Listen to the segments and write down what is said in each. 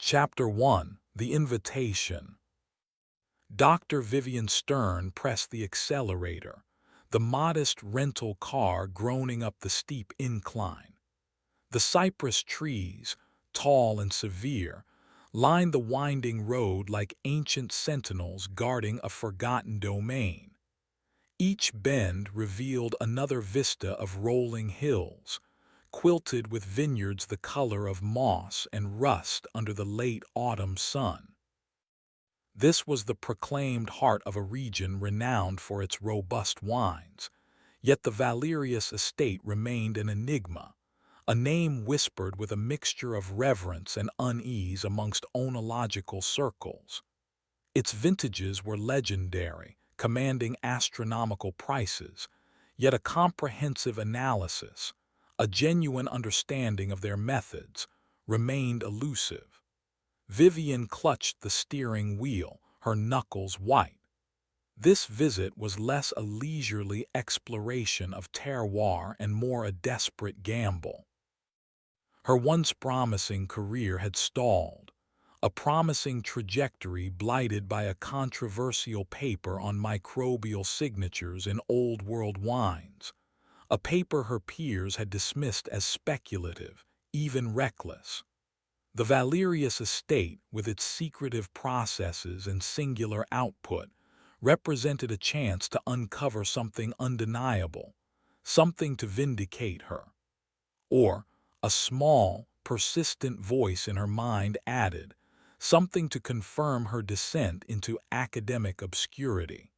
Chapter 1: The Invitation. Dr. Vivian Stern pressed the accelerator, the modest rental car groaning up the steep incline. The cypress trees, tall and severe, lined the winding road like ancient sentinels guarding a forgotten domain. Each bend revealed another vista of rolling hills, quilted with vineyards the color of moss and rust under the late autumn sun. This was the proclaimed heart of a region renowned for its robust wines, yet the Valerius estate remained an enigma, a name whispered with a mixture of reverence and unease amongst oenological circles. Its vintages were legendary, commanding astronomical prices, yet a comprehensive analysis, a genuine understanding of their methods, remained elusive. Vivian clutched the steering wheel, her knuckles white. This visit was less a leisurely exploration of terroir and more a desperate gamble. Her once promising career had stalled, a promising trajectory blighted by a controversial paper on microbial signatures in Old World wines, a paper her peers had dismissed as speculative, even reckless. The Valerius estate, with its secretive processes and singular output, represented a chance to uncover something undeniable, something to vindicate her. Or, a small, persistent voice in her mind added, something to confirm her descent into academic obscurity.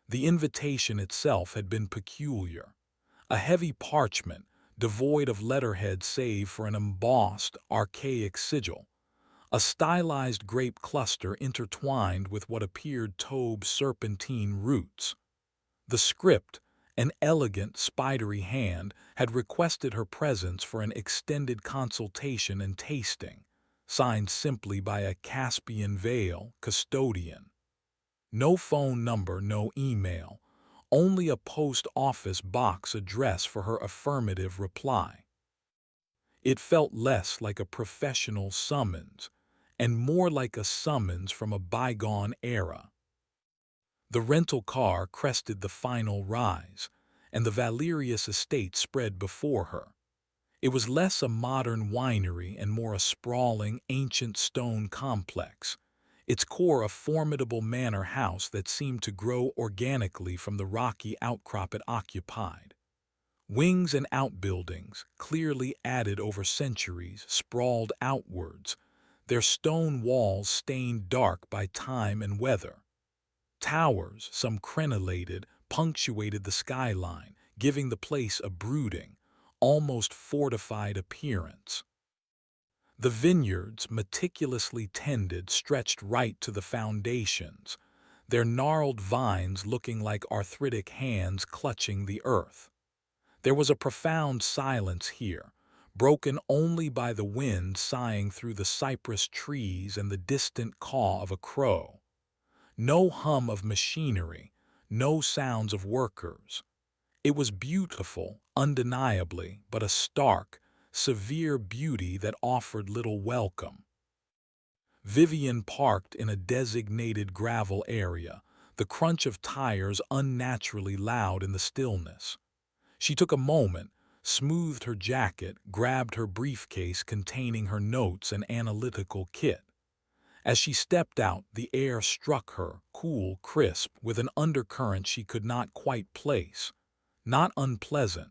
The invitation itself had been peculiar. A heavy parchment, devoid of letterhead save for an embossed, archaic sigil, a stylized grape cluster intertwined with what appeared Taube serpentine roots. The script, an elegant, spidery hand, had requested her presence for an extended consultation and tasting, signed simply by a Caspian Vale custodian. No phone number, no email, only a post office box address for her affirmative reply. It felt less like a professional summons, and more like a summons from a bygone era. The rental car crested the final rise, and the Valerius estate spread before her. It was less a modern winery and more a sprawling, ancient stone complex, its core a formidable manor house that seemed to grow organically from the rocky outcrop it occupied. Wings and outbuildings, clearly added over centuries, sprawled outwards, their stone walls stained dark by time and weather. Towers, some crenellated, punctuated the skyline, giving the place a brooding, almost fortified appearance. The vineyards, meticulously tended, stretched right to the foundations, their gnarled vines looking like arthritic hands clutching the earth. There was a profound silence here, broken only by the wind sighing through the cypress trees and the distant caw of a crow. No hum of machinery, no sounds of workers. It was beautiful, undeniably, but a stark, severe beauty that offered little welcome. Vivian parked in a designated gravel area, the crunch of tires unnaturally loud in the stillness. She took a moment, smoothed her jacket, grabbed her briefcase containing her notes and analytical kit. As she stepped out, the air struck her, cool, crisp, with an undercurrent she could not quite place. Not unpleasant.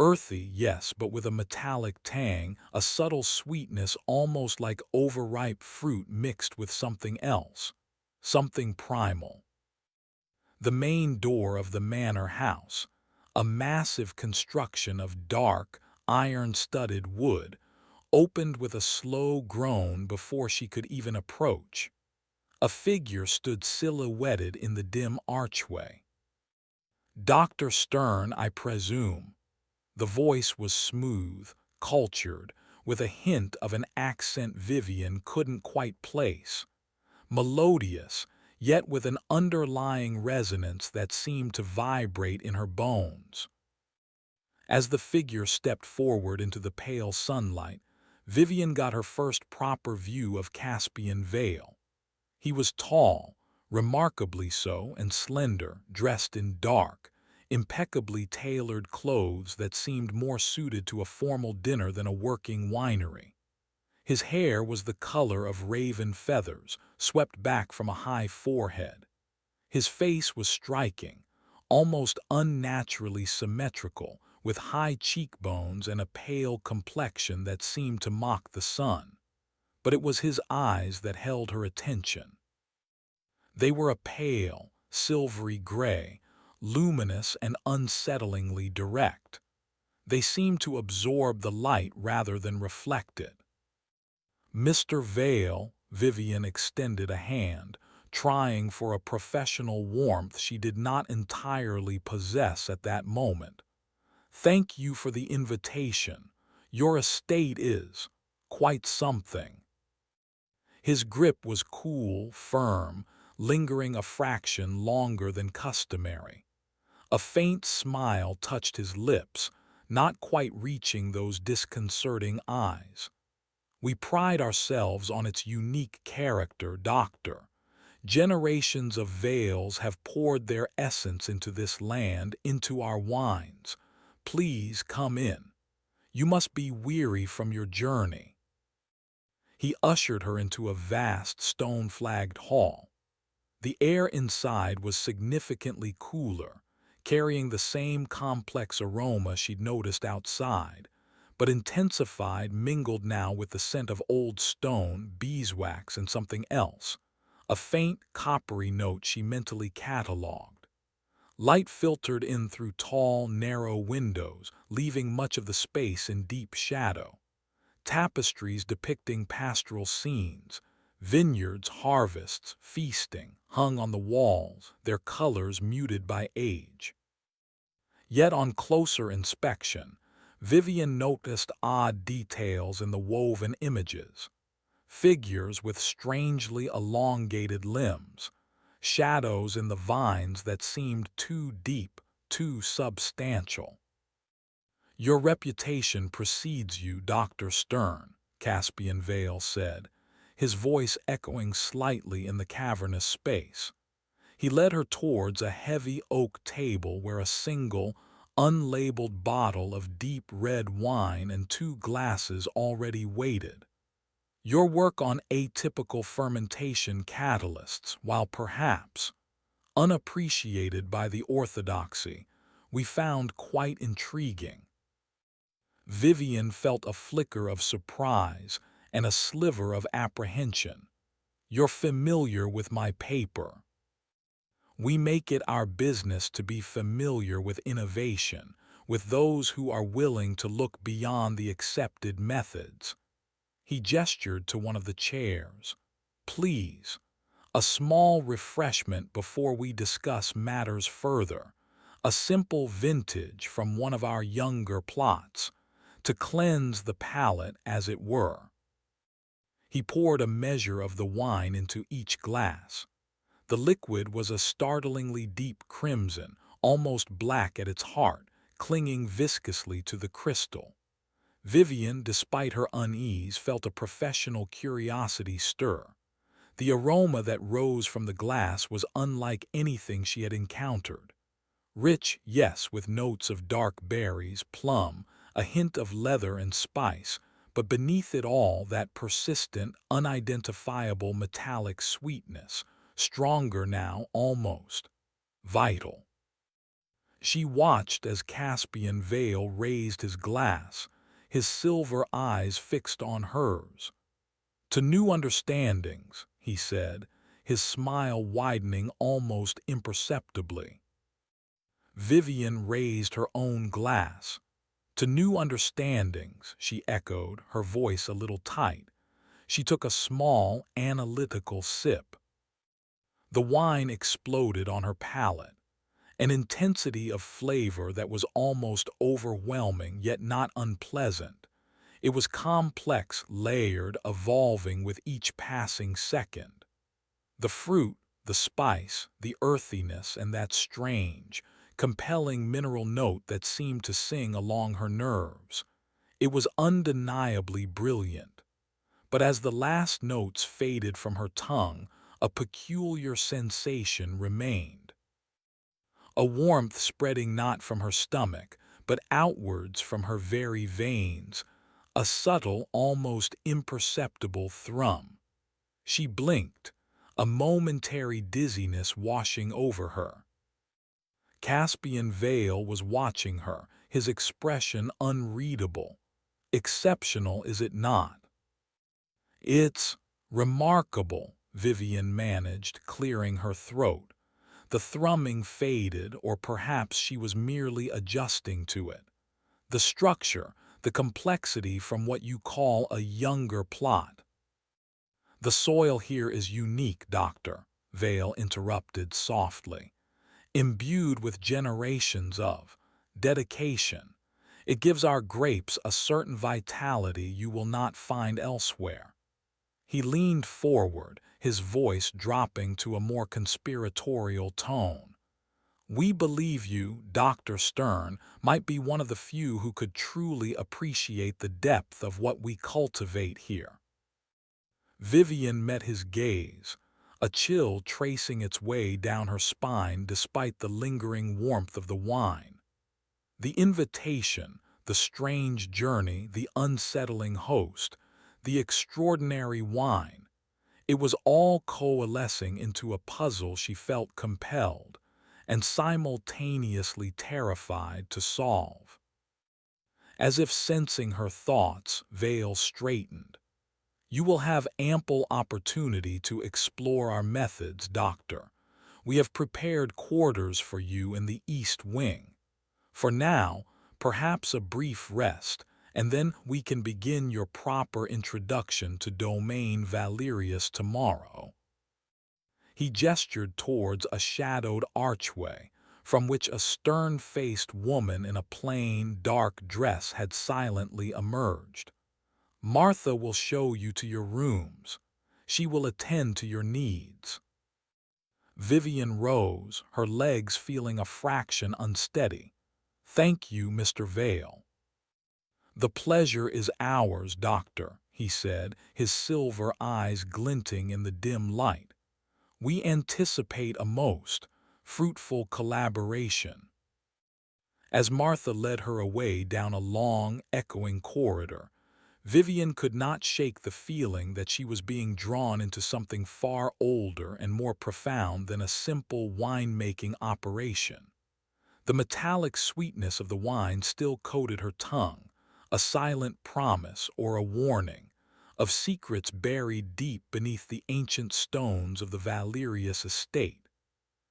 Earthy, yes, but with a metallic tang, a subtle sweetness almost like overripe fruit mixed with something else. Something primal. The main door of the manor house, a massive construction of dark, iron-studded wood, opened with a slow groan before she could even approach. A figure stood silhouetted in the dim archway. "Dr. Stern, I presume." The voice was smooth, cultured, with a hint of an accent Vivian couldn't quite place. Melodious, yet with an underlying resonance that seemed to vibrate in her bones. As the figure stepped forward into the pale sunlight, Vivian got her first proper view of Caspian Vale. He was tall, remarkably so, and slender, dressed in dark, impeccably tailored clothes that seemed more suited to a formal dinner than a working winery. His hair was the color of raven feathers, swept back from a high forehead. His face was striking, almost unnaturally symmetrical, with high cheekbones and a pale complexion that seemed to mock the sun. But it was his eyes that held her attention. They were a pale, silvery gray, luminous and unsettlingly direct. They seemed to absorb the light rather than reflect it. "Mr. Vale," Vivian extended a hand, trying for a professional warmth she did not entirely possess at that moment. "Thank you for the invitation. Your estate is quite something." His grip was cool, firm, lingering a fraction longer than customary. A faint smile touched his lips, not quite reaching those disconcerting eyes. "We pride ourselves on its unique character, Doctor. Generations of Vales have poured their essence into this land, into our wines. Please come in. You must be weary from your journey." He ushered her into a vast stone-flagged hall. The air inside was significantly cooler, carrying the same complex aroma she'd noticed outside, but intensified, mingled now with the scent of old stone, beeswax, and something else, a faint, coppery note she mentally catalogued. Light filtered in through tall, narrow windows, leaving much of the space in deep shadow. Tapestries depicting pastoral scenes, vineyards, harvests, feasting, hung on the walls, their colors muted by age. Yet on closer inspection, Vivian noticed odd details in the woven images. Figures with strangely elongated limbs, shadows in the vines that seemed too deep, too substantial. "Your reputation precedes you, Dr. Stern," Caspian Vale said, his voice echoing slightly in the cavernous space. He led her towards a heavy oak table where a single, unlabeled bottle of deep red wine and two glasses already waited. "Your work on atypical fermentation catalysts, while perhaps unappreciated by the orthodoxy, we found quite intriguing." Vivian felt a flicker of surprise and a sliver of apprehension. "You're familiar with my paper." "We make it our business to be familiar with innovation, with those who are willing to look beyond the accepted methods." He gestured to one of the chairs. "Please, a small refreshment before we discuss matters further. A simple vintage from one of our younger plots, to cleanse the palate, as it were." He poured a measure of the wine into each glass. The liquid was a startlingly deep crimson, almost black at its heart, clinging viscously to the crystal. Vivian, despite her unease, felt a professional curiosity stir. The aroma that rose from the glass was unlike anything she had encountered. Rich, yes, with notes of dark berries, plum, a hint of leather and spice, but beneath it all that persistent, unidentifiable metallic sweetness, stronger now, almost vital. She watched as Caspian Vale raised his glass, his silver eyes fixed on hers. "To new understandings," he said, his smile widening almost imperceptibly. Vivian raised her own glass. "To new understandings," she echoed, her voice a little tight. She took a small, analytical sip. The wine exploded on her palate, an intensity of flavor that was almost overwhelming yet not unpleasant. It was complex, layered, evolving with each passing second. The fruit, the spice, the earthiness, and that strange, compelling mineral note that seemed to sing along her nerves. It was undeniably brilliant, but as the last notes faded from her tongue, a peculiar sensation remained. A warmth spreading not from her stomach, but outwards from her very veins, a subtle, almost imperceptible thrum. She blinked, a momentary dizziness washing over her. Caspian Vale was watching her, his expression unreadable. Exceptional, is it not? It's remarkable, Vivian managed, clearing her throat. The thrumming faded, or perhaps she was merely adjusting to it. The structure, the complexity from what you call a younger plot. The soil here is unique, Doctor, Vale interrupted softly. Imbued with generations of dedication. It gives our grapes a certain vitality you will not find elsewhere. He leaned forward, his voice dropping to a more conspiratorial tone. We believe you, Dr. Stern, might be one of the few who could truly appreciate the depth of what we cultivate here. Vivian met his gaze, a chill tracing its way down her spine despite the lingering warmth of the wine. The invitation, the strange journey, the unsettling host, the extraordinary wine, it was all coalescing into a puzzle she felt compelled and simultaneously terrified to solve. As if sensing her thoughts, Vale straightened. You will have ample opportunity to explore our methods, Doctor. We have prepared quarters for you in the East Wing. For now, perhaps a brief rest, and then we can begin your proper introduction to Domain Valerius tomorrow. He gestured towards a shadowed archway, from which a stern-faced woman in a plain, dark dress had silently emerged. Martha will show you to your rooms. She will attend to your needs. Vivian rose, her legs feeling a fraction unsteady. Thank you, Mr. Vale. The pleasure is ours, Doctor, he said, his silver eyes glinting in the dim light. We anticipate a most fruitful collaboration. As Martha led her away down a long, echoing corridor, Vivian could not shake the feeling that she was being drawn into something far older and more profound than a simple wine-making operation. The metallic sweetness of the wine still coated her tongue, a silent promise or a warning of secrets buried deep beneath the ancient stones of the Valerius estate.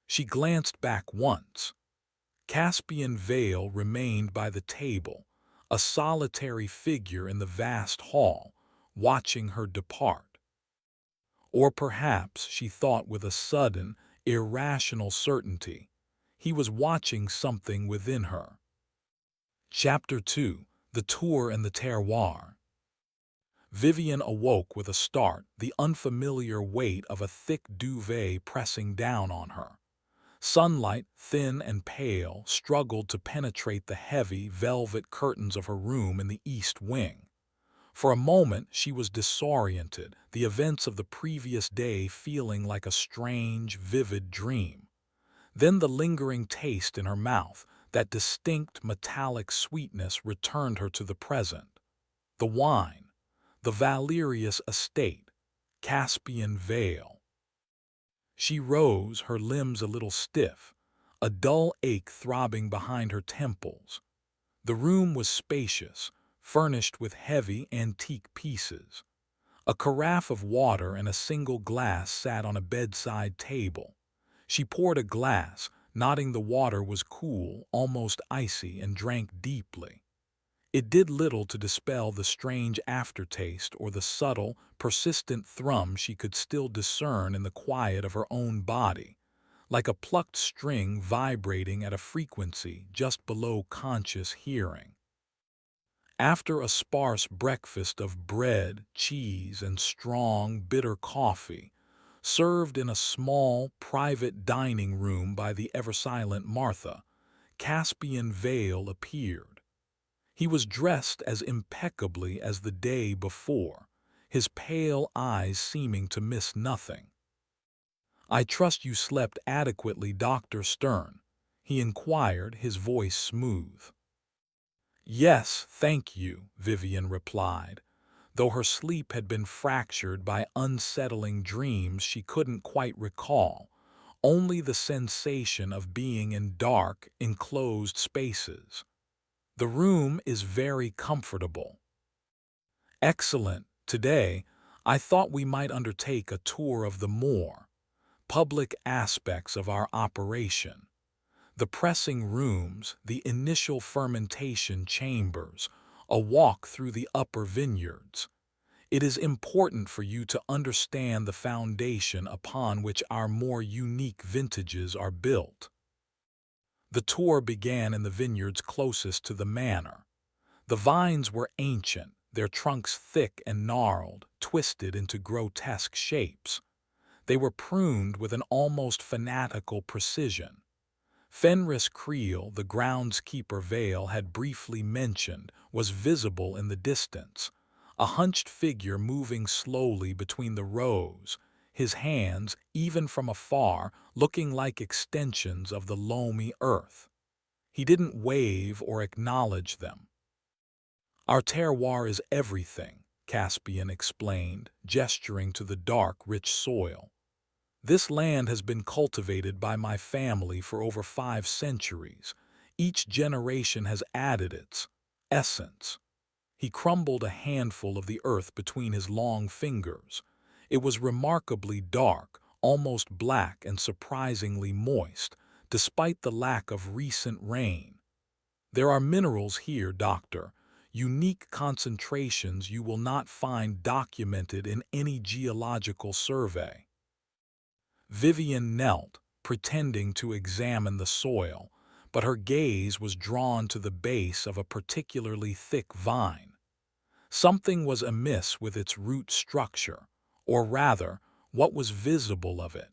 She glanced back once. Caspian Vale remained by the table, a solitary figure in the vast hall, watching her depart. Or perhaps, she thought with a sudden, irrational certainty, he was watching something within her. Chapter 2: The Tour and the Terroir. Vivian awoke with a start, the unfamiliar weight of a thick duvet pressing down on her. Sunlight, thin and pale, struggled to penetrate the heavy, velvet curtains of her room in the East Wing. For a moment she was disoriented, the events of the previous day feeling like a strange, vivid dream. Then the lingering taste in her mouth, that distinct metallic sweetness, returned her to the present. The wine, the Valerius estate, Caspian Vale. She rose, her limbs a little stiff, a dull ache throbbing behind her temples. The room was spacious, furnished with heavy, antique pieces. A carafe of water and a single glass sat on a bedside table. She poured a glass, noting the water was cool, almost icy, and drank deeply. It did little to dispel the strange aftertaste or the subtle, persistent thrum she could still discern in the quiet of her own body, like a plucked string vibrating at a frequency just below conscious hearing. After a sparse breakfast of bread, cheese, and strong, bitter coffee, served in a small, private dining room by the ever-silent Martha, Caspian Vale appeared. He was dressed as impeccably as the day before, his pale eyes seeming to miss nothing. "I trust you slept adequately, Dr. Stern," he inquired, his voice smooth. "Yes, thank you," Vivian replied, though her sleep had been fractured by unsettling dreams she couldn't quite recall, only the sensation of being in dark, enclosed spaces. "The room is very comfortable." "Excellent. Today, I thought we might undertake a tour of the more public aspects of our operation. The pressing rooms, the initial fermentation chambers, a walk through the upper vineyards. It is important for you to understand the foundation upon which our more unique vintages are built." The tour began in the vineyards closest to the manor. The vines were ancient, their trunks thick and gnarled, twisted into grotesque shapes. They were pruned with an almost fanatical precision. Fenris Creel, the groundskeeper Vale had briefly mentioned, was visible in the distance, a hunched figure moving slowly between the rows, his hands, even from afar, looking like extensions of the loamy earth. He didn't wave or acknowledge them. "Our terroir is everything," Caspian explained, gesturing to the dark, rich soil. "This land has been cultivated by my family for over 5 centuries. Each generation has added its essence." He crumbled a handful of the earth between his long fingers. It was remarkably dark, almost black, and surprisingly moist, despite the lack of recent rain. "There are minerals here, Doctor, unique concentrations you will not find documented in any geological survey." Vivian knelt, pretending to examine the soil, but her gaze was drawn to the base of a particularly thick vine. Something was amiss with its root structure, or rather, what was visible of it.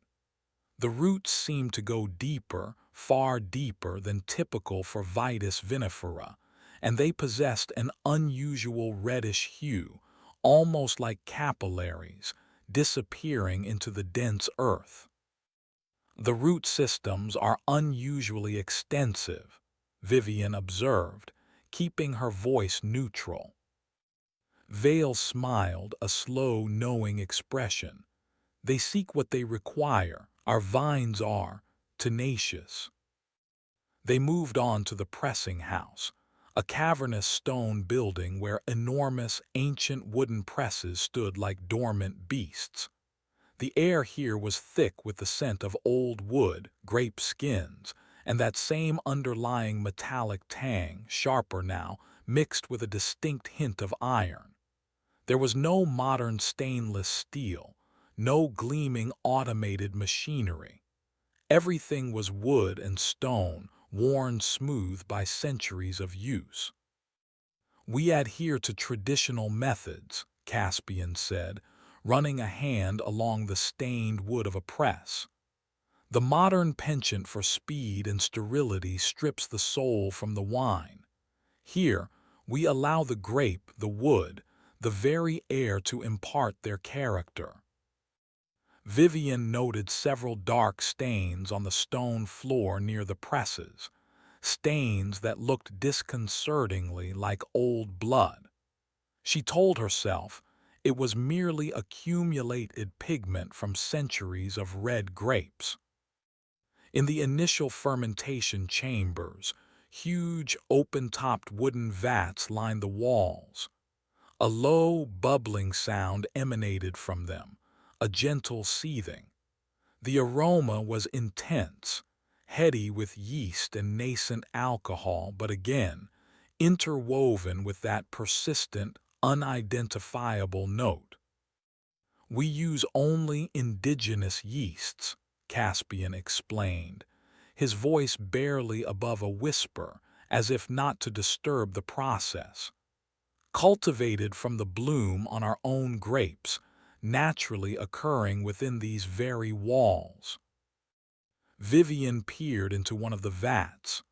The roots seemed to go deeper, far deeper than typical for Vitis vinifera, and they possessed an unusual reddish hue, almost like capillaries, disappearing into the dense earth. "The root systems are unusually extensive," Vivian observed, keeping her voice neutral. Vale smiled, a slow, knowing expression. "They seek what they require. Our vines are tenacious." They moved on to the pressing house, a cavernous stone building where enormous, ancient wooden presses stood like dormant beasts. The air here was thick with the scent of old wood, grape skins, and that same underlying metallic tang, sharper now, mixed with a distinct hint of iron. There was no modern stainless steel, no gleaming automated machinery. Everything was wood and stone, worn smooth by centuries of use. "We adhere to traditional methods," Caspian said, running a hand along the stained wood of a press. "The modern penchant for speed and sterility strips the soul from the wine. Here, we allow the grape, the wood, the very air to impart their character." Vivian noted several dark stains on the stone floor near the presses, stains that looked disconcertingly like old blood. She told herself it was merely accumulated pigment from centuries of red grapes. In the initial fermentation chambers, huge, open-topped wooden vats lined the walls. A low, bubbling sound emanated from them, a gentle seething. The aroma was intense, heady with yeast and nascent alcohol, but again, interwoven with that persistent, unidentifiable note. "We use only indigenous yeasts," Caspian explained, his voice barely above a whisper, as if not to disturb the process. "Cultivated from the bloom on our own grapes, naturally occurring within these very walls." Vivian peered into one of the vats.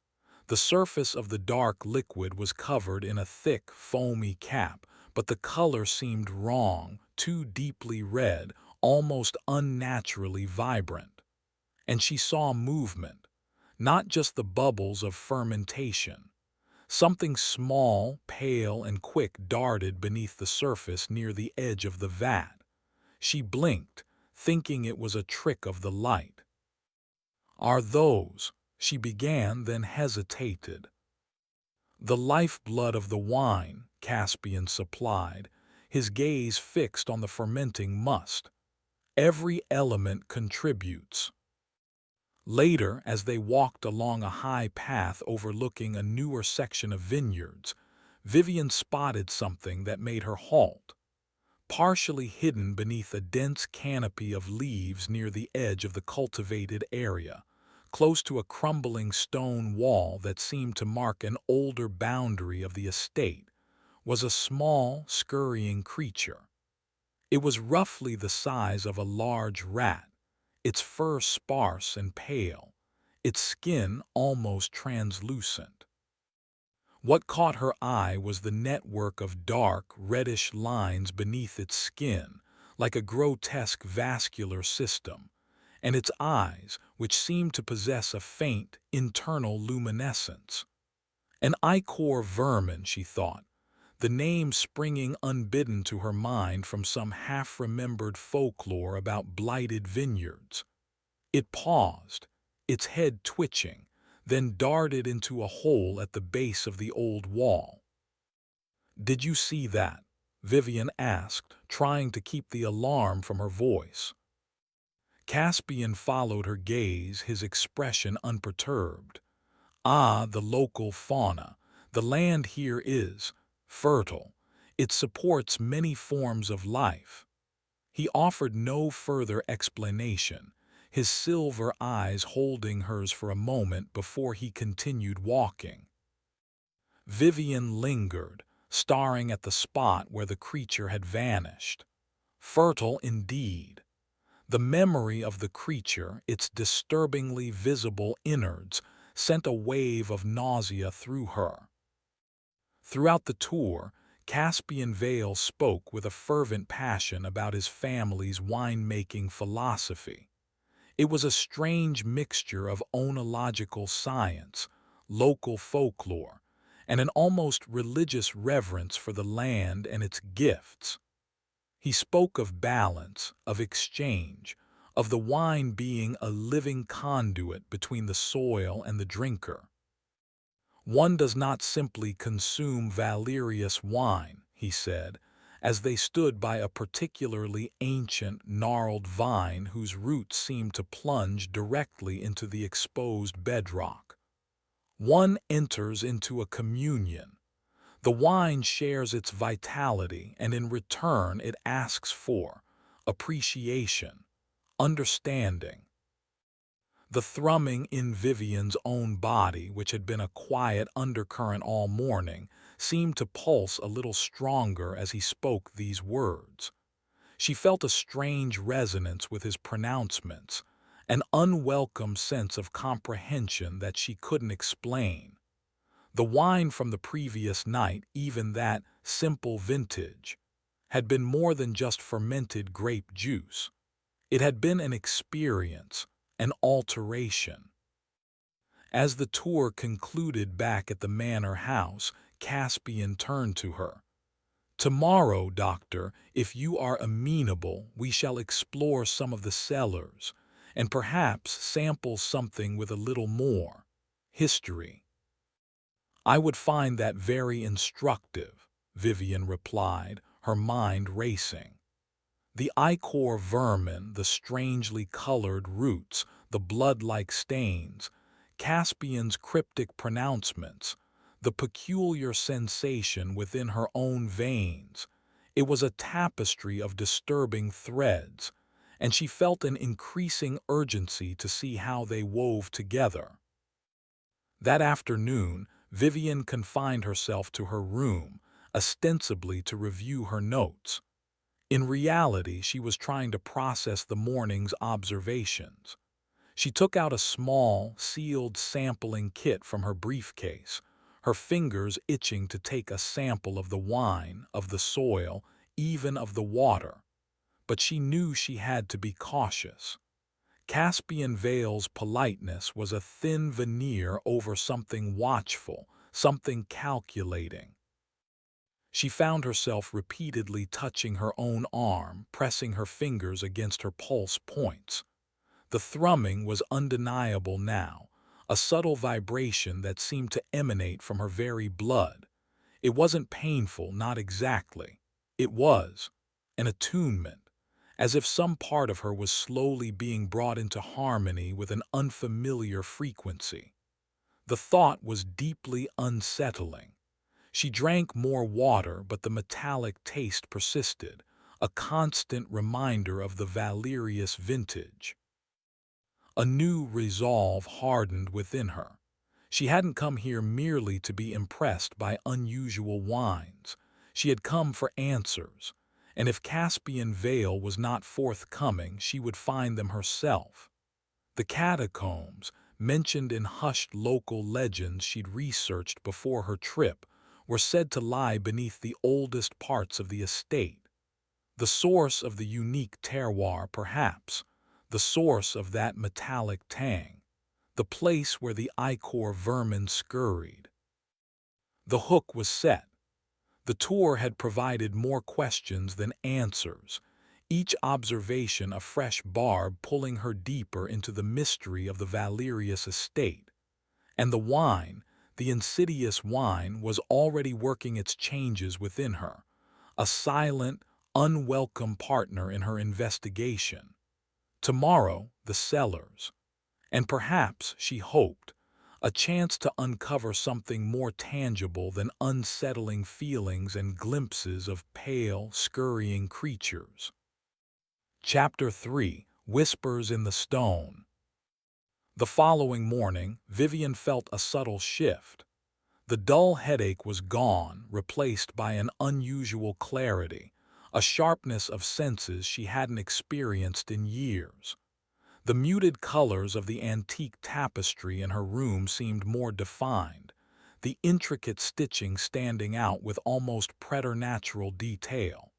The surface of the dark liquid was covered in a thick, foamy cap, but the color seemed wrong, too deeply red, almost unnaturally vibrant. And she saw movement, not just the bubbles of fermentation. Something small, pale, and quick darted beneath the surface near the edge of the vat. She blinked, thinking it was a trick of the light. "Are those?" she began, then hesitated. "The lifeblood of the wine," Caspian supplied, his gaze fixed on the fermenting must. "Every element contributes." Later, as they walked along a high path overlooking a newer section of vineyards, Vivian spotted something that made her halt. Partially hidden beneath a dense canopy of leaves near the edge of the cultivated area, close to a crumbling stone wall that seemed to mark an older boundary of the estate, was a small, scurrying creature. It was roughly the size of a large rat, its fur sparse and pale, its skin almost translucent. What caught her eye was the network of dark, reddish lines beneath its skin, like a grotesque vascular system, and its eyes, which seemed to possess a faint, internal luminescence. An ichor vermin, she thought, the name springing unbidden to her mind from some half-remembered folklore about blighted vineyards. It paused, its head twitching, then darted into a hole at the base of the old wall. "Did you see that?" Vivian asked, trying to keep the alarm from her voice. Caspian followed her gaze, his expression unperturbed. "Ah, the local fauna. The land here is fertile. It supports many forms of life." He offered no further explanation, his silver eyes holding hers for a moment before he continued walking. Vivian lingered, staring at the spot where the creature had vanished. Fertile indeed. The memory of the creature, its disturbingly visible innards, sent a wave of nausea through her. Throughout the tour, Caspian Vale spoke with a fervent passion about his family's winemaking philosophy. It was a strange mixture of oenological science, local folklore, and an almost religious reverence for the land and its gifts. He spoke of balance, of exchange, of the wine being a living conduit between the soil and the drinker. "One does not simply consume Valerius wine," he said, as they stood by a particularly ancient, gnarled vine whose roots seemed to plunge directly into the exposed bedrock. "One enters into a communion. The wine shares its vitality, and in return it asks for appreciation, understanding." The thrumming in Vivian's own body, which had been a quiet undercurrent all morning, seemed to pulse a little stronger as he spoke these words. She felt a strange resonance with his pronouncements, an unwelcome sense of comprehension that she couldn't explain. The wine from the previous night, even that simple vintage, had been more than just fermented grape juice. It had been an experience, an alteration. As the tour concluded back at the manor house, Caspian turned to her. "Tomorrow, Doctor, if you are amenable, we shall explore some of the cellars, and perhaps sample something with a little more history." "I would find that very instructive," Vivian replied, her mind racing. The ichor vermin, the strangely colored roots, the blood-like stains, Caspian's cryptic pronouncements, the peculiar sensation within her own veins. It was a tapestry of disturbing threads, and she felt an increasing urgency to see how they wove together. That afternoon, Vivian confined herself to her room, ostensibly to review her notes. In reality, she was trying to process the morning's observations. She took out a small, sealed sampling kit from her briefcase, her fingers itching to take a sample of the wine, of the soil, even of the water. But she knew she had to be cautious. Caspian Vale's politeness was a thin veneer over something watchful, something calculating. She found herself repeatedly touching her own arm, pressing her fingers against her pulse points. The thrumming was undeniable now, a subtle vibration that seemed to emanate from her very blood. It wasn't painful, not exactly. It was an attunement, as if some part of her was slowly being brought into harmony with an unfamiliar frequency. The thought was deeply unsettling. She drank more water, but the metallic taste persisted, a constant reminder of the Valerius vintage. A new resolve hardened within her. She hadn't come here merely to be impressed by unusual wines. She had come for answers, and if Caspian Vale was not forthcoming, she would find them herself. The catacombs, mentioned in hushed local legends she'd researched before her trip, were said to lie beneath the oldest parts of the estate. The source of the unique terroir, perhaps, the source of that metallic tang, the place where the ichor vermin scurried. The hook was set. The tour had provided more questions than answers, each observation a fresh barb pulling her deeper into the mystery of the Valerius estate. And the wine, the insidious wine, was already working its changes within her, a silent, unwelcome partner in her investigation. Tomorrow, the cellars. And perhaps, she hoped, a chance to uncover something more tangible than unsettling feelings and glimpses of pale, scurrying creatures. Chapter 3: Whispers in the Stone. The following morning, Vivian felt a subtle shift. The dull headache was gone, replaced by an unusual clarity, a sharpness of senses she hadn't experienced in years. The muted colors of the antique tapestry in her room seemed more defined, the intricate stitching standing out with almost preternatural detail.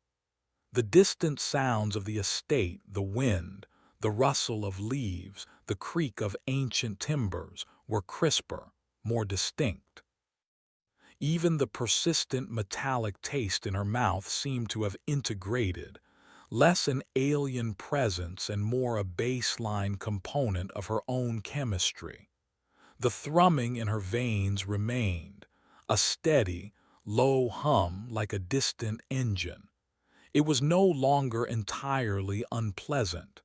The distant sounds of the estate, the wind, the rustle of leaves, the creak of ancient timbers, were crisper, more distinct. Even the persistent metallic taste in her mouth seemed to have integrated, less an alien presence and more a baseline component of her own chemistry. The thrumming in her veins remained, a steady, low hum like a distant engine. It was no longer entirely unpleasant.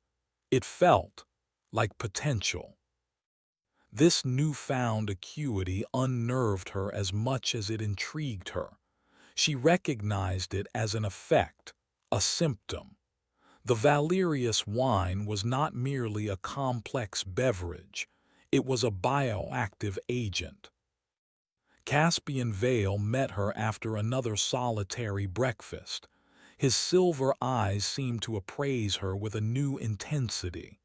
It felt like potential. This newfound acuity unnerved her as much as it intrigued her. She recognized it as an effect, a symptom. The Valerius wine was not merely a complex beverage, it was a bioactive agent. Caspian Vale met her after another solitary breakfast. His silver eyes seemed to appraise her with a new intensity.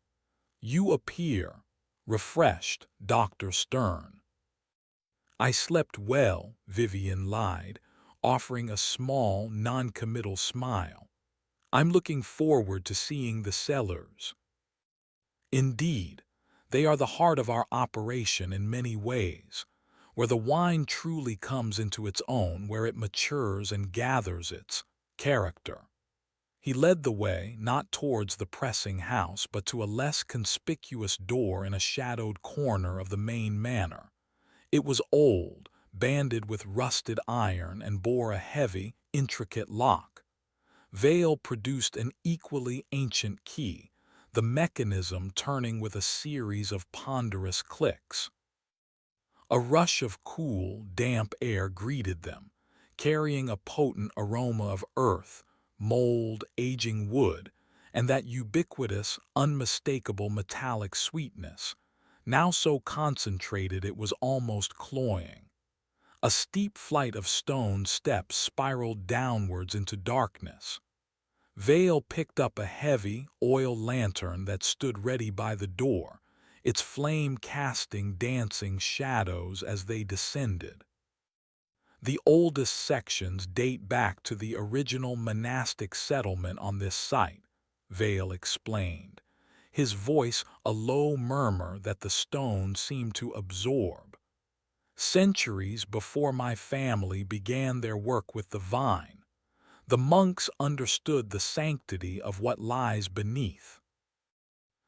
"You appear refreshed, Dr. Stern." "I slept well," Vivian lied, offering a small, non-committal smile. "I'm looking forward to seeing the cellars." "Indeed, they are the heart of our operation in many ways, where the wine truly comes into its own, where it matures and gathers its character." He led the way, not towards the pressing house, but to a less conspicuous door in a shadowed corner of the main manor. It was old, banded with rusted iron, and bore a heavy, intricate lock. Vale produced an equally ancient key, the mechanism turning with a series of ponderous clicks. A rush of cool, damp air greeted them, carrying a potent aroma of earth, mold, aging wood, and that ubiquitous, unmistakable metallic sweetness, now so concentrated it was almost cloying. A steep flight of stone steps spiraled downwards into darkness. Vale picked up a heavy, oil lantern that stood ready by the door, its flame casting dancing shadows as they descended. The oldest sections date back to the original monastic settlement on this site, Vale explained, his voice a low murmur that the stone seemed to absorb. Centuries before my family began their work with the vine, the monks understood the sanctity of what lies beneath.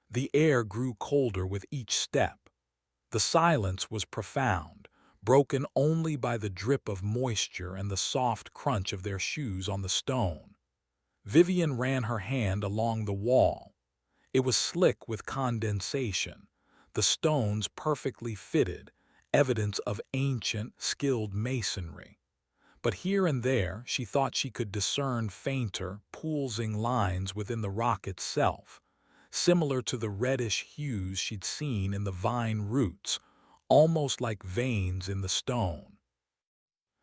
The air grew colder with each step. The silence was profound, broken only by the drip of moisture and the soft crunch of their shoes on the stone. Vivian ran her hand along the wall. It was slick with condensation, the stones perfectly fitted, evidence of ancient, skilled masonry. But here and there she thought she could discern fainter, pulsing lines within the rock itself, similar to the reddish hues she'd seen in the vine roots, almost like veins in the stone.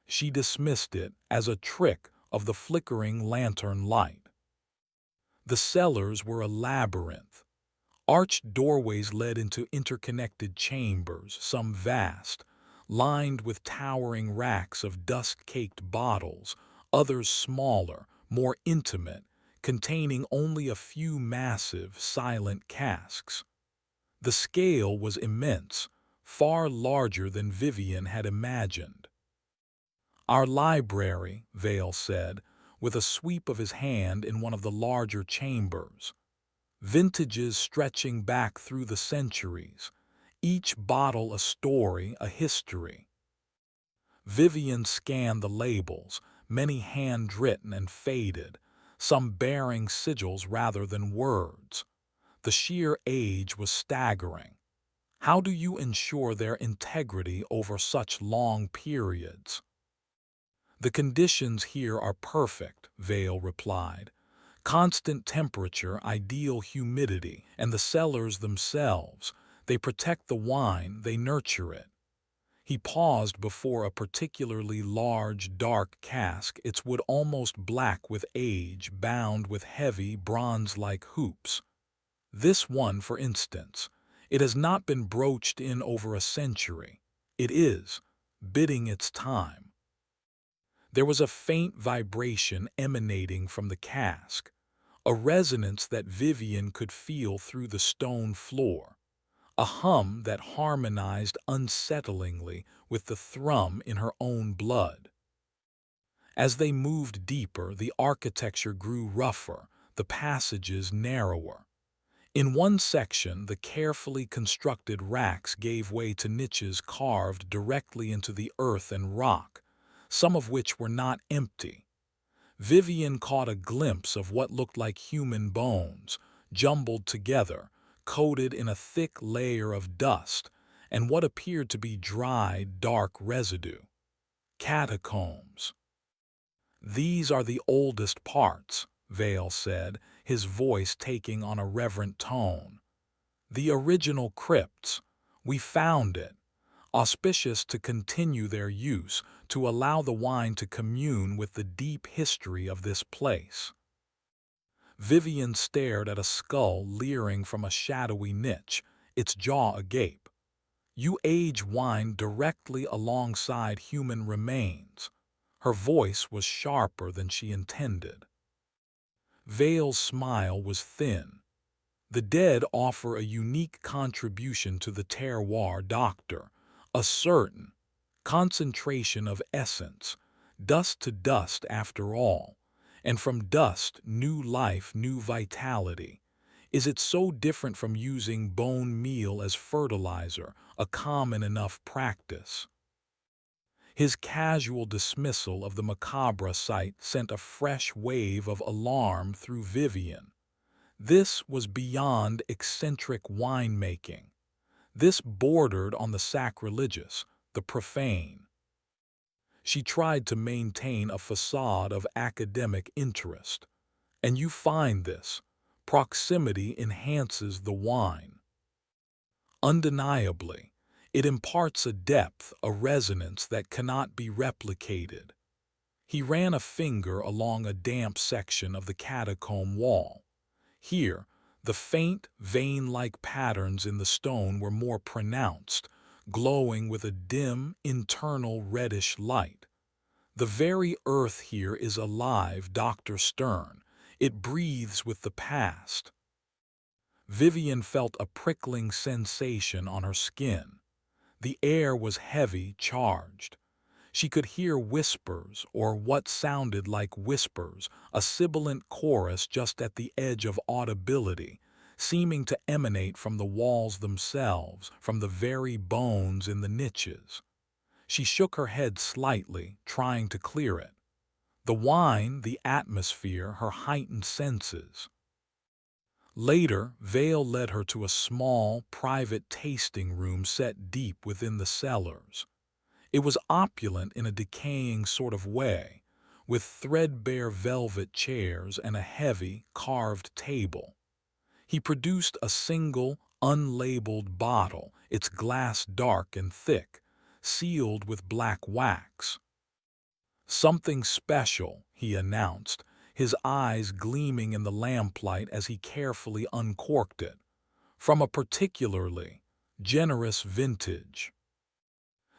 She dismissed it as a trick of the flickering lantern light. The cellars were a labyrinth. Arched doorways led into interconnected chambers, some vast, lined with towering racks of dust-caked bottles, others smaller, more intimate, containing only a few massive, silent casks. The scale was immense, far larger than Vivian had imagined. "Our library," Vale said, with a sweep of his hand in one of the larger chambers. Vintages stretching back through the centuries, each bottle a story, a history. Vivian scanned the labels, many handwritten and faded, some bearing sigils rather than words. The sheer age was staggering. How do you ensure their integrity over such long periods? "The conditions here are perfect," Vale replied. "Constant temperature, ideal humidity, and the cellars themselves. They protect the wine, they nurture it." He paused before a particularly large, dark cask, its wood almost black with age, bound with heavy, bronze-like hoops. "This one, for instance, it has not been broached in over a century. It is, biding its time." There was a faint vibration emanating from the cask, a resonance that Vivian could feel through the stone floor, a hum that harmonized unsettlingly with the thrum in her own blood. As they moved deeper, the architecture grew rougher, the passages narrower. In one section, the carefully constructed racks gave way to niches carved directly into the earth and rock, some of which were not empty. Vivian caught a glimpse of what looked like human bones, jumbled together, coated in a thick layer of dust, and what appeared to be dried, dark residue. Catacombs. "These are the oldest parts," Vale said, his voice taking on a reverent tone. "The original crypts. We found it. Auspicious to continue their use, to allow the wine to commune with the deep history of this place." Vivian stared at a skull leering from a shadowy niche, its jaw agape. "You age wine directly alongside human remains." Her voice was sharper than she intended. Vale's smile was thin. "The dead offer a unique contribution to the terroir, Doctor, a certain concentration of essence, dust to dust after all, and from dust new life, new vitality. Is it so different from using bone meal as fertilizer, a common enough practice?" His casual dismissal of the macabre sight sent a fresh wave of alarm through Vivian. This was beyond eccentric winemaking. This bordered on the sacrilegious, the profane. She tried to maintain a facade of academic interest. "And you find this. Proximity enhances the wine." "Undeniably. It imparts a depth, a resonance that cannot be replicated." He ran a finger along a damp section of the catacomb wall. Here, The faint, vein-like patterns in the stone were more pronounced, glowing with a dim, internal reddish light. The very earth here is alive, Dr. Stern. It breathes with the past. Vivian felt a prickling sensation on her skin. The air was heavy, charged. She could hear whispers, or what sounded like whispers, a sibilant chorus just at the edge of audibility, seeming to emanate from the walls themselves, from the very bones in the niches. She shook her head slightly, trying to clear it. The wine, the atmosphere, her heightened senses. Later, Vale led her to a small, private tasting room set deep within the cellars. It was opulent in a decaying sort of way, with threadbare velvet chairs and a heavy, carved table. He produced a single, unlabeled bottle, its glass dark and thick, sealed with black wax. "Something special," he announced, his eyes gleaming in the lamplight as he carefully uncorked it, "from a particularly generous vintage."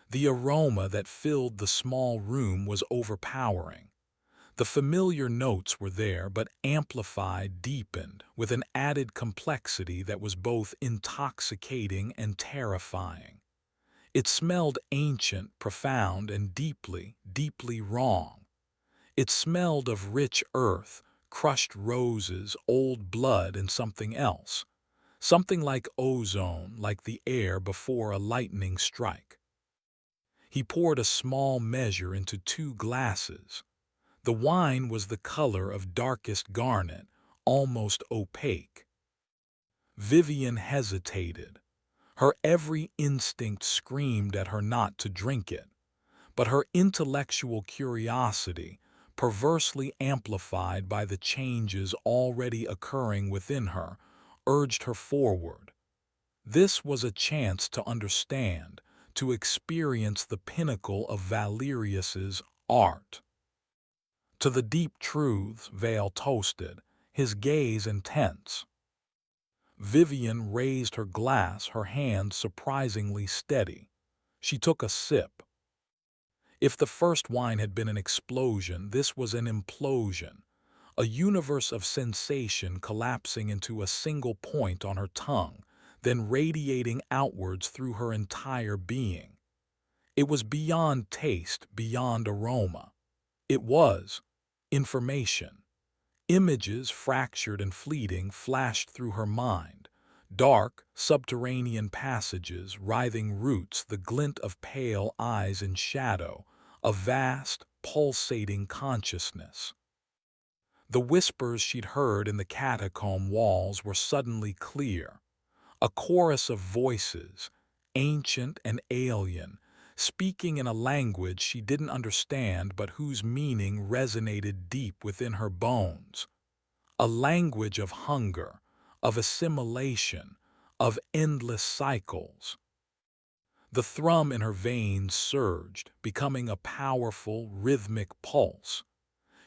The aroma that filled the small room was overpowering. The familiar notes were there, but amplified, deepened, with an added complexity that was both intoxicating and terrifying. It smelled ancient, profound, and deeply, deeply wrong. It smelled of rich earth, crushed roses, old blood, and something else. Something like ozone, like the air before a lightning strike. He poured a small measure into 2 glasses. The wine was the color of darkest garnet, almost opaque. Vivian hesitated. Her every instinct screamed at her not to drink it, but her intellectual curiosity, perversely amplified by the changes already occurring within her, urged her forward. This was a chance to understand, to experience the pinnacle of Valerius's art. To the deep truths, Vale toasted, his gaze intense. Vivian raised her glass, her hand surprisingly steady. She took a sip. If the first wine had been an explosion, this was an implosion, a universe of sensation collapsing into a single point on her tongue, then radiating outwards through her entire being. It was beyond taste, beyond aroma. It was information. Images, fractured and fleeting, flashed through her mind. Dark, subterranean passages, writhing roots, the glint of pale eyes in shadow, a vast, pulsating consciousness. The whispers she'd heard in the catacomb walls were suddenly clear. A chorus of voices, ancient and alien, speaking in a language she didn't understand but whose meaning resonated deep within her bones. A language of hunger, of assimilation, of endless cycles. The thrum in her veins surged, becoming a powerful, rhythmic pulse.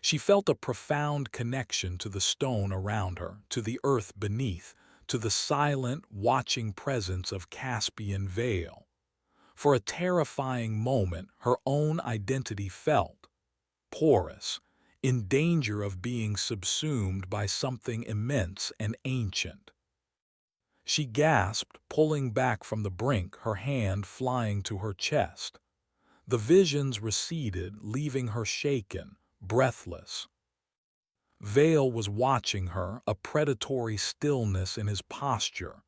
She felt a profound connection to the stone around her, to the earth beneath, to the silent, watching presence of Caspian Vale. For a terrifying moment, her own identity felt porous, in danger of being subsumed by something immense and ancient. She gasped, pulling back from the brink, her hand flying to her chest. The visions receded, leaving her shaken, breathless. Vale was watching her, a predatory stillness in his posture.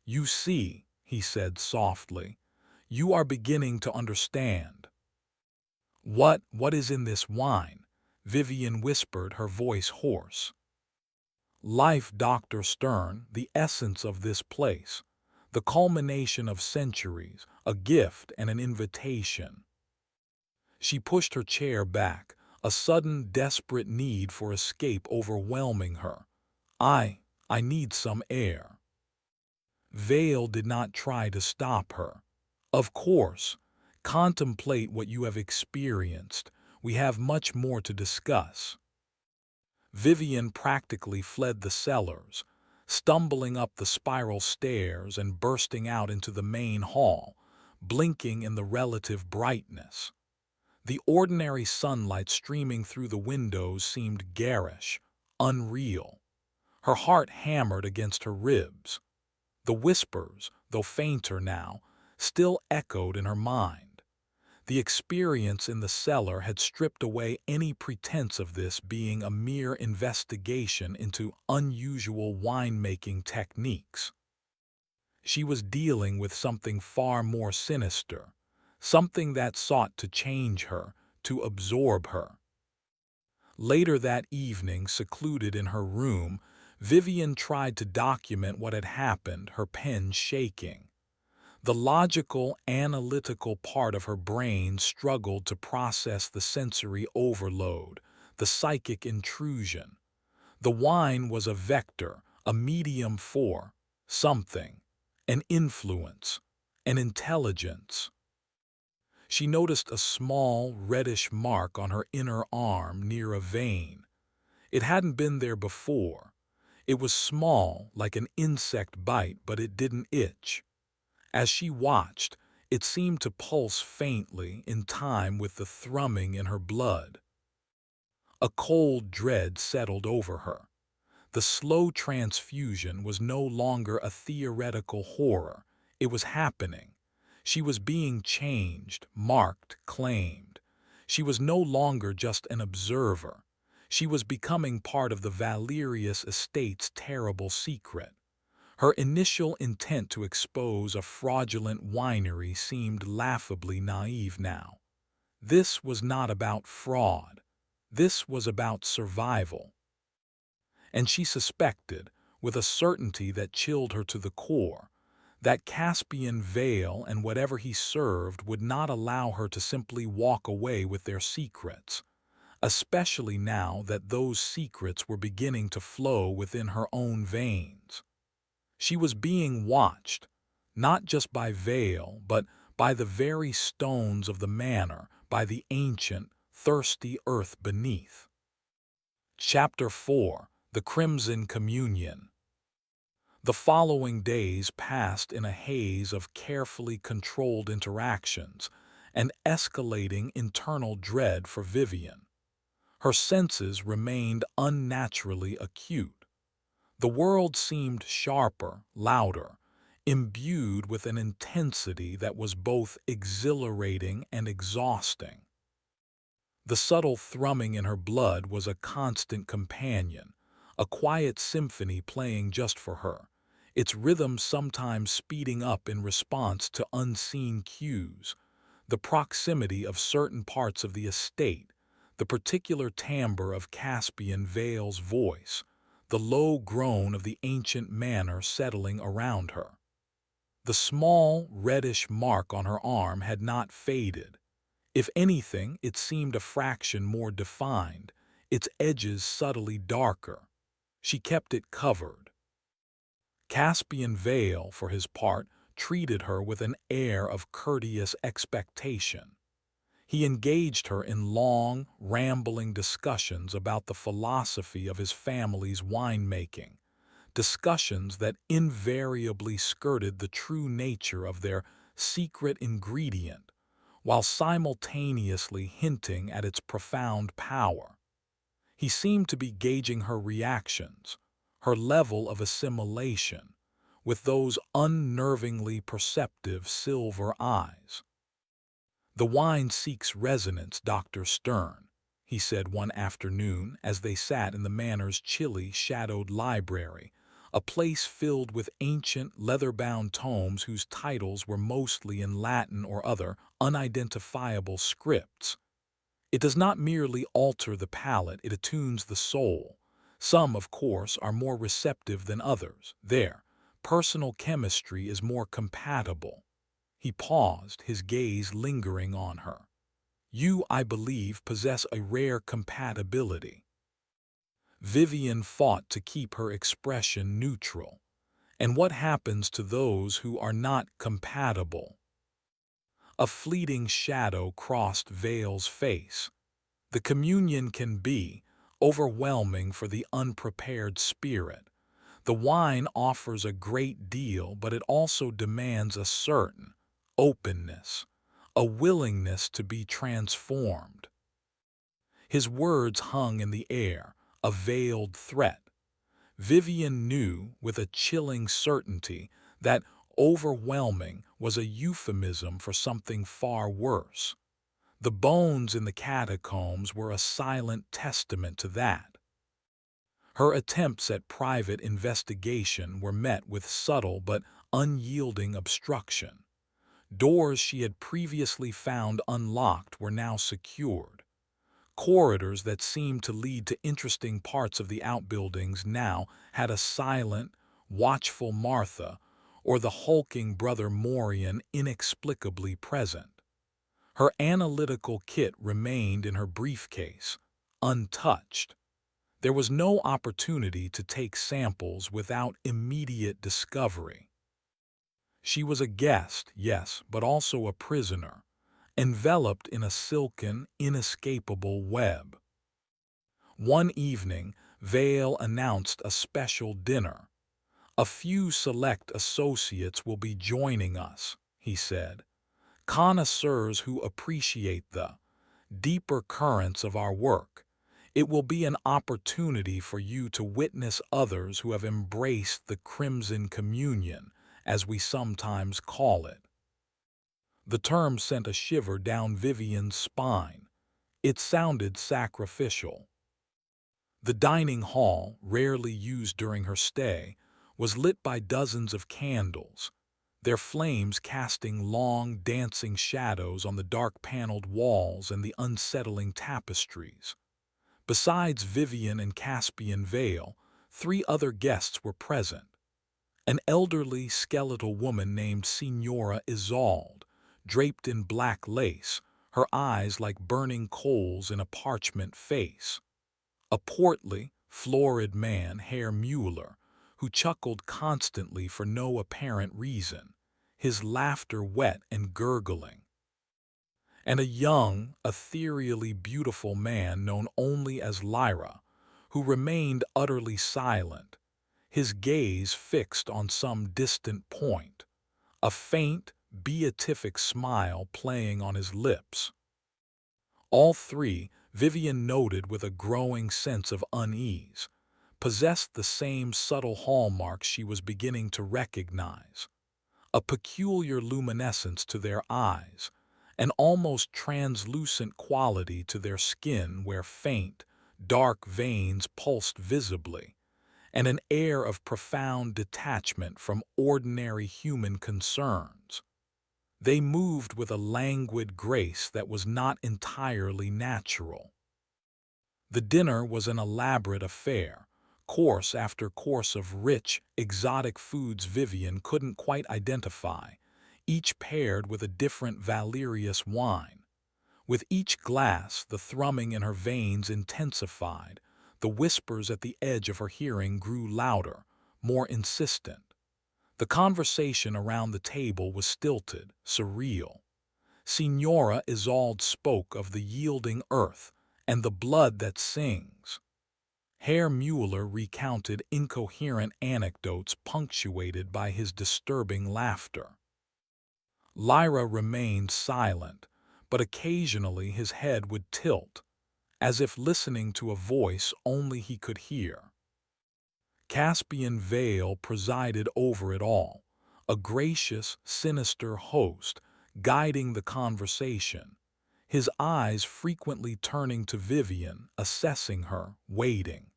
"You see," he said softly, "you are beginning to understand." What is in this wine?" Vivian whispered, her voice hoarse. "Life, Dr. Stern, the essence of this place, the culmination of centuries, a gift and an invitation." She pushed her chair back, a sudden desperate need for escape overwhelming her. I need some air." Vale did not try to stop her. "Of course, contemplate what you have experienced. We have much more to discuss." Vivian practically fled the cellars. stumbling up the spiral stairs and bursting out into the main hall, blinking in the relative brightness. The ordinary sunlight streaming through the windows seemed garish, unreal. Her heart hammered against her ribs. The whispers, though fainter now, still echoed in her mind. The experience in the cellar had stripped away any pretense of this being a mere investigation into unusual winemaking techniques. She was dealing with something far more sinister, something that sought to change her, to absorb her. Later that evening, secluded in her room, Vivian tried to document what had happened, her pen shaking. The logical, analytical part of her brain struggled to process the sensory overload, the psychic intrusion. The wine was a vector, a medium for something, an influence, an intelligence. She noticed a small, reddish mark on her inner arm near a vein. It hadn't been there before. It was small, like an insect bite, but it didn't itch. As she watched, it seemed to pulse faintly in time with the thrumming in her blood. A cold dread settled over her. The slow transfusion was no longer a theoretical horror. It was happening. She was being changed, marked, claimed. She was no longer just an observer. She was becoming part of the Valerius estate's terrible secret. Her initial intent to expose a fraudulent winery seemed laughably naive now. This was not about fraud. This was about survival. And she suspected, with a certainty that chilled her to the core, that Caspian Vale and whatever he served would not allow her to simply walk away with their secrets, especially now that those secrets were beginning to flow within her own veins. She was being watched, not just by Vale, but by the very stones of the manor, by the ancient, thirsty earth beneath. Chapter 4: The Crimson Communion. The following days passed in a haze of carefully controlled interactions and escalating internal dread for Vivian. Her senses remained unnaturally acute. The world seemed sharper, louder, imbued with an intensity that was both exhilarating and exhausting. The subtle thrumming in her blood was a constant companion, a quiet symphony playing just for her, its rhythm sometimes speeding up in response to unseen cues. The proximity of certain parts of the estate, the particular timbre of Caspian Vale's voice, the low groan of the ancient manor settling around her. The small, reddish mark on her arm had not faded. If anything, it seemed a fraction more defined, its edges subtly darker. She kept it covered. Caspian Vale, for his part, treated her with an air of courteous expectation. He engaged her in long, rambling discussions about the philosophy of his family's winemaking, discussions that invariably skirted the true nature of their secret ingredient, while simultaneously hinting at its profound power. He seemed to be gauging her reactions, her level of assimilation, with those unnervingly perceptive silver eyes. "The wine seeks resonance, Dr. Stern," he said one afternoon as they sat in the manor's chilly, shadowed library, a place filled with ancient, leather-bound tomes whose titles were mostly in Latin or other unidentifiable scripts. "It does not merely alter the palate, it attunes the soul. Some, of course, are more receptive than others. Their personal chemistry is more compatible." He paused, his gaze lingering on her. "You, I believe, possess a rare compatibility." Vivian fought to keep her expression neutral. "And what happens to those who are not compatible?" A fleeting shadow crossed Vale's face. The communion can be overwhelming for the unprepared spirit. The wine offers a great deal, but it also demands a certain openness, a willingness to be transformed. His words hung in the air, a veiled threat. Vivian knew with a chilling certainty that overwhelming was a euphemism for something far worse. The bones in the catacombs were a silent testament to that. Her attempts at private investigation were met with subtle but unyielding obstruction. Doors she had previously found unlocked were now secured. Corridors that seemed to lead to interesting parts of the outbuildings now had a silent, watchful Martha or the hulking brother Morian inexplicably present. Her analytical kit remained in her briefcase, untouched. There was no opportunity to take samples without immediate discovery. She was a guest, yes, but also a prisoner, enveloped in a silken, inescapable web. One evening, Vale announced a special dinner. "A few select associates will be joining us," he said. "Connoisseurs who appreciate the deeper currents of our work. It will be an opportunity for you to witness others who have embraced the Crimson Communion, as we sometimes call it." The term sent a shiver down Vivian's spine. It sounded sacrificial. The dining hall, rarely used during her stay, was lit by dozens of candles, their flames casting long, dancing shadows on the dark-paneled walls and the unsettling tapestries. Besides Vivian and Caspian Vale, 3 other guests were present. An elderly, skeletal woman named Signora Isolde, draped in black lace, her eyes like burning coals in a parchment face. A portly, florid man, Herr Mueller, who chuckled constantly for no apparent reason, his laughter wet and gurgling. And a young, ethereally beautiful man known only as Lyra, who remained utterly silent, his gaze fixed on some distant point, a faint, beatific smile playing on his lips. All 3, Vivian noted with a growing sense of unease, possessed the same subtle hallmarks she was beginning to recognize. A peculiar luminescence to their eyes, an almost translucent quality to their skin where faint, dark veins pulsed visibly, and an air of profound detachment from ordinary human concerns. They moved with a languid grace that was not entirely natural. The dinner was an elaborate affair, course after course of rich, exotic foods Vivian couldn't quite identify, each paired with a different Valerius wine. With each glass, the thrumming in her veins intensified, the whispers at the edge of her hearing grew louder, more insistent. The conversation around the table was stilted, surreal. Signora Isolde spoke of the yielding earth and the blood that sings. Herr Mueller recounted incoherent anecdotes punctuated by his disturbing laughter. Lyra remained silent, but occasionally his head would tilt, as if listening to a voice only he could hear. Caspian Vale presided over it all, a gracious, sinister host, guiding the conversation, his eyes frequently turning to Vivian, assessing her, waiting.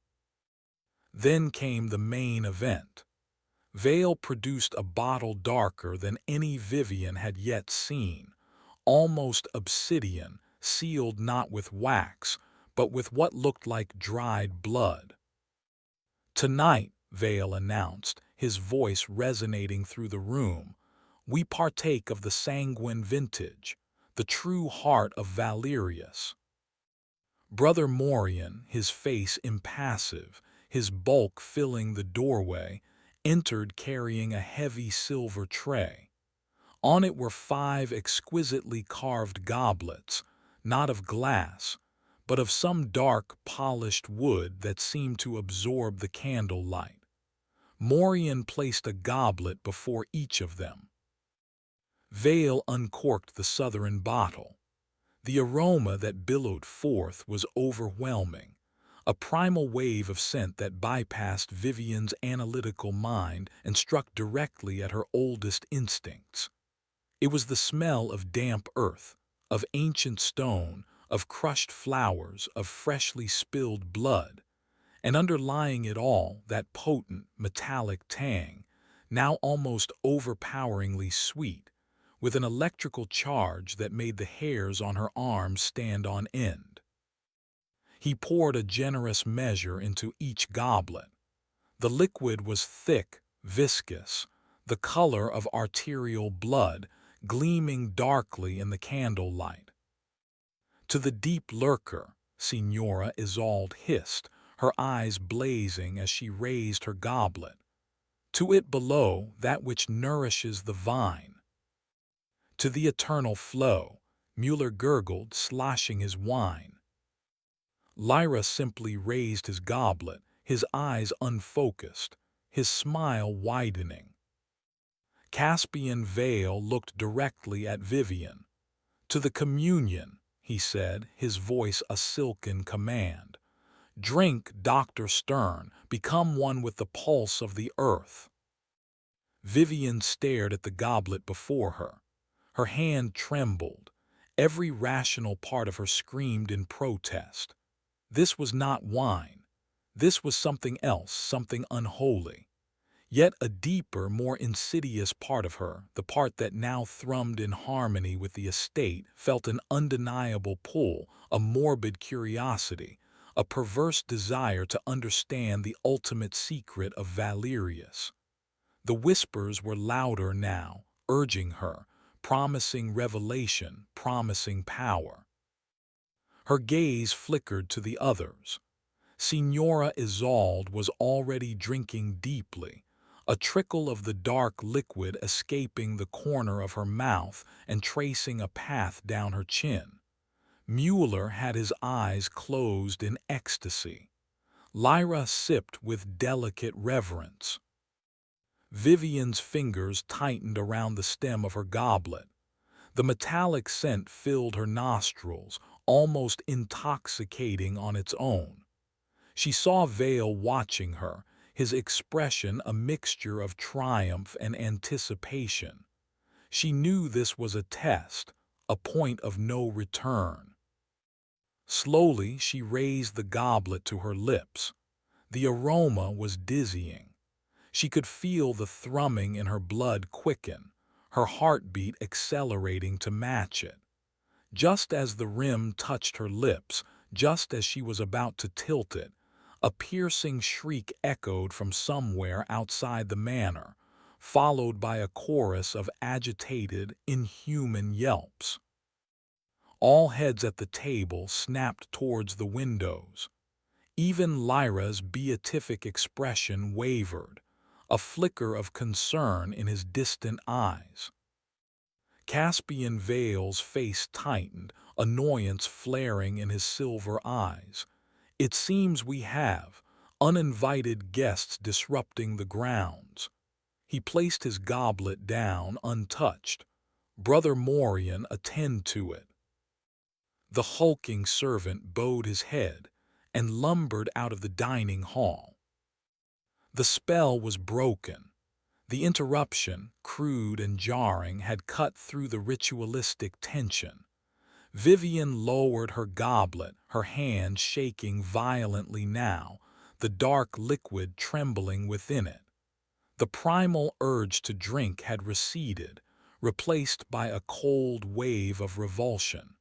Then came the main event. Vale produced a bottle darker than any Vivian had yet seen, almost obsidian, sealed not with wax, but with what looked like dried blood. "Tonight," Vale announced, his voice resonating through the room, "we partake of the sanguine vintage, the true heart of Valerius." Brother Morian, his face impassive, his bulk filling the doorway, entered carrying a heavy silver tray. On it were 5 exquisitely carved goblets, not of glass, but of some dark, polished wood that seemed to absorb the candle light. Morian placed a goblet before each of them. Vale uncorked the southern bottle. The aroma that billowed forth was overwhelming, a primal wave of scent that bypassed Vivian's analytical mind and struck directly at her oldest instincts. It was the smell of damp earth, of ancient stone, of crushed flowers, of freshly spilled blood, and underlying it all, that potent, metallic tang, now almost overpoweringly sweet, with an electrical charge that made the hairs on her arms stand on end. He poured a generous measure into each goblet. The liquid was thick, viscous, the color of arterial blood, gleaming darkly in the candlelight. To the deep lurker, Signora Isolde hissed, her eyes blazing as she raised her goblet. To it below, that which nourishes the vine. To the eternal flow, Mueller gurgled, sloshing his wine. Lyra simply raised his goblet, his eyes unfocused, his smile widening. Caspian Vale looked directly at Vivian. To the communion, he said, his voice a silken command. Drink, Dr. Stern, become one with the pulse of the earth. Vivian stared at the goblet before her. Her hand trembled. Every rational part of her screamed in protest. This was not wine. This was something else, something unholy. Yet a deeper, more insidious part of her, the part that now thrummed in harmony with the estate, felt an undeniable pull, a morbid curiosity, a perverse desire to understand the ultimate secret of Valerius. The whispers were louder now, urging her, promising revelation, promising power. Her gaze flickered to the others. Signora Isolde was already drinking deeply, a trickle of the dark liquid escaping the corner of her mouth and tracing a path down her chin. Mueller had his eyes closed in ecstasy. Lyra sipped with delicate reverence. Vivian's fingers tightened around the stem of her goblet. The metallic scent filled her nostrils, almost intoxicating on its own. She saw Vale watching her, his expression a mixture of triumph and anticipation. She knew this was a test, a point of no return. Slowly she raised the goblet to her lips. The aroma was dizzying. She could feel the thrumming in her blood quicken, her heartbeat accelerating to match it. Just as the rim touched her lips, just as she was about to tilt it, a piercing shriek echoed from somewhere outside the manor, followed by a chorus of agitated, inhuman yelps. All heads at the table snapped towards the windows. Even Lyra's beatific expression wavered, a flicker of concern in his distant eyes. Caspian Vale's face tightened, annoyance flaring in his silver eyes. It seems we have uninvited guests disrupting the grounds. He placed his goblet down untouched. Brother Morian, attend to it. The hulking servant bowed his head and lumbered out of the dining hall. The spell was broken. The interruption, crude and jarring, had cut through the ritualistic tension. Vivian lowered her goblet, her hand shaking violently now, the dark liquid trembling within it. The primal urge to drink had receded, replaced by a cold wave of revulsion.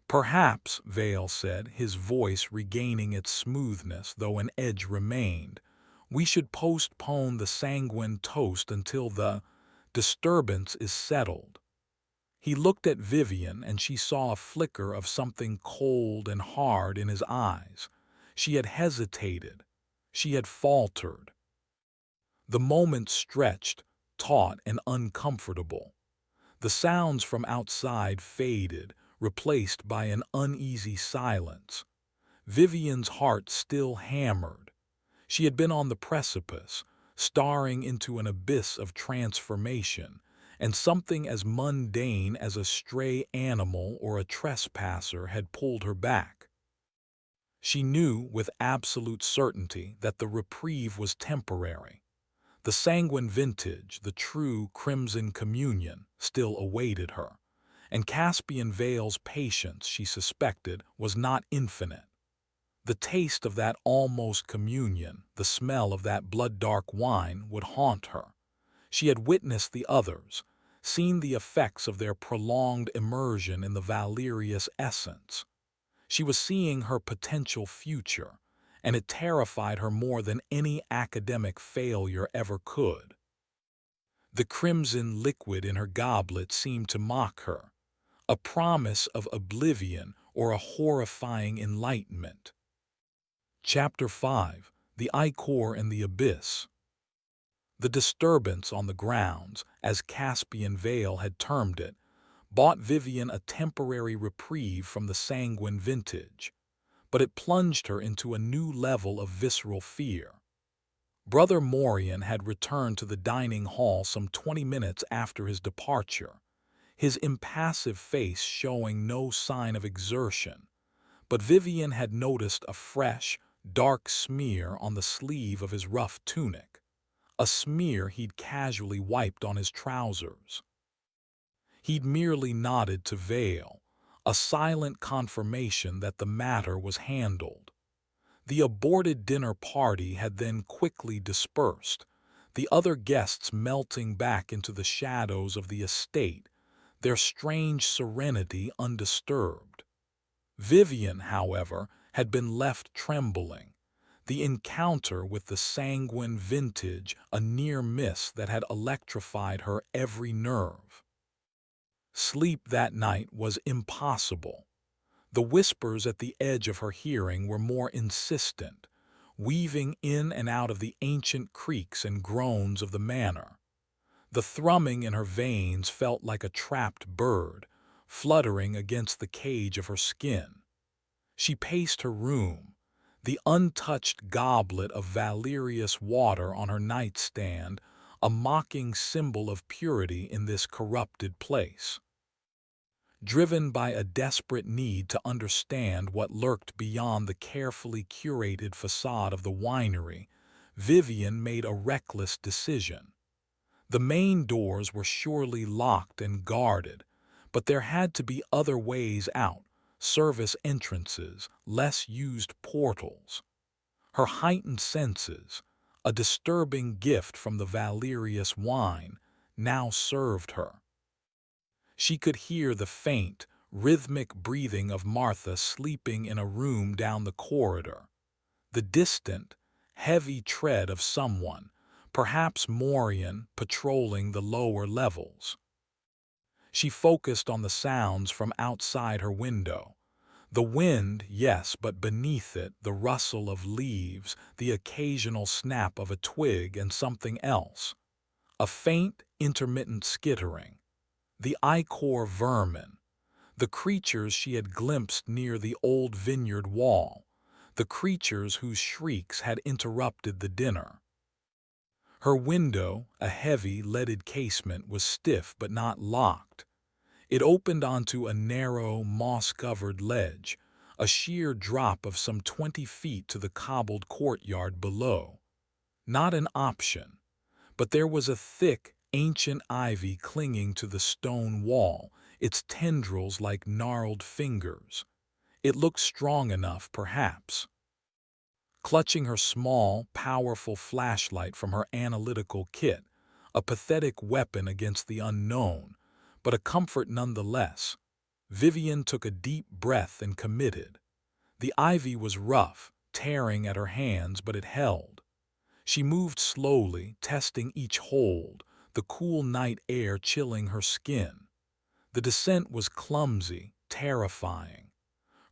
Perhaps, Vale said, his voice regaining its smoothness though an edge remained, we should postpone the sanguine toast until the disturbance is settled. He looked at Vivian and she saw a flicker of something cold and hard in his eyes. She had hesitated. She had faltered. The moment stretched, taut and uncomfortable. The sounds from outside faded, replaced by an uneasy silence. Vivian's heart still hammered. She had been on the precipice, staring into an abyss of transformation, and something as mundane as a stray animal or a trespasser had pulled her back. She knew with absolute certainty that the reprieve was temporary. The sanguine vintage, the true crimson communion, still awaited her, and Caspian Vale's patience, she suspected, was not infinite. The taste of that almost communion, the smell of that blood-dark wine would haunt her. She had witnessed the others, seen the effects of their prolonged immersion in the Valerius essence. She was seeing her potential future, and it terrified her more than any academic failure ever could. The crimson liquid in her goblet seemed to mock her, a promise of oblivion or a horrifying enlightenment. Chapter 5: The Ichor and the Abyss. The disturbance on the grounds, as Caspian Vale had termed it, bought Vivian a temporary reprieve from the sanguine vintage, but it plunged her into a new level of visceral fear. Brother Morian had returned to the dining hall some 20 minutes after his departure, his impassive face showing no sign of exertion, but Vivian had noticed a fresh, dark smear on the sleeve of his rough tunic, a smear he'd casually wiped on his trousers. He'd merely nodded to Vale, a silent confirmation that the matter was handled. The aborted dinner party had then quickly dispersed, the other guests melting back into the shadows of the estate, their strange serenity undisturbed. Vivian, however, had been left trembling, the encounter with the sanguine vintage a near miss that had electrified her every nerve. Sleep that night was impossible. The whispers at the edge of her hearing were more insistent, weaving in and out of the ancient creaks and groans of the manor. The thrumming in her veins felt like a trapped bird, fluttering against the cage of her skin. She paced her room, the untouched goblet of Valerius water on her nightstand, a mocking symbol of purity in this corrupted place. Driven by a desperate need to understand what lurked beyond the carefully curated facade of the winery, Vivian made a reckless decision. The main doors were surely locked and guarded, but there had to be other ways out, service entrances, less used portals. Her heightened senses, a disturbing gift from the Valerius wine, now served her. She could hear the faint, rhythmic breathing of Martha sleeping in a room down the corridor, the distant, heavy tread of someone, perhaps Morian, patrolling the lower levels. She focused on the sounds from outside her window. The wind, yes, but beneath it, the rustle of leaves, the occasional snap of a twig and something else. A faint, intermittent skittering. The ichor vermin, the creatures she had glimpsed near the old vineyard wall, the creatures whose shrieks had interrupted the dinner. Her window, a heavy, leaded casement, was stiff but not locked. It opened onto a narrow, moss-covered ledge, a sheer drop of some 20 feet to the cobbled courtyard below. Not an option, but there was a thick, ancient ivy clinging to the stone wall, its tendrils like gnarled fingers. It looked strong enough, perhaps. Clutching her small, powerful flashlight from her analytical kit, a pathetic weapon against the unknown, but a comfort nonetheless, Vivian took a deep breath and committed. The ivy was rough, tearing at her hands, but it held. She moved slowly, testing each hold, the cool night air chilling her skin. The descent was clumsy, terrifying.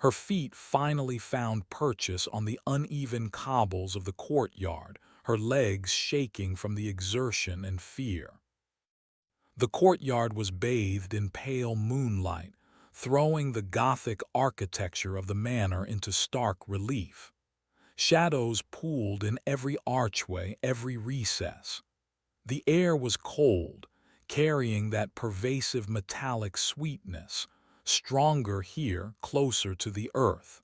Her feet finally found purchase on the uneven cobbles of the courtyard, her legs shaking from the exertion and fear. The courtyard was bathed in pale moonlight, throwing the Gothic architecture of the manor into stark relief. Shadows pooled in every archway, every recess. The air was cold, carrying that pervasive metallic sweetness, stronger here, closer to the earth.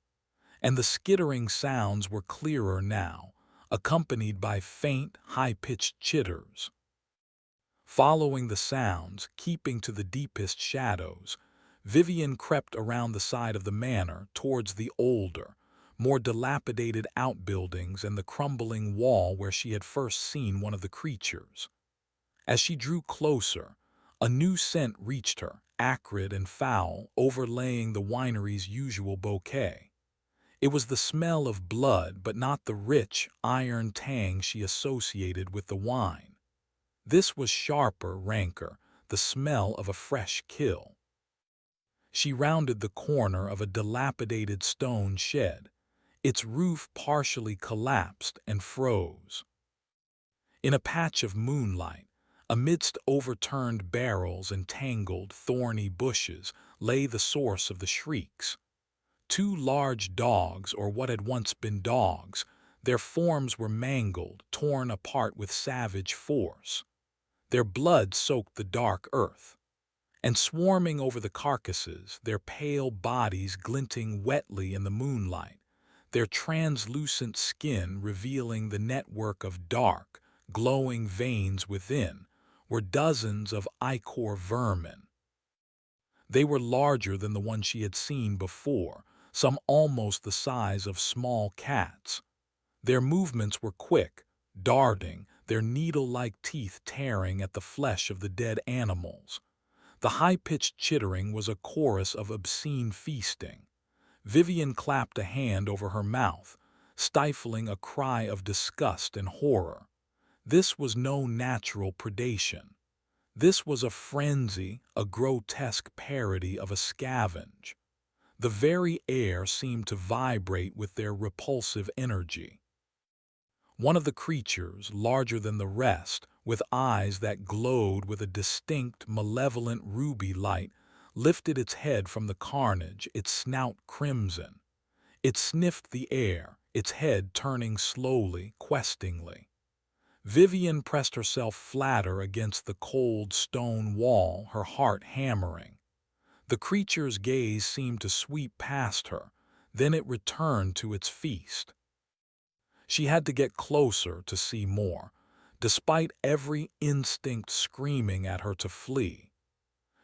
And the skittering sounds were clearer now, accompanied by faint, high-pitched chitters. Following the sounds, keeping to the deepest shadows, Vivian crept around the side of the manor towards the older, more dilapidated outbuildings and the crumbling wall where she had first seen one of the creatures. As she drew closer, a new scent reached her, acrid and foul, overlaying the winery's usual bouquet. It was the smell of blood, but not the rich, iron tang she associated with the wine. This was sharper, ranker, the smell of a fresh kill. She rounded the corner of a dilapidated stone shed. Its roof partially collapsed and froze. In a patch of moonlight, amidst overturned barrels and tangled, thorny bushes, lay the source of the shrieks. Two large dogs, or what had once been dogs, their forms were mangled, torn apart with savage force. Their blood soaked the dark earth. And swarming over the carcasses, their pale bodies glinting wetly in the moonlight, their translucent skin revealing the network of dark, glowing veins within, were dozens of ichor vermin. They were larger than the one she had seen before, some almost the size of small cats. Their movements were quick, darting, their needle-like teeth tearing at the flesh of the dead animals. The high-pitched chittering was a chorus of obscene feasting. Vivian clapped a hand over her mouth, stifling a cry of disgust and horror. This was no natural predation. This was a frenzy, a grotesque parody of a scavenge. The very air seemed to vibrate with their repulsive energy. One of the creatures, larger than the rest, with eyes that glowed with a distinct, malevolent ruby light, lifted its head from the carnage, its snout crimson. It sniffed the air, its head turning slowly, questingly. Vivian pressed herself flatter against the cold stone wall, her heart hammering. The creature's gaze seemed to sweep past her, then it returned to its feast. She had to get closer to see more, despite every instinct screaming at her to flee.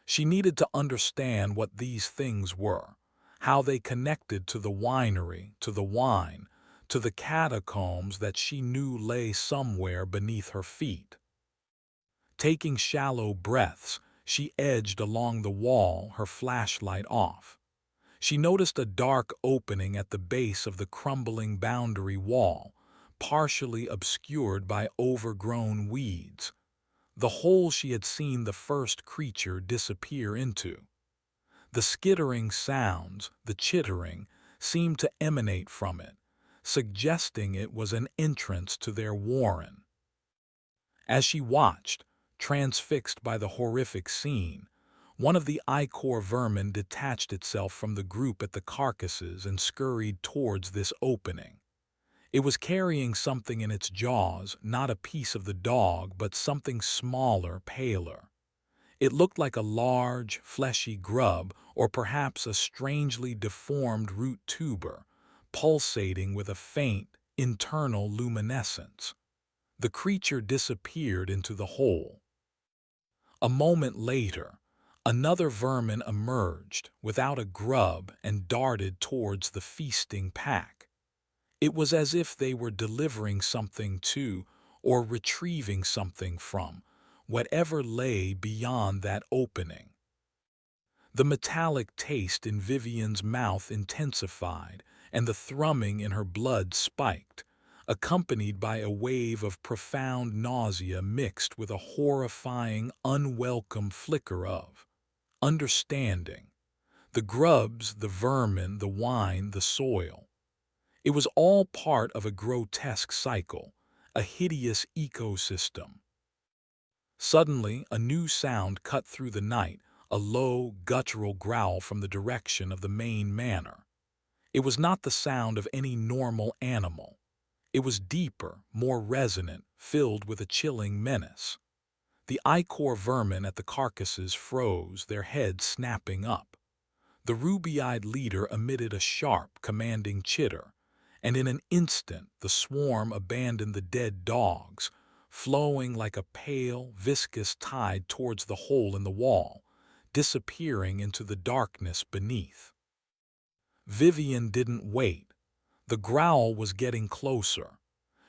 She needed to understand what these things were, how they connected to the winery, to the wine, to the catacombs that she knew lay somewhere beneath her feet. Taking shallow breaths, she edged along the wall, her flashlight off. She noticed a dark opening at the base of the crumbling boundary wall, partially obscured by overgrown weeds, the hole she had seen the first creature disappear into. The skittering sounds, the chittering, seemed to emanate from it, suggesting it was an entrance to their warren. As she watched, transfixed by the horrific scene, one of the ichor vermin detached itself from the group at the carcasses and scurried towards this opening. It was carrying something in its jaws, not a piece of the dog, but something smaller, paler. It looked like a large, fleshy grub, or perhaps a strangely deformed root tuber, pulsating with a faint, internal luminescence. The creature disappeared into the hole. A moment later, another vermin emerged, without a grub, and darted towards the feasting pack. It was as if they were delivering something to, or retrieving something from, whatever lay beyond that opening. The metallic taste in Vivian's mouth intensified, and the thrumming in her blood spiked, accompanied by a wave of profound nausea mixed with a horrifying, unwelcome flicker of understanding. The grubs, the vermin, the wine, the soil. It was all part of a grotesque cycle, a hideous ecosystem. Suddenly, a new sound cut through the night, a low, guttural growl from the direction of the main manor. It was not the sound of any normal animal. It was deeper, more resonant, filled with a chilling menace. The ichor vermin at the carcasses froze, their heads snapping up. The ruby-eyed leader emitted a sharp, commanding chitter, and in an instant the swarm abandoned the dead dogs, flowing like a pale, viscous tide towards the hole in the wall, disappearing into the darkness beneath. Vivian didn't wait. The growl was getting closer.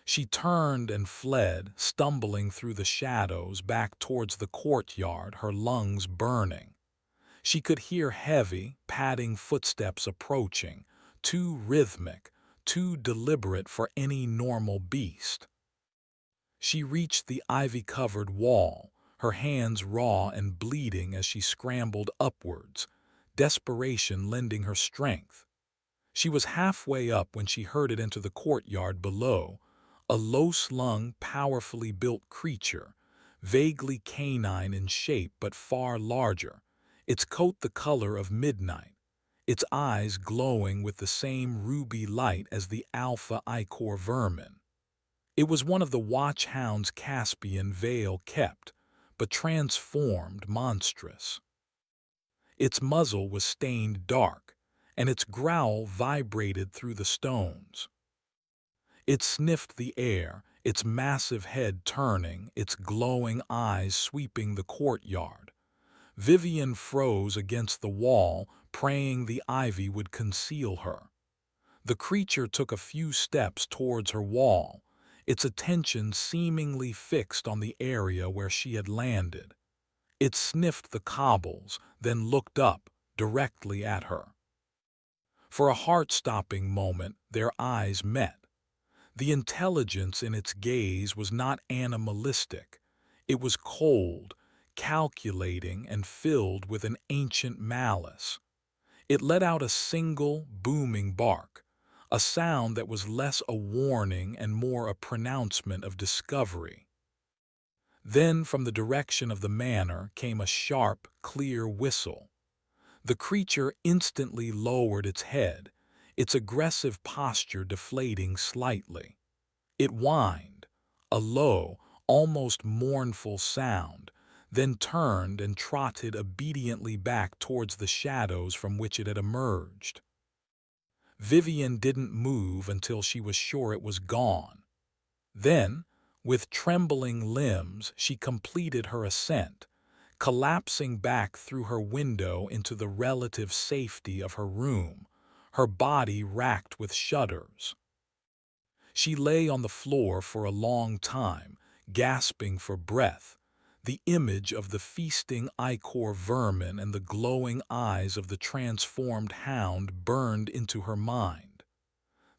She turned and fled, stumbling through the shadows back towards the courtyard, her lungs burning. She could hear heavy, padding footsteps approaching, too rhythmic, too deliberate for any normal beast. She reached the ivy-covered wall, her hands raw and bleeding as she scrambled upwards, desperation lending her strength. She was halfway up when she heard it enter the courtyard below, a low-slung, powerfully built creature, vaguely canine in shape but far larger, its coat the color of midnight, its eyes glowing with the same ruby light as the alpha ichor vermin. It was one of the watchhounds Caspian Vale kept, but transformed monstrous. Its muzzle was stained dark, and its growl vibrated through the stones. It sniffed the air, its massive head turning, its glowing eyes sweeping the courtyard. Vivian froze against the wall, praying the ivy would conceal her. The creature took a few steps towards her wall, its attention seemingly fixed on the area where she had landed. It sniffed the cobbles, then looked up, directly at her. For a heart-stopping moment, their eyes met. The intelligence in its gaze was not animalistic. It was cold, calculating, and filled with an ancient malice. It let out a single, booming bark, a sound that was less a warning and more a pronouncement of discovery. Then, from the direction of the manor, came a sharp, clear whistle. The creature instantly lowered its head, its aggressive posture deflating slightly. It whined, a low, almost mournful sound, then turned and trotted obediently back towards the shadows from which it had emerged. Vivian didn't move until she was sure it was gone. Then, with trembling limbs, she completed her ascent, collapsing back through her window into the relative safety of her room, her body racked with shudders. She lay on the floor for a long time, gasping for breath, the image of the feasting ichor vermin and the glowing eyes of the transformed hound burned into her mind.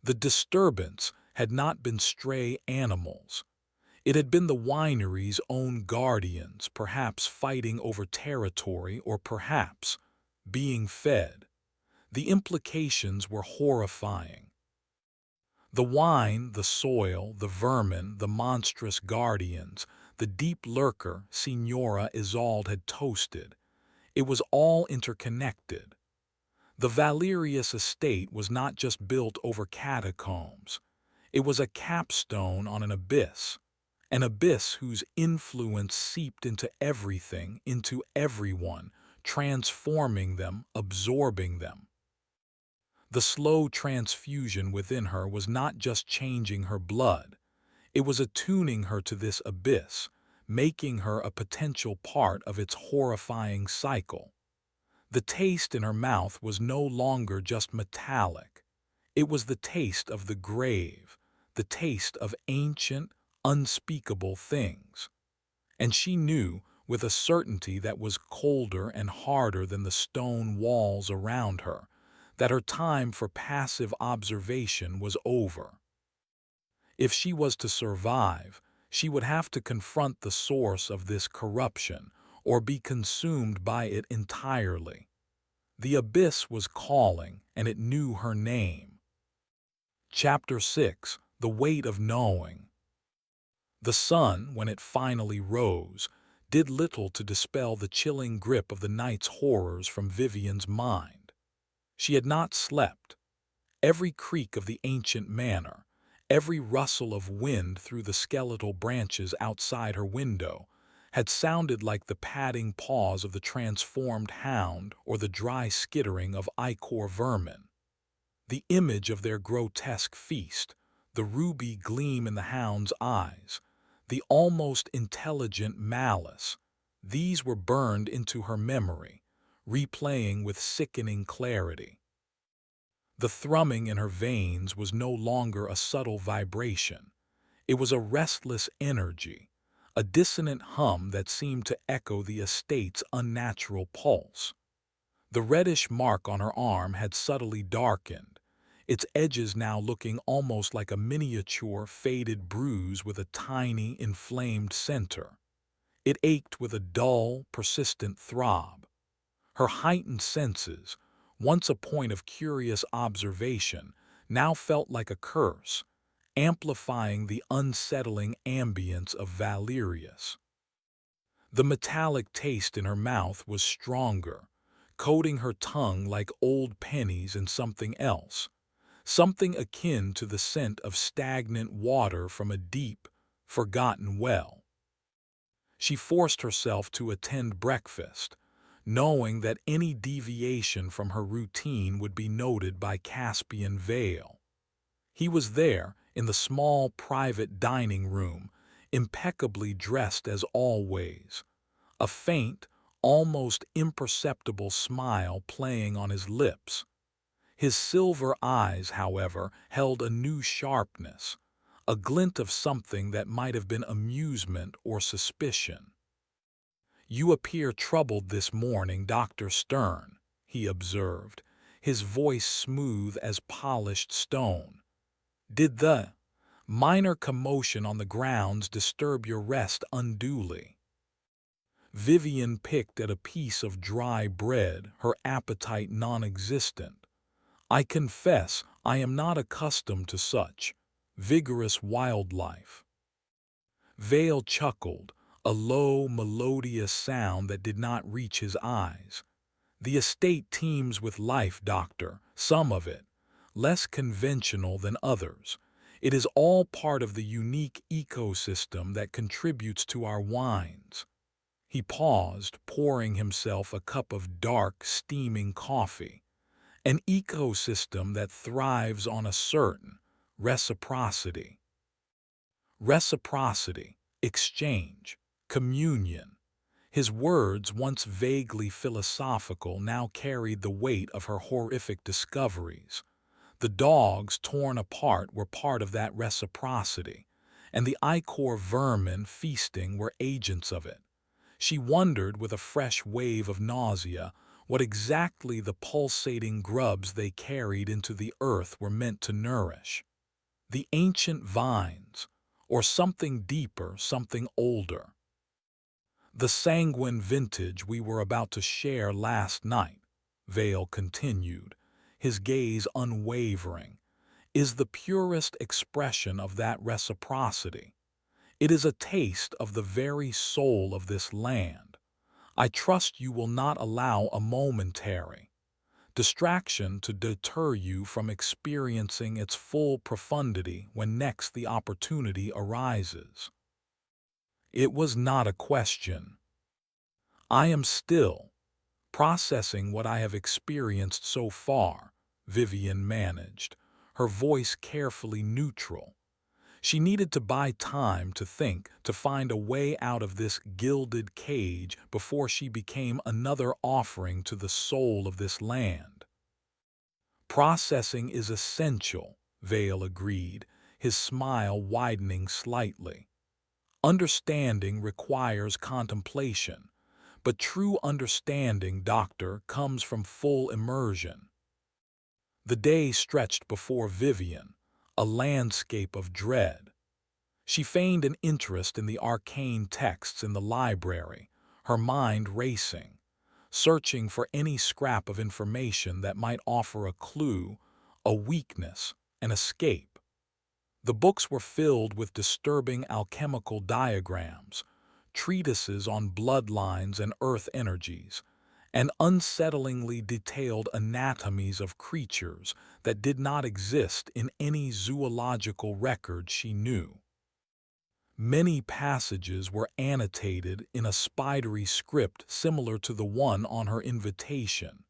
The disturbance had not been stray animals. It had been the winery's own guardians, perhaps fighting over territory or perhaps being fed. The implications were horrifying. The wine, the soil, the vermin, the monstrous guardians, the deep lurker Signora Isolde had toasted. It was all interconnected. The Valerius estate was not just built over catacombs. It was a capstone on an abyss whose influence seeped into everything, into everyone, transforming them, absorbing them. The slow transfusion within her was not just changing her blood, it was attuning her to this abyss, making her a potential part of its horrifying cycle. The taste in her mouth was no longer just metallic. It was the taste of the grave, the taste of ancient, unspeakable things. And she knew, with a certainty that was colder and harder than the stone walls around her, that her time for passive observation was over. If she was to survive, she would have to confront the source of this corruption or be consumed by it entirely. The abyss was calling, and it knew her name. Chapter 6: The Weight of Knowing. The sun, when it finally rose, did little to dispel the chilling grip of the night's horrors from Vivian's mind. She had not slept. Every creak of the ancient manor, Every rustle of wind through the skeletal branches outside her window had sounded like the padding paws of the transformed hound or the dry skittering of ichor vermin. The image of their grotesque feast, the ruby gleam in the hound's eyes, the almost intelligent malice, these were burned into her memory, replaying with sickening clarity. The thrumming in her veins was no longer a subtle vibration. It was a restless energy, a dissonant hum that seemed to echo the estate's unnatural pulse. The reddish mark on her arm had subtly darkened, its edges now looking almost like a miniature faded bruise with a tiny, inflamed center. It ached with a dull, persistent throb. Her heightened senses, once a point of curious observation, now felt like a curse, amplifying the unsettling ambience of Valerius. The metallic taste in her mouth was stronger, coating her tongue like old pennies in something else, something akin to the scent of stagnant water from a deep, forgotten well. She forced herself to attend breakfast, knowing that any deviation from her routine would be noted by Caspian Vale. He was there, in the small private dining room, impeccably dressed as always, a faint, almost imperceptible smile playing on his lips. His silver eyes, however, held a new sharpness, a glint of something that might have been amusement or suspicion. "You appear troubled this morning, Dr. Stern," he observed, his voice smooth as polished stone. "Did the minor commotion on the grounds disturb your rest unduly?" Vivian picked at a piece of dry bread, her appetite non-existent. "I confess I am not accustomed to such vigorous wildlife." Vale chuckled, a low, melodious sound that did not reach his eyes. "The estate teems with life, Doctor, some of it, less conventional than others. It is all part of the unique ecosystem that contributes to our wines." He paused, pouring himself a cup of dark, steaming coffee. "An ecosystem that thrives on a certain reciprocity." Reciprocity, exchange, communion. His words, once vaguely philosophical, now carried the weight of her horrific discoveries. The dogs torn apart were part of that reciprocity, and the ichor vermin feasting were agents of it. She wondered with a fresh wave of nausea what exactly the pulsating grubs they carried into the earth were meant to nourish. The ancient vines, or something deeper, something older. "The sanguine vintage we were about to share last night," Vale continued, his gaze unwavering, "is the purest expression of that reciprocity. It is a taste of the very soul of this land. I trust you will not allow a momentary distraction to deter you from experiencing its full profundity when next the opportunity arises." It was not a question. "I am still processing what I have experienced so far," Vivian managed, her voice carefully neutral. She needed to buy time to think, to find a way out of this gilded cage before she became another offering to the soul of this land. "Processing is essential," Vale agreed, his smile widening slightly. "Understanding requires contemplation, but true understanding, Doctor, comes from full immersion." The day stretched before Vivian, a landscape of dread. She feigned an interest in the arcane texts in the library, her mind racing, searching for any scrap of information that might offer a clue, a weakness, an escape. The books were filled with disturbing alchemical diagrams, treatises on bloodlines and earth energies, and unsettlingly detailed anatomies of creatures that did not exist in any zoological record she knew. Many passages were annotated in a spidery script similar to the one on her invitation,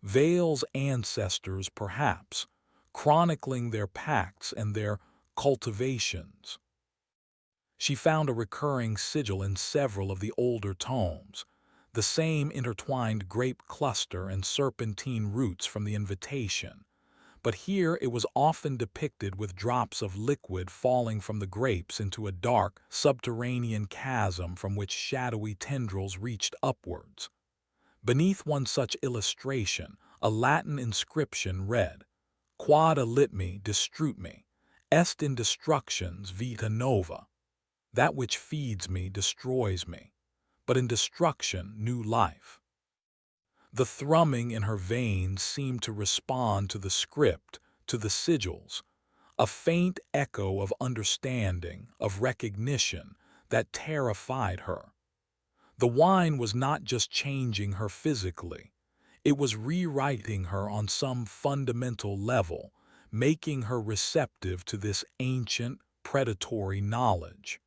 Vale's ancestors perhaps, chronicling their pacts and their cultivations. She found a recurring sigil in several of the older tomes, the same intertwined grape cluster and serpentine roots from the invitation, but here it was often depicted with drops of liquid falling from the grapes into a dark, subterranean chasm from which shadowy tendrils reached upwards. Beneath one such illustration, a Latin inscription read, Quod alit me destrut me, est in destructions vita nova. That which feeds me destroys me, but in destruction new life. The thrumming in her veins seemed to respond to the script, to the sigils, a faint echo of understanding, of recognition that terrified her. The wine was not just changing her physically, it was rewriting her on some fundamental level, making her receptive to this ancient, predatory knowledge.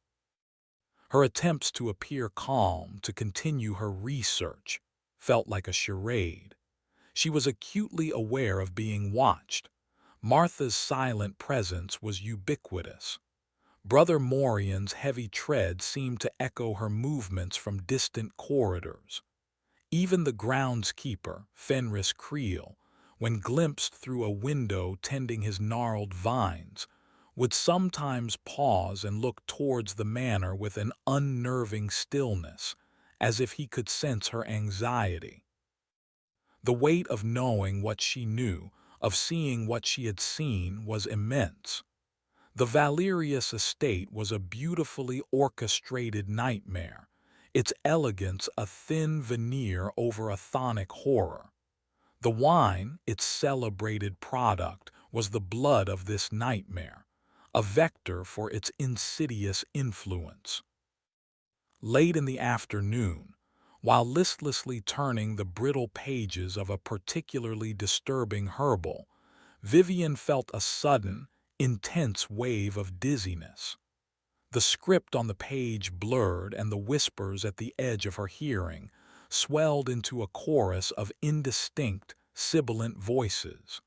Her attempts to appear calm, to continue her research, felt like a charade. She was acutely aware of being watched. Martha's silent presence was ubiquitous. Brother Morian's heavy tread seemed to echo her movements from distant corridors. Even the groundskeeper, Fenris Creel, when glimpsed through a window tending his gnarled vines, would sometimes pause and look towards the manor with an unnerving stillness, as if he could sense her anxiety. The weight of knowing what she knew, of seeing what she had seen, was immense. The Valerius estate was a beautifully orchestrated nightmare, its elegance a thin veneer over a chthonic horror. The wine, its celebrated product, was the blood of this nightmare, a vector for its insidious influence. Late in the afternoon, while listlessly turning the brittle pages of a particularly disturbing herbal, Vivian felt a sudden, intense wave of dizziness. The script on the page blurred and the whispers at the edge of her hearing swelled into a chorus of indistinct, sibilant voices.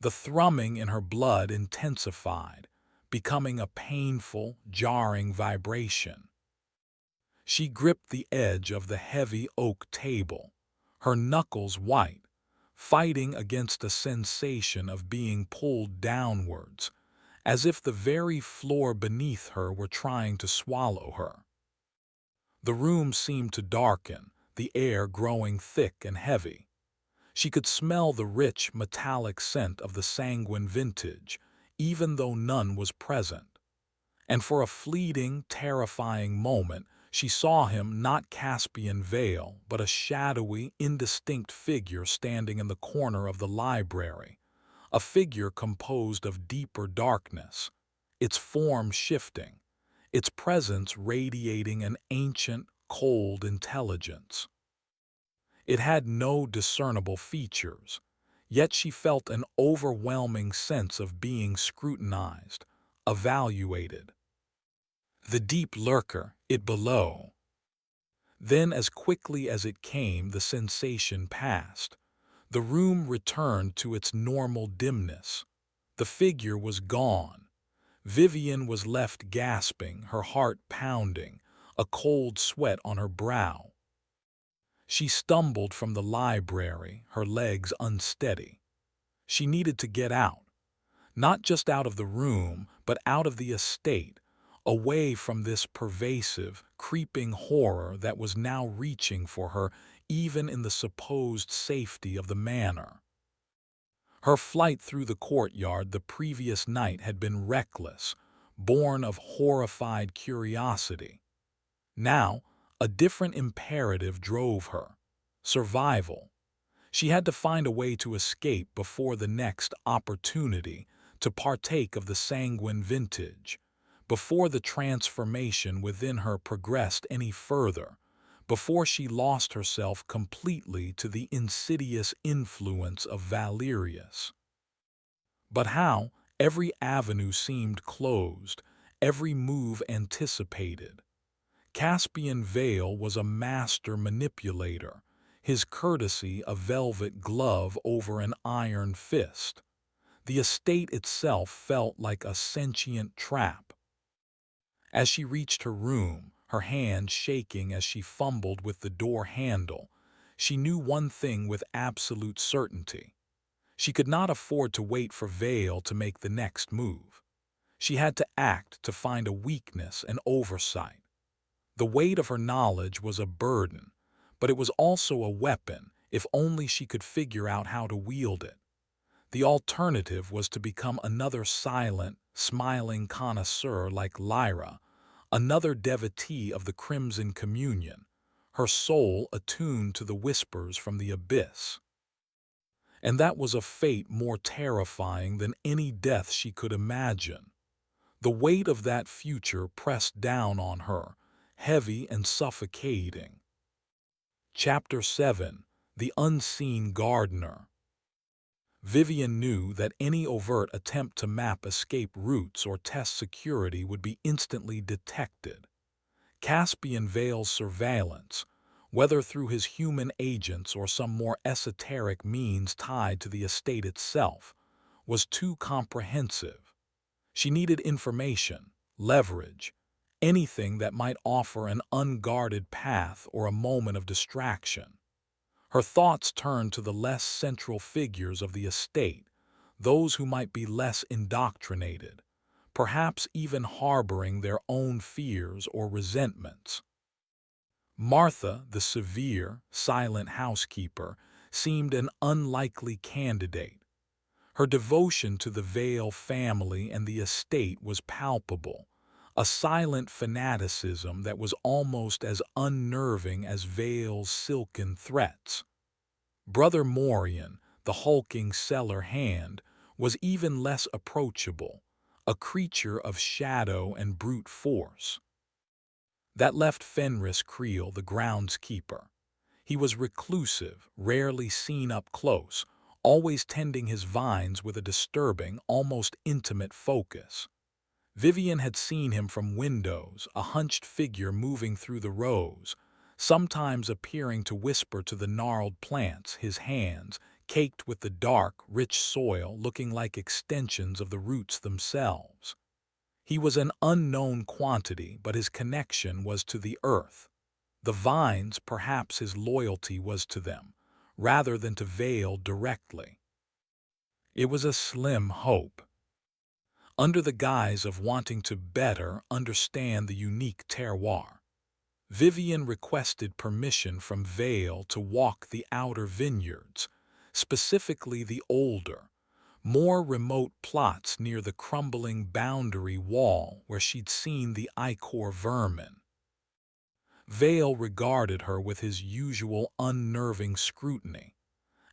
The thrumming in her blood intensified, becoming a painful, jarring vibration. She gripped the edge of the heavy oak table, her knuckles white, fighting against a sensation of being pulled downwards, as if the very floor beneath her were trying to swallow her. The room seemed to darken, the air growing thick and heavy. She could smell the rich, metallic scent of the sanguine vintage, even though none was present. And for a fleeting, terrifying moment, she saw him not Caspian Vale, but a shadowy, indistinct figure standing in the corner of the library, a figure composed of deeper darkness, its form shifting, its presence radiating an ancient, cold intelligence. It had no discernible features, yet she felt an overwhelming sense of being scrutinized, evaluated. The deep lurker, it below. Then, as quickly as it came, the sensation passed. The room returned to its normal dimness. The figure was gone. Vivian was left gasping, her heart pounding, a cold sweat on her brow. She stumbled from the library, her legs unsteady. She needed to get out, not just out of the room, but out of the estate, away from this pervasive, creeping horror that was now reaching for her even in the supposed safety of the manor. Her flight through the courtyard the previous night had been reckless, born of horrified curiosity. Now, a different imperative drove her: survival. She had to find a way to escape before the next opportunity to partake of the sanguine vintage, before the transformation within her progressed any further, before she lost herself completely to the insidious influence of Valerius. But how? Every avenue seemed closed, every move anticipated. Caspian Vale was a master manipulator, his courtesy a velvet glove over an iron fist. The estate itself felt like a sentient trap. As she reached her room, her hand shaking as she fumbled with the door handle, she knew one thing with absolute certainty. She could not afford to wait for Vale to make the next move. She had to act to find a weakness and oversight. The weight of her knowledge was a burden, but it was also a weapon if only she could figure out how to wield it. The alternative was to become another silent, smiling connoisseur like Lyra, another devotee of the Crimson Communion, her soul attuned to the whispers from the abyss. And that was a fate more terrifying than any death she could imagine. The weight of that future pressed down on her, heavy and suffocating. Chapter 7: The Unseen Gardener. Vivian knew that any overt attempt to map escape routes or test security would be instantly detected. Caspian Vale's surveillance, whether through his human agents or some more esoteric means tied to the estate itself, was too comprehensive. She needed information, leverage, anything that might offer an unguarded path or a moment of distraction. Her thoughts turned to the less central figures of the estate, those who might be less indoctrinated, perhaps even harboring their own fears or resentments. Martha, the severe, silent housekeeper, seemed an unlikely candidate. Her devotion to the Vale family and the estate was palpable, a silent fanaticism that was almost as unnerving as Vale's silken threats. Brother Morian, the hulking cellar hand, was even less approachable, a creature of shadow and brute force. That left Fenris Creel the groundskeeper. He was reclusive, rarely seen up close, always tending his vines with a disturbing, almost intimate focus. Vivian had seen him from windows, a hunched figure moving through the rows, sometimes appearing to whisper to the gnarled plants, his hands, caked with the dark, rich soil, looking like extensions of the roots themselves. He was an unknown quantity, but his connection was to the earth. The vines, perhaps his loyalty was to them, rather than to Vale directly. It was a slim hope. Under the guise of wanting to better understand the unique terroir, Vivian requested permission from Vale to walk the outer vineyards, specifically the older, more remote plots near the crumbling boundary wall where she'd seen the ichor vermin. Vale regarded her with his usual unnerving scrutiny.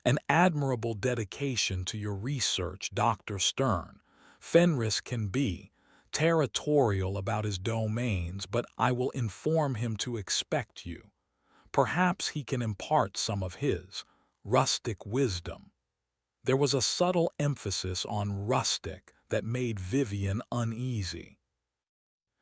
An admirable dedication to your research, Dr. Stern. Fenris can be territorial about his domains, but I will inform him to expect you. Perhaps he can impart some of his rustic wisdom. There was a subtle emphasis on rustic that made Vivian uneasy.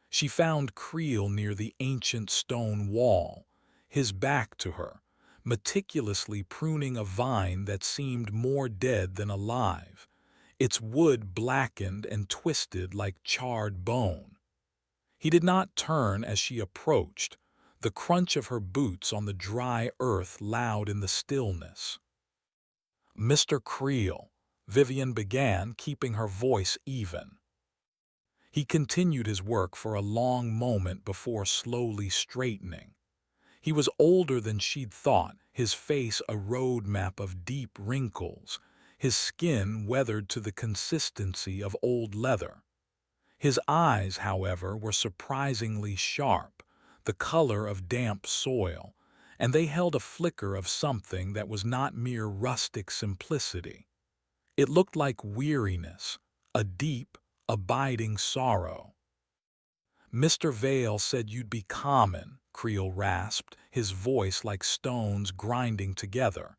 She found Creel near the ancient stone wall, his back to her, meticulously pruning a vine that seemed more dead than alive, its wood blackened and twisted like charred bone. He did not turn as she approached, the crunch of her boots on the dry earth loud in the stillness. "Mr. Creel," Vivian began, keeping her voice even. He continued his work for a long moment before slowly straightening. He was older than she'd thought, his face a roadmap of deep wrinkles, his skin weathered to the consistency of old leather. His eyes, however, were surprisingly sharp, the color of damp soil, and they held a flicker of something that was not mere rustic simplicity. It looked like weariness, a deep, abiding sorrow. "Mr. Vale said you'd be common," Creel rasped, his voice like stones grinding together.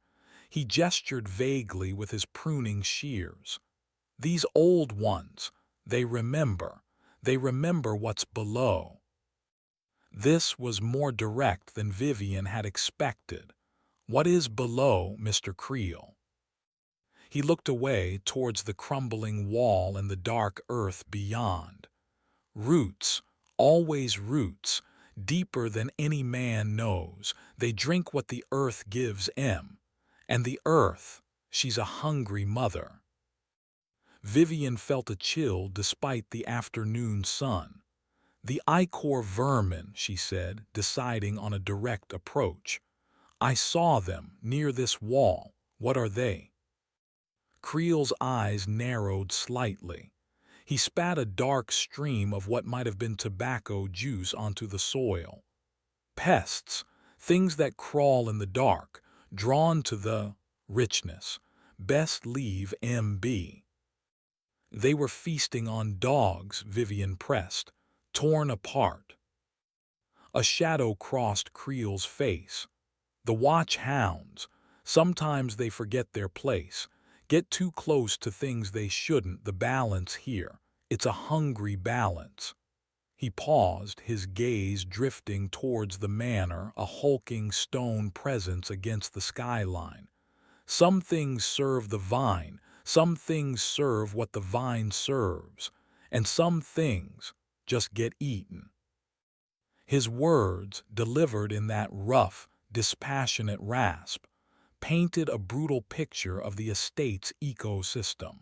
He gestured vaguely with his pruning shears. These old ones, they remember. They remember what's below. This was more direct than Vivian had expected. What is below, Mr. Creel? He looked away towards the crumbling wall and the dark earth beyond. Roots, always roots, deeper than any man knows. They drink what the earth gives 'em. And the earth, she's a hungry mother. Vivian felt a chill despite the afternoon sun. The ichor vermin, she said, deciding on a direct approach. I saw them near this wall. What are they? Creel's eyes narrowed slightly. He spat a dark stream of what might have been tobacco juice onto the soil. Pests, things that crawl in the dark, drawn to the richness. Best leave M.B. They were feasting on dogs, Vivian pressed, torn apart. A shadow crossed Creel's face. The watch hounds. Sometimes they forget their place, get too close to things they shouldn't. The balance here, it's a hungry balance. He paused, his gaze drifting towards the manor, a hulking stone presence against the skyline. Some things serve the vine, some things serve what the vine serves, and some things just get eaten. His words, delivered in that rough, dispassionate rasp, painted a brutal picture of the estate's ecosystem.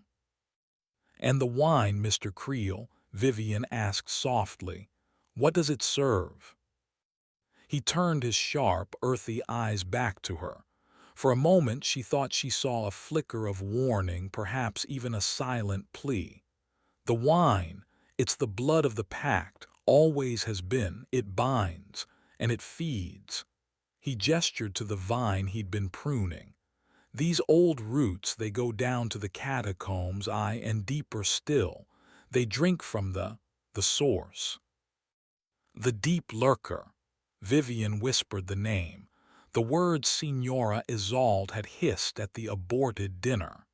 And the wine, Mr. Creel, Vivian asked softly, what does it serve? He turned his sharp, earthy eyes back to her. For a moment she thought she saw a flicker of warning, perhaps even a silent plea. The wine, it's the blood of the pact, always has been. It binds, and it feeds. He gestured to the vine he'd been pruning. These old roots, they go down to the catacombs, and deeper still. They drink from the source. The deep lurker. Vivian whispered the name. The words Signora Isolde had hissed at the aborted dinner.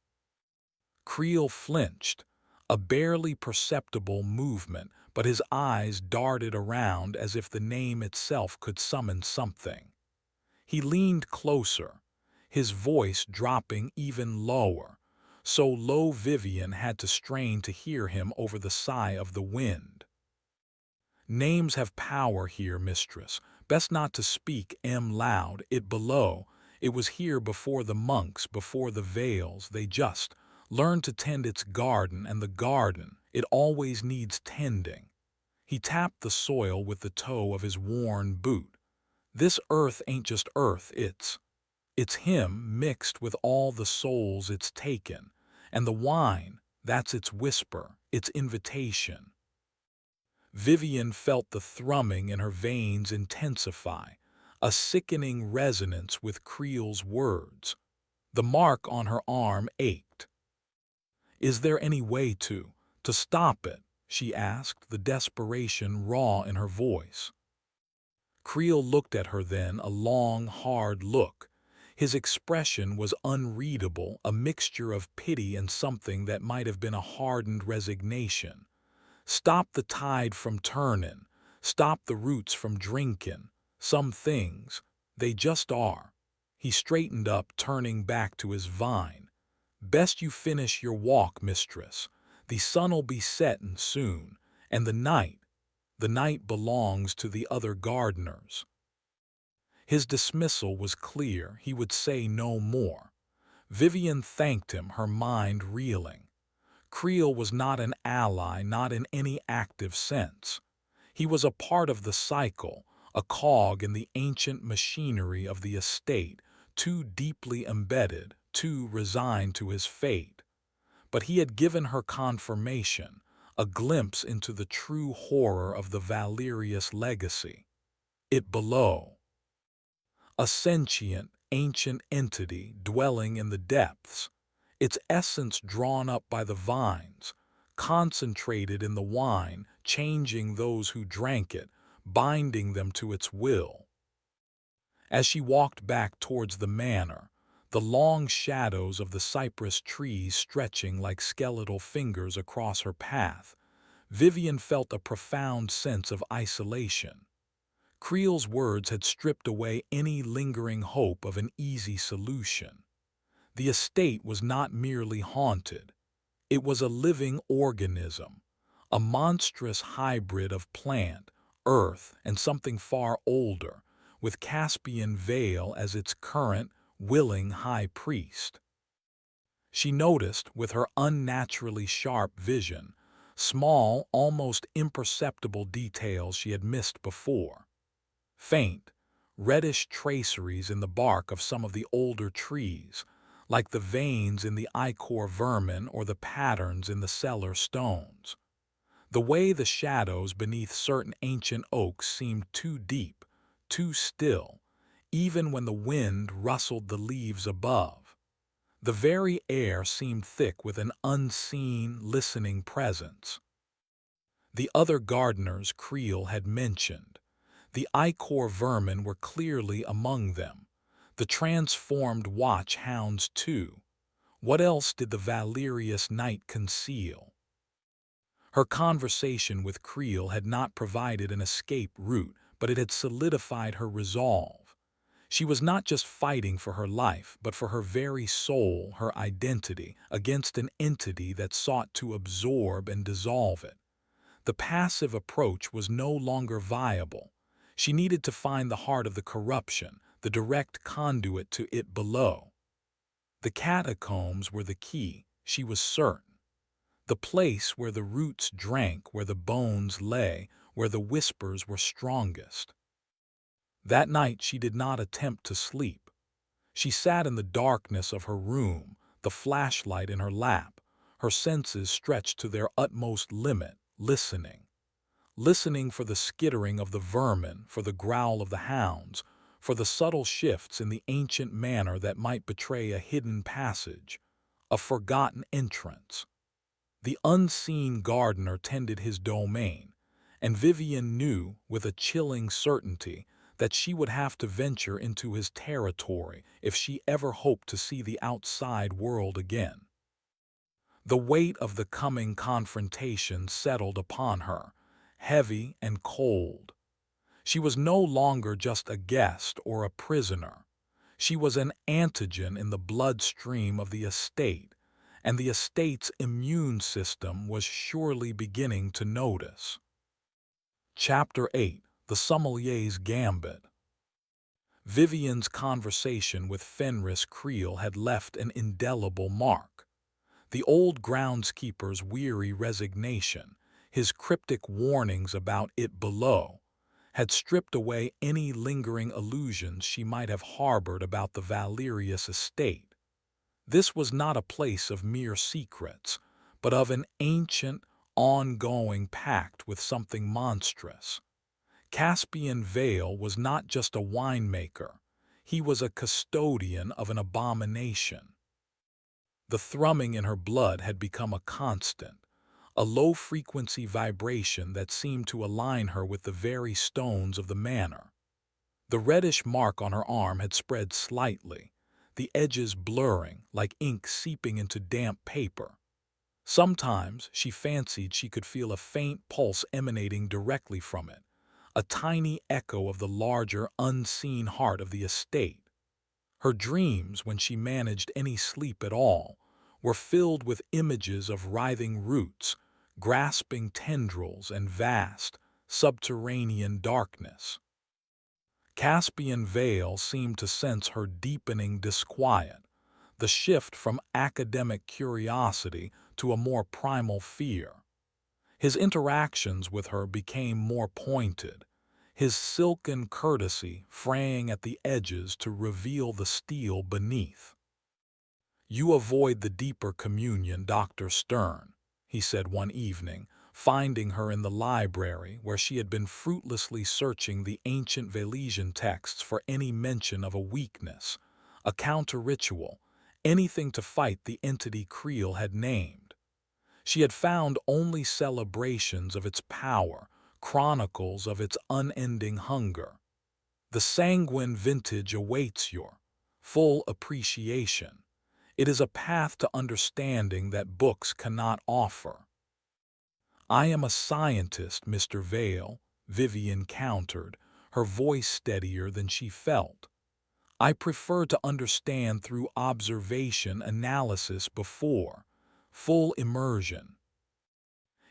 Creel flinched, a barely perceptible movement, but his eyes darted around as if the name itself could summon something. He leaned closer, his voice dropping even lower, so low Vivian had to strain to hear him over the sigh of the wind. Names have power here, mistress. Best not to speak loud. It below. It was here before the monks, before the veils. They just learned to tend its garden, and the garden, it always needs tending. He tapped the soil with the toe of his worn boot. This earth ain't just earth, it's him mixed with all the souls it's taken. And the wine, that's its whisper, its invitation. Vivian felt the thrumming in her veins intensify, a sickening resonance with Creel's words. The mark on her arm ached. Is there any way to stop it? She asked, the desperation raw in her voice. Creel looked at her then, a long, hard look. His expression was unreadable, a mixture of pity and something that might have been a hardened resignation. Stop the tide from turnin', stop the roots from drinkin'. Some things, they just are. He straightened up, turning back to his vine. Best you finish your walk, mistress. The sun'll be settin' soon, and the night belongs to the other gardeners. His dismissal was clear. He would say no more. Vivian thanked him, her mind reeling. Creel was not an ally, not in any active sense. He was a part of the cycle, a cog in the ancient machinery of the estate, too deeply embedded, too resigned to his fate. But he had given her confirmation, a glimpse into the true horror of the Valerius legacy. It below. A sentient, ancient entity dwelling in the depths, its essence drawn up by the vines, concentrated in the wine, changing those who drank it, binding them to its will. As she walked back towards the manor, the long shadows of the cypress trees stretching like skeletal fingers across her path, Vivian felt a profound sense of isolation. Creel's words had stripped away any lingering hope of an easy solution. The estate was not merely haunted. It was a living organism, a monstrous hybrid of plant, earth, and something far older, with Caspian Vale as its current, willing high priest. She noticed, with her unnaturally sharp vision, small, almost imperceptible details she had missed before. Faint, reddish traceries in the bark of some of the older trees, like the veins in the ichor vermin or the patterns in the cellar stones. The way the shadows beneath certain ancient oaks seemed too deep, too still, even when the wind rustled the leaves above. The very air seemed thick with an unseen, listening presence. The other gardeners Creel had mentioned. The ichor vermin were clearly among them. The transformed watch hounds, too. What else did the Valerius night conceal? Her conversation with Creel had not provided an escape route, but it had solidified her resolve. She was not just fighting for her life, but for her very soul, her identity, against an entity that sought to absorb and dissolve it. The passive approach was no longer viable. She needed to find the heart of the corruption, the direct conduit to it below. The catacombs were the key, she was certain. The place where the roots drank, where the bones lay, where the whispers were strongest. That night she did not attempt to sleep. She sat in the darkness of her room, the flashlight in her lap, her senses stretched to their utmost limit, listening. Listening for the skittering of the vermin, for the growl of the hounds, for the subtle shifts in the ancient manor that might betray a hidden passage, a forgotten entrance. The unseen gardener tended his domain, and Vivian knew with a chilling certainty that she would have to venture into his territory if she ever hoped to see the outside world again. The weight of the coming confrontation settled upon her, heavy and cold. She was no longer just a guest or a prisoner. She was an antigen in the bloodstream of the estate, and the estate's immune system was surely beginning to notice. Chapter 8: The Sommelier's Gambit. Vivian's conversation with Fenris Creel had left an indelible mark. The old groundskeeper's weary resignation, his cryptic warnings about it below, had stripped away any lingering illusions she might have harbored about the Valerius estate. This was not a place of mere secrets, but of an ancient, ongoing pact with something monstrous. Caspian Vale was not just a winemaker, he was a custodian of an abomination. The thrumming in her blood had become a constant, a low-frequency vibration that seemed to align her with the very stones of the manor. The reddish mark on her arm had spread slightly, the edges blurring like ink seeping into damp paper. Sometimes she fancied she could feel a faint pulse emanating directly from it, a tiny echo of the larger, unseen heart of the estate. Her dreams, when she managed any sleep at all, were filled with images of writhing roots, grasping tendrils, and vast, subterranean darkness. Caspian Vale seemed to sense her deepening disquiet, the shift from academic curiosity to a more primal fear. His interactions with her became more pointed, his silken courtesy fraying at the edges to reveal the steel beneath. "You avoid the deeper communion, Dr. Stern," he said one evening, finding her in the library where she had been fruitlessly searching the ancient Valesian texts for any mention of a weakness, a counter-ritual, anything to fight the entity Creel had named. She had found only celebrations of its power, chronicles of its unending hunger. The sanguine vintage awaits your full appreciation. It is a path to understanding that books cannot offer. "I am a scientist, Mr. Vale," Vivian countered, her voice steadier than she felt. "I prefer to understand through observation analysis before full immersion."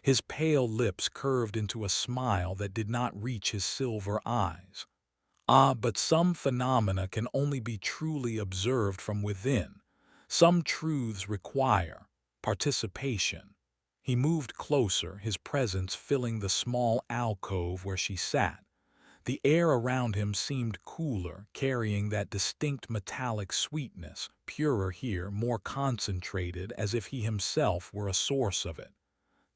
His pale lips curved into a smile that did not reach his silver eyes. "Ah, but some phenomena can only be truly observed from within. Some truths require participation." He moved closer, his presence filling the small alcove where she sat. The air around him seemed cooler, carrying that distinct metallic sweetness, purer here, more concentrated, as if he himself were a source of it.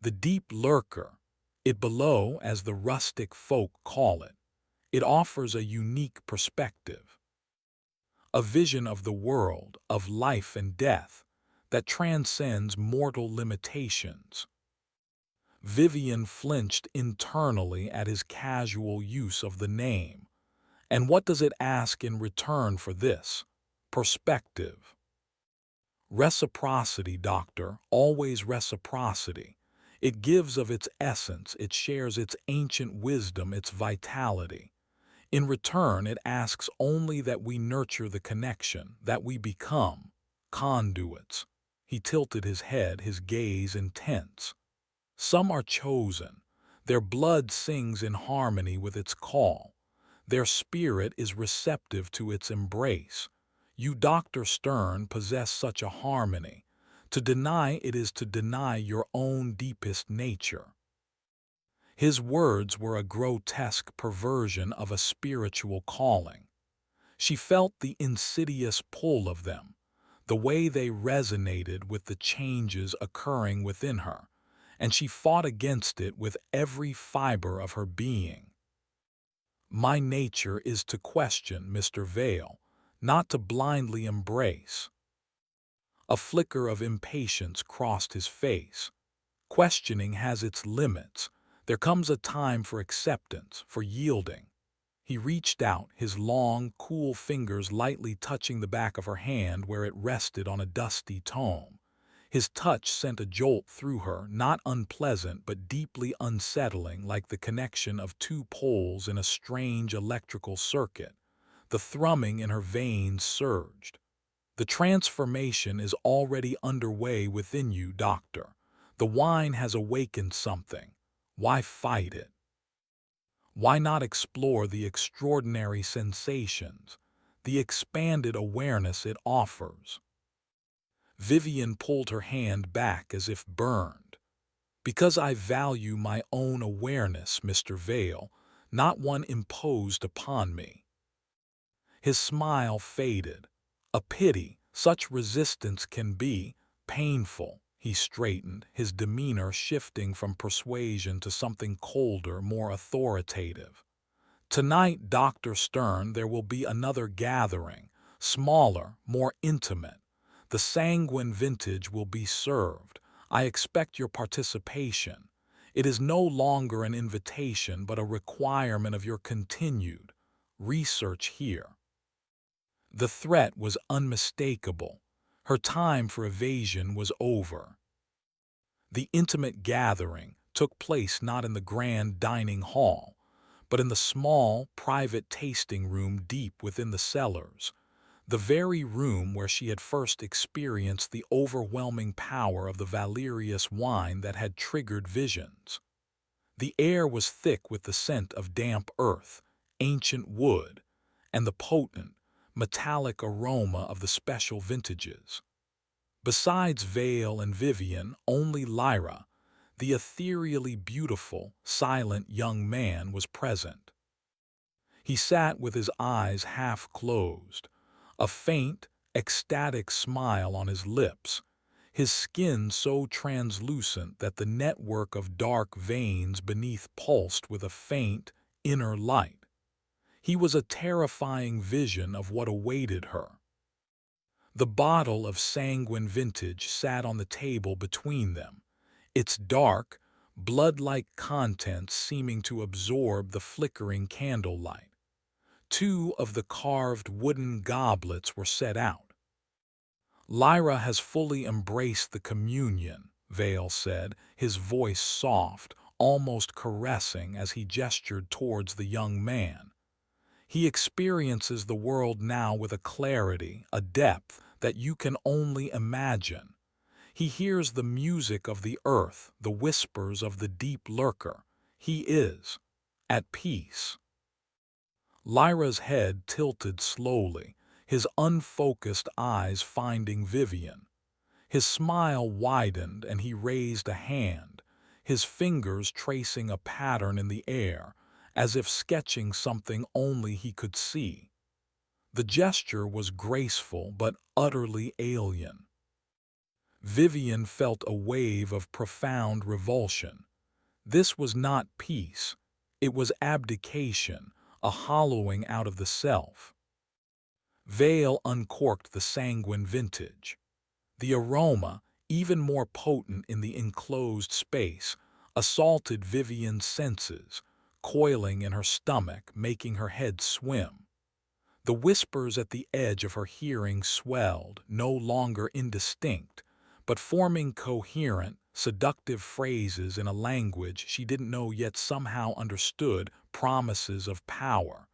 The deep lurker, it below, as the rustic folk call it. It offers a unique perspective, a vision of the world, of life and death, that transcends mortal limitations. Vivian flinched internally at his casual use of the name. And what does it ask in return for this? Perspective. Reciprocity, Doctor, always reciprocity. It gives of its essence, it shares its ancient wisdom, its vitality. In return, it asks only that we nurture the connection, that we become conduits. He tilted his head, his gaze intense. "Some are chosen. Their blood sings in harmony with its call. Their spirit is receptive to its embrace. You, Dr. Stern, possess such a harmony. To deny it is to deny your own deepest nature." His words were a grotesque perversion of a spiritual calling. She felt the insidious pull of them, the way they resonated with the changes occurring within her, and she fought against it with every fiber of her being. "My nature is to question, Mr. Vale, not to blindly embrace." A flicker of impatience crossed his face. Questioning has its limits. There comes a time for acceptance, for yielding. He reached out, his long, cool fingers lightly touching the back of her hand where it rested on a dusty tome. His touch sent a jolt through her, not unpleasant but deeply unsettling, like the connection of two poles in a strange electrical circuit. The thrumming in her veins surged. "The transformation is already underway within you, Doctor. The wine has awakened something. Why fight it? Why not explore the extraordinary sensations, the expanded awareness it offers?" Vivian pulled her hand back as if burned. "Because I value my own awareness, Mr. Vale, not one imposed upon me." His smile faded. "A pity, such resistance can be painful." He straightened, his demeanor shifting from persuasion to something colder, more authoritative. "Tonight, Dr. Stern, there will be another gathering, smaller, more intimate. The sanguine vintage will be served. I expect your participation. It is no longer an invitation, but a requirement of your continued research here." The threat was unmistakable. Her time for evasion was over. The intimate gathering took place not in the grand dining hall, but in the small, private tasting room deep within the cellars, the very room where she had first experienced the overwhelming power of the Valerius wine that had triggered visions. The air was thick with the scent of damp earth, ancient wood, and the potent, metallic aroma of the special vintages. Besides Vale and Vivian, only Lyra, the ethereally beautiful, silent young man, was present. He sat with his eyes half closed, a faint, ecstatic smile on his lips, his skin so translucent that the network of dark veins beneath pulsed with a faint, inner light. He was a terrifying vision of what awaited her. The bottle of sanguine vintage sat on the table between them, its dark, blood-like contents seeming to absorb the flickering candlelight. Two of the carved wooden goblets were set out. "Lyra has fully embraced the communion," Vale said, his voice soft, almost caressing as he gestured towards the young man. "He experiences the world now with a clarity, a depth that you can only imagine. He hears the music of the earth, the whispers of the deep lurker. He is at peace." Lyra's head tilted slowly, his unfocused eyes finding Vivian. His smile widened and he raised a hand, his fingers tracing a pattern in the air, as if sketching something only he could see. The gesture was graceful but utterly alien. Vivian felt a wave of profound revulsion. This was not peace, it was abdication, a hollowing out of the self. Vale uncorked the sanguine vintage. The aroma, even more potent in the enclosed space, assaulted Vivian's senses, coiling in her stomach, making her head swim. The whispers at the edge of her hearing swelled, no longer indistinct, but forming coherent, seductive phrases in a language she didn't know yet somehow understood, promises of power,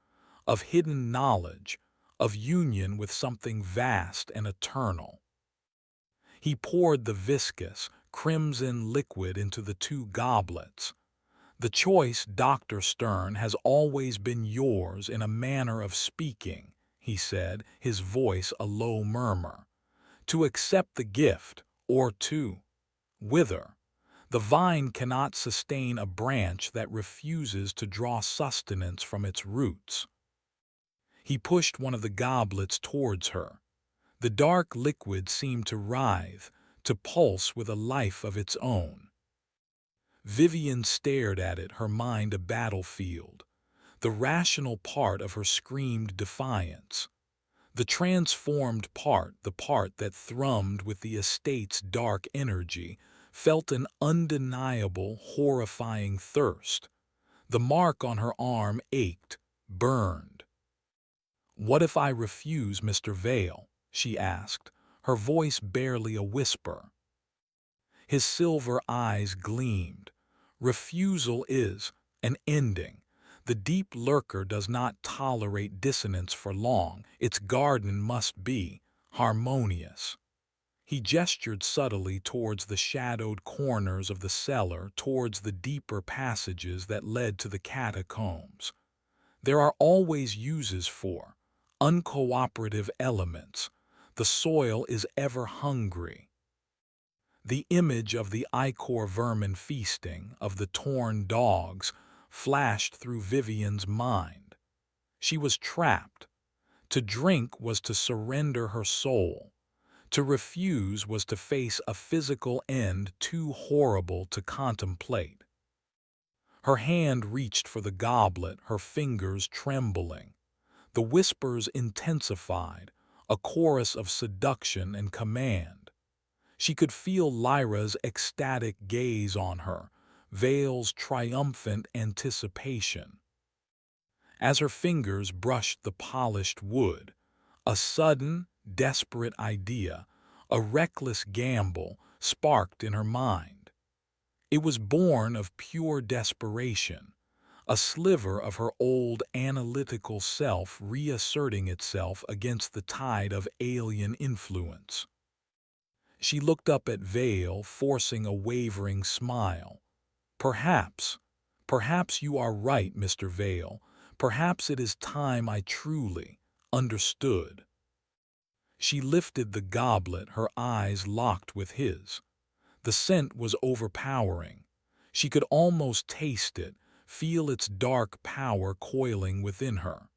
of hidden knowledge, of union with something vast and eternal. He poured the viscous, crimson liquid into the two goblets. "The choice, Dr. Stern, has always been yours in a manner of speaking," he said, his voice a low murmur. "To accept the gift, or to wither. The vine cannot sustain a branch that refuses to draw sustenance from its roots." He pushed one of the goblets towards her. The dark liquid seemed to writhe, to pulse with a life of its own. Vivian stared at it, her mind a battlefield. The rational part of her screamed defiance. The transformed part, the part that thrummed with the estate's dark energy, felt an undeniable, horrifying thirst. The mark on her arm ached, burned. "What if I refuse, Mr. Vale?" she asked, her voice barely a whisper. His silver eyes gleamed. "Refusal is an ending. The deep lurker does not tolerate dissonance for long. Its garden must be harmonious." He gestured subtly towards the shadowed corners of the cellar, towards the deeper passages that led to the catacombs. "There are always uses for uncooperative elements. The soil is ever hungry." The image of the ichor vermin feasting, of the torn dogs, flashed through Vivian's mind. She was trapped. To drink was to surrender her soul. To refuse was to face a physical end too horrible to contemplate. Her hand reached for the goblet, her fingers trembling. The whispers intensified, a chorus of seduction and command. She could feel Lyra's ecstatic gaze on her, Vale's triumphant anticipation. As her fingers brushed the polished wood, a sudden, desperate idea, a reckless gamble, sparked in her mind. It was born of pure desperation, a sliver of her old analytical self reasserting itself against the tide of alien influence. She looked up at Vale, forcing a wavering smile. "Perhaps, perhaps you are right, Mr. Vale. Perhaps it is time I truly understood." She lifted the goblet, her eyes locked with his. The scent was overpowering. She could almost taste it, feel its dark power coiling within her.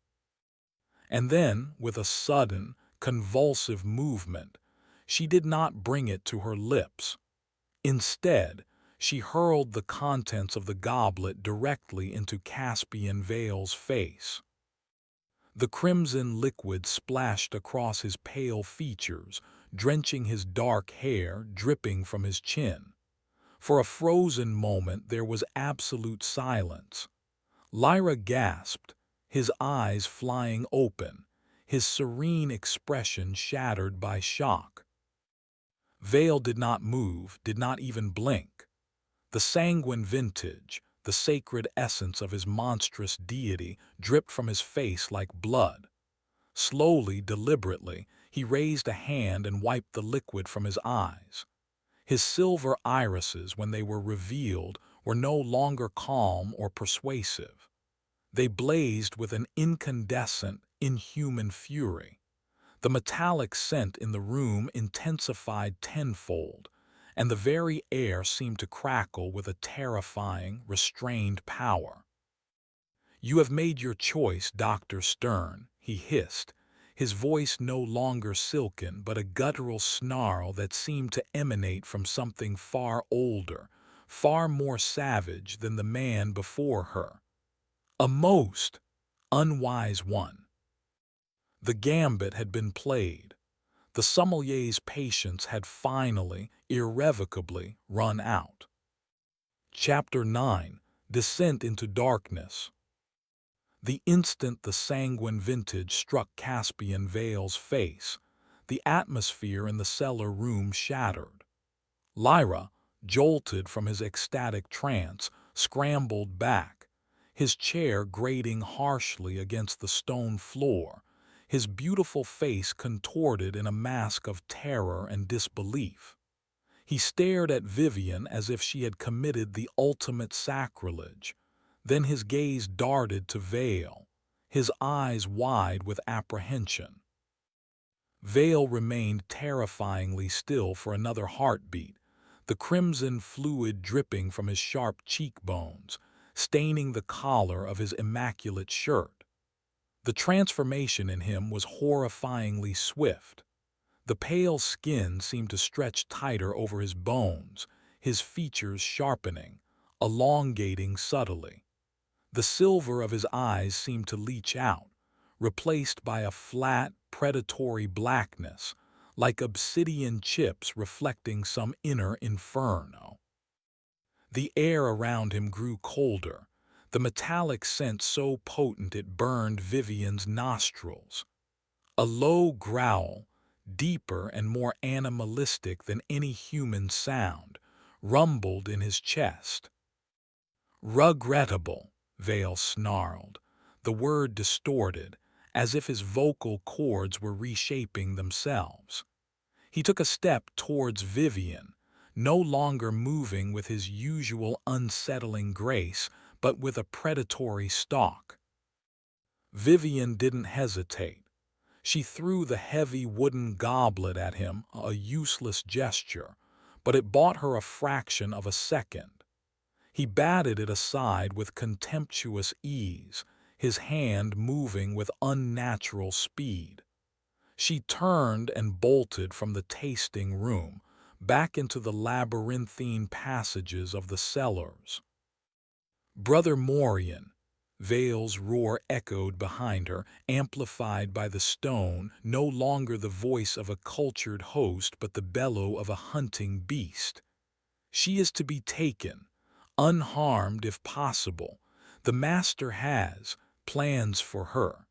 And then, with a sudden, convulsive movement, she did not bring it to her lips. Instead, she hurled the contents of the goblet directly into Caspian Vale's face. The crimson liquid splashed across his pale features, drenching his dark hair, dripping from his chin. For a frozen moment there was absolute silence. Lyra gasped, his eyes flying open, his serene expression shattered by shock. Vale did not move, did not even blink. The sanguine vintage, the sacred essence of his monstrous deity, dripped from his face like blood. Slowly, deliberately, he raised a hand and wiped the liquid from his eyes. His silver irises, when they were revealed, were no longer calm or persuasive. They blazed with an incandescent, inhuman fury. The metallic scent in the room intensified tenfold, and the very air seemed to crackle with a terrifying, restrained power. "You have made your choice, Dr. Stern," he hissed, his voice no longer silken but a guttural snarl that seemed to emanate from something far older, far more savage than the man before her. A most unwise one. The gambit had been played. The sommelier's patience had finally, irrevocably run out. Chapter 9. Descent into Darkness. The instant the sanguine vintage struck Caspian Vale's face, the atmosphere in the cellar room shattered. Lyra, jolted from his ecstatic trance, scrambled back, his chair grating harshly against the stone floor, his beautiful face contorted in a mask of terror and disbelief. He stared at Vivian as if she had committed the ultimate sacrilege. Then his gaze darted to Vale, his eyes wide with apprehension. Vale remained terrifyingly still for another heartbeat, the crimson fluid dripping from his sharp cheekbones, staining the collar of his immaculate shirt. The transformation in him was horrifyingly swift. The pale skin seemed to stretch tighter over his bones, his features sharpening, elongating subtly. The silver of his eyes seemed to leach out, replaced by a flat, predatory blackness, like obsidian chips reflecting some inner inferno. The air around him grew colder, the metallic scent so potent it burned Vivian's nostrils. A low growl, deeper and more animalistic than any human sound, rumbled in his chest. "Regrettable," Vale snarled, the word distorted, as if his vocal cords were reshaping themselves. He took a step towards Vivian, no longer moving with his usual unsettling grace, but with a predatory stalk. Vivian didn't hesitate. She threw the heavy wooden goblet at him, a useless gesture, but it bought her a fraction of a second. He batted it aside with contemptuous ease, his hand moving with unnatural speed. She turned and bolted from the tasting room, back into the labyrinthine passages of the cellars. "Brother Morian," Vale's roar echoed behind her, amplified by the stone, no longer the voice of a cultured host but the bellow of a hunting beast. "She is to be taken, unharmed if possible. The Master has plans for her."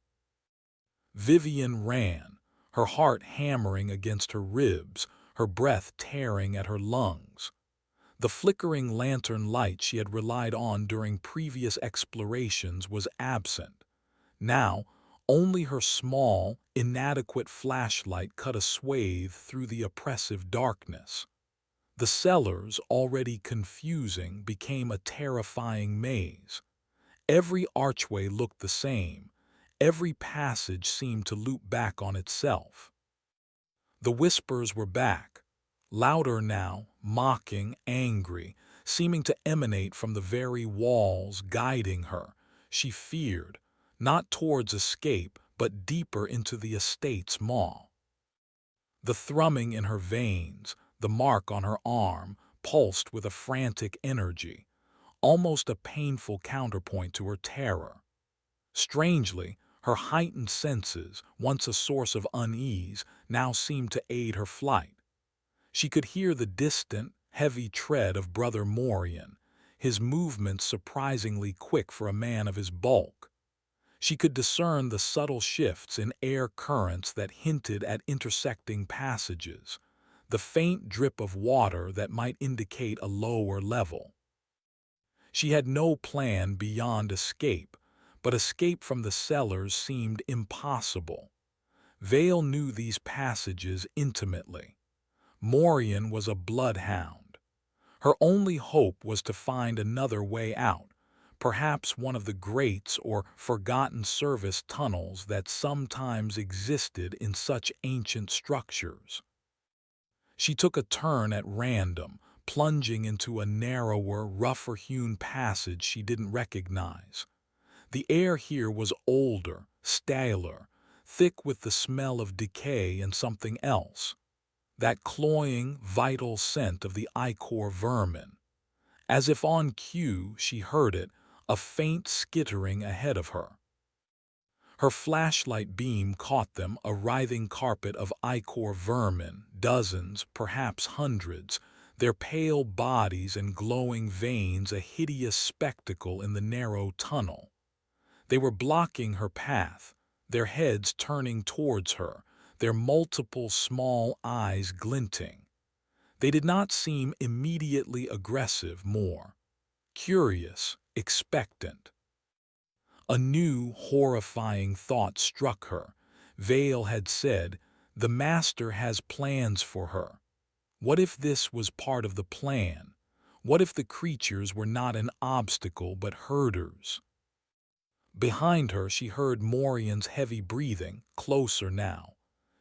Vivian ran, her heart hammering against her ribs, her breath tearing at her lungs. The flickering lantern light she had relied on during previous explorations was absent. Now, only her small, inadequate flashlight cut a swathe through the oppressive darkness. The cellars, already confusing, became a terrifying maze. Every archway looked the same. Every passage seemed to loop back on itself. The whispers were back, louder now, mocking, angry, seeming to emanate from the very walls, guiding her, she feared, not towards escape, but deeper into the estate's maw. The thrumming in her veins, the mark on her arm, pulsed with a frantic energy, almost a painful counterpoint to her terror. Strangely, her heightened senses, once a source of unease, now seemed to aid her flight. She could hear the distant, heavy tread of Brother Morian, his movements surprisingly quick for a man of his bulk. She could discern the subtle shifts in air currents that hinted at intersecting passages, the faint drip of water that might indicate a lower level. She had no plan beyond escape, but escape from the cellars seemed impossible. Vale knew these passages intimately. Morian was a bloodhound. Her only hope was to find another way out, perhaps one of the grates or forgotten service tunnels that sometimes existed in such ancient structures. She took a turn at random, plunging into a narrower, rougher-hewn passage she didn't recognize. The air here was older, staler, thick with the smell of decay and something else, that cloying, vital scent of the ichor vermin. As if on cue, she heard it, a faint skittering ahead of her. Her flashlight beam caught them, a writhing carpet of ichor vermin, dozens, perhaps hundreds, their pale bodies and glowing veins a hideous spectacle in the narrow tunnel. They were blocking her path, their heads turning towards her, their multiple small eyes glinting. They did not seem immediately aggressive, more curious, expectant. A new, horrifying thought struck her. Vale had said, "The Master has plans for her." What if this was part of the plan? What if the creatures were not an obstacle but herders? Behind her she heard Morian's heavy breathing, closer now.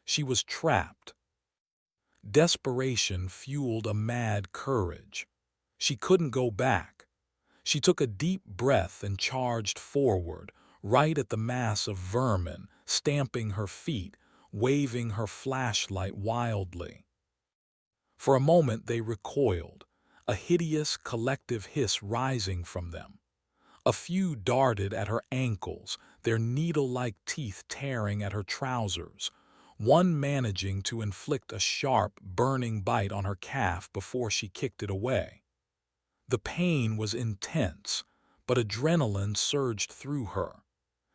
She was trapped. Desperation fueled a mad courage. She couldn't go back. She took a deep breath and charged forward, right at the mass of vermin, stamping her feet, waving her flashlight wildly. For a moment they recoiled, a hideous collective hiss rising from them. A few darted at her ankles, their needle-like teeth tearing at her trousers, one managing to inflict a sharp, burning bite on her calf before she kicked it away. The pain was intense, but adrenaline surged through her.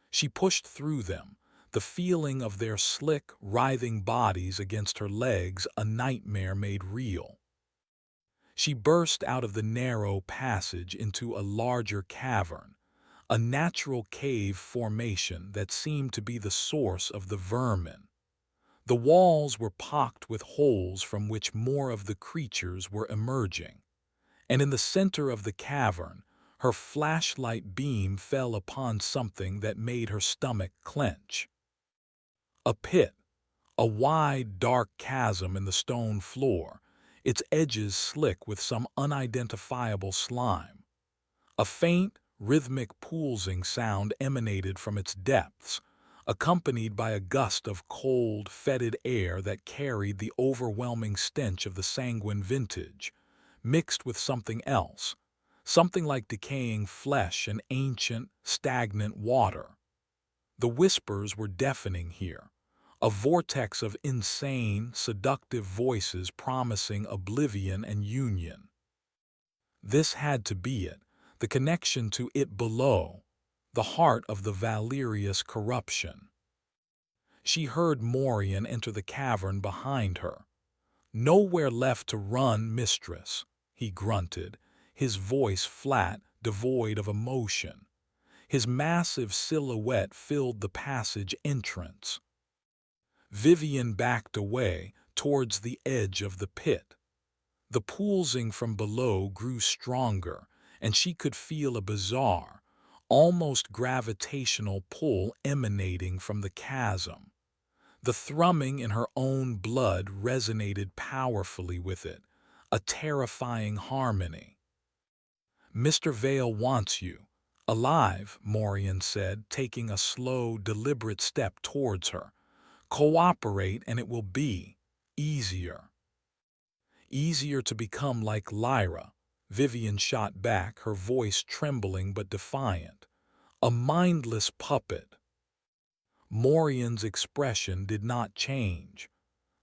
She pushed through them, the feeling of their slick, writhing bodies against her legs a nightmare made real. She burst out of the narrow passage into a larger cavern, a natural cave formation that seemed to be the source of the vermin. The walls were pocked with holes from which more of the creatures were emerging, and in the center of the cavern, her flashlight beam fell upon something that made her stomach clench. A pit, a wide, dark chasm in the stone floor, its edges slick with some unidentifiable slime. A faint, rhythmic pulsing sound emanated from its depths, accompanied by a gust of cold, fetid air that carried the overwhelming stench of the sanguine vintage, mixed with something else, something like decaying flesh and ancient, stagnant water. The whispers were deafening here, a vortex of insane, seductive voices promising oblivion and union. This had to be it, the connection to it below, the heart of the Valerius corruption. She heard Morian enter the cavern behind her. "Nowhere left to run, mistress," he grunted, his voice flat, devoid of emotion. His massive silhouette filled the passage entrance. Vivian backed away, towards the edge of the pit. The pulsing from below grew stronger, and she could feel a bizarre, almost gravitational pull emanating from the chasm. The thrumming in her own blood resonated powerfully with it, a terrifying harmony. "Mr. Vale wants you. Alive," Morian said, taking a slow, deliberate step towards her. "Cooperate and it will be easier." "Easier to become like Lyra," Vivian shot back, her voice trembling but defiant. "A mindless puppet." Morian's expression did not change.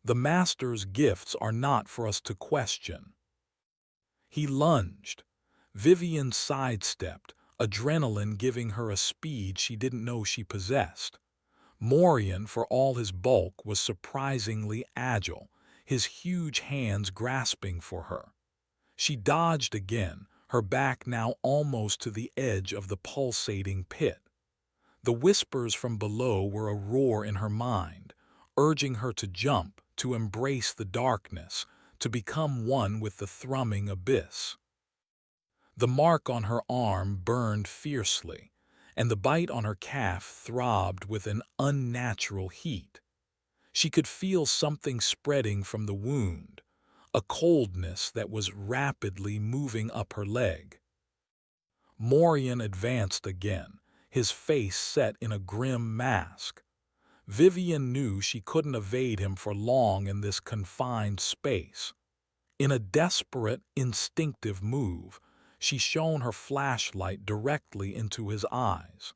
"The Master's gifts are not for us to question." He lunged. Vivian sidestepped, adrenaline giving her a speed she didn't know she possessed. Morian, for all his bulk, was surprisingly agile, his huge hands grasping for her. She dodged again, her back now almost to the edge of the pulsating pit. The whispers from below were a roar in her mind, urging her to jump, to embrace the darkness, to become one with the thrumming abyss. The mark on her arm burned fiercely, and the bite on her calf throbbed with an unnatural heat. She could feel something spreading from the wound, a coldness that was rapidly moving up her leg. Morian advanced again, his face set in a grim mask. Vivian knew she couldn't evade him for long in this confined space. In a desperate, instinctive move, she shone her flashlight directly into his eyes.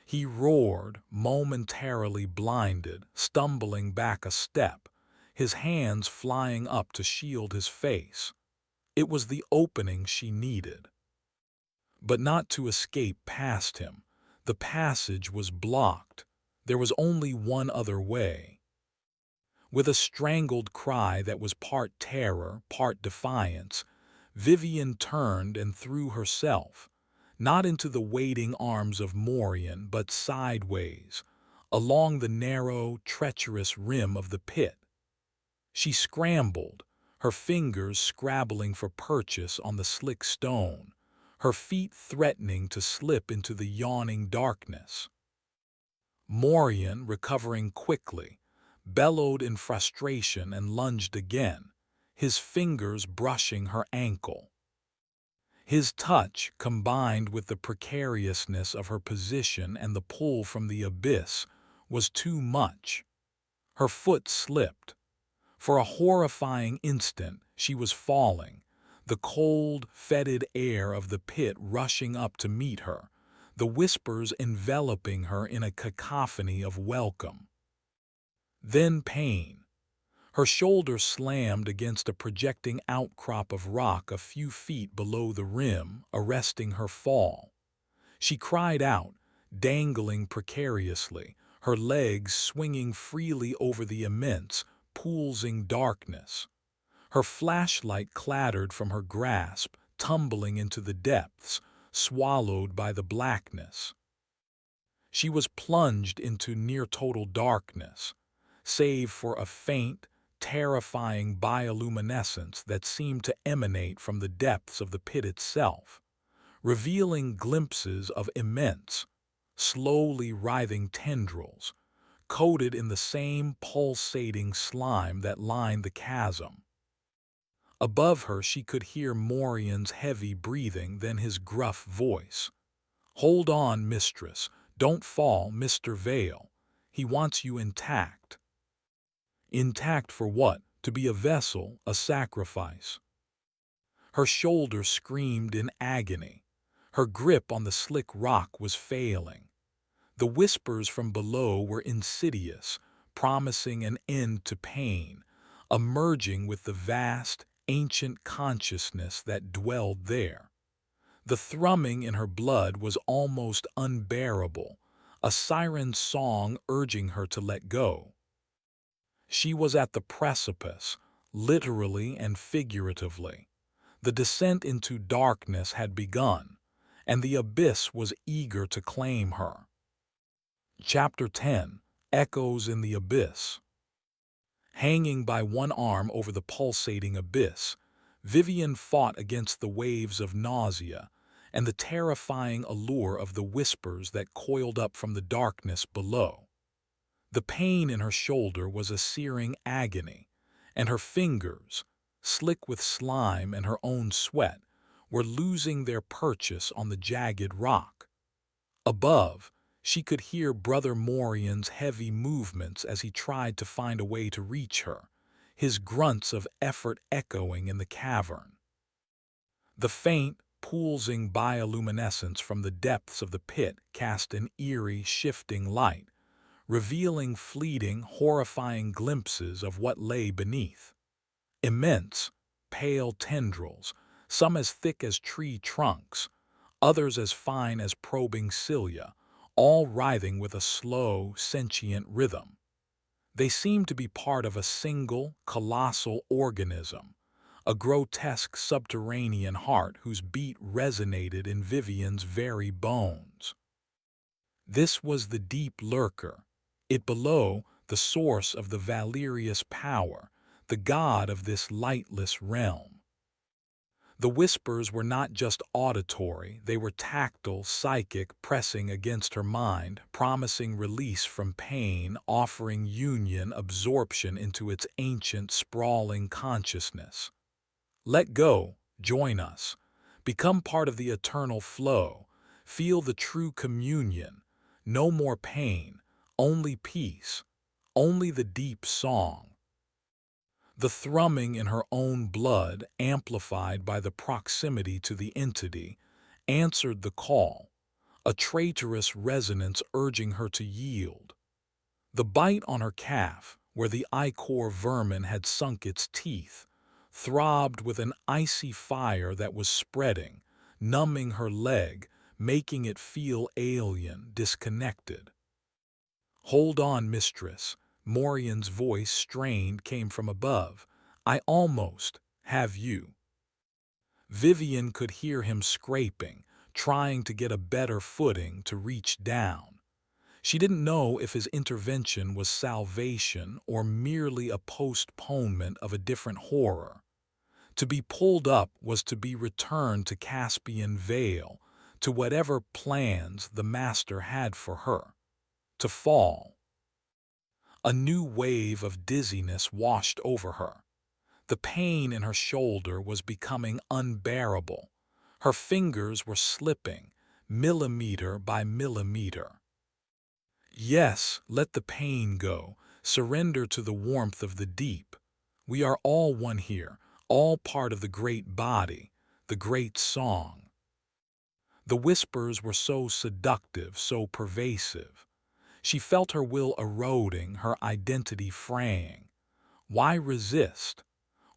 He roared, momentarily blinded, stumbling back a step, his hands flying up to shield his face. It was the opening she needed. But not to escape past him. The passage was blocked. There was only one other way. With a strangled cry that was part terror, part defiance, Vivian turned and threw herself, not into the waiting arms of Morian, but sideways, along the narrow, treacherous rim of the pit. She scrambled, her fingers scrabbling for purchase on the slick stone, her feet threatening to slip into the yawning darkness. Morian, recovering quickly, bellowed in frustration and lunged again, his fingers brushing her ankle. His touch, combined with the precariousness of her position and the pull from the abyss, was too much. Her foot slipped. For a horrifying instant, she was falling, the cold, fetid air of the pit rushing up to meet her, the whispers enveloping her in a cacophony of welcome. Then pain. Her shoulder slammed against a projecting outcrop of rock a few feet below the rim, arresting her fall. She cried out, dangling precariously, her legs swinging freely over the immense, poolsing darkness. Her flashlight clattered from her grasp, tumbling into the depths, swallowed by the blackness. She was plunged into near-total darkness, save for a faint, terrifying bioluminescence that seemed to emanate from the depths of the pit itself, revealing glimpses of immense, slowly writhing tendrils, coated in the same pulsating slime that lined the chasm. Above her she could hear Morian's heavy breathing, then his gruff voice. "Hold on, mistress. Don't fall, Mr. Vale. He wants you intact." Intact for what? To be a vessel, a sacrifice. Her shoulder screamed in agony. Her grip on the slick rock was failing. The whispers from below were insidious, promising an end to pain, a merging with the vast, ancient consciousness that dwelled there. The thrumming in her blood was almost unbearable, a siren's song urging her to let go. She was at the precipice, literally and figuratively. The descent into darkness had begun, and the abyss was eager to claim her. Chapter 10. Echoes in the Abyss. Hanging by one arm over the pulsating abyss, Vivian fought against the waves of nausea and the terrifying allure of the whispers that coiled up from the darkness below. The pain in her shoulder was a searing agony, and her fingers, slick with slime and her own sweat, were losing their purchase on the jagged rock. Above, she could hear Brother Morian's heavy movements as he tried to find a way to reach her, his grunts of effort echoing in the cavern. The faint, pulsing bioluminescence from the depths of the pit cast an eerie, shifting light, revealing fleeting, horrifying glimpses of what lay beneath. Immense, pale tendrils, some as thick as tree trunks, others as fine as probing cilia, all writhing with a slow, sentient rhythm. They seemed to be part of a single, colossal organism, a grotesque subterranean heart whose beat resonated in Vivian's very bones. This was the deep lurker, it below, the source of the Valerius power, the god of this lightless realm. The whispers were not just auditory, they were tactile, psychic, pressing against her mind, promising release from pain, offering union, absorption into its ancient, sprawling consciousness. Let go, join us, become part of the eternal flow, feel the true communion, no more pain, only peace, only the deep song. The thrumming in her own blood, amplified by the proximity to the entity, answered the call, a traitorous resonance urging her to yield. The bite on her calf, where the ichor vermin had sunk its teeth, throbbed with an icy fire that was spreading, numbing her leg, making it feel alien, disconnected. "Hold on, mistress." Morian's voice, strained, came from above. "I almost have you." Vivian could hear him scraping, trying to get a better footing to reach down. She didn't know if his intervention was salvation or merely a postponement of a different horror. To be pulled up was to be returned to Caspian Vale, to whatever plans the master had for her. To fall. A new wave of dizziness washed over her. The pain in her shoulder was becoming unbearable. Her fingers were slipping, millimeter by millimeter. Yes, let the pain go. Surrender to the warmth of the deep. We are all one here, all part of the great body, the great song. The whispers were so seductive, so pervasive. She felt her will eroding, her identity fraying. Why resist?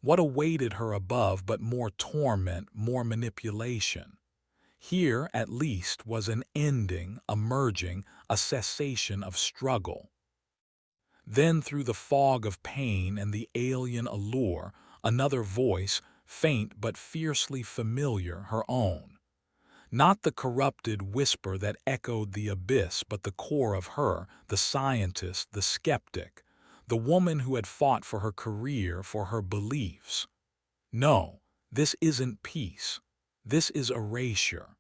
What awaited her above but more torment, more manipulation? Here, at least, was an ending, a merging, a cessation of struggle. Then, through the fog of pain and the alien allure, another voice, faint but fiercely familiar, her own. Not the corrupted whisper that echoed the abyss, but the core of her, the scientist, the skeptic, the woman who had fought for her career, for her beliefs. No, this isn't peace. This is erasure.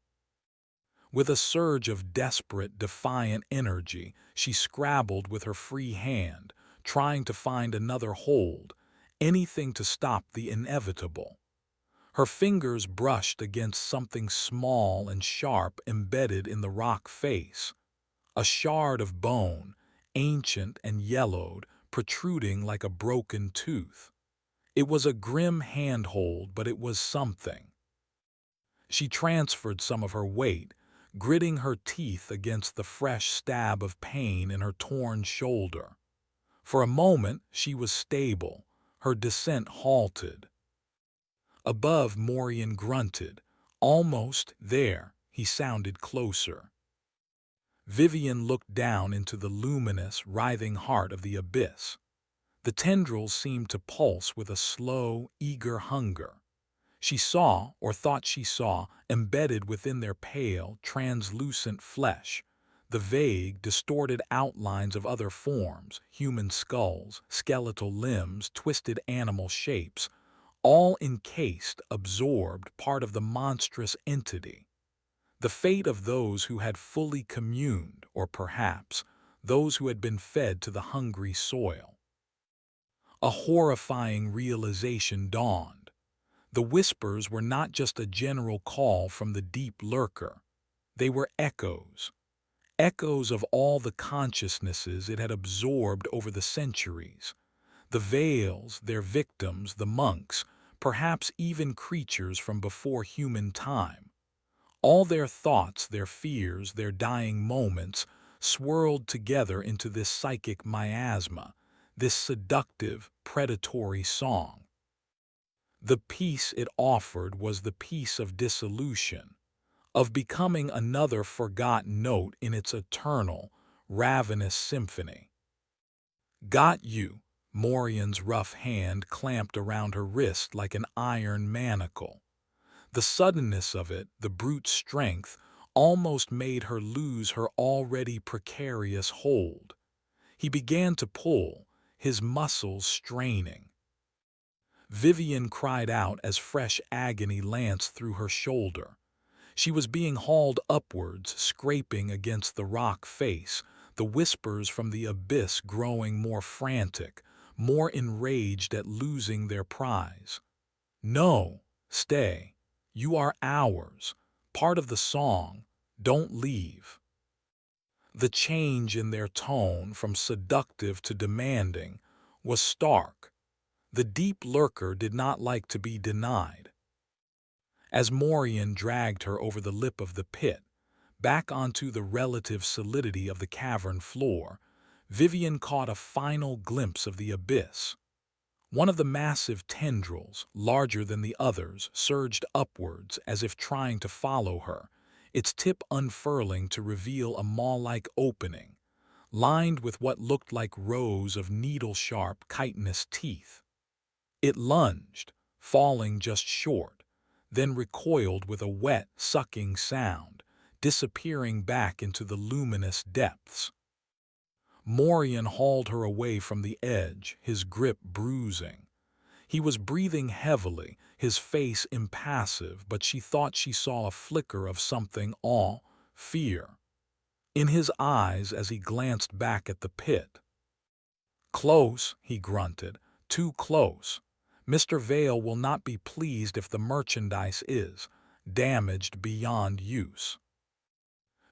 With a surge of desperate, defiant energy, she scrabbled with her free hand, trying to find another hold, anything to stop the inevitable. Her fingers brushed against something small and sharp embedded in the rock face, a shard of bone, ancient and yellowed, protruding like a broken tooth. It was a grim handhold, but it was something. She transferred some of her weight, gritting her teeth against the fresh stab of pain in her torn shoulder. For a moment she was stable, her descent halted. Above, Morian grunted. Almost there, he sounded closer. Vivian looked down into the luminous, writhing heart of the abyss. The tendrils seemed to pulse with a slow, eager hunger. She saw, or thought she saw, embedded within their pale, translucent flesh, the vague, distorted outlines of other forms, human skulls, skeletal limbs, twisted animal shapes, all encased, absorbed, part of the monstrous entity. The fate of those who had fully communed, or perhaps those who had been fed to the hungry soil. A horrifying realization dawned. The whispers were not just a general call from the deep lurker. They were echoes. Echoes of all the consciousnesses it had absorbed over the centuries. The Vales, their victims, the monks, perhaps even creatures from before human time. All their thoughts, their fears, their dying moments swirled together into this psychic miasma, this seductive, predatory song. The peace it offered was the peace of dissolution, of becoming another forgotten note in its eternal, ravenous symphony. Got you. Morian's rough hand clamped around her wrist like an iron manacle. The suddenness of it, the brute strength, almost made her lose her already precarious hold. He began to pull, his muscles straining. Vivian cried out as fresh agony lanced through her shoulder. She was being hauled upwards, scraping against the rock face, the whispers from the abyss growing more frantic, more enraged at losing their prize. No, stay. You are ours, part of the song. Don't leave. The change in their tone from seductive to demanding was stark. The deep lurker did not like to be denied. As Morian dragged her over the lip of the pit, back onto the relative solidity of the cavern floor, Vivian caught a final glimpse of the abyss. One of the massive tendrils, larger than the others, surged upwards as if trying to follow her, its tip unfurling to reveal a maw-like opening, lined with what looked like rows of needle-sharp chitinous teeth. It lunged, falling just short, then recoiled with a wet, sucking sound, disappearing back into the luminous depths. Morian hauled her away from the edge, his grip bruising. He was breathing heavily, his face impassive, but she thought she saw a flicker of something awe, fear, in his eyes as he glanced back at the pit. "Close," he grunted, "too close. Mr. Vale will not be pleased if the merchandise is damaged beyond use."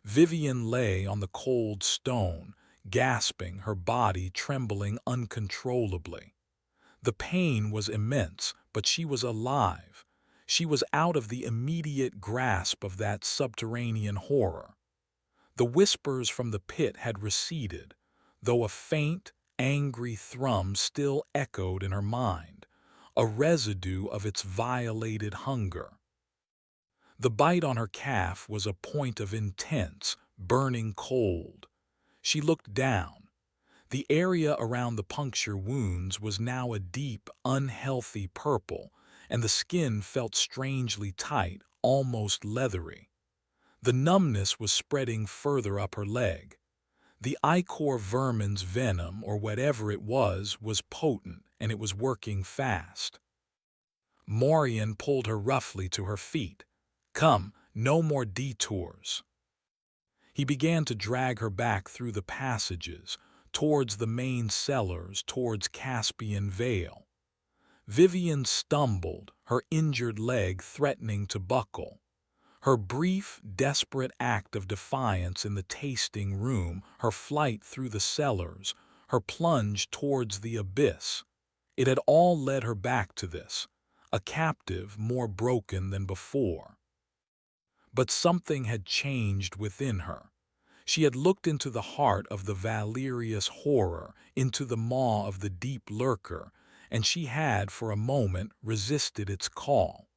Vivian lay on the cold stone, gasping, her body trembling uncontrollably. The pain was immense, but she was alive. She was out of the immediate grasp of that subterranean horror. The whispers from the pit had receded, though a faint, angry thrum still echoed in her mind, a residue of its violated hunger. The bite on her calf was a point of intense, burning cold. She looked down. The area around the puncture wounds was now a deep, unhealthy purple, and the skin felt strangely tight, almost leathery. The numbness was spreading further up her leg. The ichor vermin's venom, or whatever it was potent, and it was working fast. Morian pulled her roughly to her feet. "Come, no more detours." He began to drag her back through the passages, towards the main cellars, towards Caspian Vale. Vivian stumbled, her injured leg threatening to buckle. Her brief, desperate act of defiance in the tasting room, her flight through the cellars, her plunge towards the abyss. It had all led her back to this, a captive more broken than before. But something had changed within her. She had looked into the heart of the Valerius horror, into the maw of the deep lurker, and she had, for a moment, resisted its call.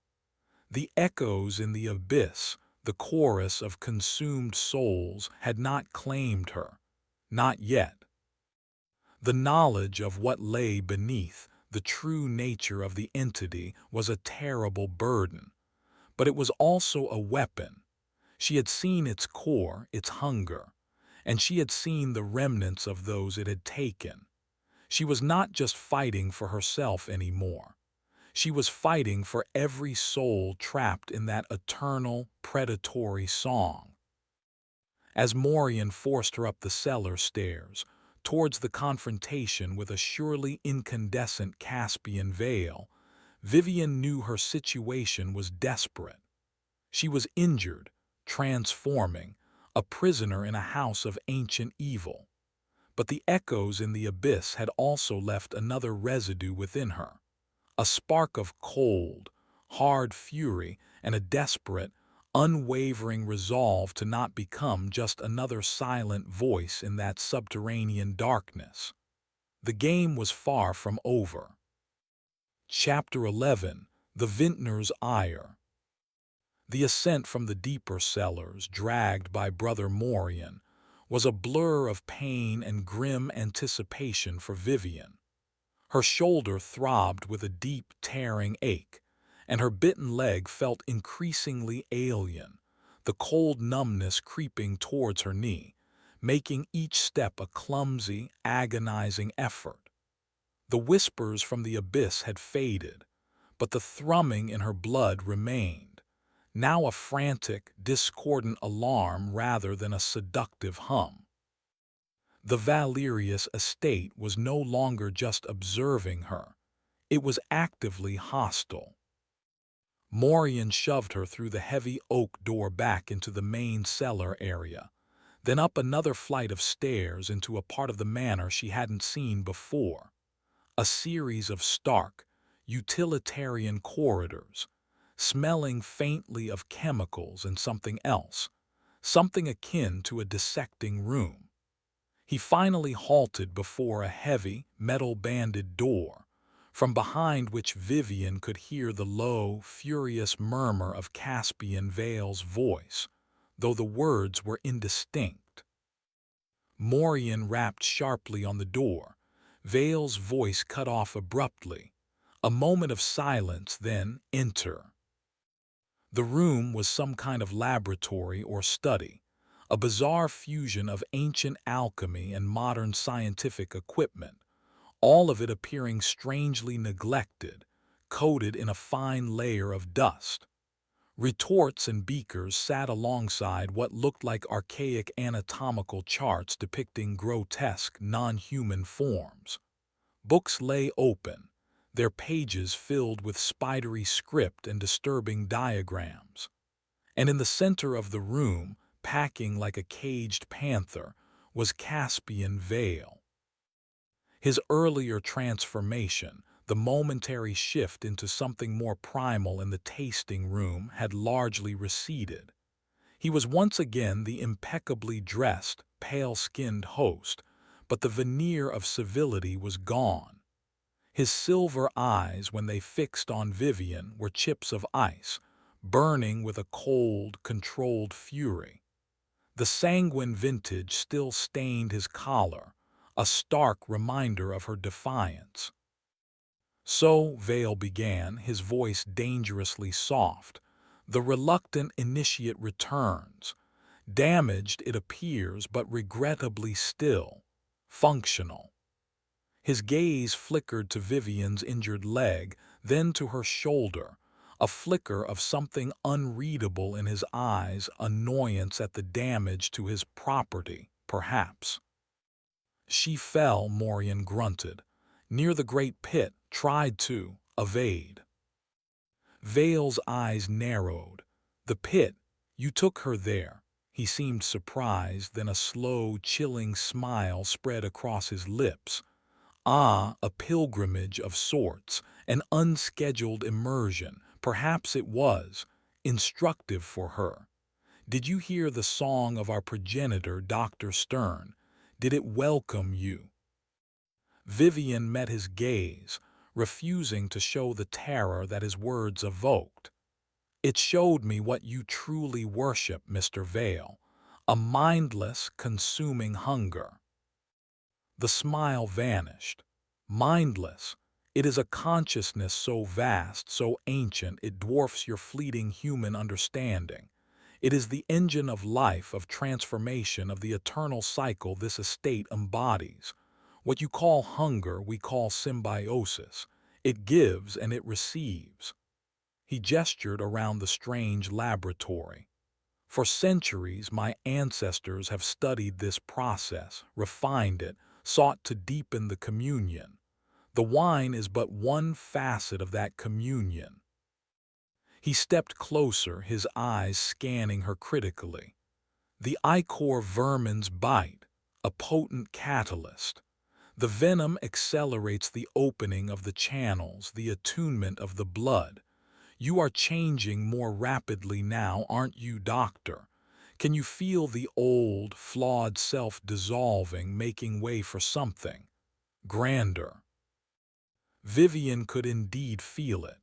The echoes in the abyss, the chorus of consumed souls, had not claimed her. Not yet. The knowledge of what lay beneath, the true nature of the entity, was a terrible burden. But it was also a weapon. She had seen its core, its hunger, and she had seen the remnants of those it had taken. She was not just fighting for herself anymore. She was fighting for every soul trapped in that eternal, predatory song. As Morian forced her up the cellar stairs, towards the confrontation with a surely incandescent Caspian Vale, Vivian knew her situation was desperate. She was injured, transforming, a prisoner in a house of ancient evil. But the echoes in the abyss had also left another residue within her, a spark of cold, hard fury, and a desperate, unwavering resolve to not become just another silent voice in that subterranean darkness. The game was far from over. Chapter 11. The vintner's ire. The ascent from the deeper cellars, dragged by Brother Morian, was a blur of pain and grim anticipation for Vivian. Her shoulder throbbed with a deep, tearing ache, and her bitten leg felt increasingly alien, the cold numbness creeping towards her knee, making each step a clumsy, agonizing effort. The whispers from the abyss had faded, but the thrumming in her blood remained, now a frantic, discordant alarm rather than a seductive hum. The Valerius estate was no longer just observing her. It was actively hostile. Morian shoved her through the heavy oak door back into the main cellar area, then up another flight of stairs into a part of the manor she hadn't seen before. A series of stark, utilitarian corridors, smelling faintly of chemicals and something else, something akin to a dissecting room. He finally halted before a heavy, metal-banded door, from behind which Vivian could hear the low, furious murmur of Caspian Vale's voice, though the words were indistinct. Morian rapped sharply on the door. Vale's voice cut off abruptly. A moment of silence, then enter. The room was some kind of laboratory or study, a bizarre fusion of ancient alchemy and modern scientific equipment, all of it appearing strangely neglected, coated in a fine layer of dust. Retorts and beakers sat alongside what looked like archaic anatomical charts depicting grotesque, non-human forms. Books lay open, their pages filled with spidery script and disturbing diagrams. And in the center of the room, packing like a caged panther, was Caspian Vale. His earlier transformation, the momentary shift into something more primal in the tasting room, had largely receded. He was once again the impeccably dressed, pale-skinned host, but the veneer of civility was gone. His silver eyes, when they fixed on Vivian, were chips of ice, burning with a cold, controlled fury. The sanguine vintage still stained his collar, a stark reminder of her defiance. "So," Vale began, his voice dangerously soft, "the reluctant initiate returns. Damaged, it appears, but regrettably still functional." His gaze flickered to Vivian's injured leg, then to her shoulder, a flicker of something unreadable in his eyes, annoyance at the damage to his property, perhaps. "She fell," Morian grunted, "near the great pit, tried to evade." Vale's eyes narrowed. "The pit, you took her there." He seemed surprised, then a slow, chilling smile spread across his lips. "Ah, a pilgrimage of sorts, an unscheduled immersion. Perhaps it was instructive for her. Did you hear the song of our progenitor, Dr. Stern? Did it welcome you?" Vivian met his gaze, refusing to show the terror that his words evoked. "It showed me what you truly worship, Mr. Vale, a mindless, consuming hunger." The smile vanished. "Mindless. It is a consciousness so vast, so ancient, it dwarfs your fleeting human understanding. It is the engine of life, of transformation, of the eternal cycle this estate embodies. What you call hunger, we call symbiosis. It gives and it receives." He gestured around the strange laboratory. "For centuries, my ancestors have studied this process, refined it, sought to deepen the communion. The wine is but one facet of that communion." He stepped closer, his eyes scanning her critically. "The ichor vermin's bite, a potent catalyst. The venom accelerates the opening of the channels, the attunement of the blood. You are changing more rapidly now, aren't you, Doctor? Can you feel the old, flawed self dissolving, making way for something grander?" Vivian could indeed feel it.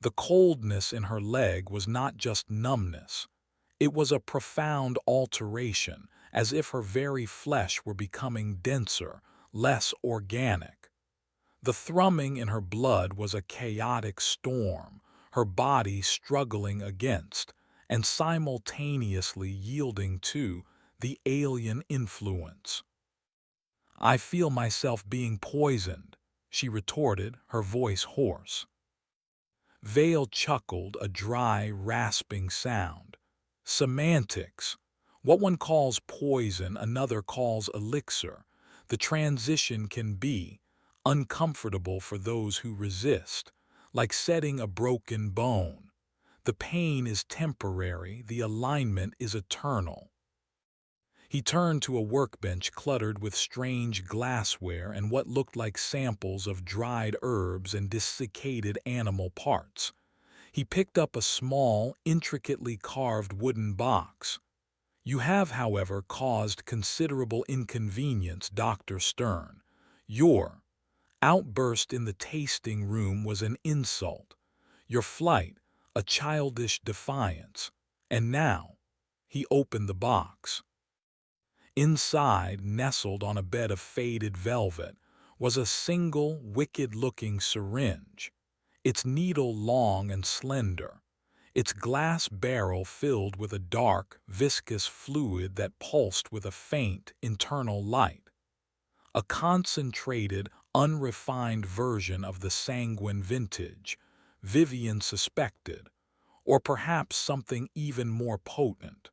The coldness in her leg was not just numbness. It was a profound alteration, as if her very flesh were becoming denser, less organic. The thrumming in her blood was a chaotic storm, her body struggling against, and simultaneously yielding to, the alien influence. "I feel myself being poisoned," she retorted, her voice hoarse. Vale chuckled, a dry, rasping sound. Semantics. What one calls poison, another calls elixir. The transition can be uncomfortable for those who resist, like setting a broken bone. The pain is temporary, the alignment is eternal. He turned to a workbench cluttered with strange glassware and what looked like samples of dried herbs and desiccated animal parts. He picked up a small, intricately carved wooden box. "You have, however, caused considerable inconvenience, Dr. Stern. Your outburst in the tasting room was an insult. Your flight, a childish defiance. And now," he opened the box. Inside, nestled on a bed of faded velvet, was a single, wicked-looking syringe, its needle long and slender, its glass barrel filled with a dark, viscous fluid that pulsed with a faint, internal light. A concentrated, unrefined version of the sanguine vintage, Vivian suspected, or perhaps something even more potent.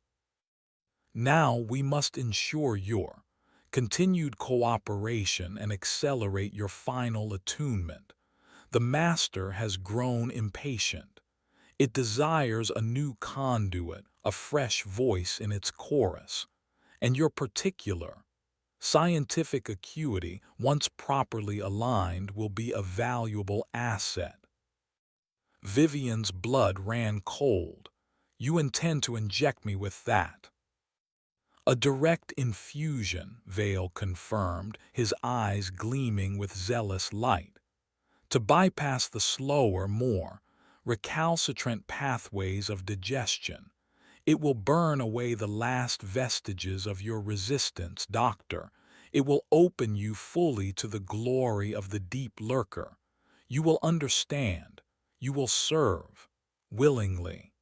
"Now we must ensure your continued cooperation and accelerate your final attunement. The Master has grown impatient. It desires a new conduit, a fresh voice in its chorus, and your particular, scientific acuity, once properly aligned, will be a valuable asset." Vivian's blood ran cold. "You intend to inject me with that?" "A direct infusion," Vale confirmed, his eyes gleaming with zealous light. "To bypass the slower, more recalcitrant pathways of digestion. It will burn away the last vestiges of your resistance, Doctor. It will open you fully to the glory of the deep lurker. You will understand. You will serve. Willingly."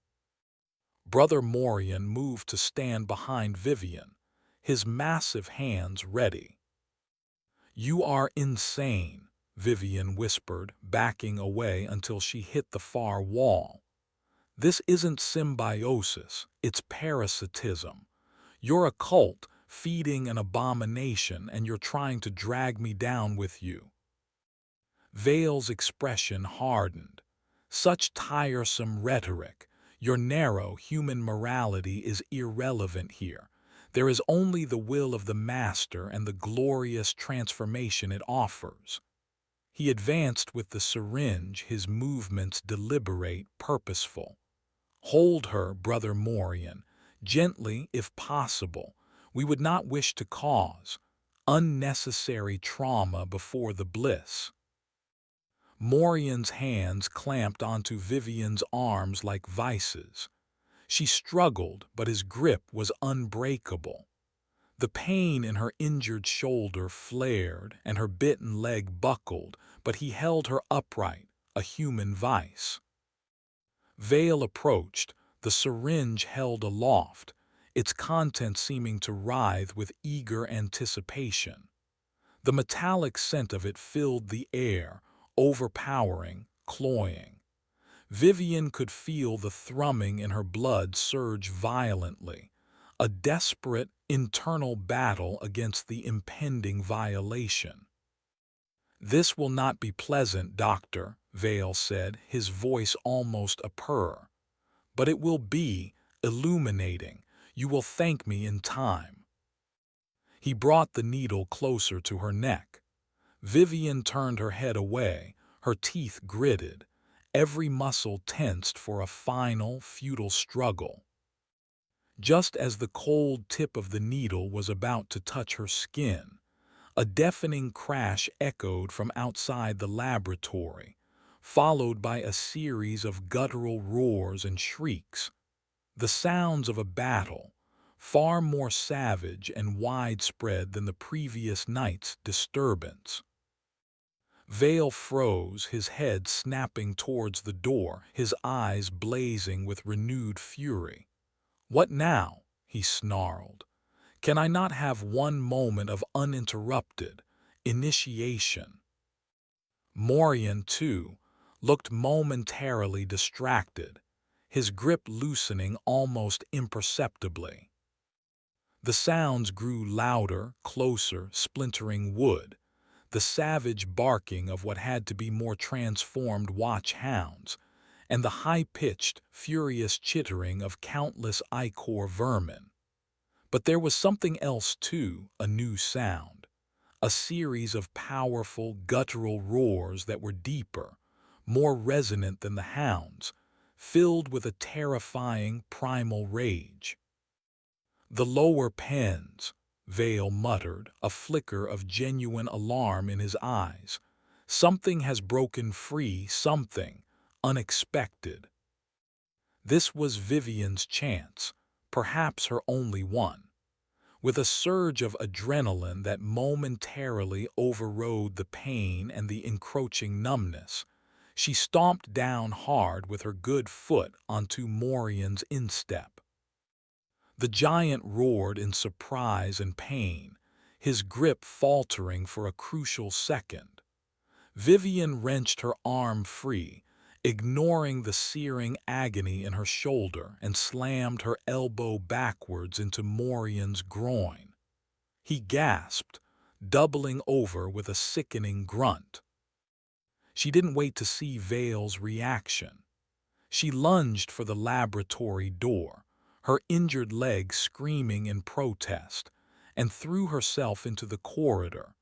Brother Morian moved to stand behind Vivian, his massive hands ready. "You are insane," Vivian whispered, backing away until she hit the far wall. "This isn't symbiosis, it's parasitism. You're a cult, feeding an abomination, and you're trying to drag me down with you." Vale's expression hardened. "Such tiresome rhetoric. Your narrow human morality is irrelevant here. There is only the will of the Master and the glorious transformation it offers." He advanced with the syringe, his movements deliberate, purposeful. "Hold her, Brother Morian, gently if possible. We would not wish to cause unnecessary trauma before the bliss." Morian's hands clamped onto Vivian's arms like vices. She struggled, but his grip was unbreakable. The pain in her injured shoulder flared, and her bitten leg buckled, but he held her upright, a human vice. Vale approached, the syringe held aloft, its contents seeming to writhe with eager anticipation. The metallic scent of it filled the air, overpowering, cloying. Vivian could feel the thrumming in her blood surge violently, a desperate, internal battle against the impending violation. "This will not be pleasant, Doctor," Vale said, his voice almost a purr. "But it will be illuminating. You will thank me in time." He brought the needle closer to her neck. Vivian turned her head away, her teeth gritted, every muscle tensed for a final, futile struggle. Just as the cold tip of the needle was about to touch her skin, a deafening crash echoed from outside the laboratory. followed by a series of guttural roars and shrieks, the sounds of a battle, far more savage and widespread than the previous night's disturbance. Vale froze, his head snapping towards the door, his eyes blazing with renewed fury. "What now?" he snarled. "Can I not have one moment of uninterrupted initiation?" Morian, too, looked momentarily distracted, his grip loosening almost imperceptibly. The sounds grew louder, closer, splintering wood, the savage barking of what had to be more transformed watch hounds, and the high-pitched, furious chittering of countless ichor vermin. But there was something else too, a new sound, a series of powerful, guttural roars that were deeper, more resonant than the hounds, filled with a terrifying, primal rage. "The lower pens," Vale muttered, a flicker of genuine alarm in his eyes. "Something has broken free, something unexpected." This was Vivian's chance, perhaps her only one. With a surge of adrenaline that momentarily overrode the pain and the encroaching numbness, she stomped down hard with her good foot onto Morian's instep. The giant roared in surprise and pain, his grip faltering for a crucial second. Vivian wrenched her arm free, ignoring the searing agony in her shoulder, and slammed her elbow backwards into Morian's groin. He gasped, doubling over with a sickening grunt. She didn't wait to see Vale's reaction. She lunged for the laboratory door, her injured leg screaming in protest, and threw herself into the corridor,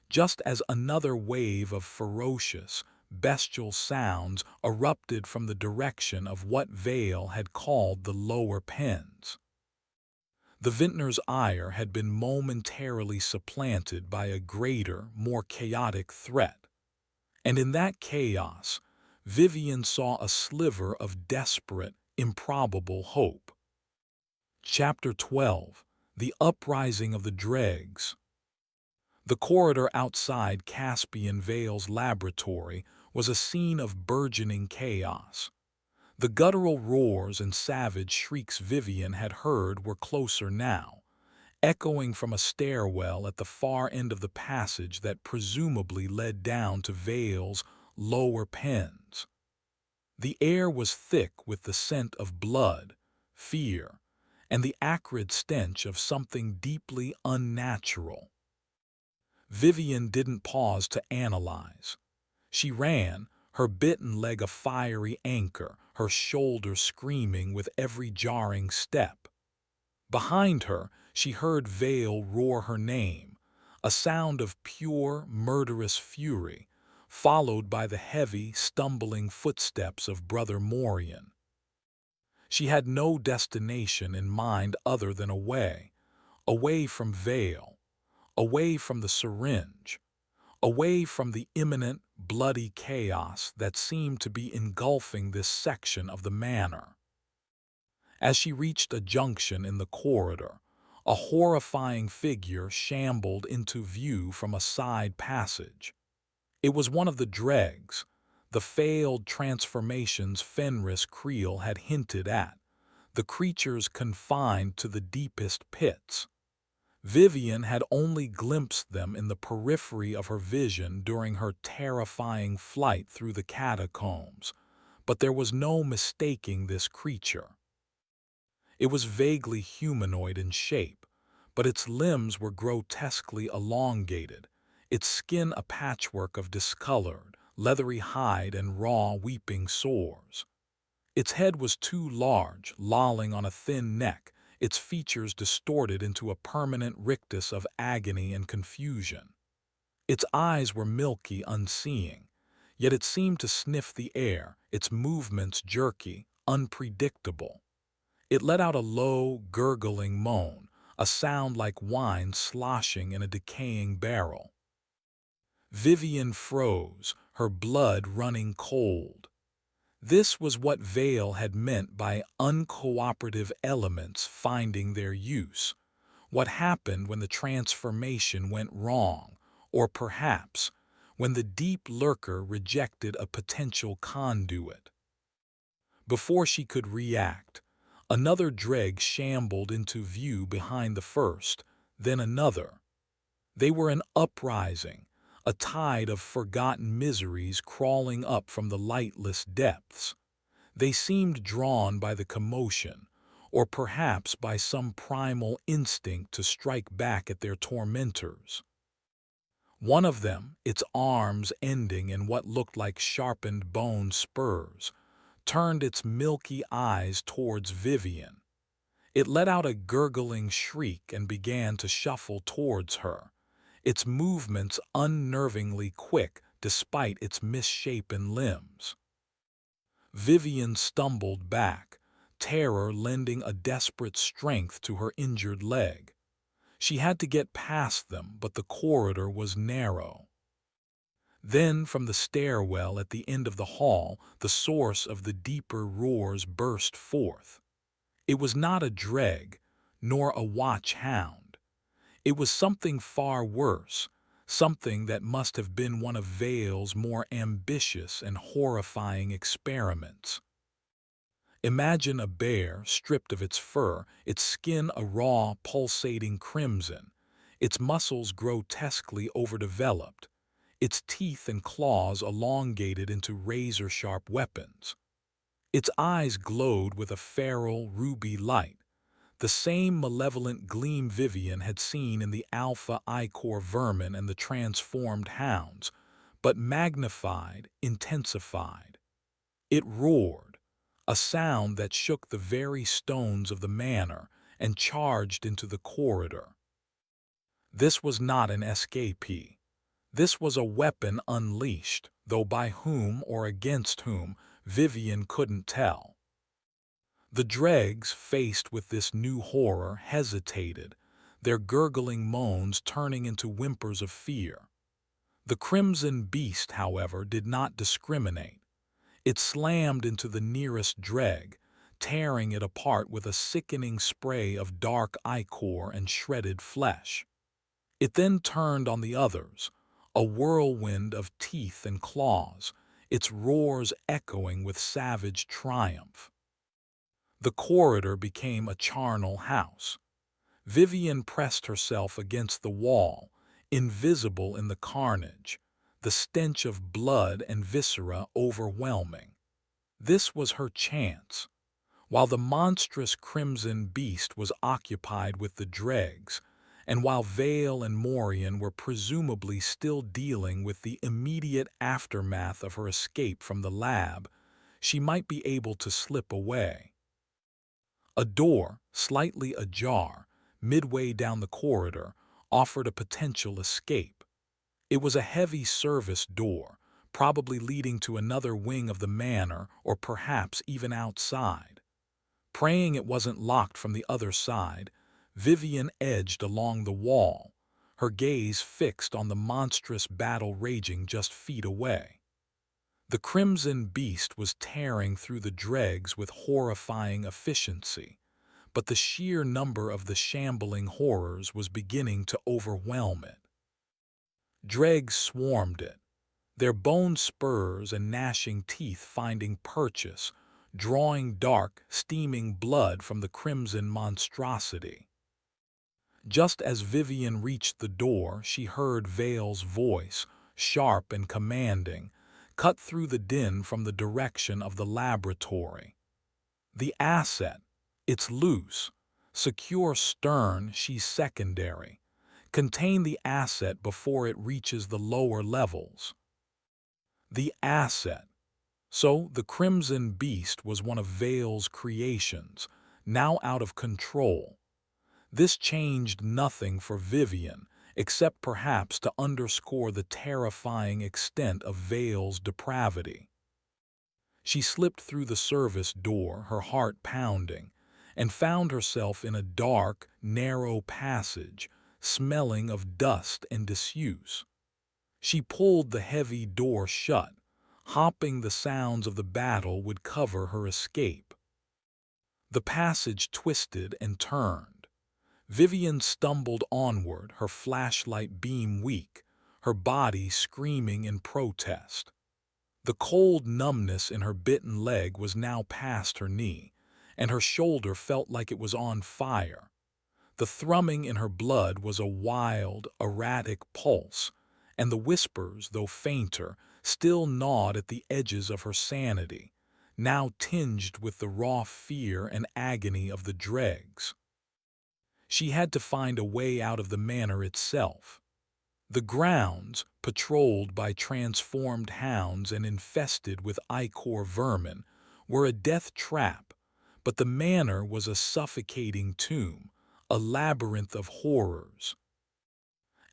just as another wave of ferocious, bestial sounds erupted from the direction of what Vale had called the lower pens. The vintner's ire had been momentarily supplanted by a greater, more chaotic threat, and in that chaos, Vivian saw a sliver of desperate, improbable hope. Chapter 12. The Uprising of the Dregs. The corridor outside Caspian Vale's laboratory was a scene of burgeoning chaos. The guttural roars and savage shrieks Vivian had heard were closer now, echoing from a stairwell at the far end of the passage that presumably led down to Vale's lower pens. The air was thick with the scent of blood, fear, and the acrid stench of something deeply unnatural. Vivian didn't pause to analyze. She ran, her bitten leg a fiery anchor, her shoulder screaming with every jarring step. Behind her, she heard Vale roar her name, a sound of pure, murderous fury, followed by the heavy, stumbling footsteps of Brother Morian. She had no destination in mind other than away from Vale, away from the syringe, away from the imminent, bloody chaos that seemed to be engulfing this section of the manor. As she reached a junction in the corridor, a horrifying figure shambled into view from a side passage. It was one of the dregs, the failed transformations Fenris Creel had hinted at, the creatures confined to the deepest pits. Vivian had only glimpsed them in the periphery of her vision during her terrifying flight through the catacombs, but there was no mistaking this creature. It was vaguely humanoid in shape, but its limbs were grotesquely elongated, its skin a patchwork of discolored, leathery hide and raw weeping sores. Its head was too large, lolling on a thin neck, its features distorted into a permanent rictus of agony and confusion. Its eyes were milky, unseeing, yet it seemed to sniff the air, its movements jerky, unpredictable. It let out a low, gurgling moan, a sound like wine sloshing in a decaying barrel. Vivian froze, her blood running cold. This was what Vale had meant by uncooperative elements finding their use. What happened when the transformation went wrong, or perhaps when the deep lurker rejected a potential conduit. Before she could react, another dreg shambled into view behind the first, then another. They were an uprising, a tide of forgotten miseries crawling up from the lightless depths. They seemed drawn by the commotion, or perhaps by some primal instinct to strike back at their tormentors. One of them, its arms ending in what looked like sharpened bone spurs, turned its milky eyes towards Vivian. It let out a gurgling shriek and began to shuffle towards her, its movements unnervingly quick despite its misshapen limbs. Vivian stumbled back, terror lending a desperate strength to her injured leg. She had to get past them, but the corridor was narrow. Then, from the stairwell at the end of the hall, the source of the deeper roars burst forth. It was not a dreg, nor a watch-hound. It was something far worse, something that must have been one of Vale's more ambitious and horrifying experiments. Imagine a bear stripped of its fur, its skin a raw, pulsating crimson, its muscles grotesquely overdeveloped, its teeth and claws elongated into razor-sharp weapons. Its eyes glowed with a feral, ruby light, the same malevolent gleam Vivian had seen in the alpha ichor vermin and the transformed hounds, but magnified, intensified. It roared, a sound that shook the very stones of the manor, and charged into the corridor. This was not an escapee. This was a weapon unleashed, though by whom or against whom, Vivian couldn't tell. The dregs, faced with this new horror, hesitated, their gurgling moans turning into whimpers of fear. The crimson beast, however, did not discriminate. It slammed into the nearest dreg, tearing it apart with a sickening spray of dark ichor and shredded flesh. It then turned on the others, a whirlwind of teeth and claws, its roars echoing with savage triumph. The corridor became a charnel house. Vivian pressed herself against the wall, invisible in the carnage, the stench of blood and viscera overwhelming. This was her chance. While the monstrous crimson beast was occupied with the dregs, and while Vale and Morian were presumably still dealing with the immediate aftermath of her escape from the lab, she might be able to slip away. A door, slightly ajar, midway down the corridor, offered a potential escape. It was a heavy service door, probably leading to another wing of the manor or perhaps even outside. Praying it wasn't locked from the other side, Vivian edged along the wall, her gaze fixed on the monstrous battle raging just feet away. The crimson beast was tearing through the dregs with horrifying efficiency, but the sheer number of the shambling horrors was beginning to overwhelm it. Dregs swarmed it, their bone spurs and gnashing teeth finding purchase, drawing dark, steaming blood from the crimson monstrosity. Just as Vivian reached the door, she heard Vale's voice, sharp and commanding, cut through the din from the direction of the laboratory. The asset, it's loose. Secure stern, she's secondary. Contain the asset before it reaches the lower levels. The asset. So the Crimson Beast was one of Vale's creations, now out of control. This changed nothing for Vivian, except perhaps to underscore the terrifying extent of Vale's depravity. She slipped through the service door, her heart pounding, and found herself in a dark, narrow passage, smelling of dust and disuse. She pulled the heavy door shut, hoping the sounds of the battle would cover her escape. The passage twisted and turned. Vivian stumbled onward, her flashlight beam weak, her body screaming in protest. The cold numbness in her bitten leg was now past her knee, and her shoulder felt like it was on fire. The thrumming in her blood was a wild, erratic pulse, and the whispers, though fainter, still gnawed at the edges of her sanity, now tinged with the raw fear and agony of the dregs. She had to find a way out of the manor itself. The grounds, patrolled by transformed hounds and infested with ichor vermin, were a death trap, but the manor was a suffocating tomb, a labyrinth of horrors.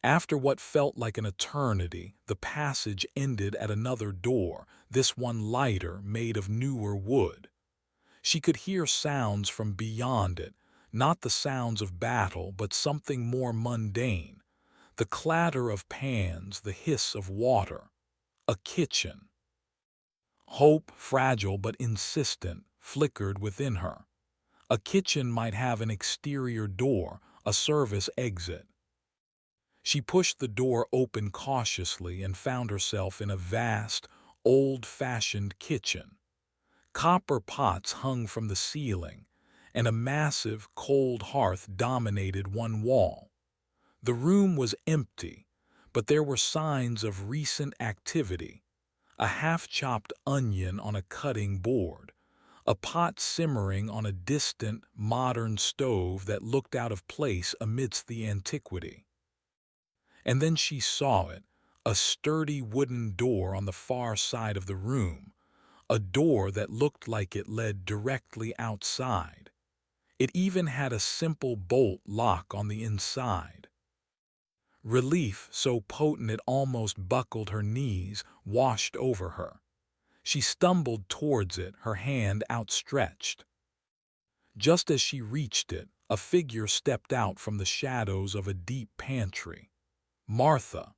After what felt like an eternity, the passage ended at another door, this one lighter, made of newer wood. She could hear sounds from beyond it, not the sounds of battle, but something more mundane. The clatter of pans, the hiss of water. A kitchen. Hope, fragile but insistent, flickered within her. A kitchen might have an exterior door, a service exit. She pushed the door open cautiously and found herself in a vast, old-fashioned kitchen. Copper pots hung from the ceiling, and a massive, cold hearth dominated one wall. The room was empty, but there were signs of recent activity. A half-chopped onion on a cutting board, a pot simmering on a distant, modern stove that looked out of place amidst the antiquity. And then she saw it, a sturdy wooden door on the far side of the room, a door that looked like it led directly outside. It even had a simple bolt lock on the inside. Relief, so potent it almost buckled her knees, washed over her. She stumbled towards it, her hand outstretched. Just as she reached it, a figure stepped out from the shadows of a deep pantry. Martha,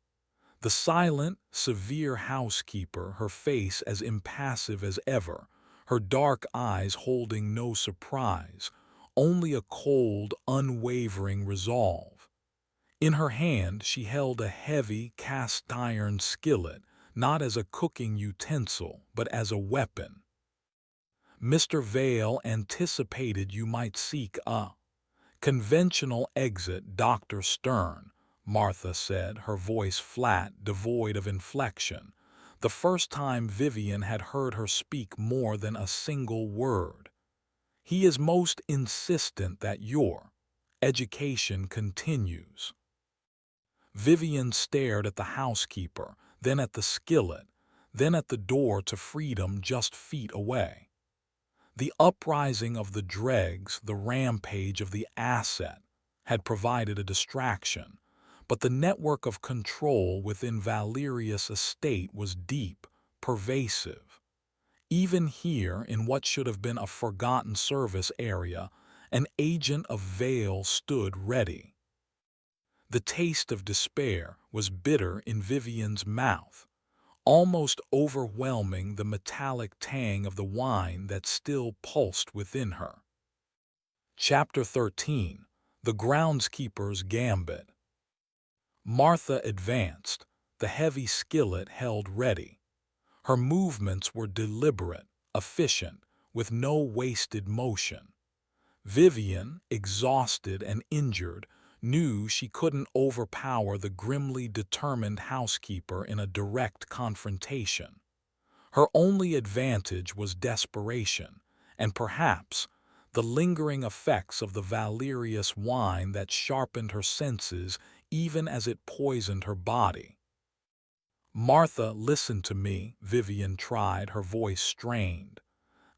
the silent, severe housekeeper, her face as impassive as ever, her dark eyes holding no surprise, only a cold, unwavering resolve. In her hand she held a heavy cast-iron skillet, not as a cooking utensil, but as a weapon. Mr. Vale anticipated you might seek a conventional exit, Dr. Stern, Martha said, her voice flat, devoid of inflection, the first time Vivian had heard her speak more than a single word. He is most insistent that your education continues. Vivian stared at the housekeeper, then at the skillet, then at the door to freedom just feet away. The uprising of the dregs, the rampage of the asset, had provided a distraction, but the network of control within Valerius' estate was deep, pervasive. Even here, in what should have been a forgotten service area, an agent of Vale stood ready. The taste of despair was bitter in Vivian's mouth, almost overwhelming the metallic tang of the wine that still pulsed within her. Chapter 13. The Groundskeeper's Gambit. Martha advanced, the heavy skillet held ready. Her movements were deliberate, efficient, with no wasted motion. Vivian, exhausted and injured, knew she couldn't overpower the grimly determined housekeeper in a direct confrontation. Her only advantage was desperation, and perhaps the lingering effects of the Valerius wine that sharpened her senses even as it poisoned her body. Martha, listen to me, Vivian tried, her voice strained.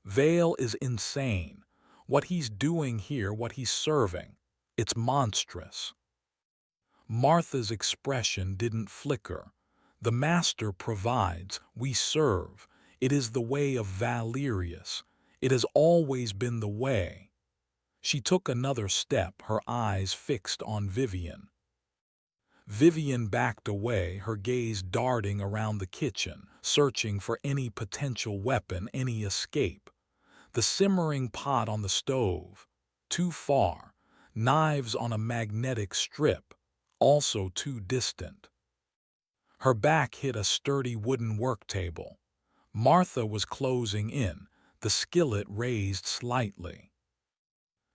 Vale is insane. What he's doing here, what he's serving, it's monstrous. Martha's expression didn't flicker. The master provides, we serve. It is the way of Valerius. It has always been the way. She took another step, her eyes fixed on Vivian. Vivian backed away, her gaze darting around the kitchen, searching for any potential weapon, any escape. The simmering pot on the stove, too far. Knives on a magnetic strip, also too distant. Her back hit a sturdy wooden work table. Martha was closing in, the skillet raised slightly.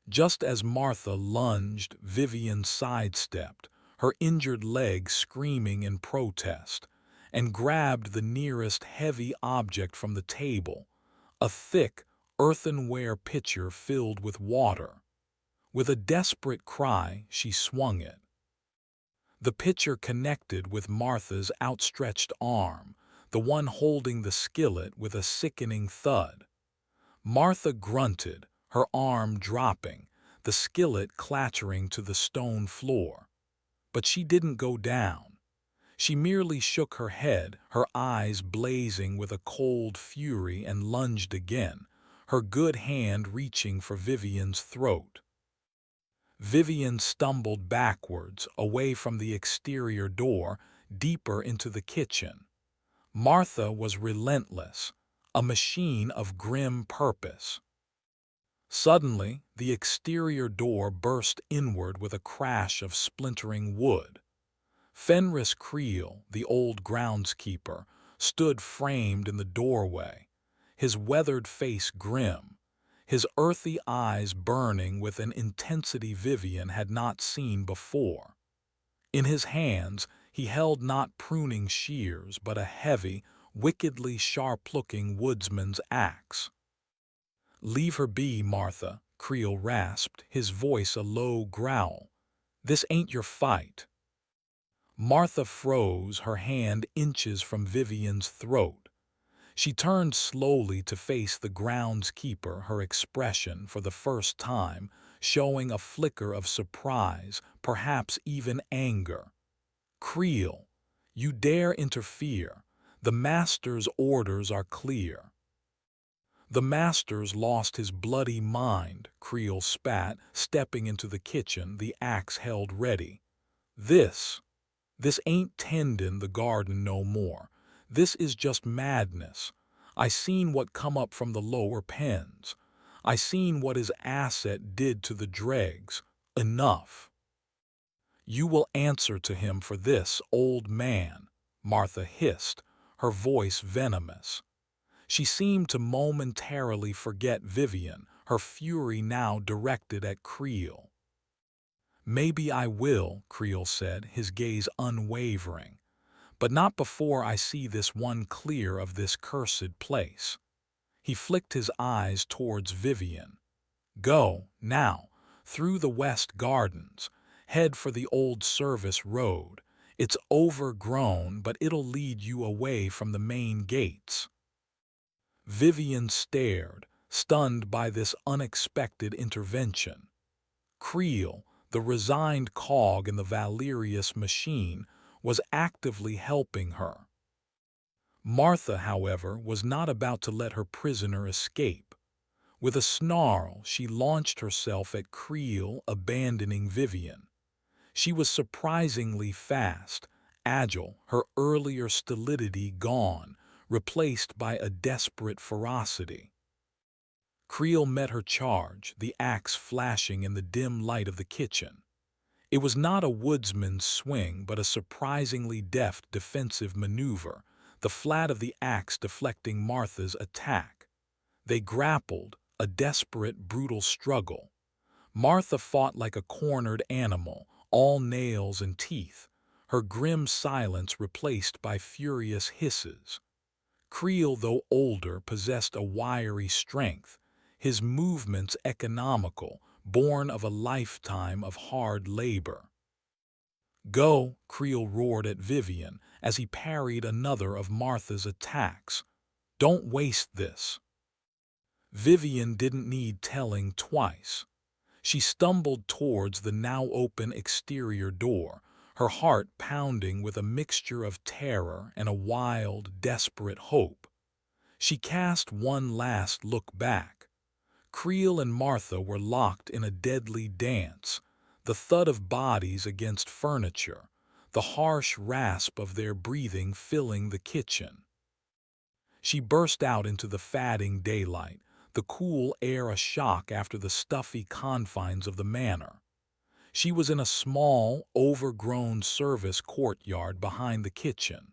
Just as Martha lunged, Vivian sidestepped, her injured leg screaming in protest, and grabbed the nearest heavy object from the table, a thick, earthenware pitcher filled with water. With a desperate cry, she swung it. The pitcher connected with Martha's outstretched arm, the one holding the skillet, with a sickening thud. Martha grunted, her arm dropping, the skillet clattering to the stone floor. But she didn't go down. She merely shook her head, her eyes blazing with a cold fury, and lunged again, her good hand reaching for Vivian's throat. Vivian stumbled backwards, away from the exterior door, deeper into the kitchen. Martha was relentless, a machine of grim purpose. Suddenly, the exterior door burst inward with a crash of splintering wood. Fenris Creel, the old groundskeeper, stood framed in the doorway, his weathered face grim, his earthy eyes burning with an intensity Vivian had not seen before. In his hands, he held not pruning shears, but a heavy, wickedly sharp-looking woodsman's axe. "Leave her be, Martha," Creel rasped, his voice a low growl. "This ain't your fight." Martha froze, her hand inches from Vivian's throat. She turned slowly to face the groundskeeper, her expression, for the first time, showing a flicker of surprise, perhaps even anger. "Creel, you dare interfere. The master's orders are clear." "The master's lost his bloody mind," Creel spat, stepping into the kitchen, the axe held ready. This ain't tendin' the garden no more. This is just madness. I seen what come up from the lower pens. I seen what his asset did to the dregs. Enough." "You will answer to him for this, old man," Martha hissed, her voice venomous. She seemed to momentarily forget Vivian, her fury now directed at Creel. "Maybe I will," Creel said, his gaze unwavering. "But not before I see this one clear of this cursed place." He flicked his eyes towards Vivian. "Go, now, through the west gardens. Head for the old service road. It's overgrown, but it'll lead you away from the main gates." Vivian stared, stunned by this unexpected intervention. Creel, the resigned cog in the Valerius machine, was actively helping her. Martha, however, was not about to let her prisoner escape. With a snarl, she launched herself at Creel, abandoning Vivian. She was surprisingly fast, agile, her earlier stolidity gone, replaced by a desperate ferocity. Creel met her charge, the axe flashing in the dim light of the kitchen. It was not a woodsman's swing, but a surprisingly deft defensive maneuver, the flat of the axe deflecting Martha's attack. They grappled, a desperate, brutal struggle. Martha fought like a cornered animal, all nails and teeth, her grim silence replaced by furious hisses. Creel, though older, possessed a wiry strength, his movements economical, born of a lifetime of hard labor. "Go," Creel roared at Vivian as he parried another of Martha's attacks. "Don't waste this." Vivian didn't need telling twice. She stumbled towards the now open exterior door, her heart pounding with a mixture of terror and a wild, desperate hope. She cast one last look back. Creel and Martha were locked in a deadly dance, the thud of bodies against furniture, the harsh rasp of their breathing filling the kitchen. She burst out into the fading daylight, the cool air a shock after the stuffy confines of the manor. She was in a small, overgrown service courtyard behind the kitchen.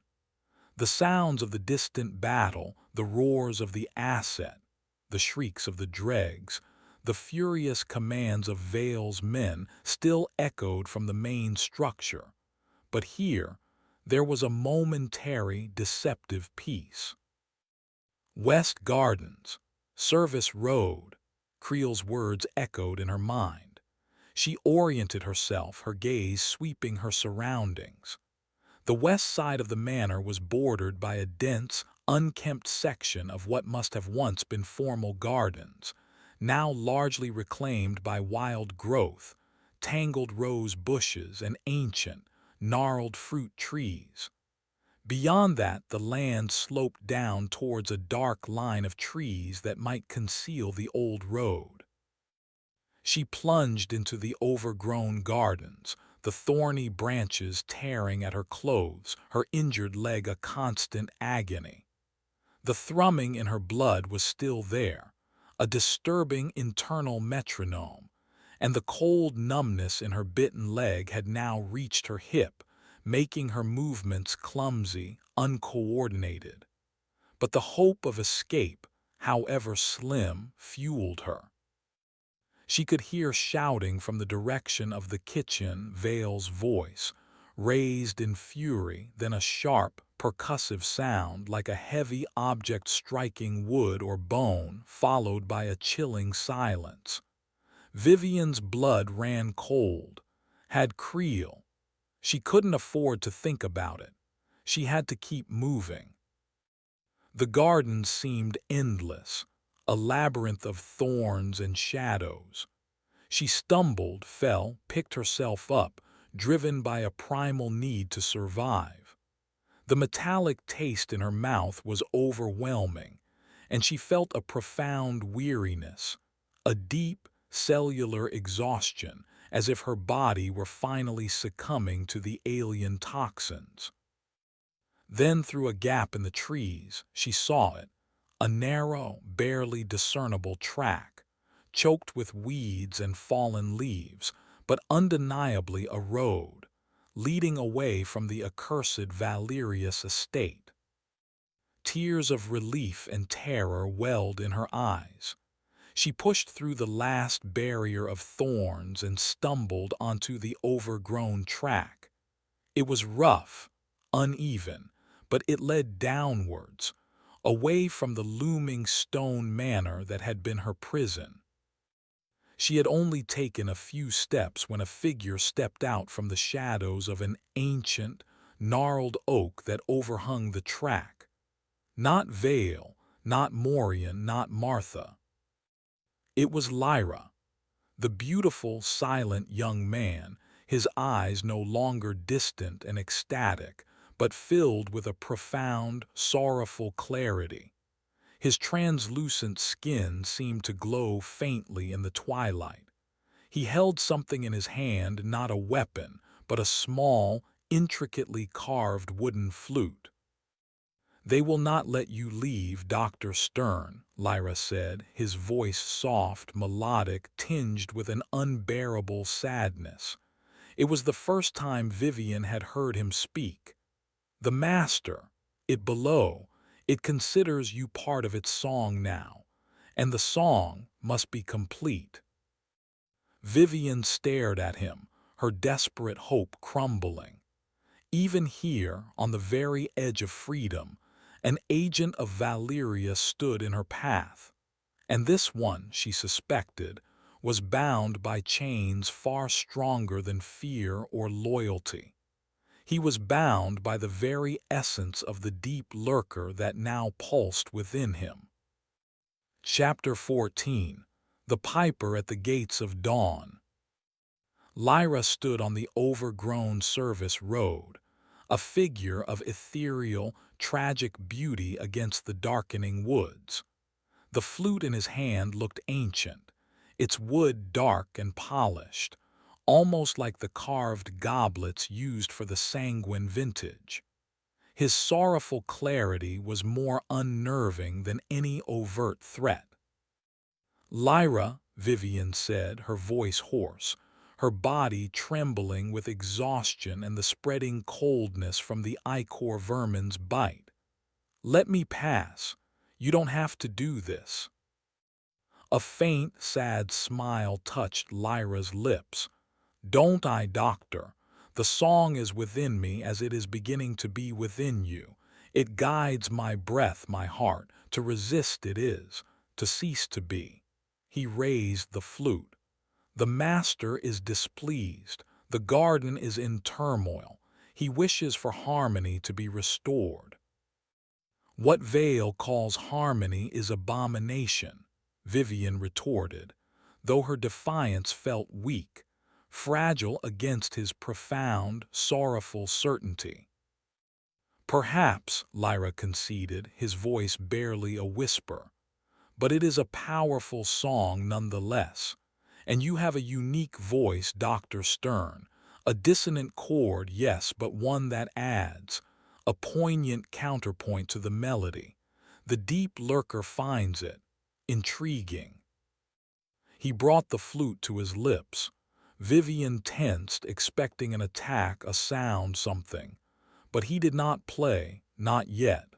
The sounds of the distant battle, the roars of the asset, the shrieks of the dregs, the furious commands of Vale's men still echoed from the main structure. But here, there was a momentary, deceptive peace. West Gardens, Service Road, Creel's words echoed in her mind. She oriented herself, her gaze sweeping her surroundings. The west side of the manor was bordered by a dense, unkempt section of what must have once been formal gardens, now largely reclaimed by wild growth, tangled rose bushes and ancient, gnarled fruit trees. Beyond that, the land sloped down towards a dark line of trees that might conceal the old road. She plunged into the overgrown gardens, the thorny branches tearing at her clothes, her injured leg a constant agony. The thrumming in her blood was still there, a disturbing internal metronome, and the cold numbness in her bitten leg had now reached her hip, making her movements clumsy, uncoordinated. But the hope of escape, however slim, fueled her. She could hear shouting from the direction of the kitchen, Vale's voice, raised in fury, then a sharp, percussive sound like a heavy object striking wood or bone, followed by a chilling silence. Vivian's blood ran cold. Had Creel. She couldn't afford to think about it. She had to keep moving. The garden seemed endless, a labyrinth of thorns and shadows. She stumbled, fell, picked herself up, driven by a primal need to survive. The metallic taste in her mouth was overwhelming, and she felt a profound weariness, a deep, cellular exhaustion, as if her body were finally succumbing to the alien toxins. Then through a gap in the trees, she saw it, a narrow, barely discernible track, choked with weeds and fallen leaves, but undeniably a road, leading away from the accursed Valerius estate. Tears of relief and terror welled in her eyes. She pushed through the last barrier of thorns and stumbled onto the overgrown track. It was rough, uneven, but it led downwards, away from the looming stone manor that had been her prison. She had only taken a few steps when a figure stepped out from the shadows of an ancient, gnarled oak that overhung the track. Not Vale, not Morian, not Martha. It was Lyra, the beautiful, silent young man, his eyes no longer distant and ecstatic, but filled with a profound, sorrowful clarity. His translucent skin seemed to glow faintly in the twilight. He held something in his hand, not a weapon, but a small, intricately carved wooden flute. "They will not let you leave, Dr. Stern," Lyra said, his voice soft, melodic, tinged with an unbearable sadness. It was the first time Vivian had heard him speak. "The Master, it below, it considers you part of its song now, and the song must be complete." Vivian stared at him, her desperate hope crumbling. Even here, on the very edge of freedom, an agent of Valeria stood in her path, and this one, she suspected, was bound by chains far stronger than fear or loyalty. He was bound by the very essence of the deep lurker that now pulsed within him. Chapter 14. The Piper at the Gates of Dawn. Lyra stood on the overgrown service road, a figure of ethereal, tragic beauty against the darkening woods. The flute in his hand looked ancient, its wood dark and polished, almost like the carved goblets used for the sanguine vintage. His sorrowful clarity was more unnerving than any overt threat. "Lyra," Vivian said, her voice hoarse, her body trembling with exhaustion and the spreading coldness from the ichor vermin's bite. "Let me pass. You don't have to do this." A faint, sad smile touched Lyra's lips. "Don't I, Doctor? The song is within me as it is beginning to be within you. It guides my breath, my heart. To resist it is, to cease to be." He raised the flute. "The master is displeased. The garden is in turmoil. He wishes for harmony to be restored." "What Vale calls harmony is abomination," Vivian retorted, though her defiance felt weak, fragile against his profound, sorrowful certainty. "Perhaps," Lyra conceded, his voice barely a whisper, "but it is a powerful song nonetheless. And you have a unique voice, Dr. Stern. A dissonant chord, yes, but one that adds a poignant counterpoint to the melody. The deep lurker finds it intriguing." He brought the flute to his lips. Vivian tensed, expecting an attack, a sound, something. But he did not play, not yet.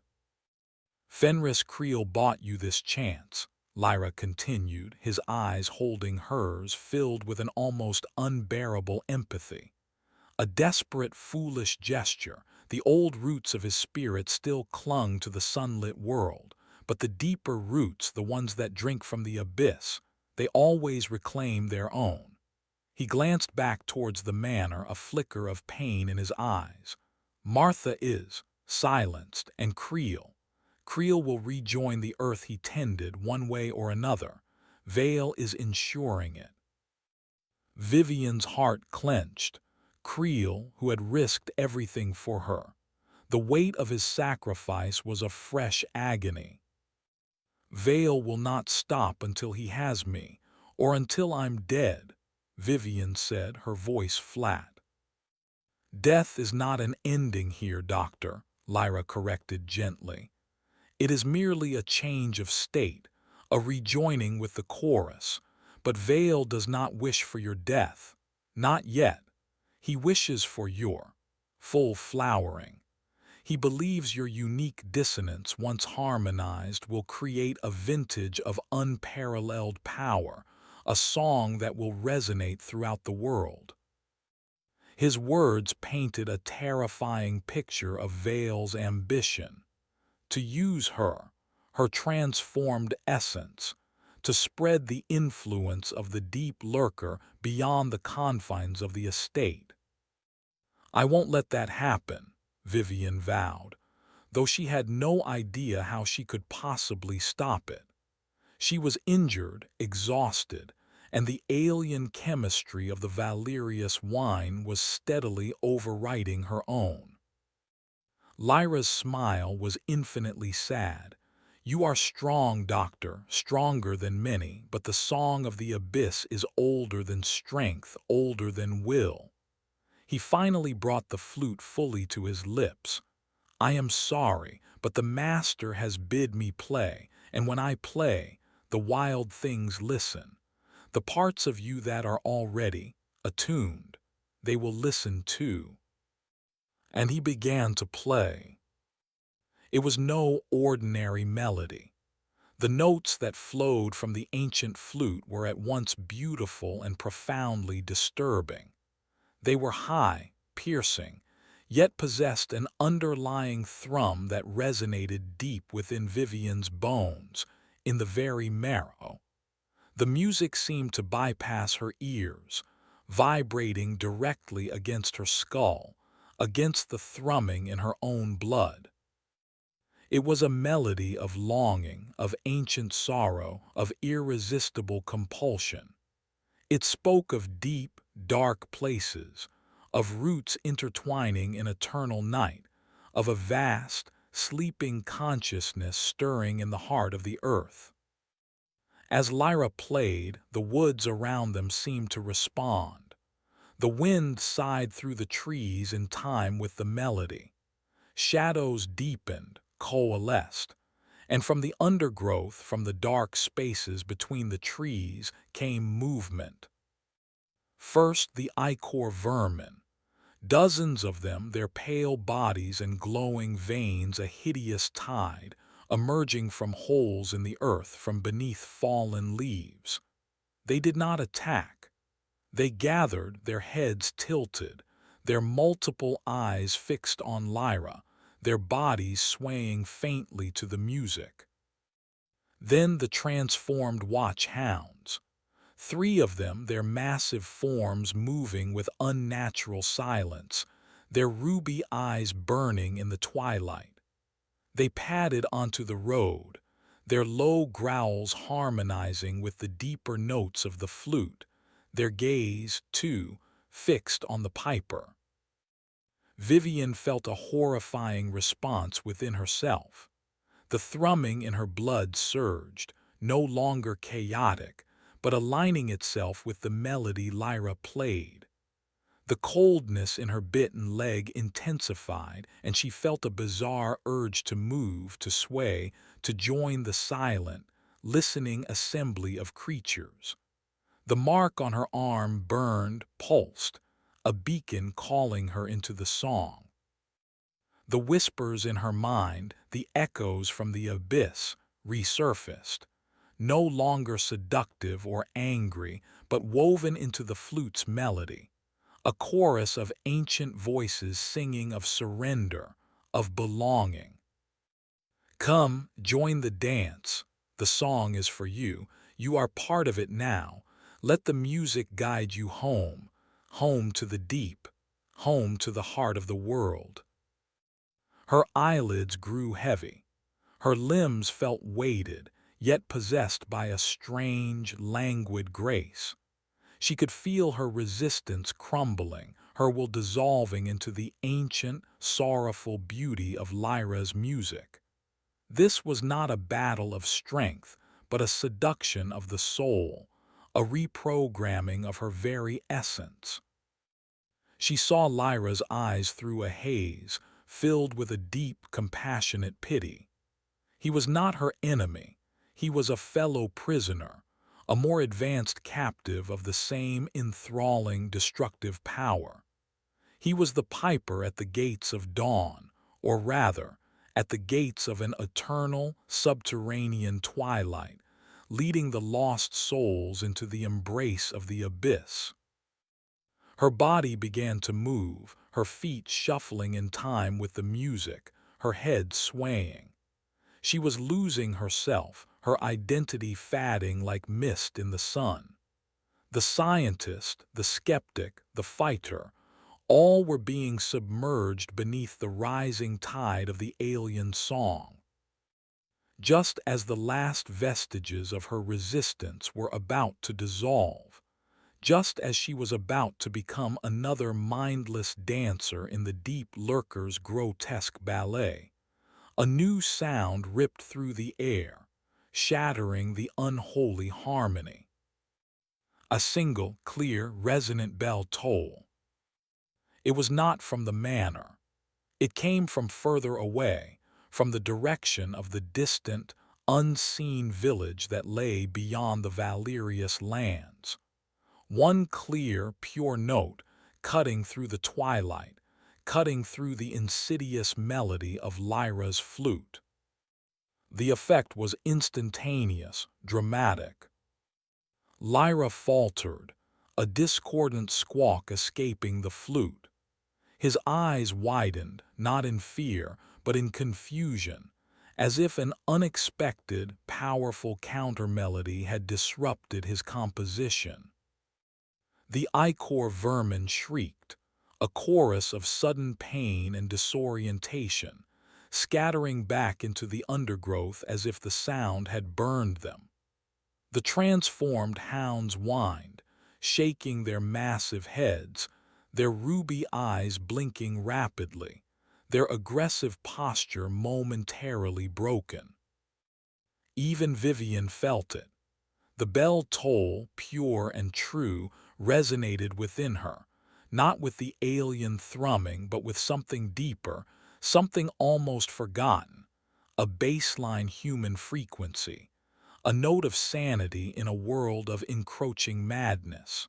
"Fenris Creel bought you this chance," Lyra continued, his eyes holding hers, filled with an almost unbearable empathy. A desperate, foolish gesture. The old roots of his spirit still clung to the sunlit world, but the deeper roots, the ones that drink from the abyss, they always reclaim their own. He glanced back towards the manor, a flicker of pain in his eyes. "Martha is silenced, and Creel will rejoin the earth he tended one way or another. Vale is ensuring it." Vivian's heart clenched. Creel, who had risked everything for her. The weight of his sacrifice was a fresh agony. "Vale will not stop until he has me, or until I'm dead," Vivian said, her voice flat. "Death is not an ending here, Doctor," Lyra corrected gently. "It is merely a change of state, a rejoining with the chorus. But Vale does not wish for your death. Not yet. He wishes for your full flowering. He believes your unique dissonance, once harmonized, will create a vintage of unparalleled power, a song that will resonate throughout the world." His words painted a terrifying picture of Vale's ambition. To use her, her transformed essence, to spread the influence of the deep lurker beyond the confines of the estate. "I won't let that happen," Vivian vowed, though she had no idea how she could possibly stop it. She was injured, exhausted, and the alien chemistry of the Valerius wine was steadily overriding her own. Lyra's smile was infinitely sad. "You are strong, Doctor, stronger than many, but the song of the abyss is older than strength, older than will." He finally brought the flute fully to his lips. "I am sorry, but the master has bid me play, and when I play, the wild things listen. The parts of you that are already attuned, they will listen too." And he began to play. It was no ordinary melody. The notes that flowed from the ancient flute were at once beautiful and profoundly disturbing. They were high, piercing, yet possessed an underlying thrum that resonated deep within Vivian's bones, in the very marrow. The music seemed to bypass her ears, vibrating directly against her skull, against the thrumming in her own blood. It was a melody of longing, of ancient sorrow, of irresistible compulsion. It spoke of deep, dark places, of roots intertwining in eternal night, of a vast, sleeping consciousness stirring in the heart of the earth. As Lyra played, the woods around them seemed to respond. The wind sighed through the trees in time with the melody. Shadows deepened, coalesced, and from the undergrowth, from the dark spaces between the trees, came movement. First, the ichor vermin. Dozens of them, their pale bodies and glowing veins a hideous tide, emerging from holes in the earth from beneath fallen leaves. They did not attack. They gathered, their heads tilted, their multiple eyes fixed on Lyra, their bodies swaying faintly to the music. Then the transformed watch-hounds. 3 of them, their massive forms moving with unnatural silence, their ruby eyes burning in the twilight. They padded onto the road, their low growls harmonizing with the deeper notes of the flute, their gaze, too, fixed on the piper. Vivian felt a horrifying response within herself. The thrumming in her blood surged, no longer chaotic, but aligning itself with the melody Lyra played. The coldness in her bitten leg intensified, and she felt a bizarre urge to move, to sway, to join the silent, listening assembly of creatures. The mark on her arm burned, pulsed, a beacon calling her into the song. The whispers in her mind, the echoes from the abyss, resurfaced, no longer seductive or angry, but woven into the flute's melody, a chorus of ancient voices singing of surrender, of belonging. Come, join the dance. The song is for you. You are part of it now. Let the music guide you home, home to the deep, home to the heart of the world. Her eyelids grew heavy. Her limbs felt weighted, yet possessed by a strange, languid grace. She could feel her resistance crumbling, her will dissolving into the ancient, sorrowful beauty of Lyra's music. This was not a battle of strength, but a seduction of the soul, a reprogramming of her very essence. She saw Lyra's eyes through a haze, filled with a deep, compassionate pity. He was not her enemy. He was a fellow prisoner, a more advanced captive of the same enthralling, destructive power. He was the piper at the gates of dawn, or rather, at the gates of an eternal, subterranean twilight, leading the lost souls into the embrace of the abyss. Her body began to move, her feet shuffling in time with the music, her head swaying. She was losing herself, her identity fading like mist in the sun. The scientist, the skeptic, the fighter, all were being submerged beneath the rising tide of the alien song. Just as the last vestiges of her resistance were about to dissolve, just as she was about to become another mindless dancer in the deep lurker's grotesque ballet, a new sound ripped through the air, shattering the unholy harmony. A single, clear, resonant bell toll. It was not from the manor. It came from further away, from the direction of the distant, unseen village that lay beyond the Valerius lands. One clear, pure note, cutting through the twilight, cutting through the insidious melody of Lyra's flute. The effect was instantaneous, dramatic. Lyra faltered, a discordant squawk escaping the flute. His eyes widened, not in fear, but in confusion, as if an unexpected, powerful counter-melody had disrupted his composition. The ichor vermin shrieked, a chorus of sudden pain and disorientation, scattering back into the undergrowth as if the sound had burned them. The transformed hounds whined, shaking their massive heads, their ruby eyes blinking rapidly, their aggressive posture momentarily broken. Even Vivian felt it. The bell toll, pure and true, resonated within her, not with the alien thrumming, but with something deeper, something almost forgotten, a baseline human frequency, a note of sanity in a world of encroaching madness.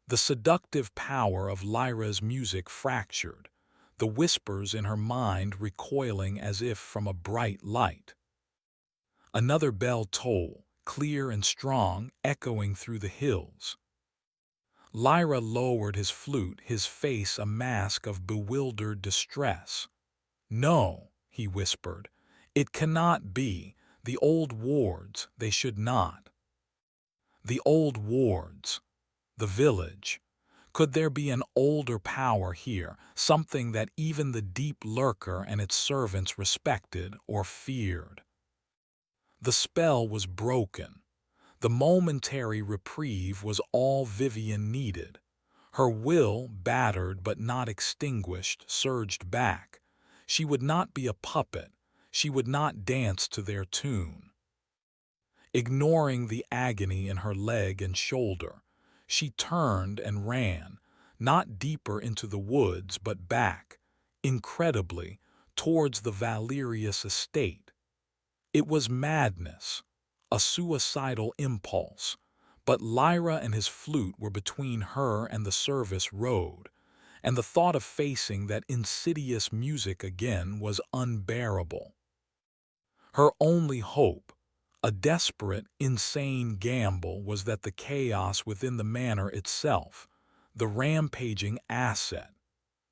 The seductive power of Lyra's music fractured, the whispers in her mind recoiling as if from a bright light. Another bell tolled, clear and strong, echoing through the hills. Lyra lowered his flute, his face a mask of bewildered distress. "No," he whispered, "it cannot be. The old wards, they should not." The old wards. The village. Could there be an older power here, something that even the deep lurker and its servants respected or feared? The spell was broken. The momentary reprieve was all Vivian needed. Her will, battered but not extinguished, surged back. She would not be a puppet. She would not dance to their tune. Ignoring the agony in her leg and shoulder, she turned and ran, not deeper into the woods but back, incredibly, towards the Valerius estate. It was madness, a suicidal impulse, but Lyra and his flute were between her and the service road, and the thought of facing that insidious music again was unbearable. Her only hope, a desperate, insane gamble, was that the chaos within the manor itself, the rampaging asset,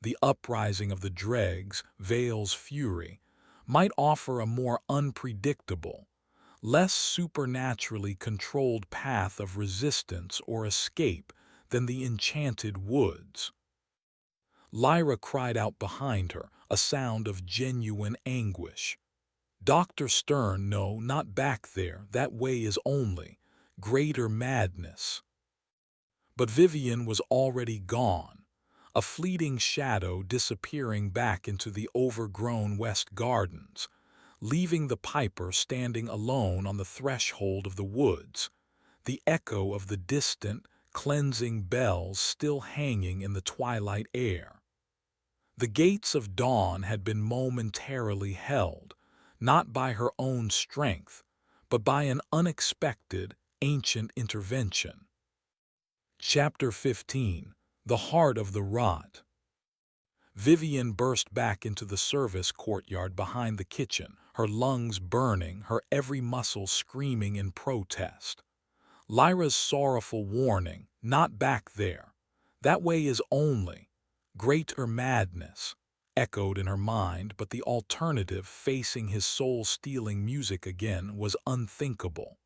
the uprising of the dregs, Vale's fury, might offer a more unpredictable, less supernaturally controlled path of resistance or escape than the enchanted woods. Lyra cried out behind her, a sound of genuine anguish. "Dr. Stern, no, not back there, that way is only greater madness." But Vivian was already gone, a fleeting shadow disappearing back into the overgrown West Gardens, leaving the piper standing alone on the threshold of the woods, the echo of the distant, cleansing bells still hanging in the twilight air. The gates of dawn had been momentarily held, not by her own strength, but by an unexpected, ancient intervention. Chapter 15. The Heart of the Rot. Vivian burst back into the service courtyard behind the kitchen, her lungs burning, her every muscle screaming in protest. Lyra's sorrowful warning, "Not back there. That way is only greater madness," echoed in her mind, but the alternative, facing his soul-stealing music again, was unthinkable.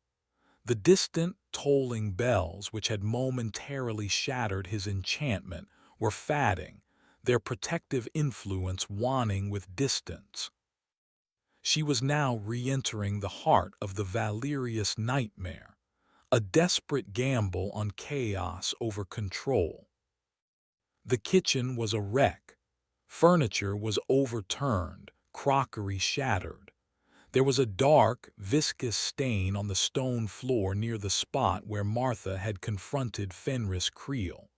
The distant, tolling bells which had momentarily shattered his enchantment were fading, their protective influence waning with distance. She was now re-entering the heart of the Valerius nightmare, a desperate gamble on chaos over control. The kitchen was a wreck. Furniture was overturned, crockery shattered. There was a dark, viscous stain on the stone floor near the spot where Martha had confronted Fenris Creel.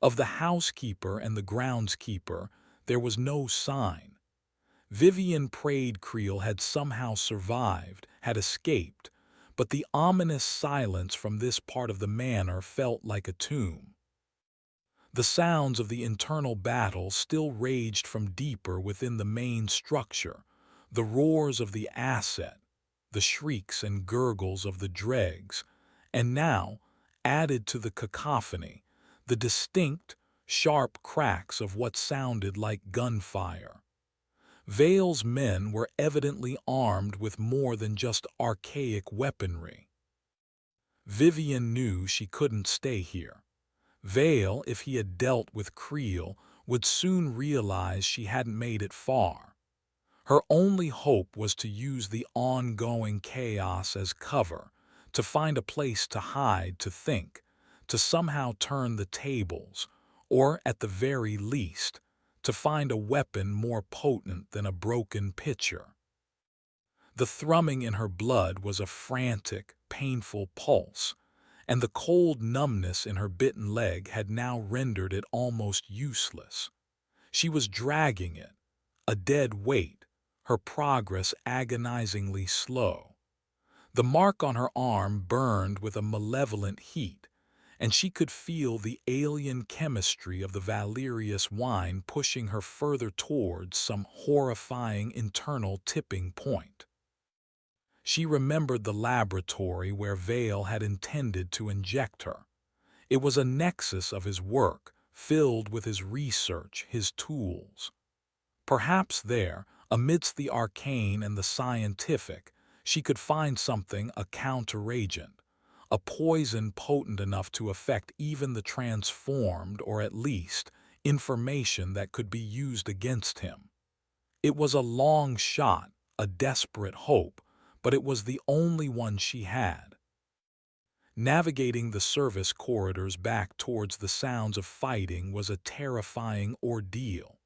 Of the housekeeper and the groundskeeper, there was no sign. Vivian prayed Creel had somehow survived, had escaped, but the ominous silence from this part of the manor felt like a tomb. The sounds of the internal battle still raged from deeper within the main structure, the roars of the asset, the shrieks and gurgles of the dregs, and now, added to the cacophony, the distinct, sharp cracks of what sounded like gunfire. Vale's men were evidently armed with more than just archaic weaponry. Vivian knew she couldn't stay here. Vale, if he had dealt with Creel, would soon realize she hadn't made it far. Her only hope was to use the ongoing chaos as cover, to find a place to hide, to think, to somehow turn the tables, or, at the very least, to find a weapon more potent than a broken pitcher. The thrumming in her blood was a frantic, painful pulse, and the cold numbness in her bitten leg had now rendered it almost useless. She was dragging it, a dead weight, her progress agonizingly slow. The mark on her arm burned with a malevolent heat, and she could feel the alien chemistry of the valerious wine pushing her further towards some horrifying internal tipping point. She remembered the laboratory where Vale had intended to inject her. It was a nexus of his work, filled with his research, his tools. Perhaps there, amidst the arcane and the scientific, she could find something, a counteragent, a poison potent enough to affect even the transformed, or at least, information that could be used against him. It was a long shot, a desperate hope, but it was the only one she had. Navigating the service corridors back towards the sounds of fighting was a terrifying ordeal.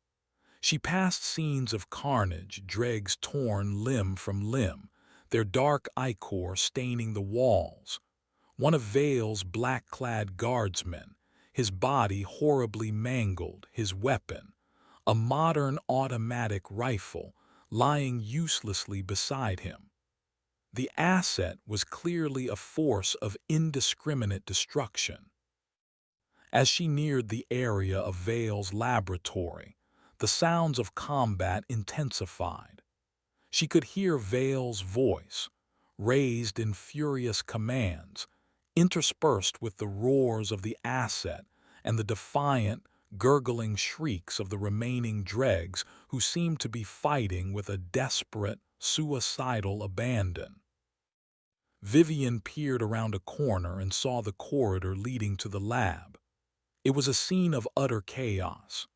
She passed scenes of carnage, dregs torn limb from limb, their dark ichor staining the walls. One of Vale's black-clad guardsmen, his body horribly mangled, his weapon, a modern automatic rifle, lying uselessly beside him. The asset was clearly a force of indiscriminate destruction. As she neared the area of Vale's laboratory, the sounds of combat intensified. She could hear Vale's voice, raised in furious commands, interspersed with the roars of the asset and the defiant, gurgling shrieks of the remaining dregs who seemed to be fighting with a desperate, suicidal abandon. Vivian peered around a corner and saw the corridor leading to the lab. It was a scene of utter chaos.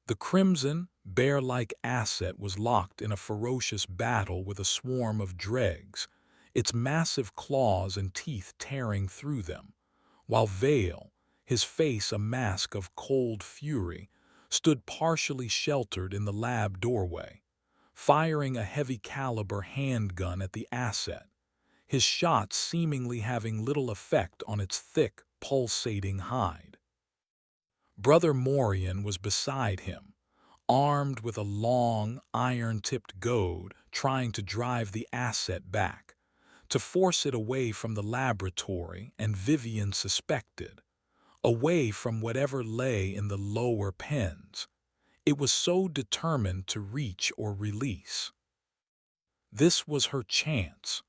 The crimson, bear-like asset was locked in a ferocious battle with a swarm of dregs, its massive claws and teeth tearing through them, while Vale, his face a mask of cold fury, stood partially sheltered in the lab doorway, firing a heavy-caliber handgun at the asset, his shots seemingly having little effect on its thick, pulsating hide. Brother Morian was beside him, armed with a long, iron-tipped goad, trying to drive the asset back, to force it away from the laboratory, and Vivian suspected, away from whatever lay in the lower pens. It was so determined to reach or release. This was her chance.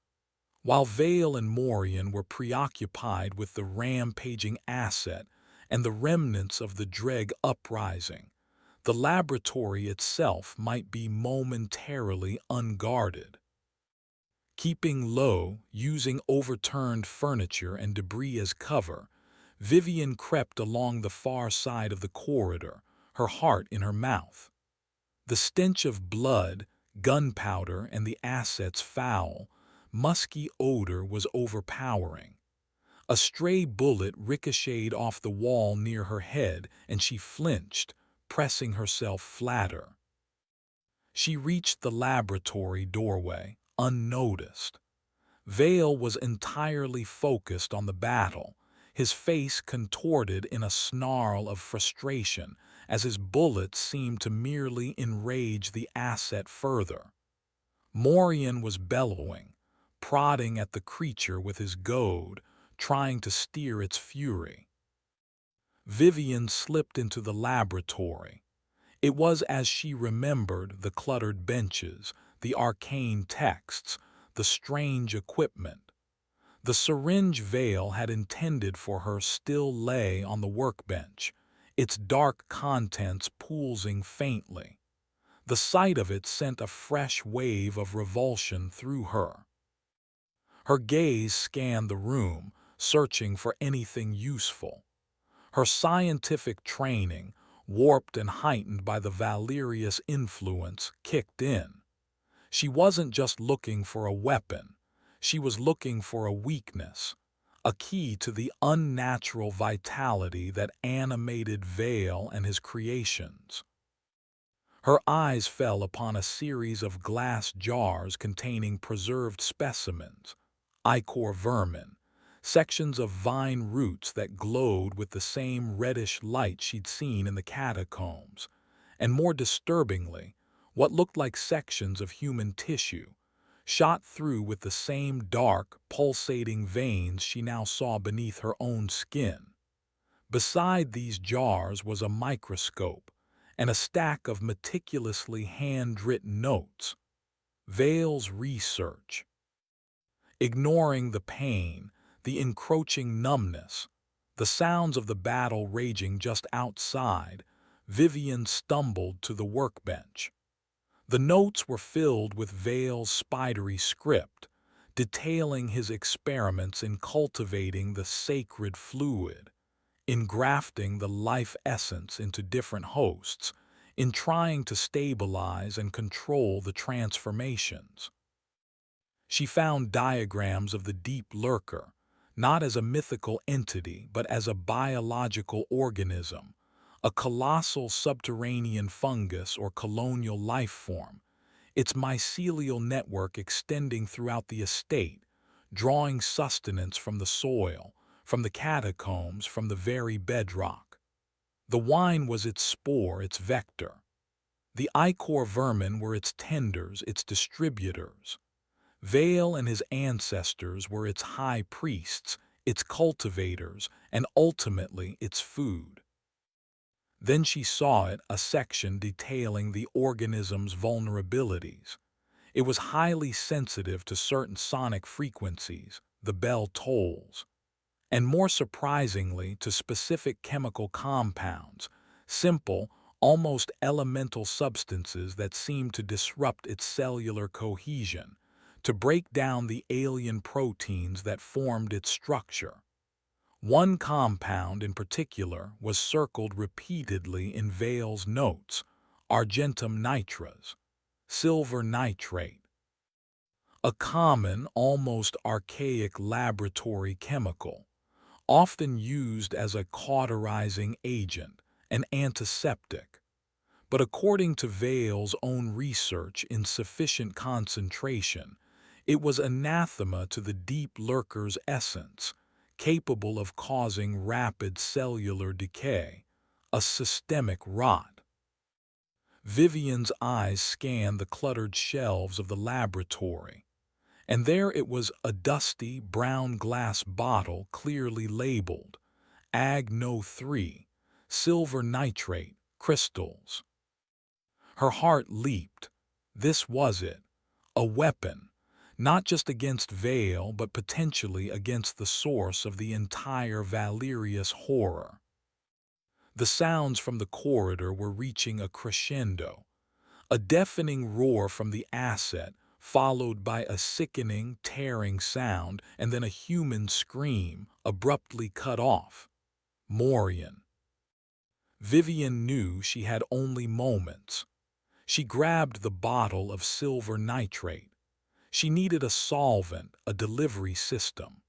While Vale and Morian were preoccupied with the rampaging asset and the remnants of the Dreg uprising, the laboratory itself might be momentarily unguarded. Keeping low, using overturned furniture and debris as cover, Vivian crept along the far side of the corridor, her heart in her mouth. The stench of blood, gunpowder, and the asset's foul, musky odor was overpowering. A stray bullet ricocheted off the wall near her head, and she flinched, pressing herself flatter. She reached the laboratory doorway, unnoticed. Vale was entirely focused on the battle, his face contorted in a snarl of frustration as his bullets seemed to merely enrage the asset further. Morian was bellowing, prodding at the creature with his goad, trying to steer its fury. Vivian slipped into the laboratory. It was as she remembered: the cluttered benches, the arcane texts, the strange equipment. The syringe Vale had intended for her still lay on the workbench, its dark contents pulsing faintly. The sight of it sent a fresh wave of revulsion through her. Her gaze scanned the room, searching for anything useful. Her scientific training, warped and heightened by the Valerius influence, kicked in. She wasn't just looking for a weapon. She was looking for a weakness, a key to the unnatural vitality that animated Vale and his creations. Her eyes fell upon a series of glass jars containing preserved specimens, ichor vermin, sections of vine roots that glowed with the same reddish light she'd seen in the catacombs, and more disturbingly, what looked like sections of human tissue, shot through with the same dark, pulsating veins she now saw beneath her own skin. Beside these jars was a microscope and a stack of meticulously handwritten notes. Vale's research. Ignoring the pain, the encroaching numbness, the sounds of the battle raging just outside, Vivian stumbled to the workbench. The notes were filled with Vale's spidery script, detailing his experiments in cultivating the sacred fluid, in grafting the life essence into different hosts, in trying to stabilize and control the transformations. She found diagrams of the deep lurker, not as a mythical entity but as a biological organism, a colossal subterranean fungus or colonial life form, its mycelial network extending throughout the estate, drawing sustenance from the soil, from the catacombs, from the very bedrock. The wine was its spore, its vector. The ichor vermin were its tenders, its distributors. Vale and his ancestors were its high priests, its cultivators, and ultimately its food. Then she saw it, a section detailing the organism's vulnerabilities. It was highly sensitive to certain sonic frequencies, the bell tolls, and more surprisingly to specific chemical compounds, simple, almost elemental substances that seemed to disrupt its cellular cohesion, to break down the alien proteins that formed its structure. One compound in particular was circled repeatedly in Vale's notes: argentum nitras, silver nitrate, a common, almost archaic laboratory chemical, often used as a cauterizing agent, an antiseptic. But according to Vale's own research, in sufficient concentration, it was anathema to the deep lurker's essence, capable of causing rapid cellular decay, a systemic rot. Vivian's eyes scanned the cluttered shelves of the laboratory, and there it was, a dusty, brown glass bottle clearly labeled Ag No 3, silver nitrate, crystals. Her heart leaped. This was it, a weapon, not just against Vale, but potentially against the source of the entire Valerius horror. The sounds from the corridor were reaching a crescendo, a deafening roar from the asset, followed by a sickening, tearing sound, and then a human scream, abruptly cut off. Morian. Vivian knew she had only moments. She grabbed the bottle of silver nitrate. She needed a solvent, a delivery system.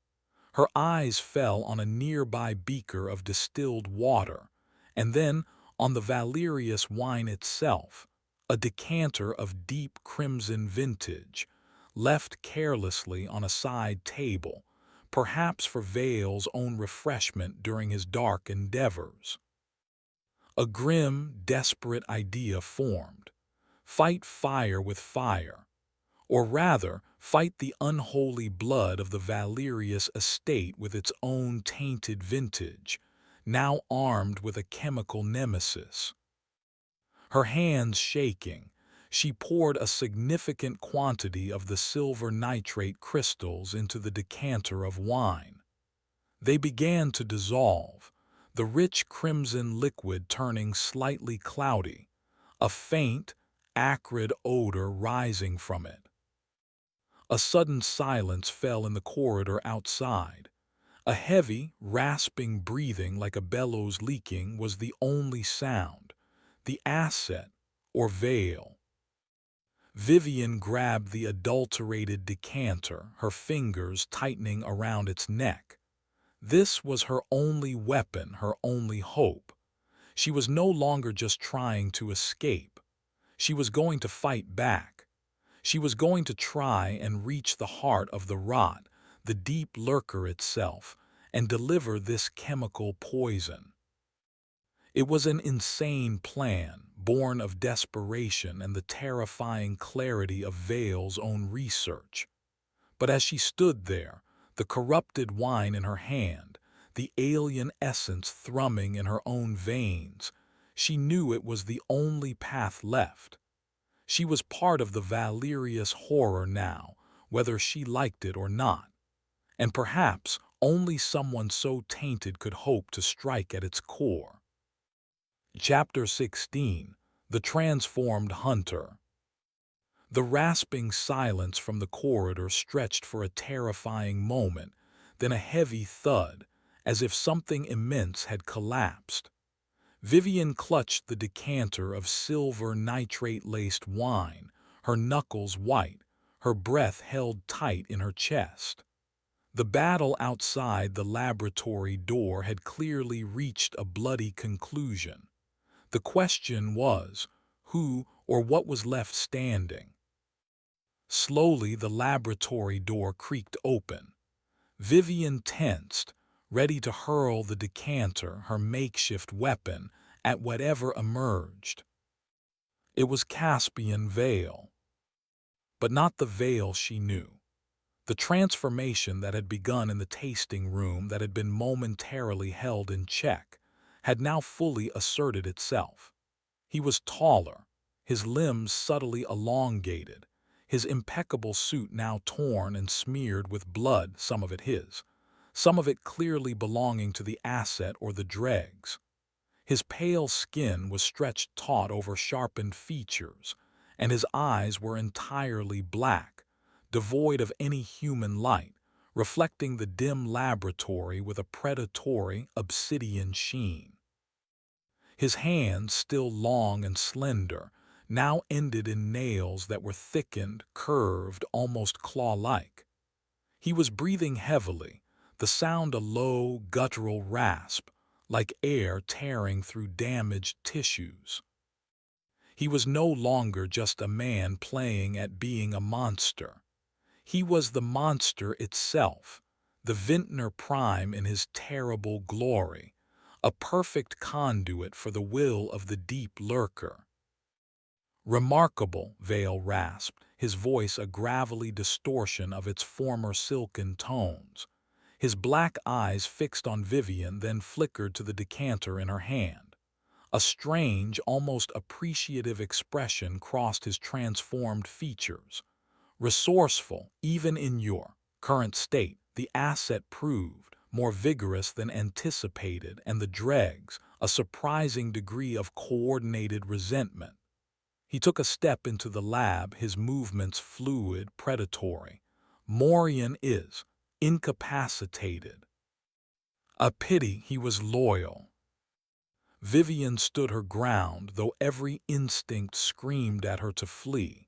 Her eyes fell on a nearby beaker of distilled water, and then on the Valerius wine itself, a decanter of deep crimson vintage, left carelessly on a side table, perhaps for Vale's own refreshment during his dark endeavors. A grim, desperate idea formed. Fight fire with fire, or rather, fight the unholy blood of the Valerius estate with its own tainted vintage, now armed with a chemical nemesis. Her hands shaking, she poured a significant quantity of the silver nitrate crystals into the decanter of wine. They began to dissolve, the rich crimson liquid turning slightly cloudy, a faint, acrid odor rising from it. A sudden silence fell in the corridor outside. A heavy, rasping breathing like a bellows leaking was the only sound. The asset, or Vale. Vivian grabbed the adulterated decanter, her fingers tightening around its neck. This was her only weapon, her only hope. She was no longer just trying to escape. She was going to fight back. She was going to try and reach the heart of the rot, the deep lurker itself, and deliver this chemical poison. It was an insane plan, born of desperation and the terrifying clarity of Vale's own research. But as she stood there, the corrupted wine in her hand, the alien essence thrumming in her own veins, she knew it was the only path left. She was part of the Valerius horror now, whether she liked it or not, and perhaps only someone so tainted could hope to strike at its core. Chapter 16. The Transformed Hunter. The rasping silence from the corridor stretched for a terrifying moment, then a heavy thud, as if something immense had collapsed. Vivian clutched the decanter of silver nitrate-laced wine, her knuckles white, her breath held tight in her chest. The battle outside the laboratory door had clearly reached a bloody conclusion. The question was, who or what was left standing? Slowly the laboratory door creaked open. Vivian tensed, ready to hurl the decanter, her makeshift weapon, at whatever emerged. It was Caspian Vale. But not the Vale she knew. The transformation that had begun in the tasting room, that had been momentarily held in check, had now fully asserted itself. He was taller, his limbs subtly elongated, his impeccable suit now torn and smeared with blood, some of it his, some of it clearly belonging to the asset or the dregs. His pale skin was stretched taut over sharpened features, and his eyes were entirely black, devoid of any human light, reflecting the dim laboratory with a predatory obsidian sheen. His hands, still long and slender, now ended in nails that were thickened, curved, almost claw-like. He was breathing heavily, the sound a low, guttural rasp, like air tearing through damaged tissues. He was no longer just a man playing at being a monster. He was the monster itself, the Vintner Prime in his terrible glory, a perfect conduit for the will of the deep lurker. Remarkable, Vale rasped, his voice a gravelly distortion of its former silken tones. His black eyes fixed on Vivian, then flickered to the decanter in her hand. A strange, almost appreciative expression crossed his transformed features. Resourceful, even in your current state, the asset proved more vigorous than anticipated, and the dregs, a surprising degree of coordinated resentment. He took a step into the lab, his movements fluid, predatory. Morian is incapacitated. A pity he was loyal. Vivian stood her ground, though every instinct screamed at her to flee.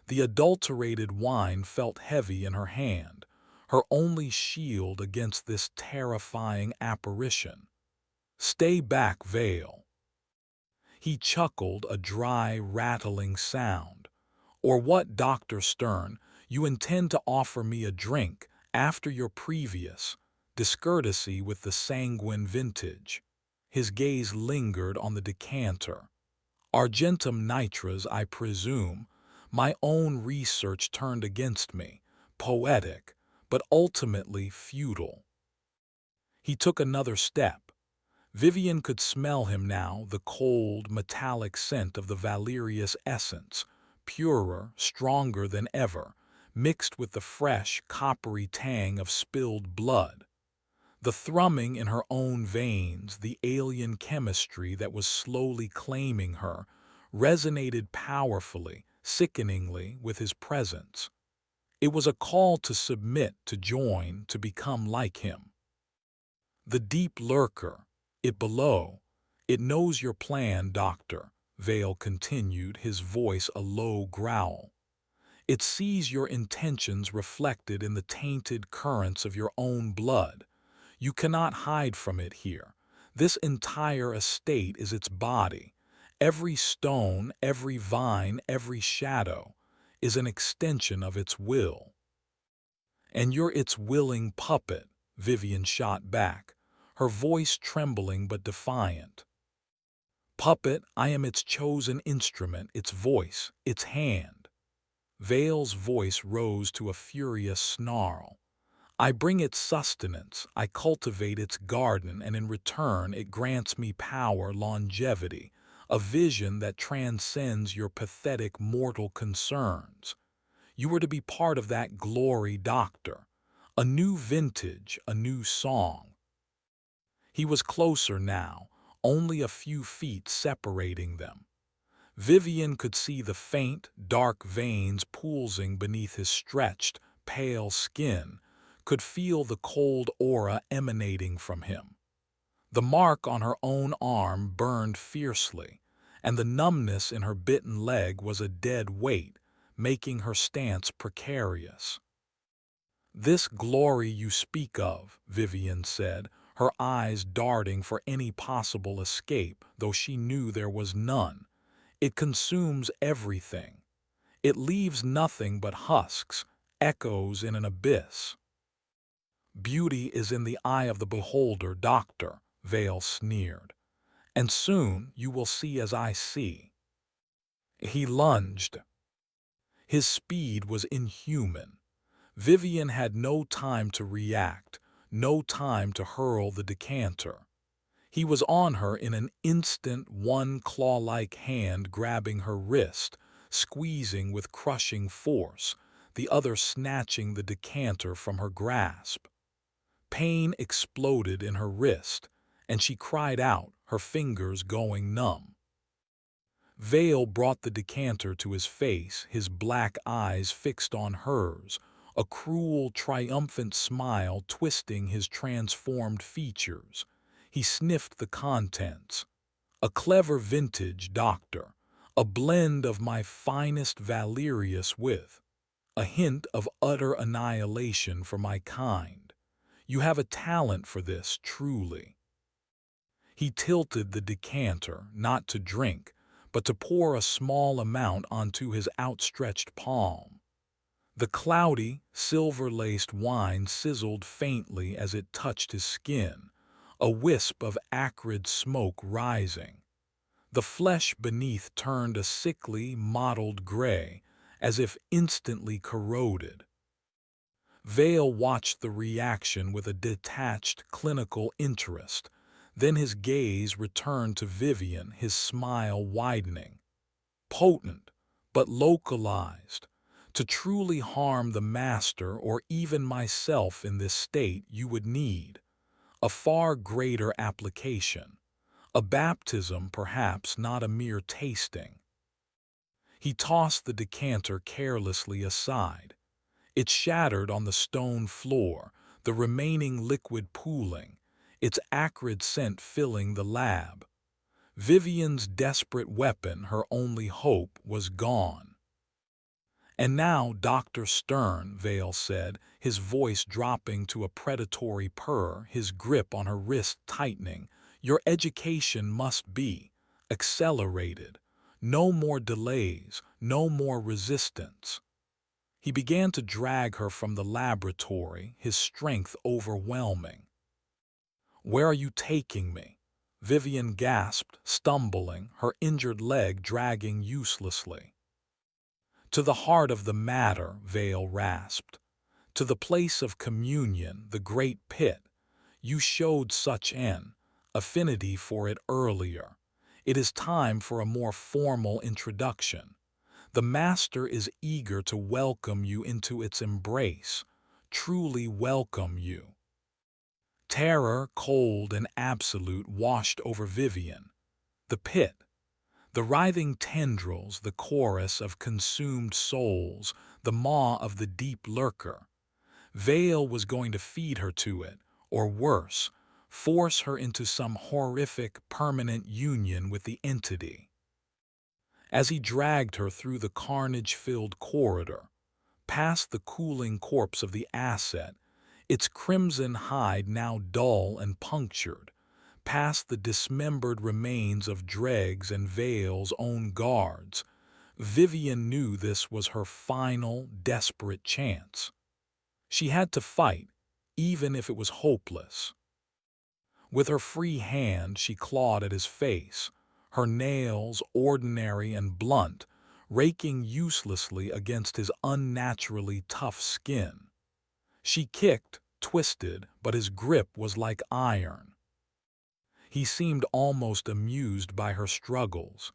The adulterated wine felt heavy in her hand, her only shield against this terrifying apparition. "Stay back, Vale." He chuckled, a dry, rattling sound. "Or what, Dr. Stern? You intend to offer me a drink after your previous discourtesy with the sanguine vintage?" His gaze lingered on the decanter. "Argentum nitras, I presume. My own research turned against me. Poetic, but ultimately futile." He took another step. Vivian could smell him now, the cold, metallic scent of the Valerius essence, purer, stronger than ever, mixed with the fresh, coppery tang of spilled blood. The thrumming in her own veins, the alien chemistry that was slowly claiming her, resonated powerfully, sickeningly with his presence. It was a call to submit, to join, to become like him. "The deep lurker, it below, it knows your plan, Doctor," Vale continued, his voice a low growl. "It sees your intentions reflected in the tainted currents of your own blood. You cannot hide from it here. This entire estate is its body. Every stone, every vine, every shadow is an extension of its will." "And you're its willing puppet," Vivian shot back, her voice trembling but defiant. "Puppet, I am its chosen instrument, its voice, its hand." Vale's voice rose to a furious snarl. "I bring it sustenance, I cultivate its garden, and in return it grants me power, longevity, a vision that transcends your pathetic mortal concerns. You were to be part of that glory, Doctor. A new vintage, a new song." He was closer now, only a few feet separating them. Vivian could see the faint, dark veins pulsing beneath his stretched, pale skin, could feel the cold aura emanating from him. The mark on her own arm burned fiercely, and the numbness in her bitten leg was a dead weight, making her stance precarious. "This glory you speak of," Vivian said, her eyes darting for any possible escape, though she knew there was none. "It consumes everything. It leaves nothing but husks, echoes in an abyss." "Beauty is in the eye of the beholder, Doctor," Vale sneered. "And soon you will see as I see." He lunged. His speed was inhuman. Vivian had no time to react, no time to hurl the decanter. He was on her in an instant, one claw-like hand grabbing her wrist, squeezing with crushing force, the other snatching the decanter from her grasp. Pain exploded in her wrist, and she cried out, her fingers going numb. Vale brought the decanter to his face, his black eyes fixed on hers, a cruel, triumphant smile twisting his transformed features. He sniffed the contents. "A clever vintage, Doctor, a blend of my finest Valerius with a hint of utter annihilation for my kind. You have a talent for this, truly." He tilted the decanter, not to drink, but to pour a small amount onto his outstretched palm. The cloudy, silver-laced wine sizzled faintly as it touched his skin, a wisp of acrid smoke rising. The flesh beneath turned a sickly, mottled gray, as if instantly corroded. Vale watched the reaction with a detached, clinical interest. Then his gaze returned to Vivian, his smile widening. "Potent, but localized. To truly harm the master or even myself in this state, you would need a far greater application. A baptism, perhaps, not a mere tasting." He tossed the decanter carelessly aside. It shattered on the stone floor, the remaining liquid pooling, its acrid scent filling the lab. Vivian's desperate weapon, her only hope, was gone. "And now, Dr. Stern," Vale said, his voice dropping to a predatory purr, his grip on her wrist tightening, "your education must be accelerated. No more delays, no more resistance." He began to drag her from the laboratory, his strength overwhelming. "Where are you taking me?" Vivian gasped, stumbling, her injured leg dragging uselessly. "To the heart of the matter," Vale rasped. "To the place of communion, the great pit. You showed such an affinity for it earlier. It is time for a more formal introduction. The Master is eager to welcome you into its embrace, truly welcome you." Terror, cold and absolute, washed over Vivian. The pit, the writhing tendrils, the chorus of consumed souls, the maw of the deep lurker. Vale was going to feed her to it, or worse, force her into some horrific, permanent union with the entity. As he dragged her through the carnage-filled corridor, past the cooling corpse of the asset, its crimson hide now dull and punctured, past the dismembered remains of dregs and Vale's own guards, Vivian knew this was her final, desperate chance. She had to fight, even if it was hopeless. With her free hand she clawed at his face, her nails, ordinary and blunt, raking uselessly against his unnaturally tough skin. She kicked, twisted, but his grip was like iron. He seemed almost amused by her struggles.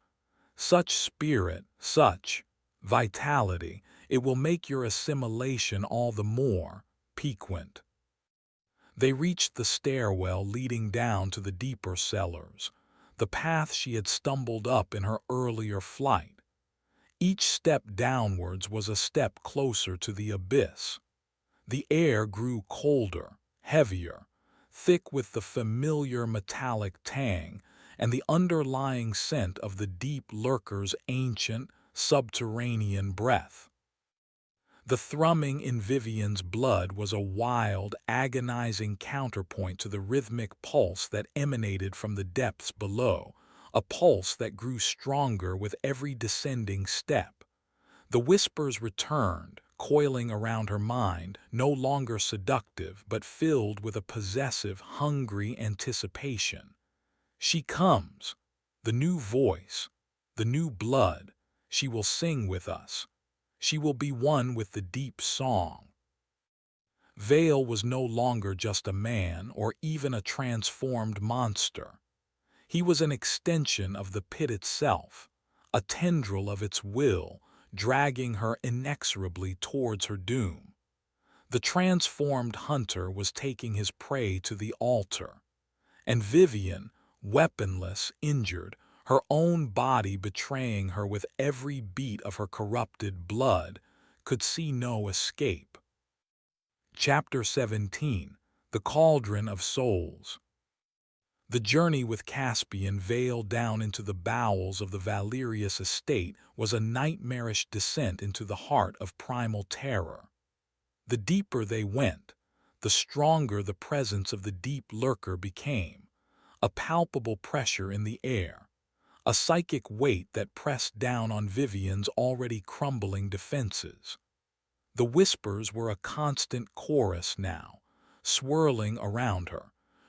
Such spirit, such vitality, it will make your assimilation all the more piquant. They reached the stairwell leading down to the deeper cellars, the path she had stumbled up in her earlier flight. Each step downwards was a step closer to the abyss. The air grew colder, heavier, thick with the familiar metallic tang and the underlying scent of the deep lurker's ancient, subterranean breath. The thrumming in Vivian's blood was a wild, agonizing counterpoint to the rhythmic pulse that emanated from the depths below, a pulse that grew stronger with every descending step. The whispers returned, coiling around her mind, no longer seductive but filled with a possessive, hungry anticipation. She comes, the new voice, the new blood. She will sing with us. She will be one with the deep song. Vale was no longer just a man or even a transformed monster. He was an extension of the pit itself, a tendril of its will, dragging her inexorably towards her doom. The transformed hunter was taking his prey to the altar, and Vivian, weaponless, injured, her own body betraying her with every beat of her corrupted blood, could see no escape. Chapter 17: The Cauldron of Souls. The journey with Caspian Vale down into the bowels of the Valerius estate was a nightmarish descent into the heart of primal terror. The deeper they went, the stronger the presence of the deep lurker became, a palpable pressure in the air, a psychic weight that pressed down on Vivian's already crumbling defenses. The whispers were a constant chorus now, swirling around her,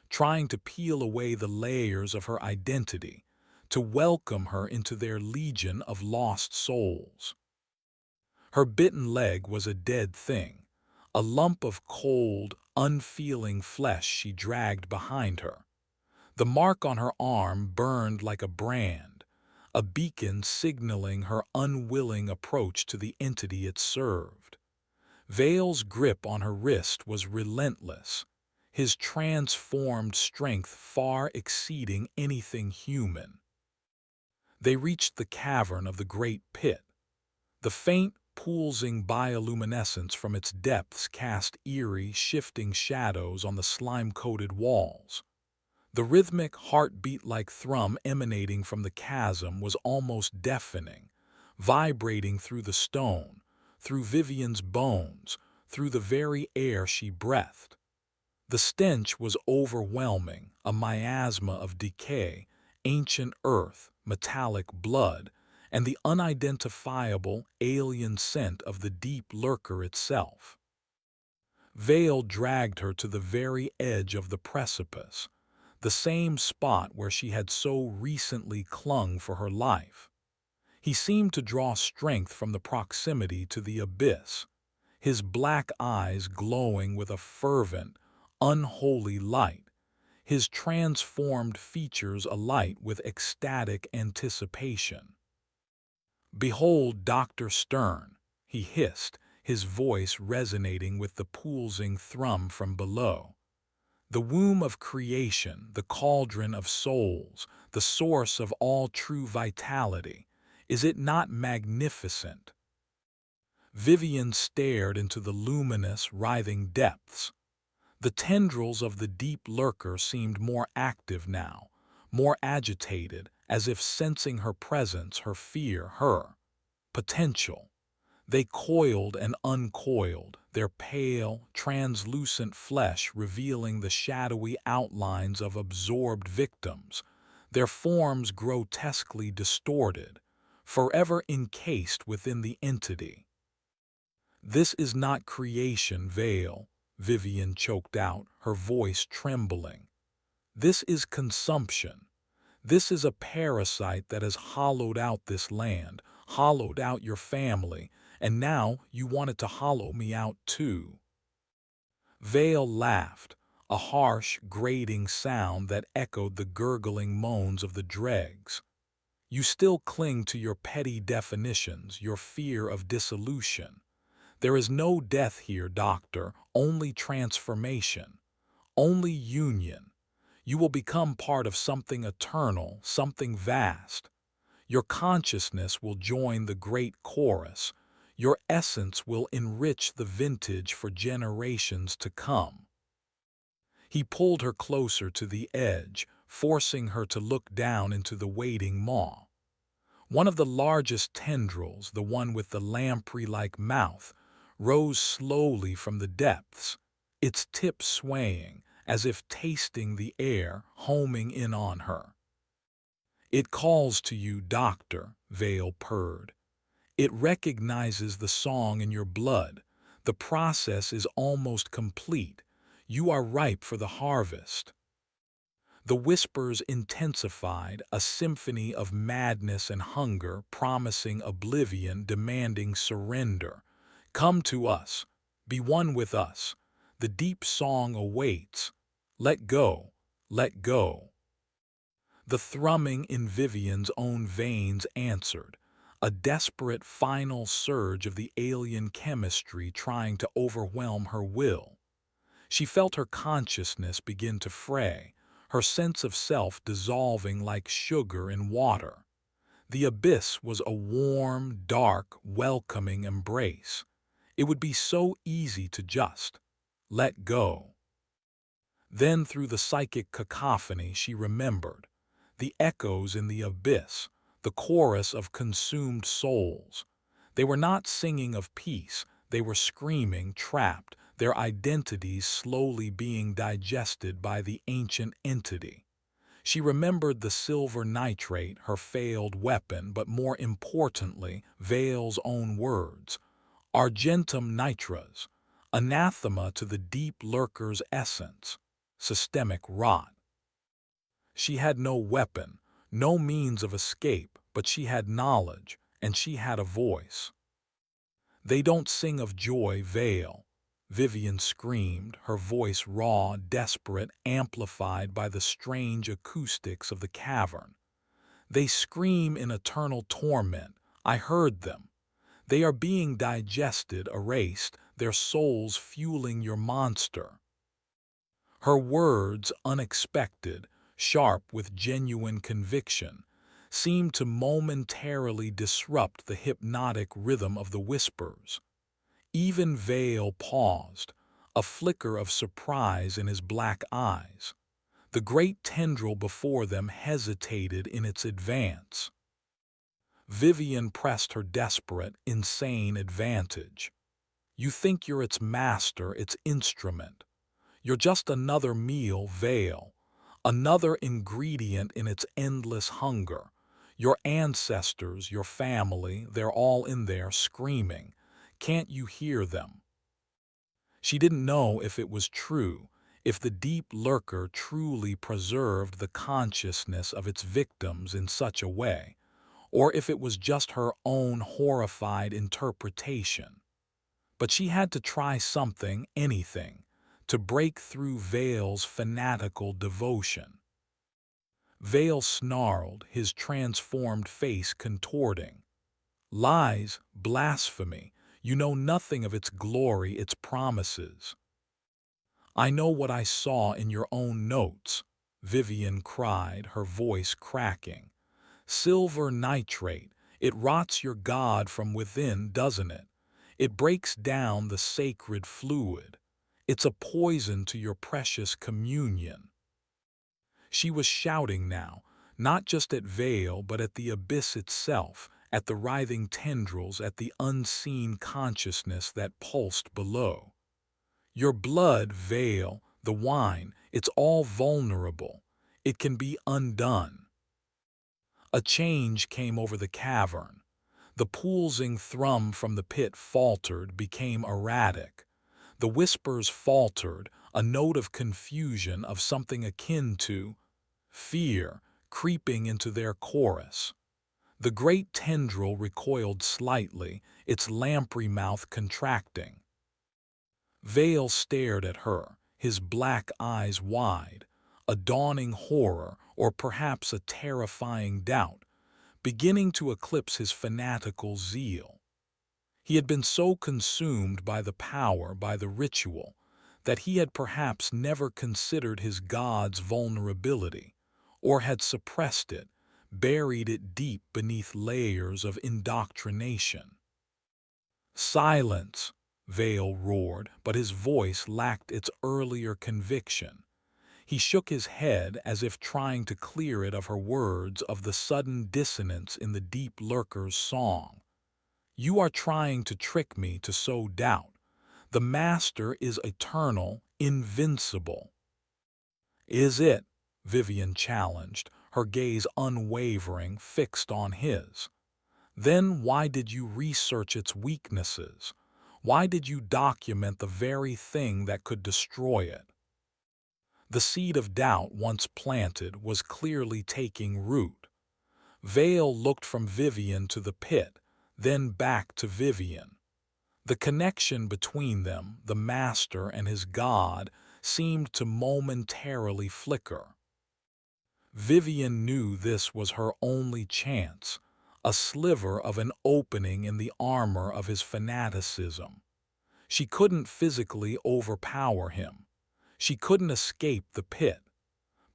trying to peel away the layers of her identity, to welcome her into their legion of lost souls. Her bitten leg was a dead thing, a lump of cold, unfeeling flesh she dragged behind her. The mark on her arm burned like a brand, a beacon signaling her unwilling approach to the entity it served. Vale's grip on her wrist was relentless, his transformed strength far exceeding anything human. They reached the cavern of the great pit. The faint, pulsing bioluminescence from its depths cast eerie, shifting shadows on the slime-coated walls. The rhythmic, heartbeat-like thrum emanating from the chasm was almost deafening, vibrating through the stone, through Vivian's bones, through the very air she breathed. The stench was overwhelming, a miasma of decay, ancient earth, metallic blood, and the unidentifiable, alien scent of the deep lurker itself. Vale dragged her to the very edge of the precipice, the same spot where she had so recently clung for her life. He seemed to draw strength from the proximity to the abyss, his black eyes glowing with a fervent, unholy light, his transformed features alight with ecstatic anticipation. "Behold Dr. Stern," he hissed, his voice resonating with the pulsing thrum from below. "The womb of creation, the cauldron of souls, the source of all true vitality. Is it not magnificent?" Vivian stared into the luminous, writhing depths. The tendrils of the deep lurker seemed more active now, more agitated, as if sensing her presence, her fear, her potential. They coiled and uncoiled, their pale, translucent flesh revealing the shadowy outlines of absorbed victims, their forms grotesquely distorted, forever encased within the entity. This is not creation, Vale, Vivian choked out, her voice trembling. This is consumption. This is a parasite that has hollowed out this land, hollowed out your family, and now you want it to hollow me out too. Vale laughed, a harsh, grating sound that echoed the gurgling moans of the dregs. You still cling to your petty definitions, your fear of dissolution. There is no death here, Doctor, only transformation, only union. You will become part of something eternal, something vast. Your consciousness will join the great chorus. Your essence will enrich the vintage for generations to come. He pulled her closer to the edge, forcing her to look down into the waiting maw. One of the largest tendrils, the one with the lamprey-like mouth, rose slowly from the depths, its tip swaying, as if tasting the air, homing in on her. It calls to you, Doctor, Vale purred. It recognizes the song in your blood. The process is almost complete. You are ripe for the harvest. The whispers intensified, a symphony of madness and hunger, promising oblivion, demanding surrender. Come to us. Be one with us. The deep song awaits. Let go. Let go. The thrumming in Vivian's own veins answered, a desperate final surge of the alien chemistry trying to overwhelm her will. She felt her consciousness begin to fray, her sense of self dissolving like sugar in water. The abyss was a warm, dark, welcoming embrace. It would be so easy to just let go. Then through the psychic cacophony she remembered, the echoes in the abyss, the chorus of consumed souls. They were not singing of peace, they were screaming, trapped, their identities slowly being digested by the ancient entity. She remembered the silver nitrate, her failed weapon, but more importantly, Vale's own words. Argentum nitras, anathema to the deep lurker's essence, systemic rot. She had no weapon, no means of escape, but she had knowledge, and she had a voice. They don't sing of joy, Vale, Vivian screamed, her voice raw, desperate, amplified by the strange acoustics of the cavern. They scream in eternal torment. I heard them. They are being digested, erased, their souls fueling your monster. Her words, unexpected, sharp with genuine conviction, seemed to momentarily disrupt the hypnotic rhythm of the whispers. Even Vale paused, a flicker of surprise in his black eyes. The great tendril before them hesitated in its advance. Vivian pressed her desperate, insane advantage. You think you're its master, its instrument. You're just another meal, Vale, another ingredient in its endless hunger. Your ancestors, your family, they're all in there screaming. Can't you hear them? She didn't know if it was true, if the deep lurker truly preserved the consciousness of its victims in such a way, or if it was just her own horrified interpretation. But she had to try something, anything, to break through Vale's fanatical devotion. Vale snarled, his transformed face contorting. Lies, blasphemy, you know nothing of its glory, its promises. I know what I saw in your own notes, Vivian cried, her voice cracking. Silver nitrate, it rots your God from within, doesn't it? It breaks down the sacred fluid. It's a poison to your precious communion. She was shouting now, not just at Vale, but at the abyss itself, at the writhing tendrils, at the unseen consciousness that pulsed below. Your blood, Vale, the wine, it's all vulnerable. It can be undone. A change came over the cavern. The pulsing thrum from the pit faltered, became erratic. The whispers faltered, a note of confusion, of something akin to fear, creeping into their chorus. The great tendril recoiled slightly, its lamprey mouth contracting. Vale stared at her, his black eyes wide, a dawning horror, or perhaps a terrifying doubt, beginning to eclipse his fanatical zeal. He had been so consumed by the power, by the ritual, that he had perhaps never considered his god's vulnerability, or had suppressed it, buried it deep beneath layers of indoctrination. "Silence!" Vale roared, but his voice lacked its earlier conviction. He shook his head as if trying to clear it of her words, of the sudden dissonance in the deep lurker's song. "You are trying to trick me, to sow doubt. The Master is eternal, invincible." "Is it?" Vivian challenged, her gaze unwavering, fixed on his. "Then why did you research its weaknesses? Why did you document the very thing that could destroy it?" The seed of doubt, once planted, was clearly taking root. Vale looked from Vivian to the pit, then back to Vivian. The connection between them, the Master and his god, seemed to momentarily flicker. Vivian knew this was her only chance, a sliver of an opening in the armor of his fanaticism. She couldn't physically overpower him. She couldn't escape the pit.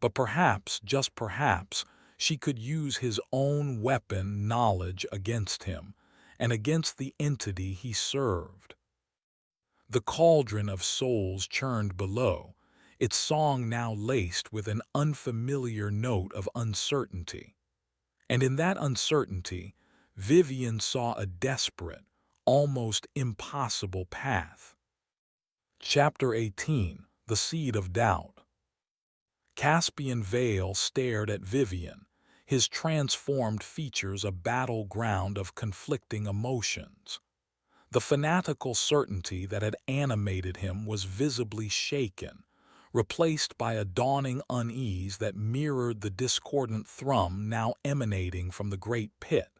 But perhaps, just perhaps, she could use his own weapon, knowledge, against him, and against the entity he served. The cauldron of souls churned below, its song now laced with an unfamiliar note of uncertainty. And in that uncertainty, Vivian saw a desperate, almost impossible path. Chapter 18: The Seed of Doubt. Caspian Vale stared at Vivian, his transformed features a battleground of conflicting emotions. The fanatical certainty that had animated him was visibly shaken, replaced by a dawning unease that mirrored the discordant thrum now emanating from the great pit.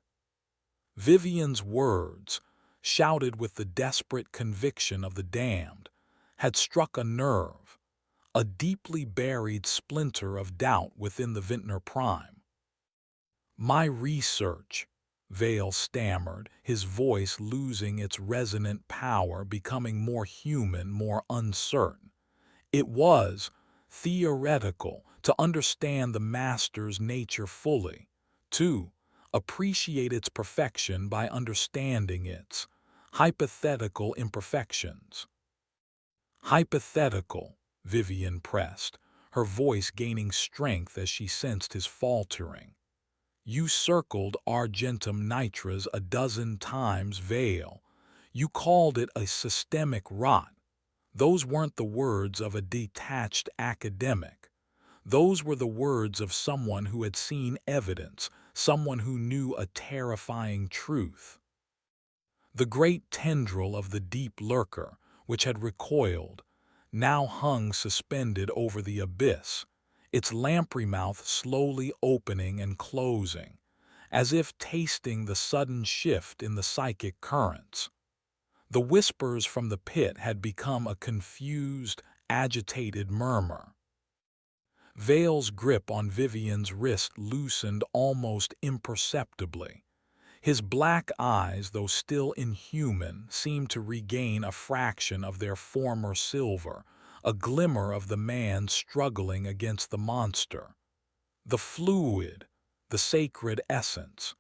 Vivian's words, shouted with the desperate conviction of the damned, had struck a nerve, a deeply buried splinter of doubt within the vintner prime. "My research," Vale stammered, his voice losing its resonant power, becoming more human, more uncertain. "It was theoretical, to understand the Master's nature fully, to appreciate its perfection by understanding its hypothetical imperfections." "Hypothetical," Vivian pressed, her voice gaining strength as she sensed his faltering. "You circled Argentum Nitras a dozen times, Vale. You called it a systemic rot. Those weren't the words of a detached academic. Those were the words of someone who had seen evidence, someone who knew a terrifying truth." The great tendril of the deep lurker, which had recoiled, now hung suspended over the abyss, its lamprey mouth slowly opening and closing, as if tasting the sudden shift in the psychic currents. The whispers from the pit had become a confused, agitated murmur. Vale's grip on Vivian's wrist loosened almost imperceptibly. His black eyes, though still inhuman, seemed to regain a fraction of their former silver, a glimmer of the man struggling against the monster. "The fluid, the sacred essence.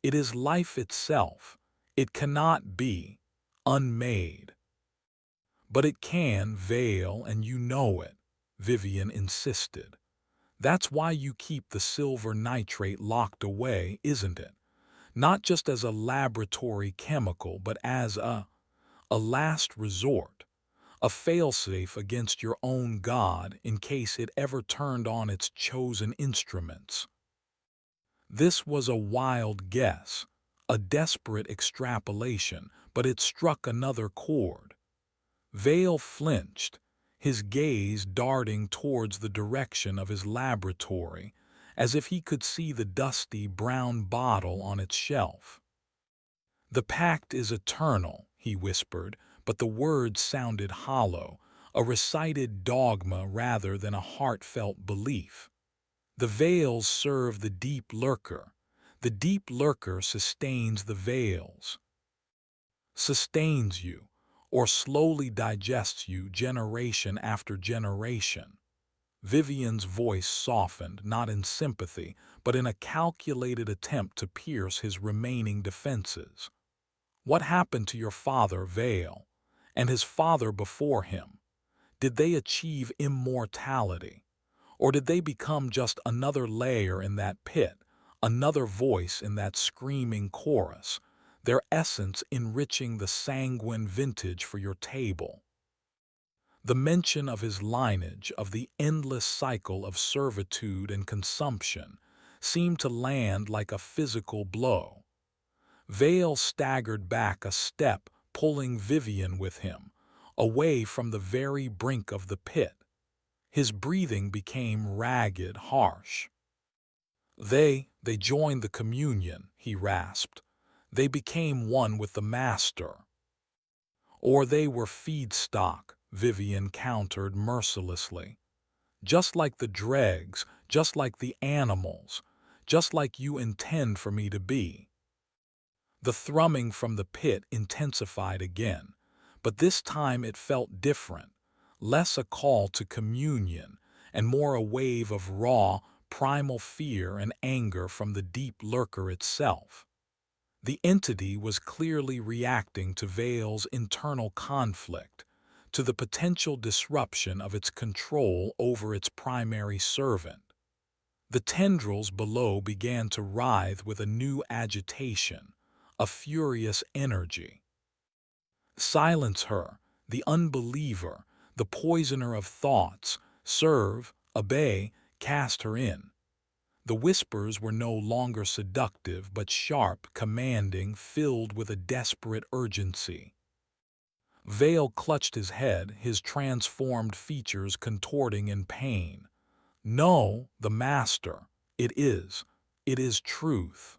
It is life itself. It cannot be unmade." "But it can, Vale, and you know it," Vivian insisted. "That's why you keep the silver nitrate locked away, isn't it? Not just as a laboratory chemical, but as a last resort, a failsafe against your own god in case it ever turned on its chosen instruments." This was a wild guess, a desperate extrapolation, but it struck another chord. Vale flinched, his gaze darting towards the direction of his laboratory, as if he could see the dusty brown bottle on its shelf. "The pact is eternal," he whispered, but the words sounded hollow, a recited dogma rather than a heartfelt belief. "The veils serve the deep lurker. The deep lurker sustains the veils. Sustains you, or slowly digests you generation after generation." Vivian's voice softened, not in sympathy, but in a calculated attempt to pierce his remaining defenses. "What happened to your father, Vale, and his father before him? Did they achieve immortality? Or did they become just another layer in that pit, another voice in that screaming chorus, their essence enriching the sanguine vintage for your table?" The mention of his lineage, of the endless cycle of servitude and consumption, seemed to land like a physical blow. Vale staggered back a step, pulling Vivian with him, away from the very brink of the pit. His breathing became ragged, harsh. They joined the communion," he rasped. "They became one with the Master." "Or they were feedstock," Vivian countered mercilessly. "Just like the dregs, just like the animals, just like you intend for me to be." The thrumming from the pit intensified again, but this time it felt different, less a call to communion and more a wave of raw, primal fear and anger from the deep lurker itself. The entity was clearly reacting to Vale's internal conflict, to the potential disruption of its control over its primary servant. The tendrils below began to writhe with a new agitation, a furious energy. "Silence her, the unbeliever, the poisoner of thoughts, serve, obey, cast her in." The whispers were no longer seductive but sharp, commanding, filled with a desperate urgency. Vale clutched his head, his transformed features contorting in pain. "No, the Master. It is truth."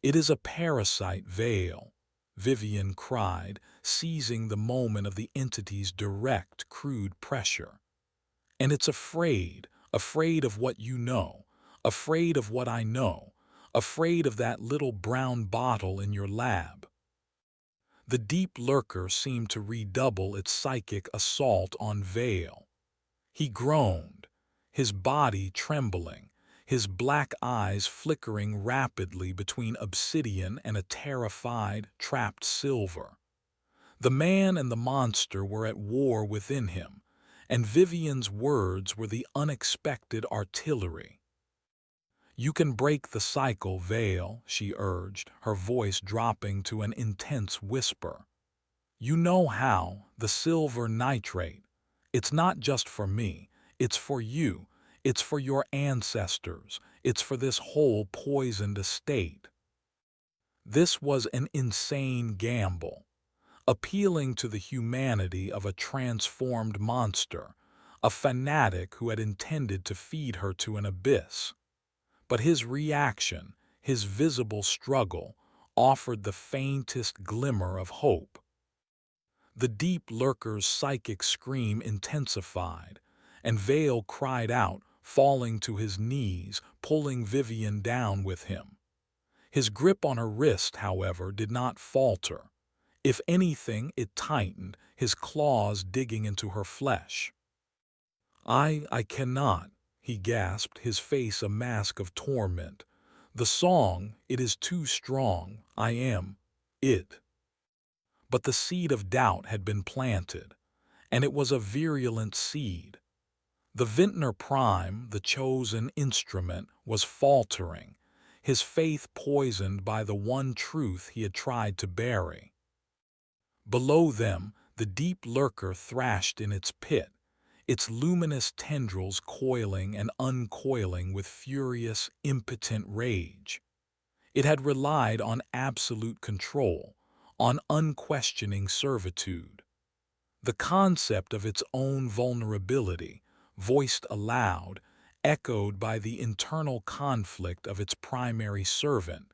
"It is a parasite, Vale," Vivian cried, seizing the moment of the entity's direct, crude pressure. "And it's afraid of what you know, afraid of what I know, afraid of that little brown bottle in your lab." The deep lurker seemed to redouble its psychic assault on Vale. He groaned, his body trembling, his black eyes flickering rapidly between obsidian and a terrified, trapped silver. The man and the monster were at war within him, and Vivian's words were the unexpected artillery. "You can break the cycle, Vale," she urged, her voice dropping to an intense whisper. "You know how, the silver nitrate. It's not just for me, it's for you, it's for your ancestors, it's for this whole poisoned estate." This was an insane gamble, appealing to the humanity of a transformed monster, a fanatic who had intended to feed her to an abyss. But his reaction, his visible struggle, offered the faintest glimmer of hope. The deep lurker's psychic scream intensified, and Vale cried out, falling to his knees, pulling Vivian down with him. His grip on her wrist, however, did not falter. If anything, it tightened, his claws digging into her flesh. I cannot," he gasped, his face a mask of torment. "The song, it is too strong. I am it." But the seed of doubt had been planted, and it was a virulent seed. The vintner prime, the chosen instrument, was faltering, his faith poisoned by the one truth he had tried to bury. Below them, the deep lurker thrashed in its pit, its luminous tendrils coiling and uncoiling with furious, impotent rage. It had relied on absolute control, on unquestioning servitude. The concept of its own vulnerability, voiced aloud, echoed by the internal conflict of its primary servant,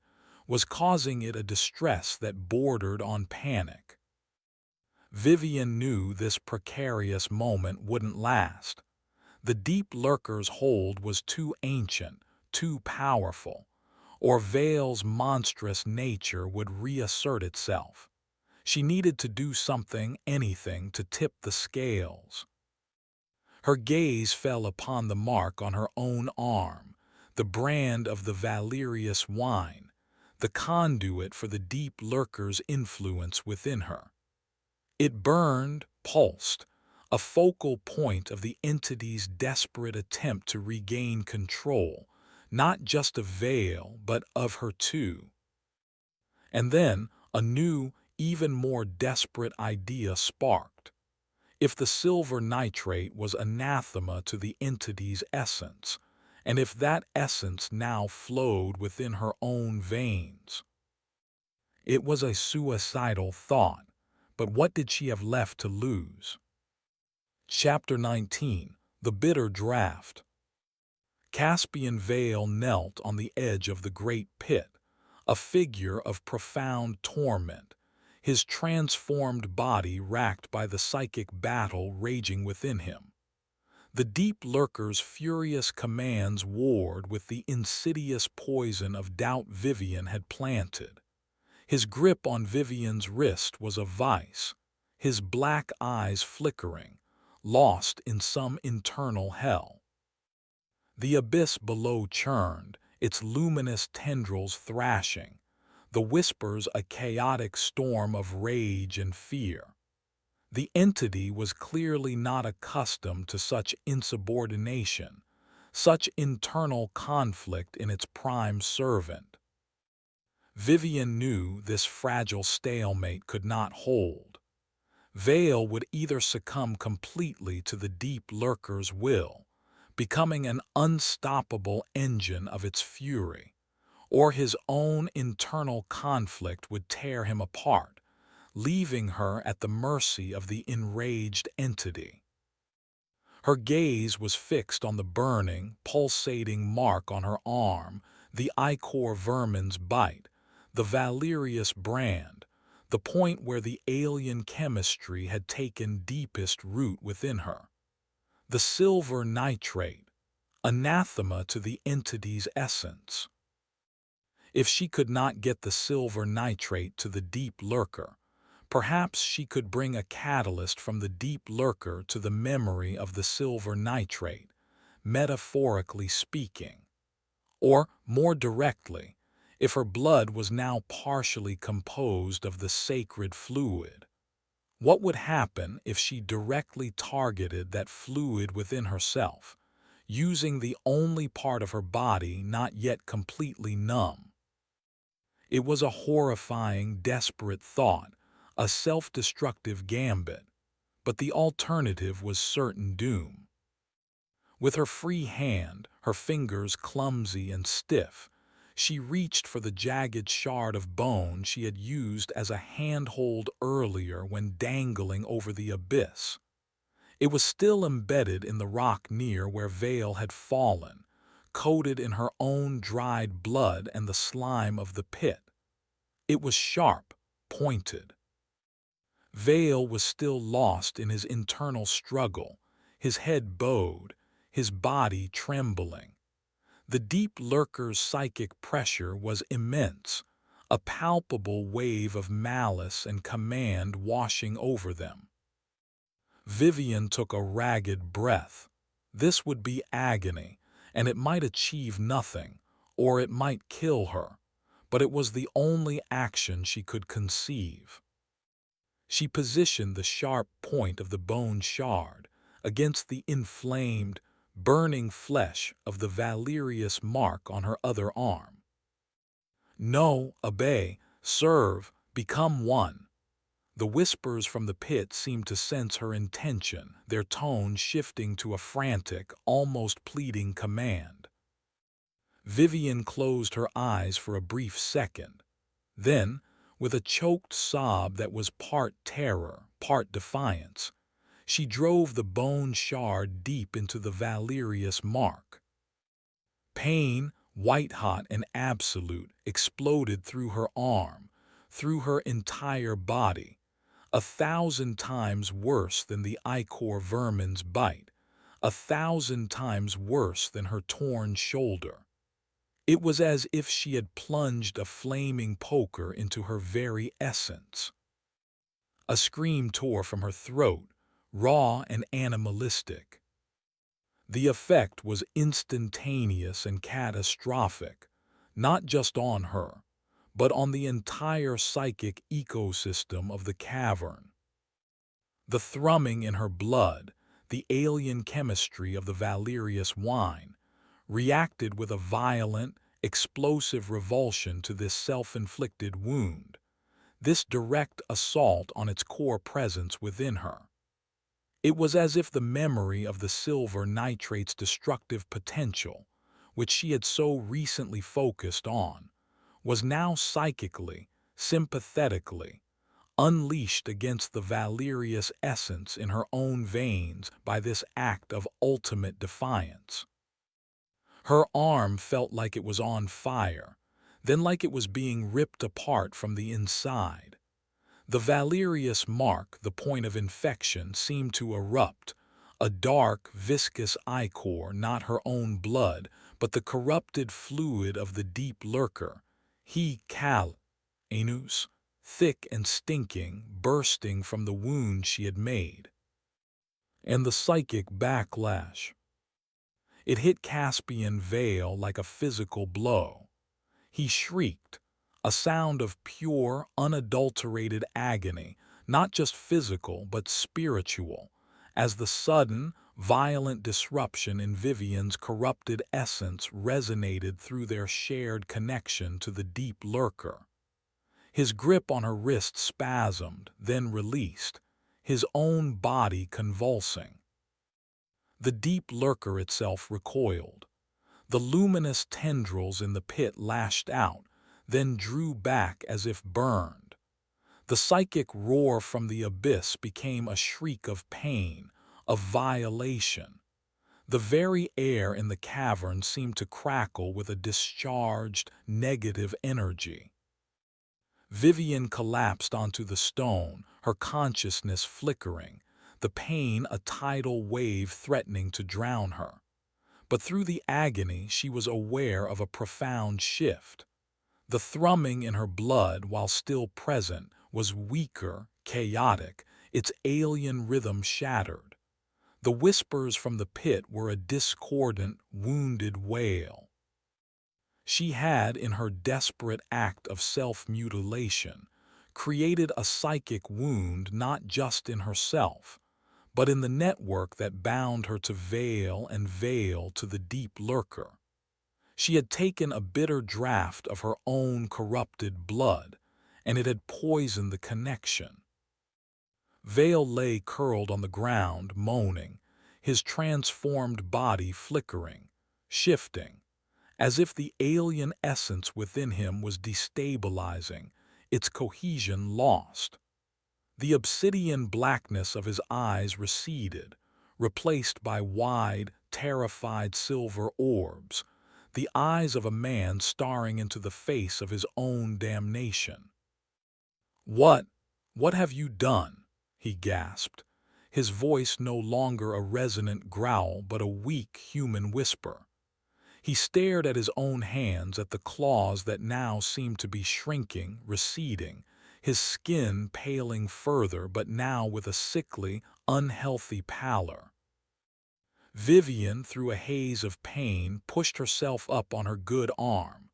was causing it a distress that bordered on panic. Vivian knew this precarious moment wouldn't last. The deep lurker's hold was too ancient, too powerful, or Vale's monstrous nature would reassert itself. She needed to do something, anything, to tip the scales. Her gaze fell upon the mark on her own arm, the brand of the Valerius wine, the conduit for the deep lurker's influence within her. It burned, pulsed, a focal point of the entity's desperate attempt to regain control, not just of Vale, but of her too. And then a new, even more desperate idea sparked. If the silver nitrate was anathema to the entity's essence, and if that essence now flowed within her own veins, it was a suicidal thought, but what did she have left to lose? Chapter 19. The Bitter Draught. Caspian Vale knelt on the edge of the great pit, a figure of profound torment, his transformed body racked by the psychic battle raging within him. The deep lurker's furious commands warred with the insidious poison of doubt Vivian had planted. His grip on Vivian's wrist was a vice, his black eyes flickering, lost in some internal hell. The abyss below churned, its luminous tendrils thrashing, the whispers a chaotic storm of rage and fear. The entity was clearly not accustomed to such insubordination, such internal conflict in its prime servant. Vivian knew this fragile stalemate could not hold. Vale would either succumb completely to the deep lurker's will, becoming an unstoppable engine of its fury, or his own internal conflict would tear him apart, leaving her at the mercy of the enraged entity. Her gaze was fixed on the burning, pulsating mark on her arm, the ichor vermin's bite, the Valerius brand, the point where the alien chemistry had taken deepest root within her. The silver nitrate, anathema to the entity's essence. If she could not get the silver nitrate to the deep lurker, perhaps she could bring a catalyst from the deep lurker to the memory of the silver nitrate, metaphorically speaking. Or, more directly, if her blood was now partially composed of the sacred fluid, what would happen if she directly targeted that fluid within herself, using the only part of her body not yet completely numb? It was a horrifying, desperate thought, a self-destructive gambit, but the alternative was certain doom. With her free hand, her fingers clumsy and stiff, she reached for the jagged shard of bone she had used as a handhold earlier when dangling over the abyss. It was still embedded in the rock near where Vale had fallen, coated in her own dried blood and the slime of the pit. It was sharp, pointed. Vale was still lost in his internal struggle, his head bowed, his body trembling. The deep lurker's psychic pressure was immense, a palpable wave of malice and command washing over them. Vivian took a ragged breath. This would be agony, and it might achieve nothing, or it might kill her, but it was the only action she could conceive. She positioned the sharp point of the bone shard against the inflamed, burning flesh of the Valerius mark on her other arm. No, obey, serve, become one. The whispers from the pit seemed to sense her intention, their tone shifting to a frantic, almost pleading command. Vivian closed her eyes for a brief second. Then, with a choked sob that was part terror, part defiance, she drove the bone shard deep into the Valerius mark. Pain, white-hot and absolute, exploded through her arm, through her entire body, 1,000 times worse than the ichor vermin's bite, 1,000 times worse than her torn shoulder. It was as if she had plunged a flaming poker into her very essence. A scream tore from her throat, raw and animalistic. The effect was instantaneous and catastrophic, not just on her, but on the entire psychic ecosystem of the cavern. The thrumming in her blood, the alien chemistry of the Valerius wine, reacted with a violent, explosive revulsion to this self-inflicted wound, this direct assault on its core presence within her. It was as if the memory of the silver nitrate's destructive potential, which she had so recently focused on, was now psychically, sympathetically, unleashed against the Valerius essence in her own veins by this act of ultimate defiance. Her arm felt like it was on fire, then like it was being ripped apart from the inside. The Valerius mark, the point of infection, seemed to erupt, a dark, viscous ichor, not her own blood, but the corrupted fluid of the deep lurker, he cal, anus, thick and stinking, bursting from the wound she had made. And the psychic backlash. It hit Caspian Vale like a physical blow. He shrieked, a sound of pure, unadulterated agony, not just physical but spiritual, as the sudden, violent disruption in Vivian's corrupted essence resonated through their shared connection to the deep lurker. His grip on her wrist spasmed, then released, his own body convulsing. The deep lurker itself recoiled. The luminous tendrils in the pit lashed out, then drew back as if burned. The psychic roar from the abyss became a shriek of pain, of violation. The very air in the cavern seemed to crackle with a discharged, negative energy. Vivian collapsed onto the stone, her consciousness flickering, the pain a tidal wave threatening to drown her. But through the agony she was aware of a profound shift. The thrumming in her blood, while still present, was weaker, chaotic, its alien rhythm shattered. The whispers from the pit were a discordant, wounded wail. She had, in her desperate act of self-mutilation, created a psychic wound not just in herself, but in the network that bound her to Vale and Vale to the deep lurker. She had taken a bitter draught of her own corrupted blood, and it had poisoned the connection. Vale lay curled on the ground, moaning, his transformed body flickering, shifting, as if the alien essence within him was destabilizing, its cohesion lost. The obsidian blackness of his eyes receded, replaced by wide, terrified silver orbs, the eyes of a man staring into the face of his own damnation. What have you done?" he gasped, his voice no longer a resonant growl but a weak human whisper. He stared at his own hands, at the claws that now seemed to be shrinking, receding, his skin paling further but now with a sickly, unhealthy pallor. Vivian, through a haze of pain, pushed herself up on her good arm.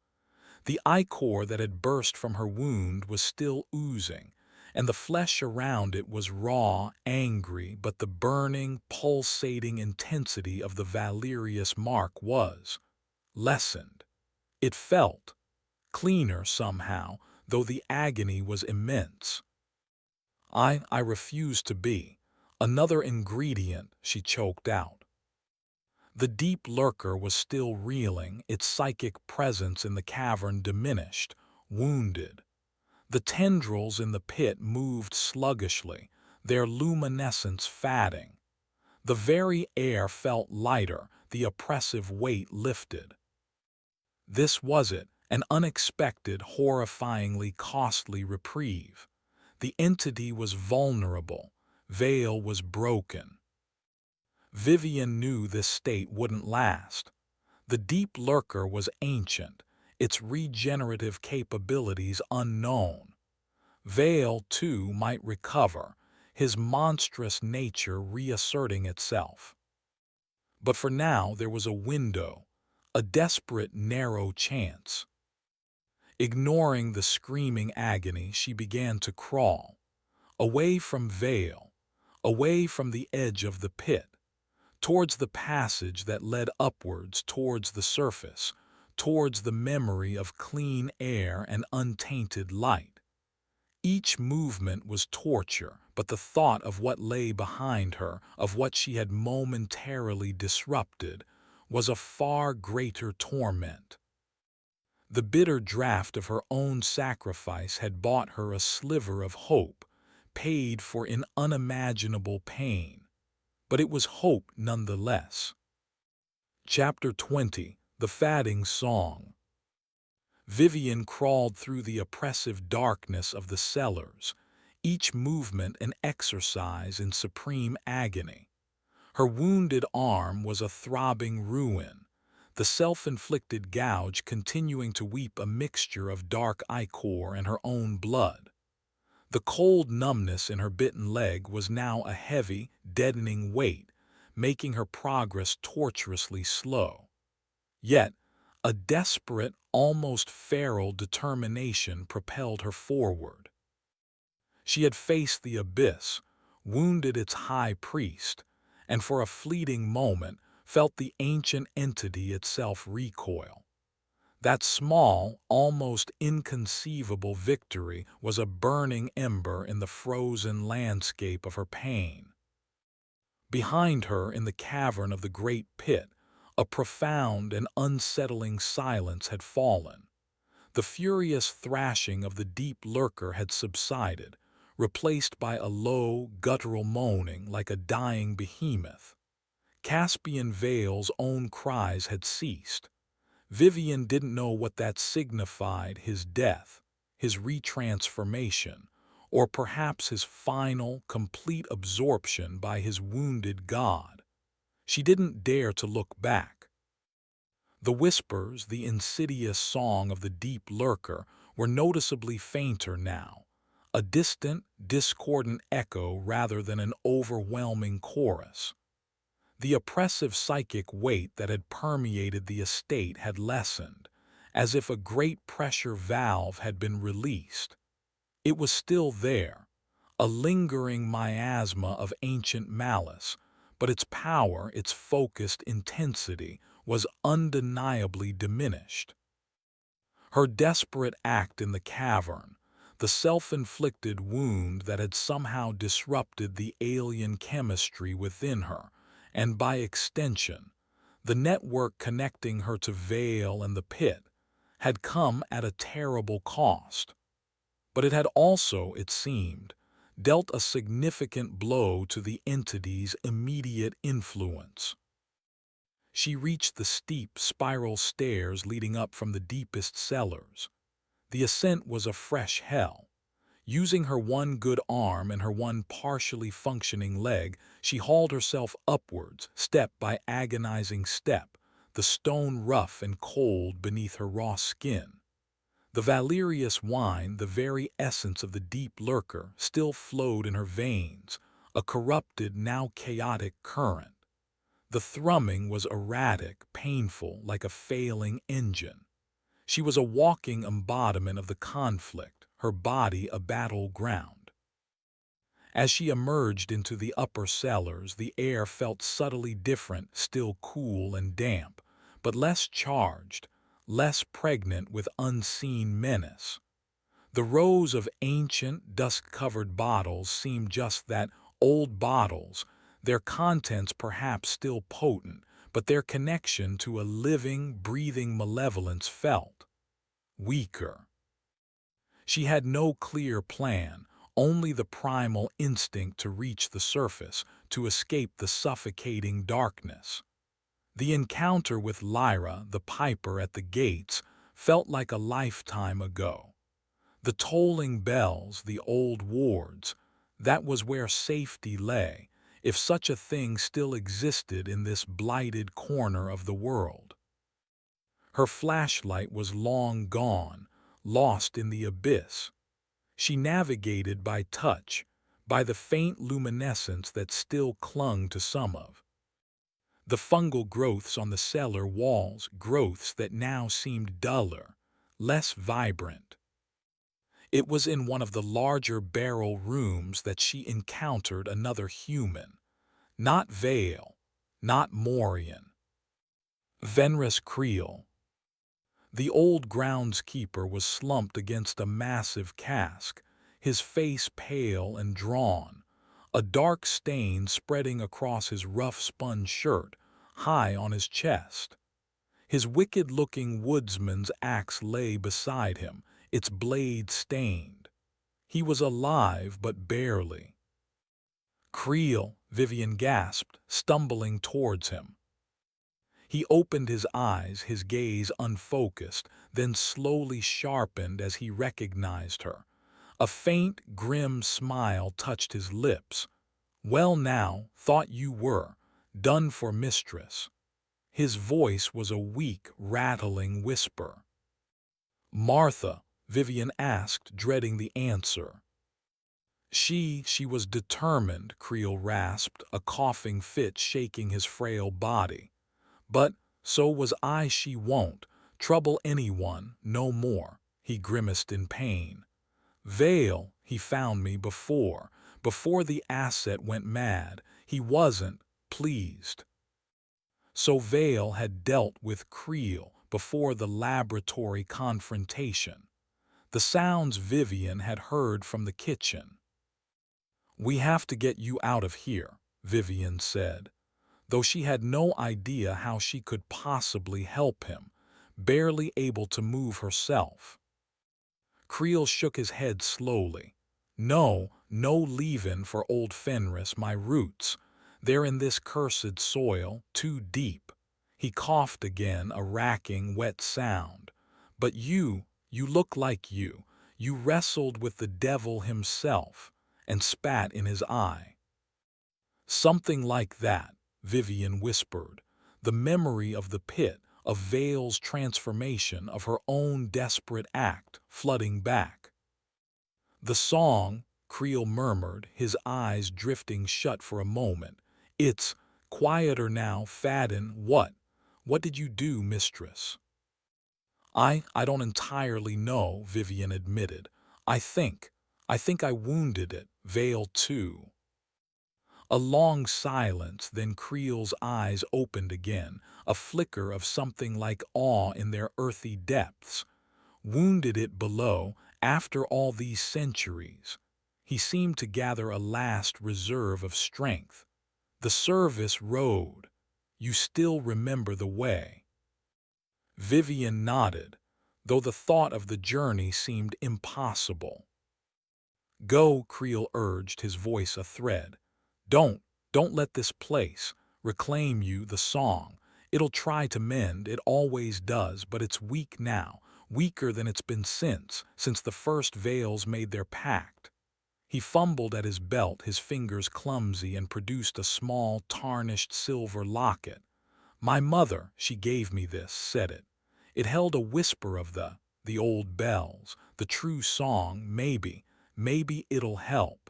The ichor that had burst from her wound was still oozing, and the flesh around it was raw, angry, but the burning, pulsating intensity of the Valerius mark was lessened. It felt cleaner somehow, though the agony was immense. I refuse to be another ingredient," she choked out. The deep lurker was still reeling, its psychic presence in the cavern diminished, wounded. The tendrils in the pit moved sluggishly, their luminescence fading. The very air felt lighter, the oppressive weight lifted. This was it, an unexpected, horrifyingly costly reprieve. The entity was vulnerable, veil was broken. Vivian knew this state wouldn't last. The deep lurker was ancient, its regenerative capabilities unknown. Vale, too, might recover, his monstrous nature reasserting itself. But for now there was a window, a desperate, narrow chance. Ignoring the screaming agony, she began to crawl, away from Vale, away from the edge of the pit, towards the passage that led upwards towards the surface, towards the memory of clean air and untainted light. Each movement was torture, but the thought of what lay behind her, of what she had momentarily disrupted, was a far greater torment. The bitter draught of her own sacrifice had bought her a sliver of hope, paid for in unimaginable pain. But it was hope nonetheless. Chapter 20. The Fadding Song. Vivian crawled through the oppressive darkness of the cellars, each movement an exercise in supreme agony. Her wounded arm was a throbbing ruin, the self-inflicted gouge continuing to weep a mixture of dark ichor and her own blood. The cold numbness in her bitten leg was now a heavy, deadening weight, making her progress tortuously slow. Yet, a desperate, almost feral determination propelled her forward. She had faced the abyss, wounded its high priest, and for a fleeting moment felt the ancient entity itself recoil. That small, almost inconceivable victory was a burning ember in the frozen landscape of her pain. Behind her, in the cavern of the great pit, a profound and unsettling silence had fallen. The furious thrashing of the deep lurker had subsided, replaced by a low, guttural moaning like a dying behemoth. Caspian Vale's own cries had ceased. Vivian didn't know what that signified: his death, his retransformation, or perhaps his final, complete absorption by his wounded god. She didn't dare to look back. The whispers, the insidious song of the deep lurker, were noticeably fainter now, a distant, discordant echo rather than an overwhelming chorus. The oppressive psychic weight that had permeated the estate had lessened, as if a great pressure valve had been released. It was still there, a lingering miasma of ancient malice, but its power, its focused intensity, was undeniably diminished. Her desperate act in the cavern, the self-inflicted wound that had somehow disrupted the alien chemistry within her, and by extension, the network connecting her to Vale and the pit, had come at a terrible cost. But it had also, it seemed, dealt a significant blow to the entity's immediate influence. She reached the steep, spiral stairs leading up from the deepest cellars. The ascent was a fresh hell. Using her one good arm and her one partially functioning leg, she hauled herself upwards, step by agonizing step, the stone rough and cold beneath her raw skin. The Valerius wine, the very essence of the deep lurker, still flowed in her veins, a corrupted, now chaotic current. The thrumming was erratic, painful, like a failing engine. She was a walking embodiment of the conflict, her body a battleground. As she emerged into the upper cellars, the air felt subtly different, still cool and damp, but less charged, less pregnant with unseen menace. The rows of ancient, dust-covered bottles seemed just that, old bottles, their contents perhaps still potent, but their connection to a living, breathing malevolence felt weaker. She had no clear plan, only the primal instinct to reach the surface, to escape the suffocating darkness. The encounter with Lyra, the piper at the gates, felt like a lifetime ago. The tolling bells, the old wards, that was where safety lay, if such a thing still existed in this blighted corner of the world. Her flashlight was long gone, lost in the abyss. She navigated by touch, by the faint luminescence that still clung to some of the fungal growths on the cellar walls, growths that now seemed duller, less vibrant. It was in one of the larger barrel rooms that she encountered another human. Not Vale, not Morian. Fenris Creel. The old groundskeeper was slumped against a massive cask, his face pale and drawn, a dark stain spreading across his rough spun shirt, high on his chest. His wicked-looking woodsman's axe lay beside him, its blade stained. He was alive, but barely. Creel, Vivian gasped, stumbling towards him. He opened his eyes, his gaze unfocused, then slowly sharpened as he recognized her. A faint, grim smile touched his lips. "Well now, thought you were. Done for, mistress." His voice was a weak, rattling whisper. "Martha?" Vivian asked, dreading the answer. She was determined," Creel rasped, a coughing fit shaking his frail body. "But so was I. She won't trouble anyone no more." He grimaced in pain. "Vale, he found me before the asset went mad. He wasn't pleased." So Vale had dealt with Creel before the laboratory confrontation. The sounds Vivian had heard from the kitchen. "We have to get you out of here," Vivian said, though she had no idea how she could possibly help him, barely able to move herself. Creel shook his head slowly. "No leavin' for old Fenris, my roots. They're in this cursed soil, too deep." He coughed again, a racking, wet sound. "But you look like you wrestled with the devil himself," and spat in his eye. "Something like that," Vivian whispered, the memory of the pit, of Vale's transformation, of her own desperate act, flooding back. "The song," Creel murmured, his eyes drifting shut for a moment. "It's quieter now, Fadden. What did you do, mistress?" I don't entirely know," Vivian admitted. I think I wounded it, Vale too." A long silence, then Creel's eyes opened again, a flicker of something like awe in their earthy depths. Wounded it below, after all these centuries. He seemed to gather a last reserve of strength. "The service road. You still remember the way?" Vivian nodded, though the thought of the journey seemed impossible. "Go," Creel urged, his voice a thread. Don't let this place reclaim you, the song. It'll try to mend, it always does, but it's weak now, weaker than it's been since the first Vales made their pact." He fumbled at his belt, his fingers clumsy, and produced a small, tarnished silver locket. "My mother, she gave me this," said it. It held a whisper of the old bells, the true song. Maybe it'll help."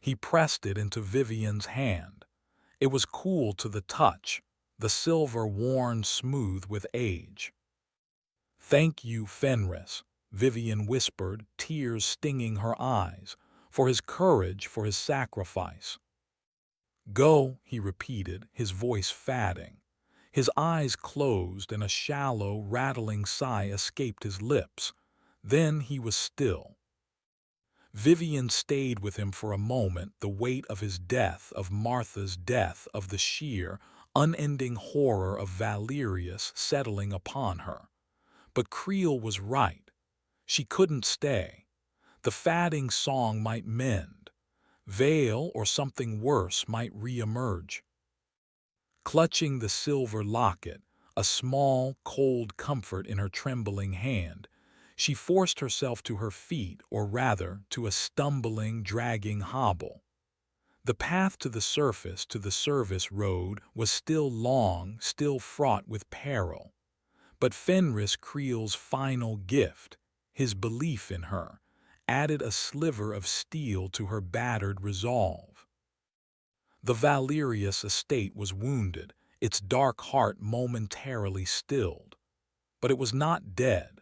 He pressed it into Vivian's hand. It was cool to the touch, the silver worn smooth with age. "Thank you, Fenris," Vivian whispered, tears stinging her eyes, "for his courage, for his sacrifice." "Go," he repeated, his voice fading. His eyes closed and a shallow, rattling sigh escaped his lips. Then he was still. Vivian stayed with him for a moment, the weight of his death, of Martha's death, of the sheer, unending horror of Valerius settling upon her. But Creel was right. She couldn't stay. The fading song might mend. Veil or something worse might re-emerge. Clutching the silver locket, a small, cold comfort in her trembling hand, she forced herself to her feet, or rather, to a stumbling, dragging hobble. The path to the surface, to the service road, was still long, still fraught with peril. But Fenris Creel's final gift, his belief in her, added a sliver of steel to her battered resolve. The Valerius estate was wounded, its dark heart momentarily stilled. But it was not dead,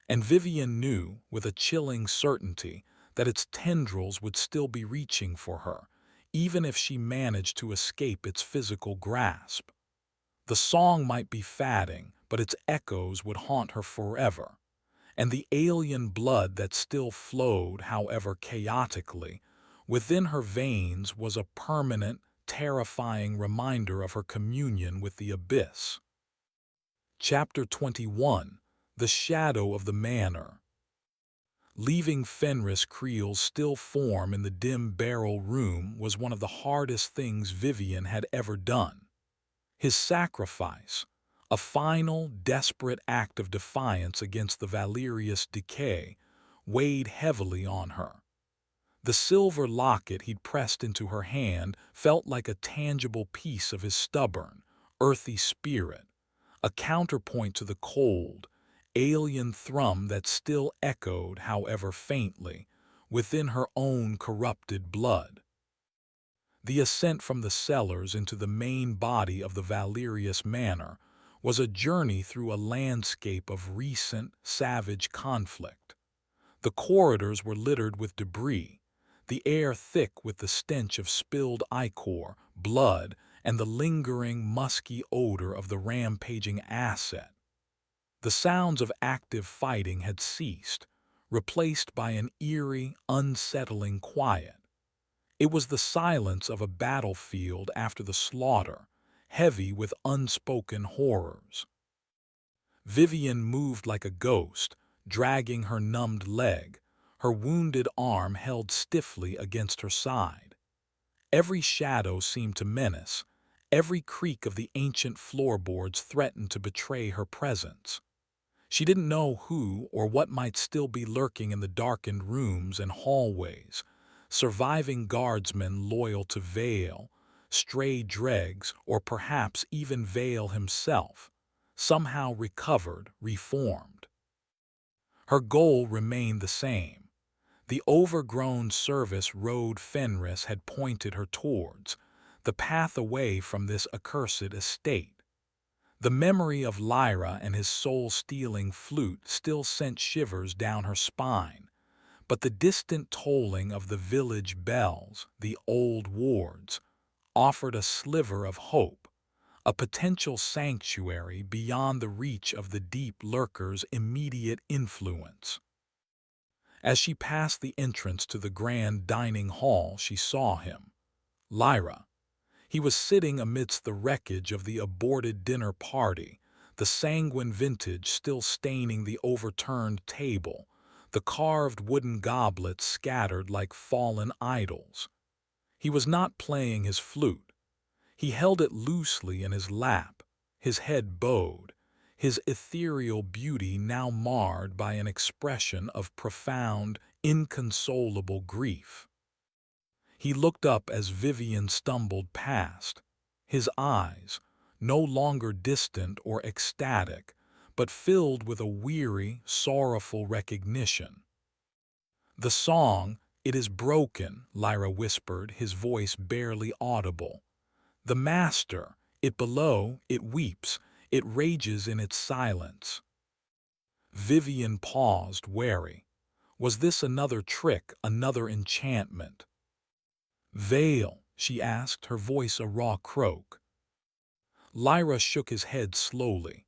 and Vivian knew, with a chilling certainty, that its tendrils would still be reaching for her, even if she managed to escape its physical grasp. The song might be fading, but its echoes would haunt her forever, and the alien blood that still flowed, however chaotically, within her veins was a permanent, terrifying reminder of her communion with the abyss. Chapter 21. The Shadow of the Manor. Leaving Fenris Creel's still form in the dim barrel room was one of the hardest things Vivian had ever done. His sacrifice, a final, desperate act of defiance against the Valerius decay, weighed heavily on her. The silver locket he'd pressed into her hand felt like a tangible piece of his stubborn, earthy spirit, a counterpoint to the cold, alien thrum that still echoed, however faintly, within her own corrupted blood. The ascent from the cellars into the main body of the Valerius Manor was a journey through a landscape of recent, savage conflict. The corridors were littered with debris, the air thick with the stench of spilled ichor, blood, and the lingering, musky odor of the rampaging asset. The sounds of active fighting had ceased, replaced by an eerie, unsettling quiet. It was the silence of a battlefield after the slaughter, heavy with unspoken horrors. Vivian moved like a ghost, dragging her numbed leg, her wounded arm held stiffly against her side. Every shadow seemed to menace, every creak of the ancient floorboards threatened to betray her presence. She didn't know who or what might still be lurking in the darkened rooms and hallways, surviving guardsmen loyal to Vale, stray dregs, or perhaps even Vale himself, somehow recovered, reformed. Her goal remained the same. The overgrown service road Fenris had pointed her towards, the path away from this accursed estate. The memory of Lyra and his soul-stealing flute still sent shivers down her spine, but the distant tolling of the village bells, the old wards, offered a sliver of hope, a potential sanctuary beyond the reach of the deep lurker's immediate influence. As she passed the entrance to the grand dining hall, she saw him, Lyra. He was sitting amidst the wreckage of the aborted dinner party, the sanguine vintage still staining the overturned table, the carved wooden goblets scattered like fallen idols. He was not playing his flute. He held it loosely in his lap, his head bowed, his ethereal beauty now marred by an expression of profound, inconsolable grief. He looked up as Vivian stumbled past, his eyes, no longer distant or ecstatic, but filled with a weary, sorrowful recognition. "The song, it is broken," Lyra whispered, his voice barely audible. "The master, it below, it weeps, it rages in its silence." Vivian paused, wary. Was this another trick, another enchantment? "Vale?" she asked, her voice a raw croak. Lyra shook his head slowly.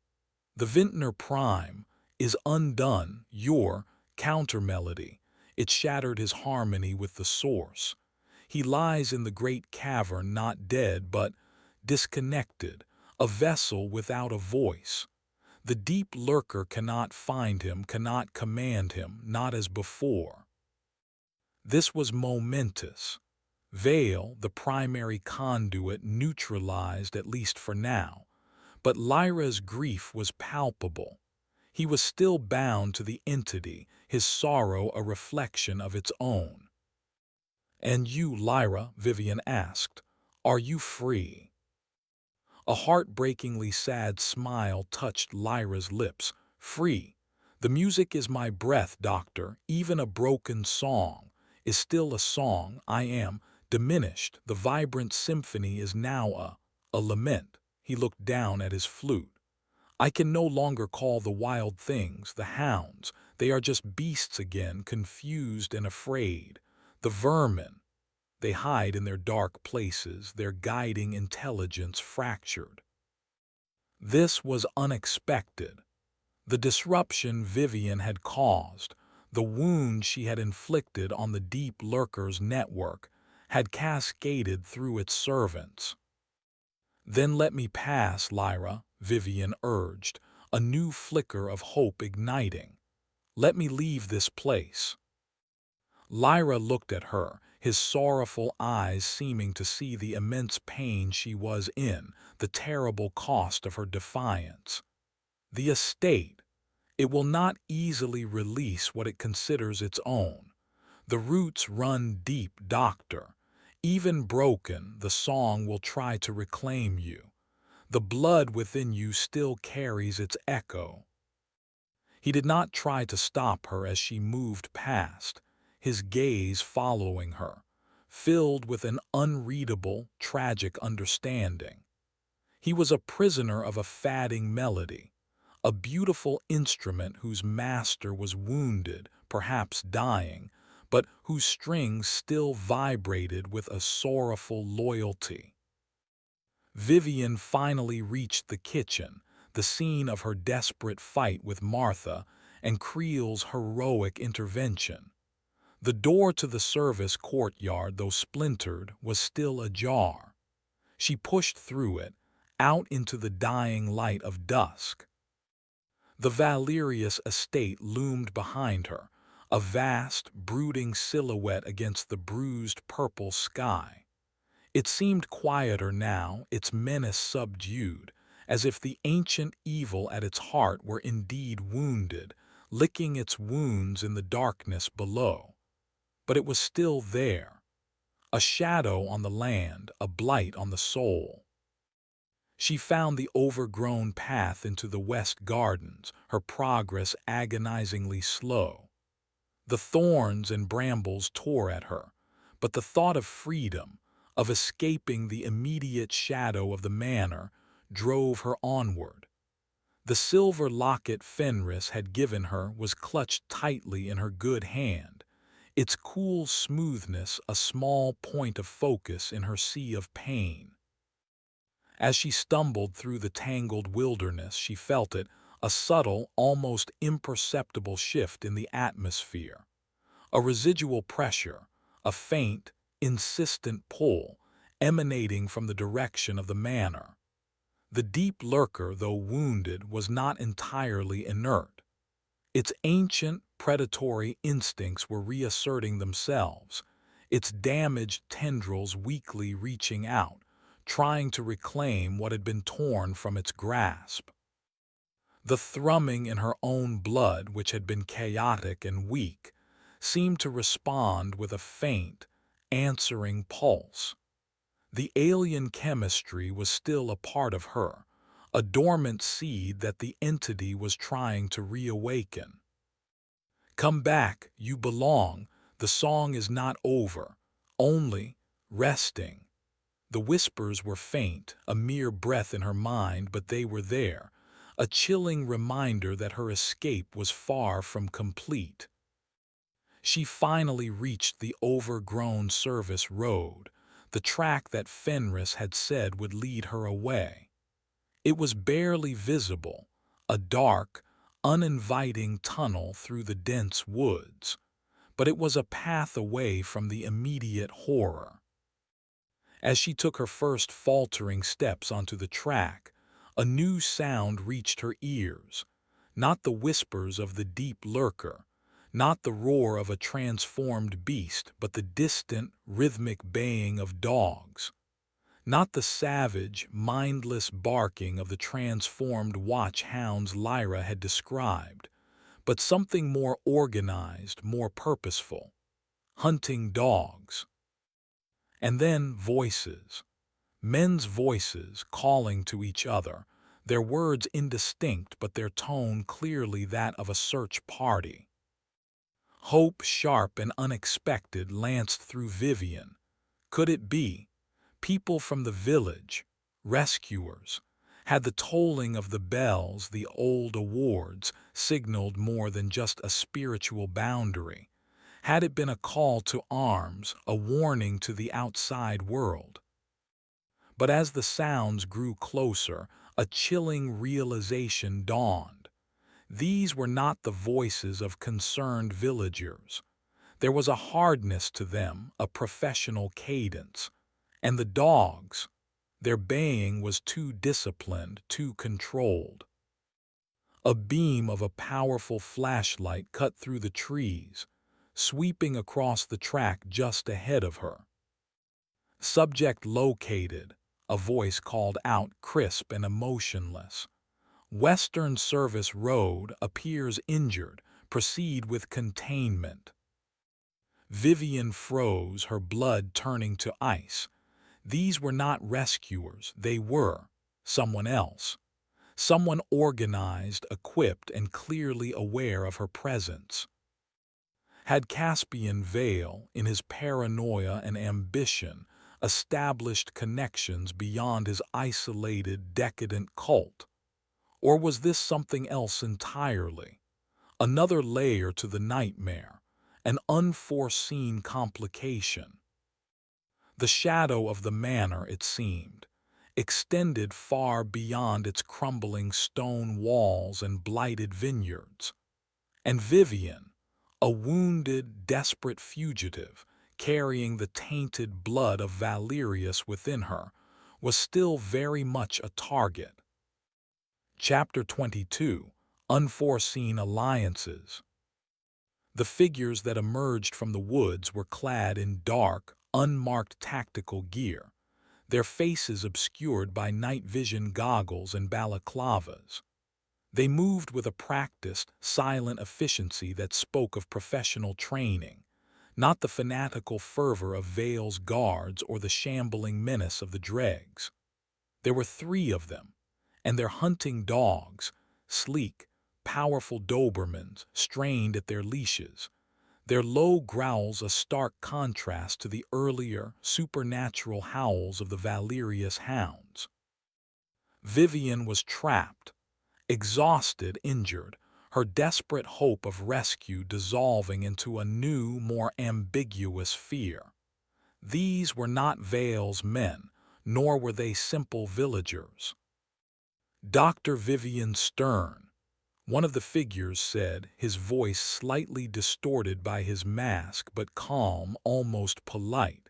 "The vintner prime is undone, your counter-melody. It shattered his harmony with the source. He lies in the great cavern, not dead, but disconnected, a vessel without a voice. The deep lurker cannot find him, cannot command him, not as before. This was momentous. Vale, the primary conduit, neutralized at least for now, but Lyra's grief was palpable. He was still bound to the entity, his sorrow a reflection of its own. "And you, Lyra," Vivian asked, "are you free?" A heartbreakingly sad smile touched Lyra's lips. "Free. The music is my breath, Doctor. Even a broken song is still a song. I am diminished. The vibrant symphony is now a lament." He looked down at his flute. "I can no longer call the wild things, the hounds. They are just beasts again, confused and afraid. The vermin. They hide in their dark places, their guiding intelligence fractured." This was unexpected. The disruption Vivian had caused, the wound she had inflicted on the deep lurker's network, had cascaded through its servants. "Then let me pass, Lyra," Vivian urged, a new flicker of hope igniting. "Let me leave this place." Lyra looked at her, his sorrowful eyes seeming to see the immense pain she was in, the terrible cost of her defiance. "The estate. It will not easily release what it considers its own. The roots run deep, Doctor. Even broken, the song will try to reclaim you. The blood within you still carries its echo." He did not try to stop her as she moved past, his gaze following her, filled with an unreadable, tragic understanding. He was a prisoner of a fading melody, a beautiful instrument whose master was wounded, perhaps dying, but whose strings still vibrated with a sorrowful loyalty. Vivian finally reached the kitchen, the scene of her desperate fight with Martha and Creel's heroic intervention. The door to the service courtyard, though splintered, was still ajar. She pushed through it, out into the dying light of dusk. The Valerius estate loomed behind her, a vast, brooding silhouette against the bruised purple sky. It seemed quieter now, its menace subdued, as if the ancient evil at its heart were indeed wounded, licking its wounds in the darkness below. But it was still there, a shadow on the land, a blight on the soul. She found the overgrown path into the west gardens, her progress agonizingly slow. The thorns and brambles tore at her, but the thought of freedom, of escaping the immediate shadow of the manor, drove her onward. The silver locket Fenris had given her was clutched tightly in her good hand, its cool smoothness a small point of focus in her sea of pain. As she stumbled through the tangled wilderness, she felt it, a subtle, almost imperceptible shift in the atmosphere. A residual pressure, a faint, insistent pull, emanating from the direction of the manor. The deep lurker, though wounded, was not entirely inert. Its ancient, predatory instincts were reasserting themselves, its damaged tendrils weakly reaching out, trying to reclaim what had been torn from its grasp. The thrumming in her own blood, which had been chaotic and weak, seemed to respond with a faint, answering pulse. The alien chemistry was still a part of her, a dormant seed that the entity was trying to reawaken. "Come back, you belong. The song is not over, only resting." The whispers were faint, a mere breath in her mind, but they were there, a chilling reminder that her escape was far from complete. She finally reached the overgrown service road, the track that Fenris had said would lead her away. It was barely visible, a dark, uninviting tunnel through the dense woods, but it was a path away from the immediate horror. As she took her first faltering steps onto the track, a new sound reached her ears, not the whispers of the deep lurker, not the roar of a transformed beast, but the distant, rhythmic baying of dogs. Not the savage, mindless barking of the transformed watch-hounds Lyra had described, but something more organized, more purposeful. Hunting dogs. And then voices. Men's voices calling to each other, their words indistinct but their tone clearly that of a search party. Hope, sharp and unexpected, lanced through Vivian. Could it be? People from the village, rescuers. Had the tolling of the bells, the old awards, signaled more than just a spiritual boundary? Had it been a call to arms, a warning to the outside world? But as the sounds grew closer, a chilling realization dawned. These were not the voices of concerned villagers. There was a hardness to them, a professional cadence. And the dogs, their baying was too disciplined, too controlled. A beam of a powerful flashlight cut through the trees, sweeping across the track just ahead of her. Subject located, a voice called out, crisp and emotionless. Western Service Road appears injured. Proceed with containment. Vivian froze, her blood turning to ice. These were not rescuers, they were someone else. Someone organized, equipped, and clearly aware of her presence. Had Caspian Vale, in his paranoia and ambition, established connections beyond his isolated, decadent cult? Or was this something else entirely? Another layer to the nightmare, an unforeseen complication. The shadow of the manor, it seemed, extended far beyond its crumbling stone walls and blighted vineyards. And Vivian, a wounded, desperate fugitive, carrying the tainted blood of Valerius within her, was still very much a target. Chapter 22: Unforeseen Alliances. The figures that emerged from the woods were clad in dark, unmarked tactical gear, their faces obscured by night vision goggles and balaclavas. They moved with a practiced, silent efficiency that spoke of professional training, not the fanatical fervor of Vale's guards or the shambling menace of the dregs. There were 3 of them, and their hunting dogs, sleek, powerful Dobermans, strained at their leashes, their low growls a stark contrast to the earlier, supernatural howls of the Valerius hounds. Vivian was trapped, exhausted, injured, her desperate hope of rescue dissolving into a new, more ambiguous fear. These were not Vale's men, nor were they simple villagers. Dr. Vivian Stern, one of the figures said, his voice slightly distorted by his mask but calm, almost polite.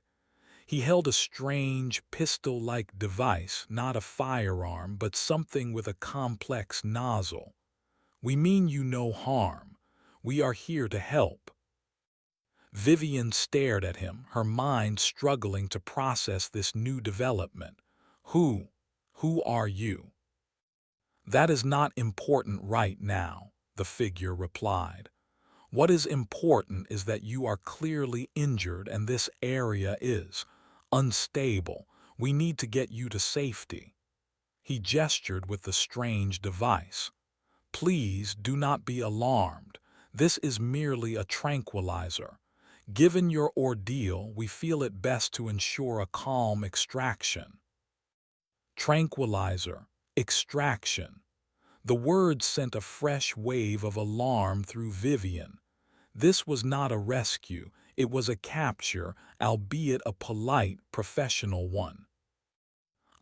He held a strange, pistol-like device, not a firearm, but something with a complex nozzle. "We mean you no harm. We are here to help." Vivian stared at him, her mind struggling to process this new development. Who are you?" "That is not important right now," the figure replied. "What is important is that you are clearly injured and this area is unstable. We need to get you to safety." He gestured with the strange device. "Please do not be alarmed. This is merely a tranquilizer. Given your ordeal, we feel it best to ensure a calm extraction." Tranquilizer, extraction. The word sent a fresh wave of alarm through Vivian. This was not a rescue, it was a capture, albeit a polite, professional one.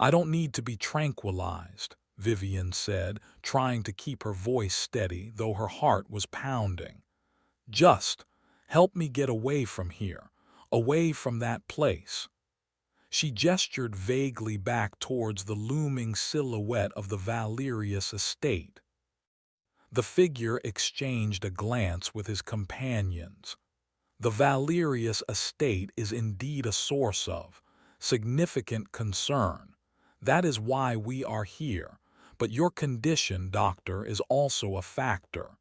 "I don't need to be tranquilized," Vivian said, trying to keep her voice steady, though her heart was pounding. "Just help me get away from here, away from that place." She gestured vaguely back towards the looming silhouette of the Valerius estate. The figure exchanged a glance with his companions. The Valerius estate is indeed a source of significant concern. That is why we are here. But your condition, Doctor, is also a factor.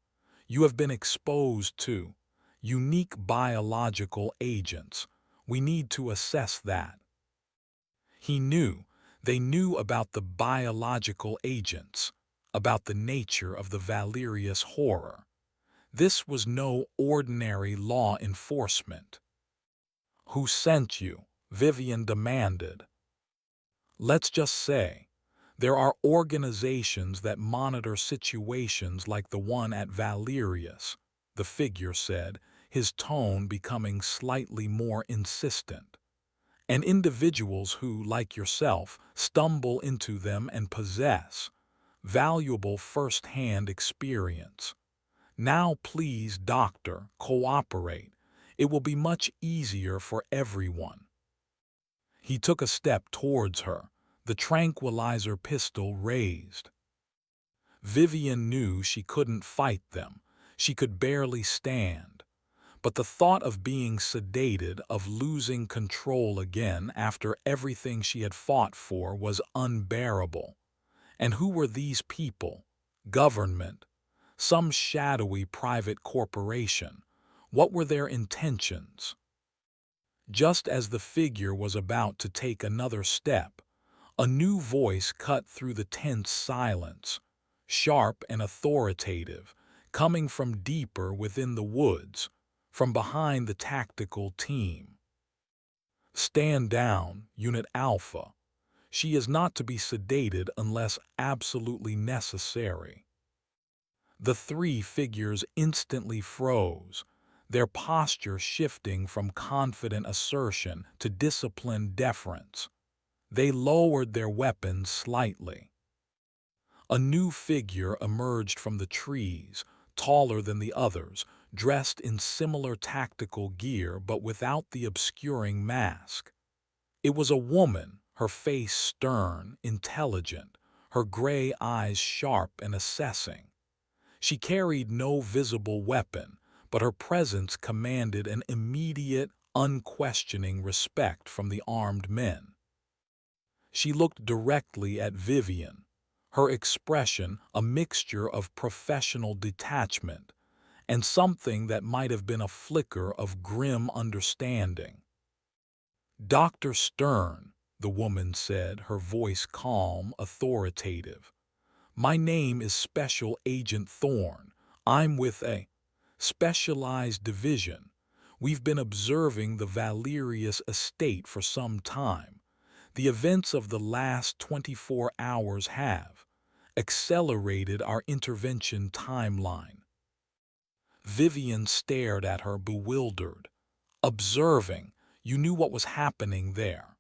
You have been exposed to unique biological agents. We need to assess that. He knew. They knew about the biological agents, about the nature of the Valerius horror. This was no ordinary law enforcement. Who sent you? Vivian demanded. Let's just say, there are organizations that monitor situations like the one at Valerius, the figure said, his tone becoming slightly more insistent. And individuals who, like yourself, stumble into them and possess valuable first-hand experience. Now please, Doctor, cooperate. It will be much easier for everyone. He took a step towards her, the tranquilizer pistol raised. Vivian knew she couldn't fight them. She could barely stand. But the thought of being sedated, of losing control again after everything she had fought for, was unbearable. And who were these people? Government? Some shadowy private corporation? What were their intentions? Just as the figure was about to take another step, a new voice cut through the tense silence, sharp and authoritative, coming from deeper within the woods, from behind the tactical team. Stand down, Unit Alpha. She is not to be sedated unless absolutely necessary. The three figures instantly froze, their posture shifting from confident assertion to disciplined deference. They lowered their weapons slightly. A new figure emerged from the trees, taller than the others, dressed in similar tactical gear but without the obscuring mask. It was a woman, her face stern, intelligent, her gray eyes sharp and assessing. She carried no visible weapon, but her presence commanded an immediate, unquestioning respect from the armed men. She looked directly at Vivian, her expression a mixture of professional detachment and something that might have been a flicker of grim understanding. "Dr. Stern," the woman said, her voice calm, authoritative. "My name is Special Agent Thorne. I'm with a specialized division. We've been observing the Valerius estate for some time. The events of the last 24 hours have accelerated our intervention timeline." Vivian stared at her, bewildered. "Observing, you knew what was happening there."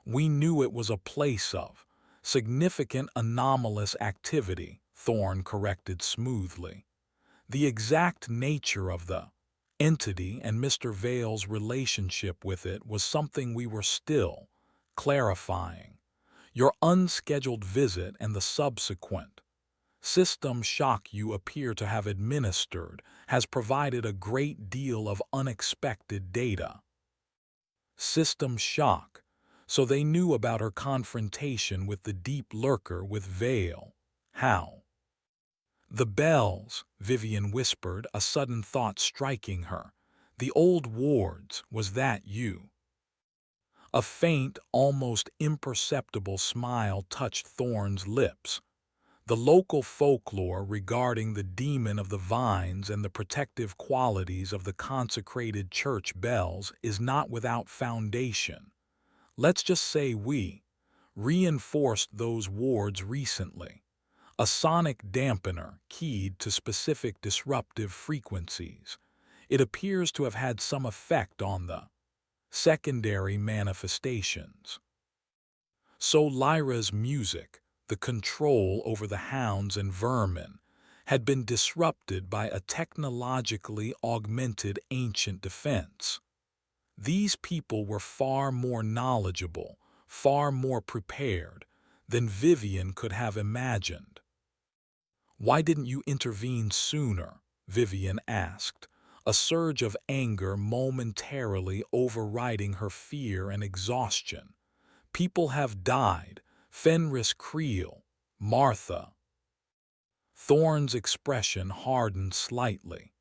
"We knew it was a place of significant anomalous activity," Thorne corrected smoothly. "The exact nature of the entity and Mr. Vale's relationship with it was something we were still clarifying. Your unscheduled visit and the subsequent system shock you appear to have administered has provided a great deal of unexpected data." System shock. So they knew about her confrontation with the deep lurker with Vale. How? "The bells," Vivian whispered, a sudden thought striking her. "The old wards, was that you?" A faint, almost imperceptible smile touched Thorne's lips. The local folklore regarding the demon of the vines and the protective qualities of the consecrated church bells is not without foundation. Let's just say we reinforced those wards recently. A sonic dampener keyed to specific disruptive frequencies. It appears to have had some effect on the secondary manifestations. So Lyra's music, the control over the hounds and vermin, had been disrupted by a technologically augmented ancient defense. These people were far more knowledgeable, far more prepared than Vivian could have imagined. "Why didn't you intervene sooner?" Vivian asked, a surge of anger momentarily overriding her fear and exhaustion. "People have died. Fenris Creel, Martha." Thorne's expression hardened slightly.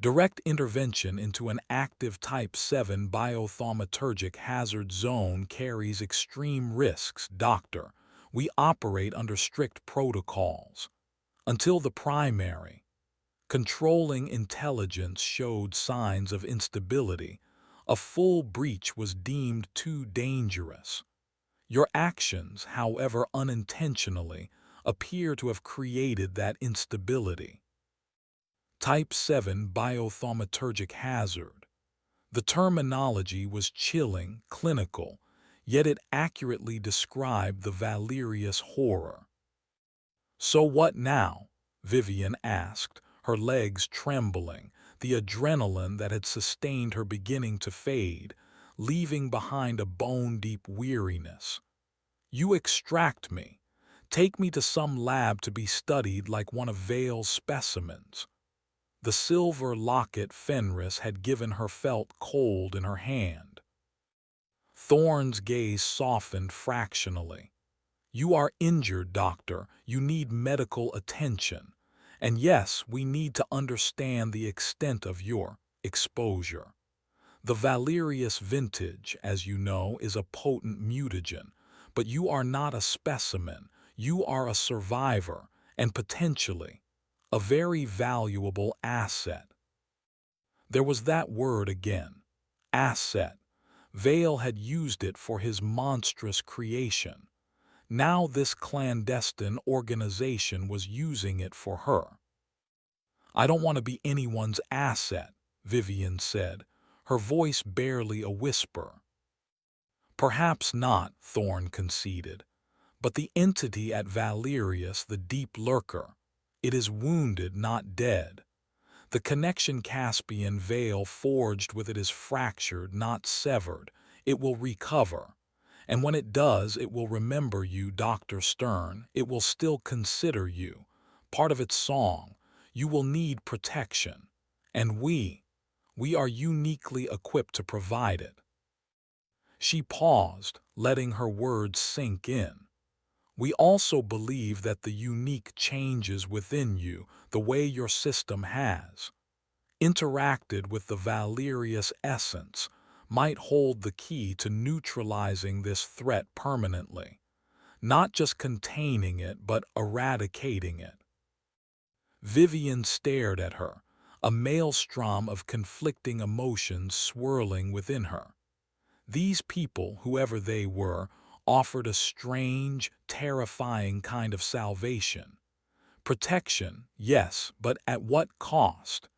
"Direct intervention into an active Type 7 biothaumaturgic hazard zone carries extreme risks, Doctor. We operate under strict protocols. Until the primary, controlling intelligence showed signs of instability, a full breach was deemed too dangerous. Your actions, however unintentionally, appear to have created that instability." Type 7 biothaumaturgic hazard. The terminology was chilling, clinical, yet it accurately described the Valerius horror. "So what now?" Vivian asked, her legs trembling, the adrenaline that had sustained her beginning to fade, leaving behind a bone-deep weariness. "You extract me. Take me to some lab to be studied like one of Vale's specimens." The silver locket Fenris had given her felt cold in her hand. Thorne's gaze softened fractionally. "You are injured, Doctor. You need medical attention. And yes, we need to understand the extent of your exposure. The Valerius vintage, as you know, is a potent mutagen, but you are not a specimen. You are a survivor, and potentially a very valuable asset." There was that word again. Asset. Vale had used it for his monstrous creation. Now this clandestine organization was using it for her. "I don't want to be anyone's asset," Vivian said, her voice barely a whisper. "Perhaps not," Thorne conceded. "But the entity at Valerius, the deep lurker, it is wounded, not dead. The connection Caspian Vale forged with it is fractured, not severed. It will recover. And when it does, it will remember you, Dr. Stern. It will still consider you. Part of its song. You will need protection. And we are uniquely equipped to provide it." She paused, letting her words sink in. "We also believe that the unique changes within you, the way your system has interacted with the Valerius essence, might hold the key to neutralizing this threat permanently, not just containing it but eradicating it." Vivian stared at her, a maelstrom of conflicting emotions swirling within her. These people, whoever they were, offered a strange, terrifying kind of salvation. Protection, yes, but at what cost?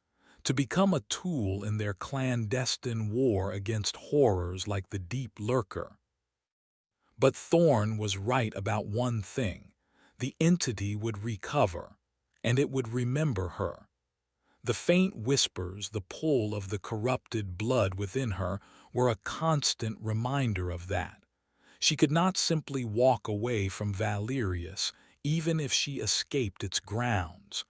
To become a tool in their clandestine war against horrors like the deep lurker. But Thorne was right about one thing. The entity would recover, and it would remember her. The faint whispers, the pull of the corrupted blood within her, were a constant reminder of that. She could not simply walk away from Valerius, even if she escaped its grounds.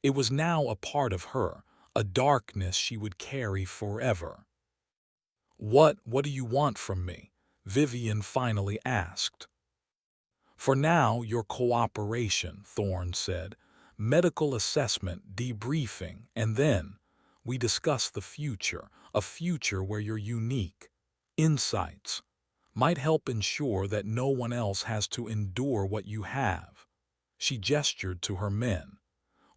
It was now a part of her, a darkness she would carry forever. What do you want from me?" Vivian finally asked. "For now, your cooperation," Thorne said. "Medical assessment, debriefing, and then we discuss the future, a future where your unique insights might help ensure that no one else has to endure what you have." She gestured to her men.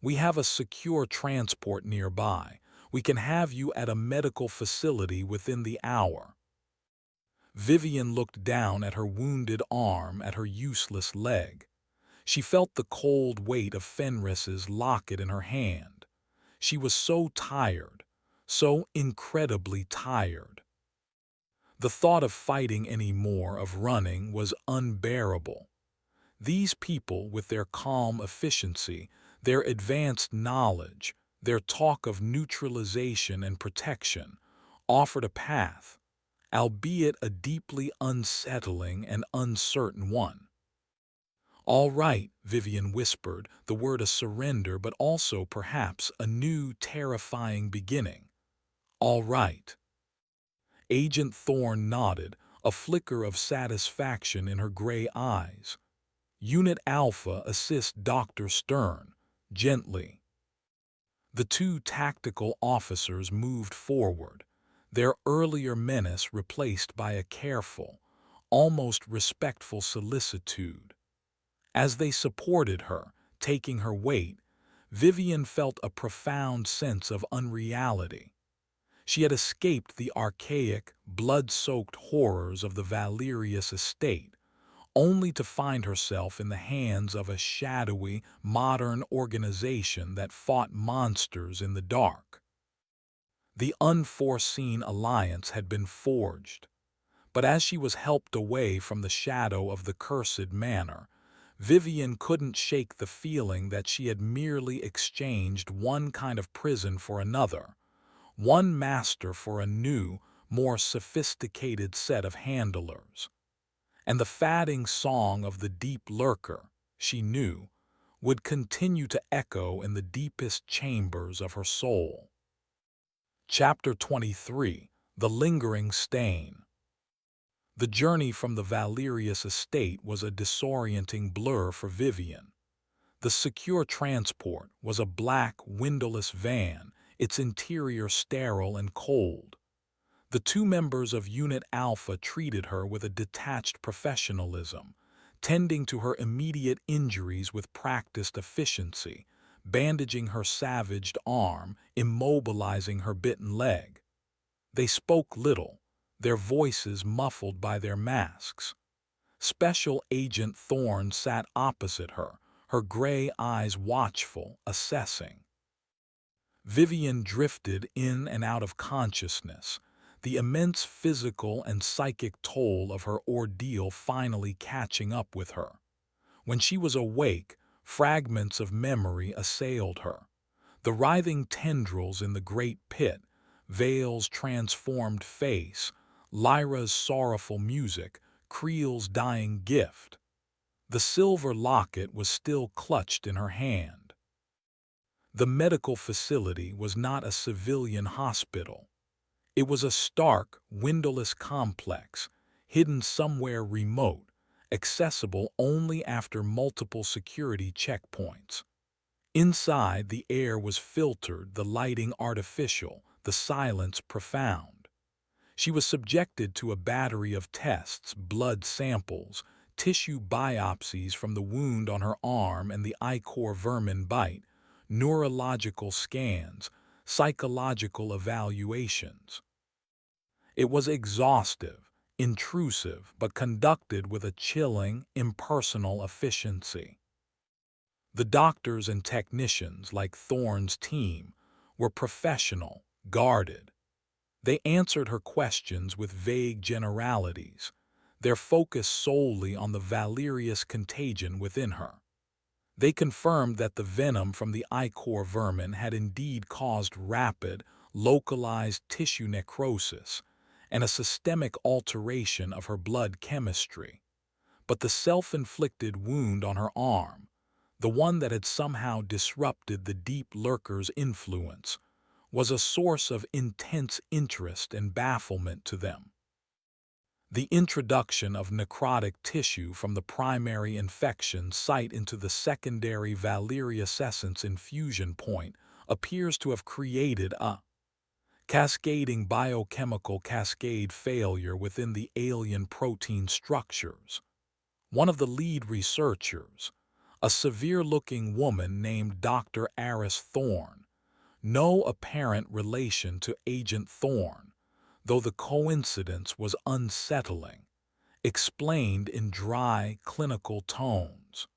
"We have a secure transport nearby. We can have you at a medical facility within the hour." Vivian looked down at her wounded arm, at her useless leg. She felt the cold weight of Fenris's locket in her hand. She was so tired, so incredibly tired. The thought of fighting any more, of running, was unbearable. These people, with their calm efficiency, their advanced knowledge, their talk of neutralization and protection, offered a path, albeit a deeply unsettling and uncertain one. "All right," Vivian whispered, the word a surrender but also perhaps a new, terrifying beginning. "All right." Agent Thorne nodded, a flicker of satisfaction in her gray eyes. "Unit Alpha assist Dr. Stern, gently." The two tactical officers moved forward, their earlier menace replaced by a careful, almost respectful solicitude. As they supported her, taking her weight, Vivian felt a profound sense of unreality. She had escaped the archaic, blood-soaked horrors of the Valerius estate, only to find herself in the hands of a shadowy, modern organization that fought monsters in the dark. The unforeseen alliance had been forged, but as she was helped away from the shadow of the cursed manor, Vivian couldn't shake the feeling that she had merely exchanged one kind of prison for another, one master for a new, more sophisticated set of handlers. And the fatting song of the deep lurker, she knew, would continue to echo in the deepest chambers of her soul. Chapter 23: The Lingering Stain. The journey from the Valerius estate was a disorienting blur for Vivian. The secure transport was a black, windowless van, its interior sterile and cold. The two members of Unit Alpha treated her with a detached professionalism, tending to her immediate injuries with practiced efficiency, bandaging her savaged arm, immobilizing her bitten leg. They spoke little, their voices muffled by their masks. Special Agent Thorne sat opposite her, her gray eyes watchful, assessing. Vivian drifted in and out of consciousness, the immense physical and psychic toll of her ordeal finally catching up with her. When she was awake, fragments of memory assailed her. The writhing tendrils in the great pit, Vale's transformed face, Lyra's sorrowful music, Creel's dying gift. The silver locket was still clutched in her hand. The medical facility was not a civilian hospital. It was a stark, windowless complex, hidden somewhere remote, accessible only after multiple security checkpoints. Inside, the air was filtered, the lighting artificial, the silence profound. She was subjected to a battery of tests, blood samples, tissue biopsies from the wound on her arm and the ichor vermin bite, neurological scans, psychological evaluations. It was exhaustive, intrusive, but conducted with a chilling, impersonal efficiency. The doctors and technicians, like Thorne's team, were professional, guarded. They answered her questions with vague generalities, their focus solely on the Valerius contagion within her. They confirmed that the venom from the ichor vermin had indeed caused rapid, localized tissue necrosis and a systemic alteration of her blood chemistry. But the self-inflicted wound on her arm, the one that had somehow disrupted the deep lurker's influence, was a source of intense interest and bafflement to them. The introduction of necrotic tissue from the primary infection site into the secondary Valerius essence infusion point appears to have created a cascading biochemical cascade failure within the alien protein structures. One of the lead researchers, a severe-looking woman named Dr. Aris Thorne, no apparent relation to Agent Thorne, though the coincidence was unsettling, explained in dry, clinical tones.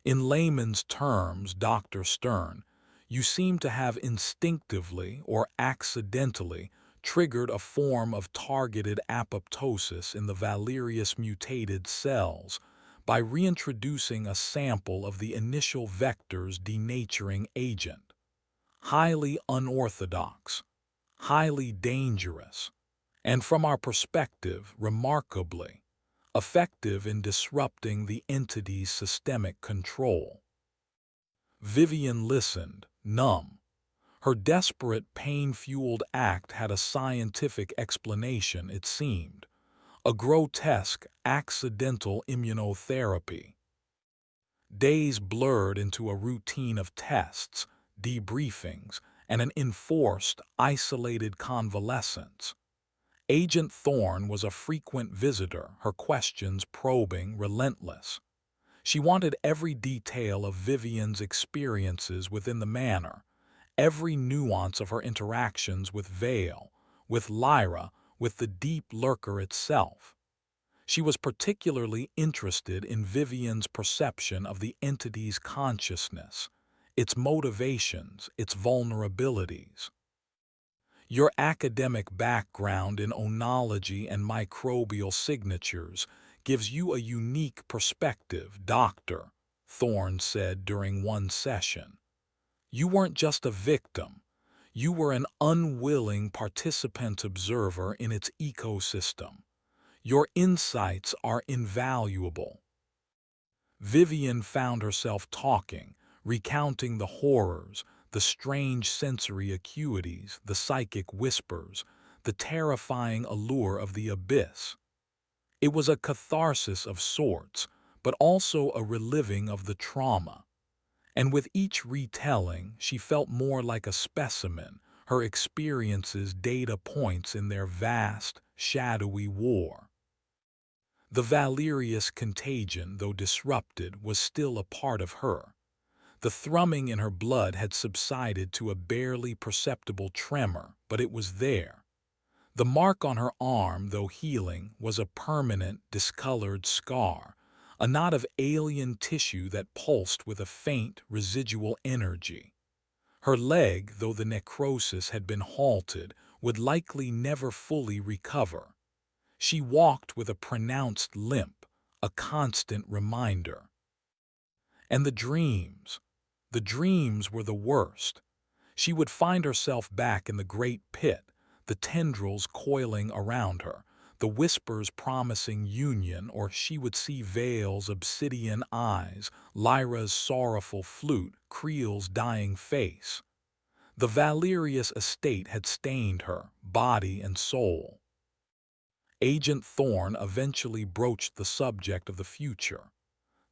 "In layman's terms, Dr. Stern, you seem to have instinctively or accidentally triggered a form of targeted apoptosis in the Valerius mutated cells by reintroducing a sample of the initial vector's denaturing agent. Highly unorthodox, highly dangerous, and from our perspective, remarkably effective in disrupting the entity's systemic control. Vivian listened, numb. Her desperate, pain-fueled act had a scientific explanation, it seemed. A grotesque, accidental immunotherapy. Days blurred into a routine of tests, debriefings, and an enforced, isolated convalescence. Agent Thorne was a frequent visitor, her questions probing, relentless. She wanted every detail of Vivian's experiences within the manor, every nuance of her interactions with Vale, with Lyra, with the deep lurker itself. She was particularly interested in Vivian's perception of the entity's consciousness, its motivations, its vulnerabilities. Your academic background in oenology and microbial signatures gives you a unique perspective, Doctor, Thorne said during one session. You weren't just a victim. You were an unwilling participant observer in its ecosystem. Your insights are invaluable. Vivian found herself talking, recounting the horrors, the strange sensory acuities, the psychic whispers, the terrifying allure of the abyss. It was a catharsis of sorts, but also a reliving of the trauma. And with each retelling, she felt more like a specimen, her experiences data points in their vast, shadowy war. The Valerius contagion, though disrupted, was still a part of her. The thrumming in her blood had subsided to a barely perceptible tremor, but it was there. The mark on her arm, though healing, was a permanent, discolored scar, a knot of alien tissue that pulsed with a faint, residual energy. Her leg, though the necrosis had been halted, would likely never fully recover. She walked with a pronounced limp, a constant reminder. And the dreams. The dreams were the worst. She would find herself back in the great pit, the tendrils coiling around her, the whispers promising union, or she would see Vale's obsidian eyes, Lyra's sorrowful flute, Creel's dying face. The Valerius estate had stained her, body and soul. Agent Thorne eventually broached the subject of the future.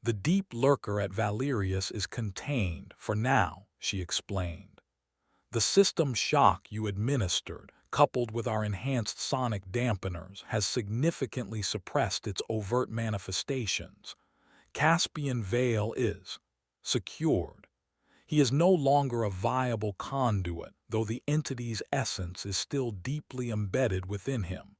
The deep lurker at Valerius is contained, for now, she explained. The system shock you administered, coupled with our enhanced sonic dampeners, has significantly suppressed its overt manifestations. Caspian Vale is secured. He is no longer a viable conduit, though the entity's essence is still deeply embedded within him.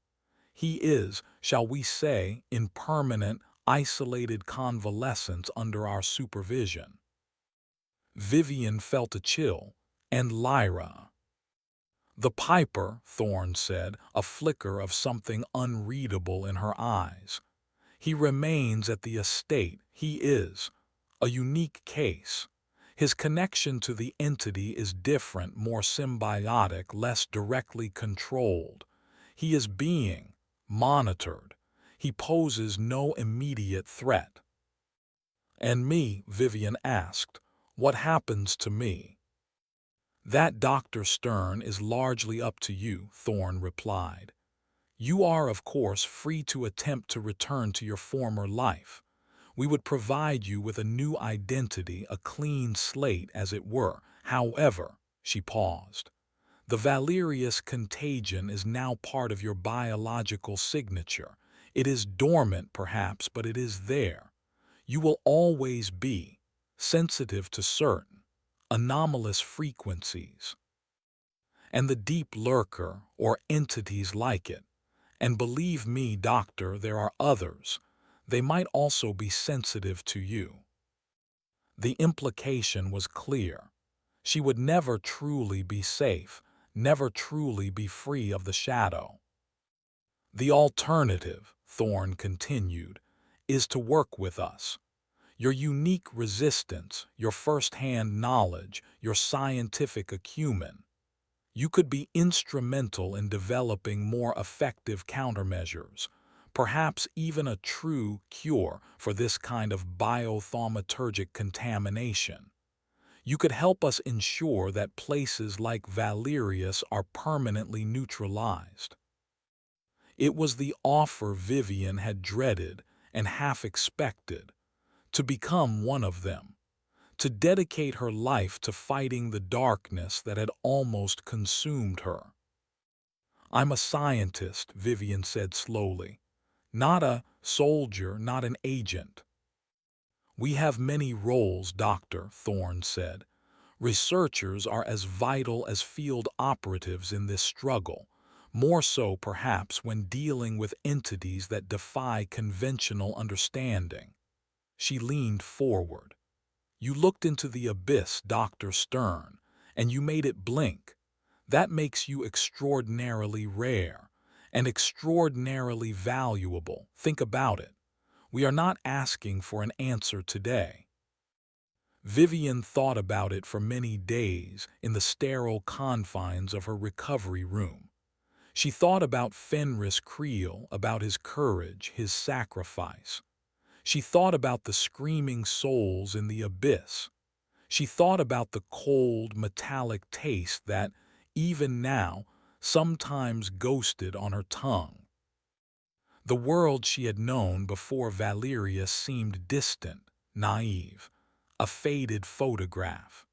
He is, shall we say, in permanent, isolated convalescence under our supervision. Vivian felt a chill, and Lyra. The Piper, Thorne said, a flicker of something unreadable in her eyes. He remains at the estate. He is a unique case. His connection to the entity is different, more symbiotic, less directly controlled. He is being monitored. He poses no immediate threat. And me, Vivian asked, what happens to me? That, Dr. Stern, is largely up to you, Thorne replied. You are, of course, free to attempt to return to your former life. We would provide you with a new identity, a clean slate, as it were. However, she paused. The Valerius contagion is now part of your biological signature. It is dormant, perhaps, but it is there. You will always be sensitive to certain anomalous frequencies. And the deep lurker, or entities like it. And believe me, Doctor, there are others. They might also be sensitive to you. The implication was clear. She would never truly be safe, never truly be free of the shadow. The alternative, Thorne continued, is to work with us. Your unique resistance, your first-hand knowledge, your scientific acumen. You could be instrumental in developing more effective countermeasures, perhaps even a true cure for this kind of biothaumaturgic contamination. You could help us ensure that places like Valerius are permanently neutralized. It was the offer Vivian had dreaded and half expected, to become one of them, to dedicate her life to fighting the darkness that had almost consumed her. "I'm a scientist," Vivian said slowly. "Not a soldier, not an agent." "We have many roles, Doctor," Thorne said. "Researchers are as vital as field operatives in this struggle, more so perhaps when dealing with entities that defy conventional understanding." She leaned forward. "You looked into the abyss, Dr. Stern, and you made it blink. That makes you extraordinarily rare and extraordinarily valuable. Think about it. We are not asking for an answer today." Vivian thought about it for many days in the sterile confines of her recovery room. She thought about Fenris Creel, about his courage, his sacrifice. She thought about the screaming souls in the abyss. She thought about the cold, metallic taste that, even now, sometimes ghosted on her tongue. The world she had known before Valerius seemed distant, naive, a faded photograph.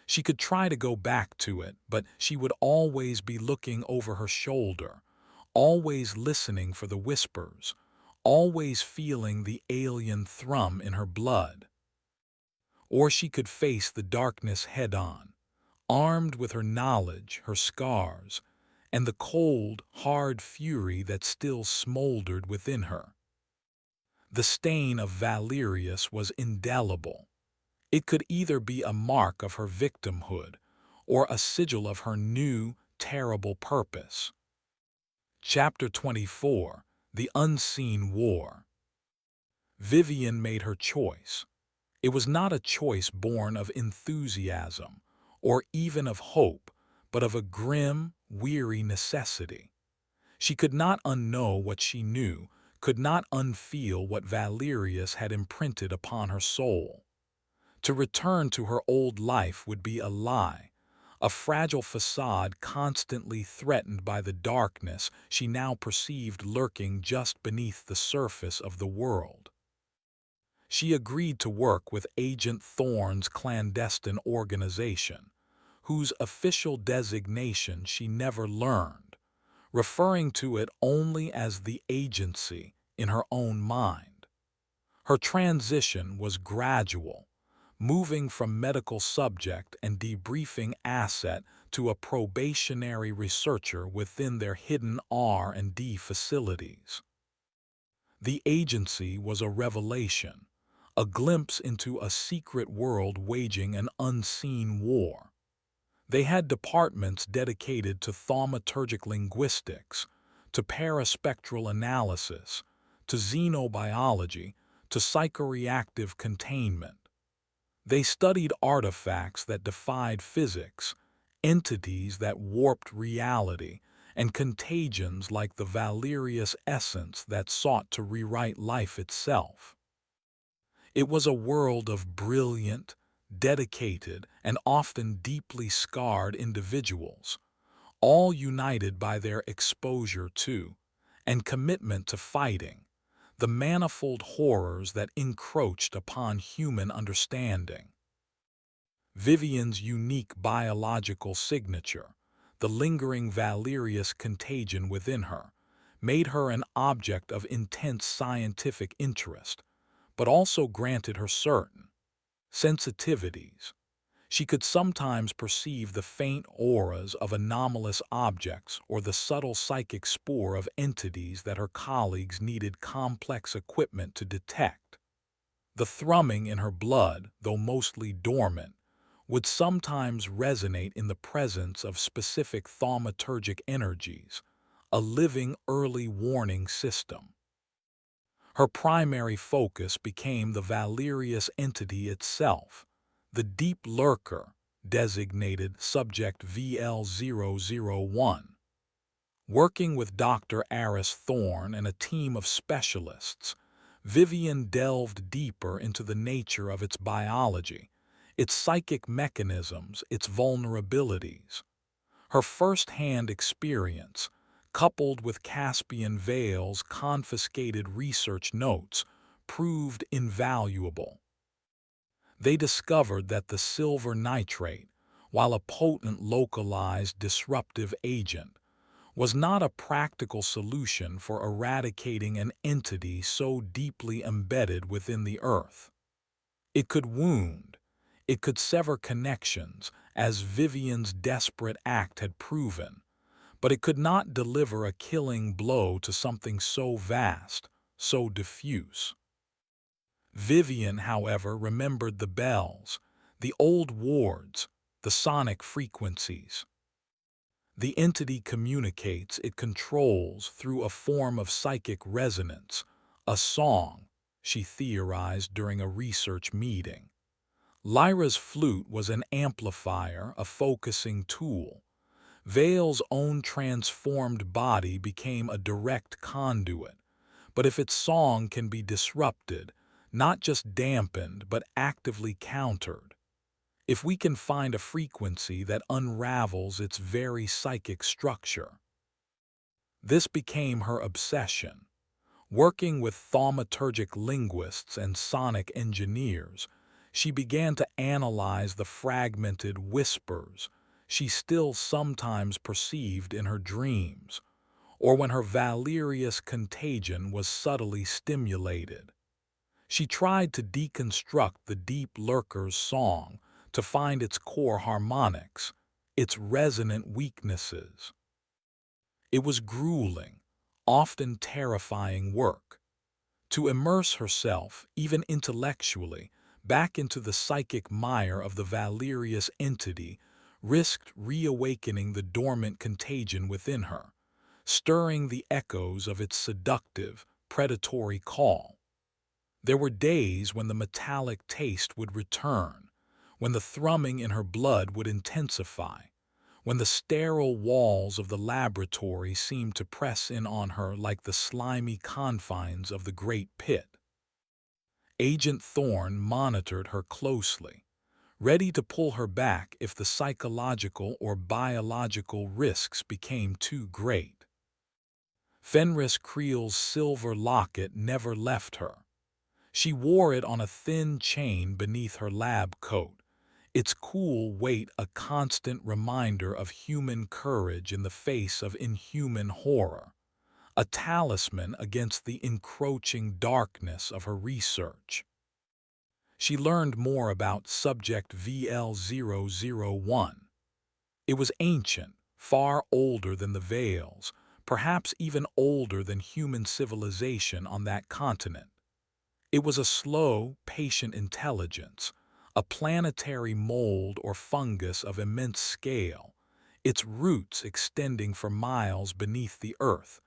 She could try to go back to it, but she would always be looking over her shoulder, always listening for the whispers, always feeling the alien thrum in her blood. Or she could face the darkness head-on, armed with her knowledge, her scars, and the cold, hard fury that still smoldered within her. The stain of Valerius was indelible. It could either be a mark of her victimhood or a sigil of her new, terrible purpose. Chapter 24: The Unseen War. Vivian made her choice. It was not a choice born of enthusiasm or even of hope, but of a grim, weary necessity. She could not unknow what she knew, could not unfeel what Valerius had imprinted upon her soul. To return to her old life would be a lie, a fragile facade constantly threatened by the darkness she now perceived lurking just beneath the surface of the world. She agreed to work with Agent Thorne's clandestine organization, whose official designation she never learned, referring to it only as the agency in her own mind. Her transition was gradual, moving from medical subject and debriefing asset to a probationary researcher within their hidden R&D facilities. The agency was a revelation, a glimpse into a secret world waging an unseen war. They had departments dedicated to thaumaturgic linguistics, to paraspectral analysis, to xenobiology, to psychoreactive containment. They studied artifacts that defied physics, entities that warped reality, and contagions like the Valerius essence that sought to rewrite life itself. It was a world of brilliant, dedicated, and often deeply scarred individuals, all united by their exposure to, and commitment to fighting, the manifold horrors that encroached upon human understanding. Vivian's unique biological signature, the lingering Valerius contagion within her, made her an object of intense scientific interest, but also granted her certain sensitivities. She could sometimes perceive the faint auras of anomalous objects or the subtle psychic spoor of entities that her colleagues needed complex equipment to detect. The thrumming in her blood, though mostly dormant, would sometimes resonate in the presence of specific thaumaturgic energies, a living early warning system. Her primary focus became the Valerius entity itself, the deep lurker, designated Subject VL001. Working with Dr. Aris Thorne and a team of specialists, Vivian delved deeper into the nature of its biology, its psychic mechanisms, its vulnerabilities. Her first-hand experience, coupled with Caspian Vale's confiscated research notes, proved invaluable. They discovered that the silver nitrate, while a potent localized disruptive agent, was not a practical solution for eradicating an entity so deeply embedded within the earth. It could wound, it could sever connections, as Vivian's desperate act had proven, but it could not deliver a killing blow to something so vast, so diffuse. Vivian, however, remembered the bells, the old wards, the sonic frequencies. The entity communicates, it controls through a form of psychic resonance, a song, she theorized during a research meeting. Lyra's flute was an amplifier, a focusing tool. Vale's own transformed body became a direct conduit, but if its song can be disrupted, not just dampened but actively countered, if we can find a frequency that unravels its very psychic structure. This became her obsession. Working with thaumaturgic linguists and sonic engineers, she began to analyze the fragmented whispers she still sometimes perceived in her dreams, or when her valerious contagion was subtly stimulated. She tried to deconstruct the deep lurker's song to find its core harmonics, its resonant weaknesses. It was grueling, often terrifying work. To immerse herself, even intellectually, back into the psychic mire of the valerious entity risked reawakening the dormant contagion within her, stirring the echoes of its seductive, predatory call. There were days when the metallic taste would return, when the thrumming in her blood would intensify, when the sterile walls of the laboratory seemed to press in on her like the slimy confines of the great pit. Agent Thorne monitored her closely, ready to pull her back if the psychological or biological risks became too great. Fenris Creel's silver locket never left her. She wore it on a thin chain beneath her lab coat, its cool weight a constant reminder of human courage in the face of inhuman horror, a talisman against the encroaching darkness of her research. She learned more about Subject VL001. It was ancient, far older than the Vales, perhaps even older than human civilization on that continent. It was a slow, patient intelligence, a planetary mold or fungus of immense scale, its roots extending for miles beneath the Earth,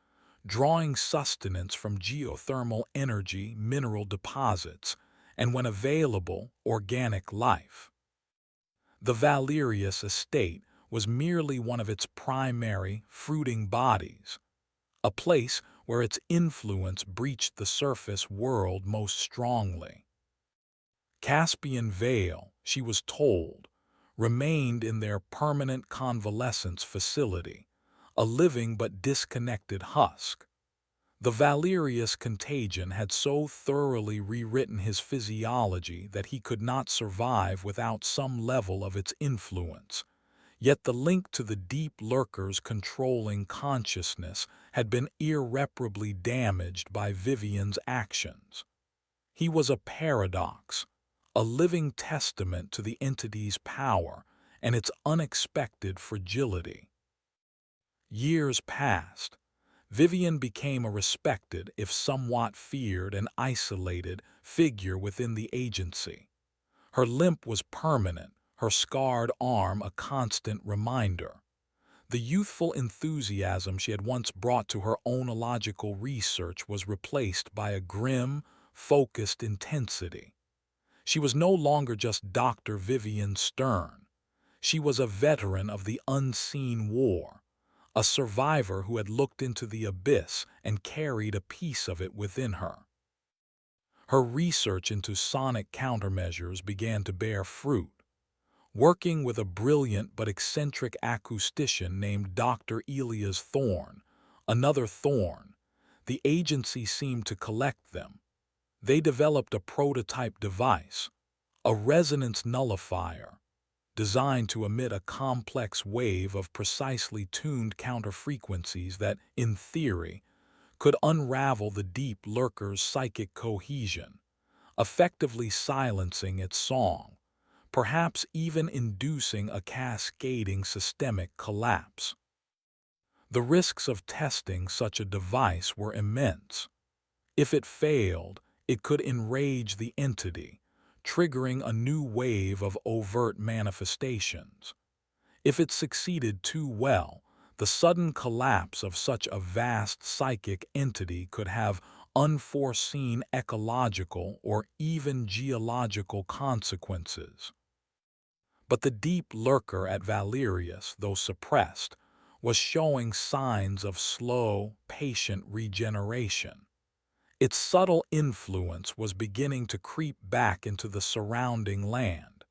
drawing sustenance from geothermal energy mineral deposits, and when available, organic life. The Valerius estate was merely one of its primary, fruiting bodies, a place where its influence breached the surface world most strongly. Caspian Vale, she was told, remained in their permanent convalescence facility, a living but disconnected husk. The Valerius contagion had so thoroughly rewritten his physiology that he could not survive without some level of its influence. Yet the link to the deep lurker's controlling consciousness had been irreparably damaged by Vivian's actions. He was a paradox, a living testament to the entity's power and its unexpected fragility. Years passed. Vivian became a respected, if somewhat feared and isolated, figure within the agency. Her limp was permanent, her scarred arm a constant reminder. The youthful enthusiasm she had once brought to her oenological research was replaced by a grim, focused intensity. She was no longer just Dr. Vivian Stern. She was a veteran of the unseen war, a survivor who had looked into the abyss and carried a piece of it within her. Her research into sonic countermeasures began to bear fruit. Working with a brilliant but eccentric acoustician named Dr. Elias Thorne, another Thorne, the agency seemed to collect them. They developed a prototype device, a resonance nullifier, designed to emit a complex wave of precisely tuned counterfrequencies that, in theory, could unravel the deep lurker's psychic cohesion, effectively silencing its song, perhaps even inducing a cascading systemic collapse. The risks of testing such a device were immense. If it failed, it could enrage the entity, triggering a new wave of overt manifestations. If it succeeded too well, the sudden collapse of such a vast psychic entity could have unforeseen ecological or even geological consequences. But the deep lurker at Valerius, though suppressed, was showing signs of slow, patient regeneration. Its subtle influence was beginning to creep back into the surrounding land.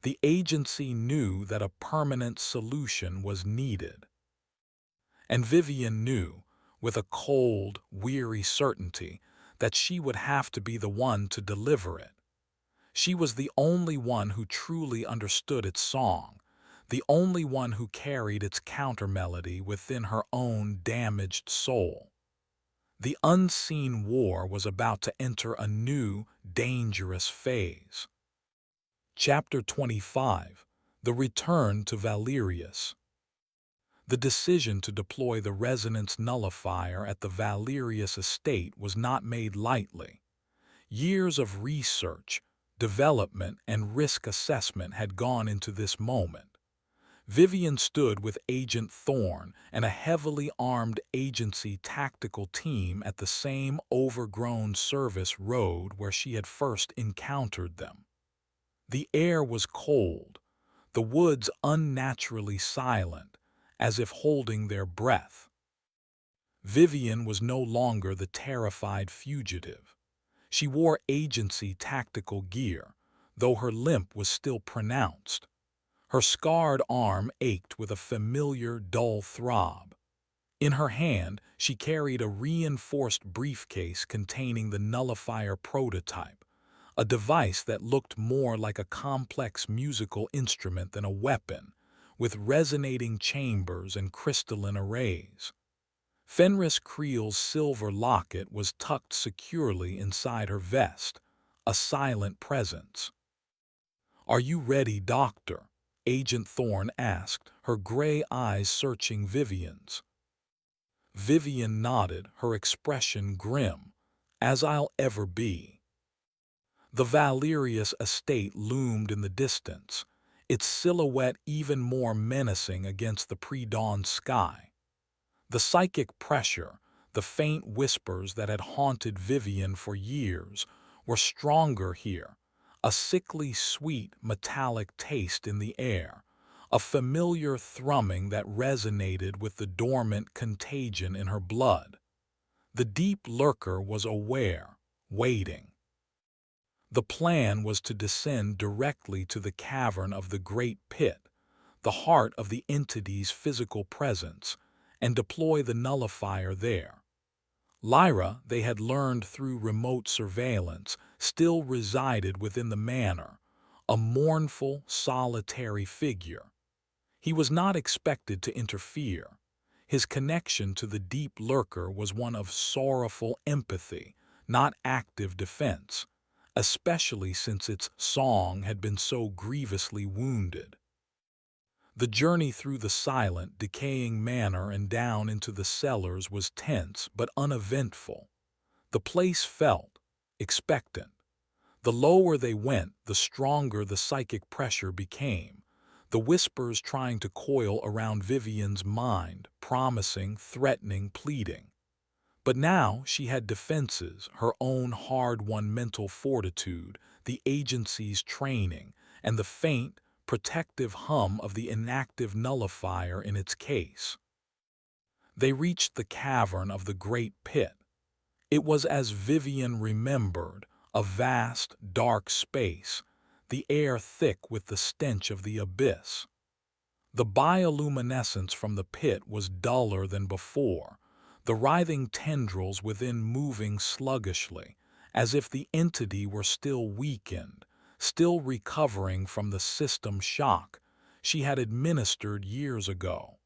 The agency knew that a permanent solution was needed. And Vivian knew, with a cold, weary certainty, that she would have to be the one to deliver it. She was the only one who truly understood its song, the only one who carried its countermelody within her own damaged soul. The unseen war was about to enter a new, dangerous phase. Chapter 25. The Return to Valerius. The decision to deploy the resonance nullifier at the Valerius estate was not made lightly. Years of research, development, and risk assessment had gone into this moment. Vivian stood with Agent Thorne and a heavily armed agency tactical team at the same overgrown service road where she had first encountered them. The air was cold, the woods unnaturally silent, as if holding their breath. Vivian was no longer the terrified fugitive. She wore agency tactical gear, though her limp was still pronounced. Her scarred arm ached with a familiar, dull throb. In her hand, she carried a reinforced briefcase containing the nullifier prototype, a device that looked more like a complex musical instrument than a weapon, with resonating chambers and crystalline arrays. Fenris Creel's silver locket was tucked securely inside her vest, a silent presence. "Are you ready, Doctor?" Agent Thorne asked, her gray eyes searching Vivian's. Vivian nodded, her expression grim. "As I'll ever be." The Valerius estate loomed in the distance, its silhouette even more menacing against the pre-dawn sky. The psychic pressure, the faint whispers that had haunted Vivian for years, were stronger here, a sickly sweet metallic taste in the air, a familiar thrumming that resonated with the dormant contagion in her blood. The deep lurker was aware, waiting. The plan was to descend directly to the cavern of the Great Pit, the heart of the entity's physical presence, and deploy the nullifier there. Lyra, they had learned through remote surveillance, still resided within the manor, a mournful, solitary figure. He was not expected to interfere. His connection to the deep lurker was one of sorrowful empathy, not active defense, especially since its song had been so grievously wounded. The journey through the silent, decaying manor and down into the cellars was tense but uneventful. The place felt expectant. The lower they went, the stronger the psychic pressure became, the whispers trying to coil around Vivian's mind, promising, threatening, pleading. But now she had defenses, her own hard-won mental fortitude, the agency's training, and the faint, protective hum of the inactive nullifier in its case. They reached the cavern of the great pit. It was as Vivian remembered, a vast, dark space, the air thick with the stench of the abyss. The bioluminescence from the pit was duller than before, the writhing tendrils within moving sluggishly, as if the entity were still weakened, still recovering from the system shock she had administered years ago.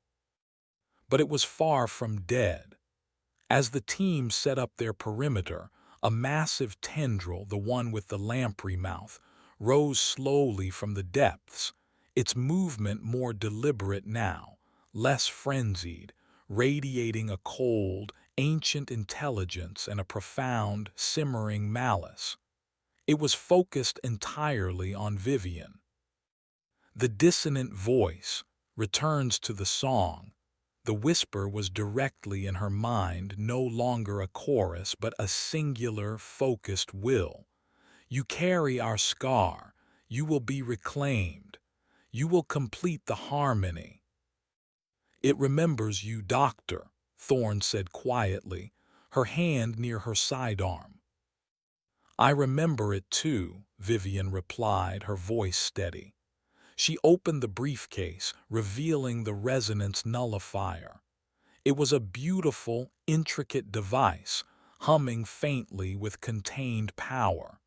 But it was far from dead. As the team set up their perimeter, a massive tendril, the one with the lamprey mouth, rose slowly from the depths, its movement more deliberate now, less frenzied, radiating a cold, ancient intelligence and a profound, simmering malice. It was focused entirely on Vivian. The dissonant voice returns to the song. The whisper was directly in her mind, no longer a chorus, but a singular, focused will. You carry our scar. You will be reclaimed. You will complete the harmony. It remembers you, Doctor, Thorne said quietly, her hand near her sidearm. I remember it too, Vivian replied, her voice steady. She opened the briefcase, revealing the resonance nullifier. It was a beautiful, intricate device, humming faintly with contained power.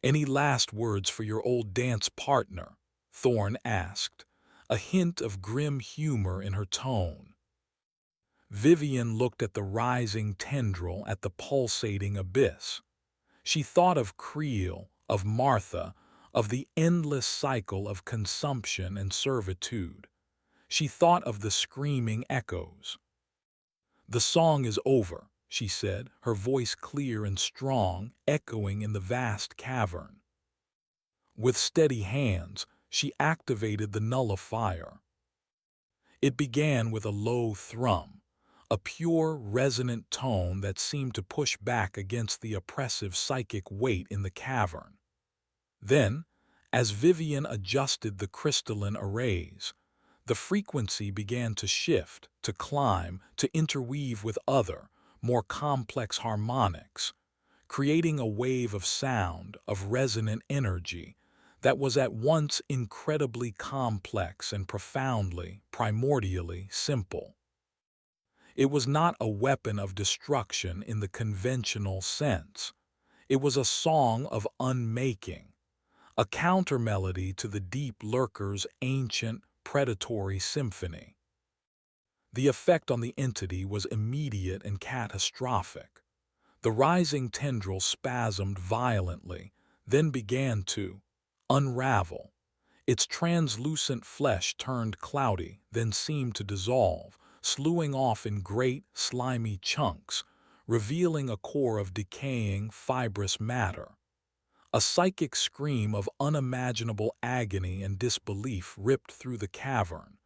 Any last words for your old dance partner? Thorne asked, a hint of grim humor in her tone. Vivian looked at the rising tendril, at the pulsating abyss. She thought of Creel, of Martha, of the endless cycle of consumption and servitude. She thought of the screaming echoes. The song is over, she said, her voice clear and strong, echoing in the vast cavern. With steady hands, she activated the nullifier. It began with a low thrum, a pure, resonant tone that seemed to push back against the oppressive psychic weight in the cavern. Then, as Vivian adjusted the crystalline arrays, the frequency began to shift, to climb, to interweave with other, more complex harmonics, creating a wave of sound, of resonant energy, that was at once incredibly complex and profoundly, primordially simple. It was not a weapon of destruction in the conventional sense. It was a song of unmaking, a countermelody to the deep lurker's ancient, predatory symphony. The effect on the entity was immediate and catastrophic. The rising tendril spasmed violently, then began to unravel. Its translucent flesh turned cloudy, then seemed to dissolve, slewing off in great, slimy chunks, revealing a core of decaying, fibrous matter. A psychic scream of unimaginable agony and disbelief ripped through the cavern,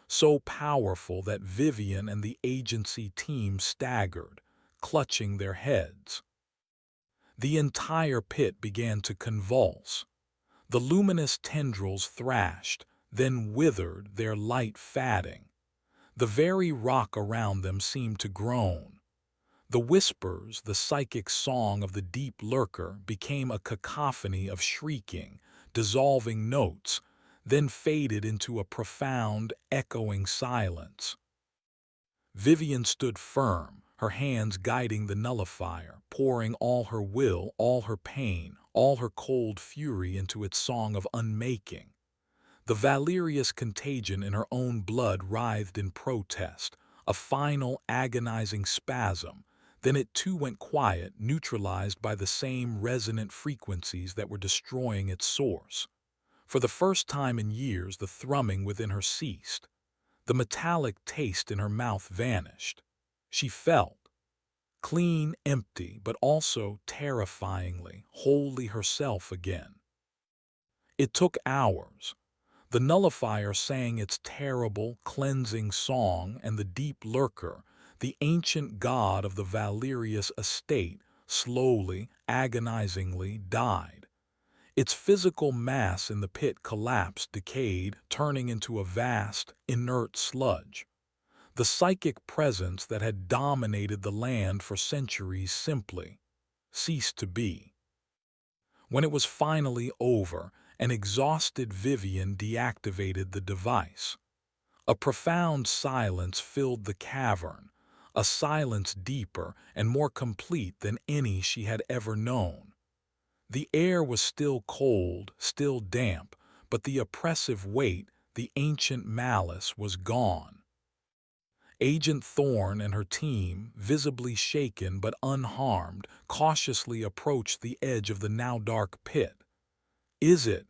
so powerful that Vivian and the agency team staggered, clutching their heads. The entire pit began to convulse. The luminous tendrils thrashed, then withered, their light fading. The very rock around them seemed to groan. The whispers, the psychic song of the deep lurker, became a cacophony of shrieking, dissolving notes, then faded into a profound, echoing silence. Vivian stood firm, her hands guiding the nullifier, pouring all her will, all her pain, all her cold fury into its song of unmaking. The valerious contagion in her own blood writhed in protest, a final, agonizing spasm. Then it too went quiet, neutralized by the same resonant frequencies that were destroying its source. For the first time in years, the thrumming within her ceased. The metallic taste in her mouth vanished. She felt clean, empty, but also terrifyingly, wholly herself again. It took hours. The nullifier sang its terrible, cleansing song, and the deep lurker, the ancient god of the Valerius estate, slowly, agonizingly died. Its physical mass in the pit collapsed, decayed, turning into a vast, inert sludge. The psychic presence that had dominated the land for centuries simply ceased to be. When it was finally over, an exhausted Vivian deactivated the device. A profound silence filled the cavern, a silence deeper and more complete than any she had ever known. The air was still cold, still damp, but the oppressive weight, the ancient malice, was gone. Agent Thorne and her team, visibly shaken but unharmed, cautiously approached the edge of the now dark pit. "Is it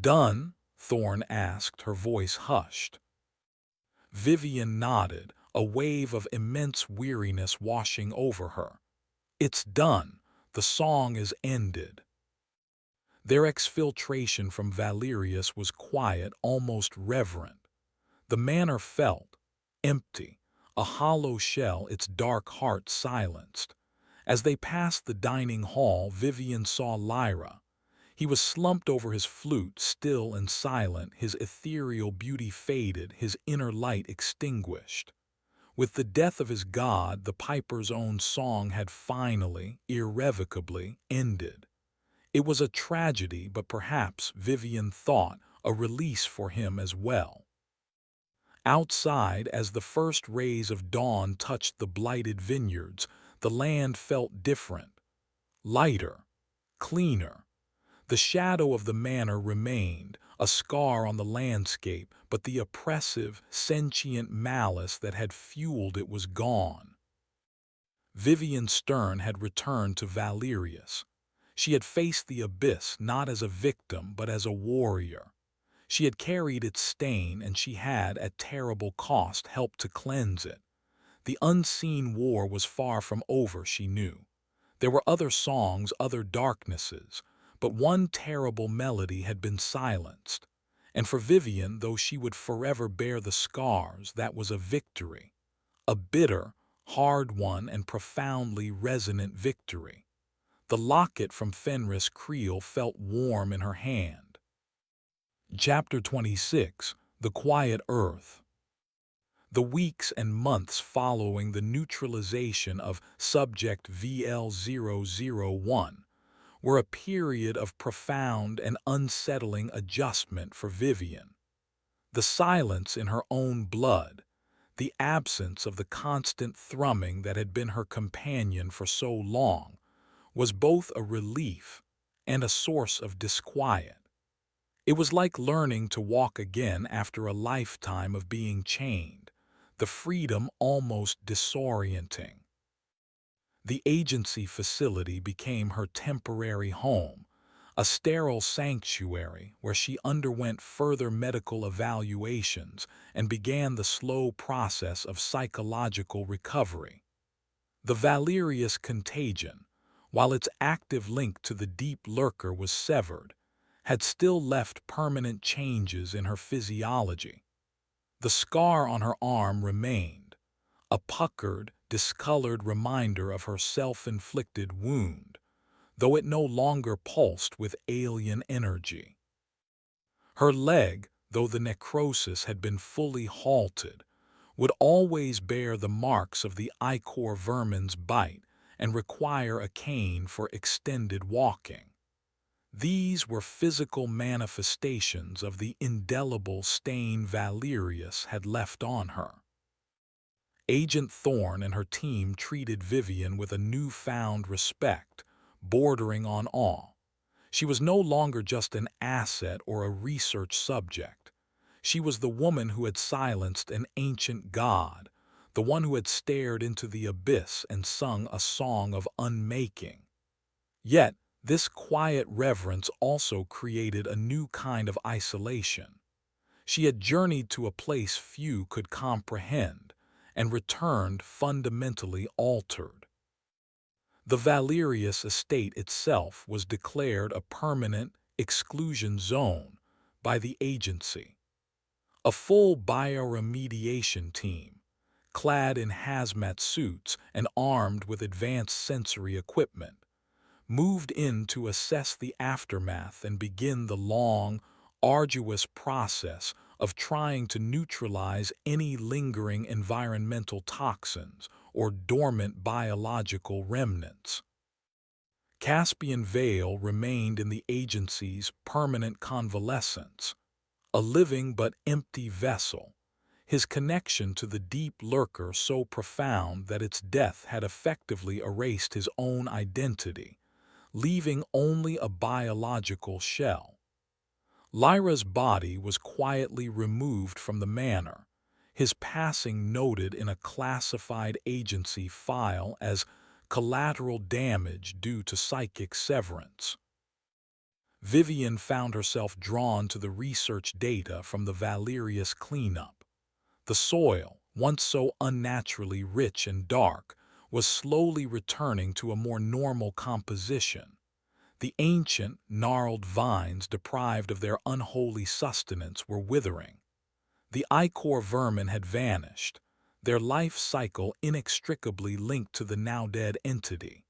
done?" Thorne asked, her voice hushed. Vivian nodded, a wave of immense weariness washing over her. "It's done. The song is ended." Their exfiltration from Valerius was quiet, almost reverent. The manor felt empty, a hollow shell, its dark heart silenced. As they passed the dining hall, Vivian saw Lyra. He was slumped over his flute, still and silent, his ethereal beauty faded, his inner light extinguished. With the death of his god, the piper's own song had finally, irrevocably, ended. It was a tragedy, but perhaps, Vivian thought, a release for him as well. Outside, as the first rays of dawn touched the blighted vineyards, the land felt different, lighter, cleaner. The shadow of the manor remained, a scar on the landscape, but the oppressive, sentient malice that had fueled it was gone. Vivian Stern had returned to Valerius. She had faced the abyss not as a victim but as a warrior. She had carried its stain, and she had, at terrible cost, helped to cleanse it. The unseen war was far from over, she knew. There were other songs, other darknesses, but one terrible melody had been silenced. And for Vivian, though she would forever bear the scars, that was a victory. A bitter, hard won, and profoundly resonant victory. The locket from Fenris Creel felt warm in her hand. Chapter 26. The Quiet Earth. The weeks and months following the neutralization of Subject VL-001 were a period of profound and unsettling adjustment for Vivian. The silence in her own blood, the absence of the constant thrumming that had been her companion for so long, was both a relief and a source of disquiet. It was like learning to walk again after a lifetime of being chained, the freedom almost disorienting. The agency facility became her temporary home, a sterile sanctuary where she underwent further medical evaluations and began the slow process of psychological recovery. The Valerius contagion, while its active link to the deep lurker was severed, had still left permanent changes in her physiology. The scar on her arm remained, a puckered, discolored reminder of her self-inflicted wound, though it no longer pulsed with alien energy. Her leg, though the necrosis had been fully halted, would always bear the marks of the ichor vermin's bite and require a cane for extended walking. These were physical manifestations of the indelible stain Valerius had left on her. Agent Thorne and her team treated Vivian with a newfound respect, bordering on awe. She was no longer just an asset or a research subject. She was the woman who had silenced an ancient god, the one who had stared into the abyss and sung a song of unmaking. Yet, this quiet reverence also created a new kind of isolation. She had journeyed to a place few could comprehend, and returned fundamentally altered. The Valerius estate itself was declared a permanent exclusion zone by the agency. A full bioremediation team, clad in hazmat suits and armed with advanced sensory equipment, moved in to assess the aftermath and begin the long, arduous process of trying to neutralize any lingering environmental toxins or dormant biological remnants. Caspian Vale remained in the agency's permanent convalescence, a living but empty vessel, his connection to the deep lurker so profound that its death had effectively erased his own identity, leaving only a biological shell. Lyra's body was quietly removed from the manor, his passing noted in a classified agency file as collateral damage due to psychic severance. Vivian found herself drawn to the research data from the Valerius cleanup. The soil, once so unnaturally rich and dark, was slowly returning to a more normal composition. The ancient, gnarled vines deprived of their unholy sustenance were withering. The ichor vermin had vanished, their life cycle inextricably linked to the now-dead entity.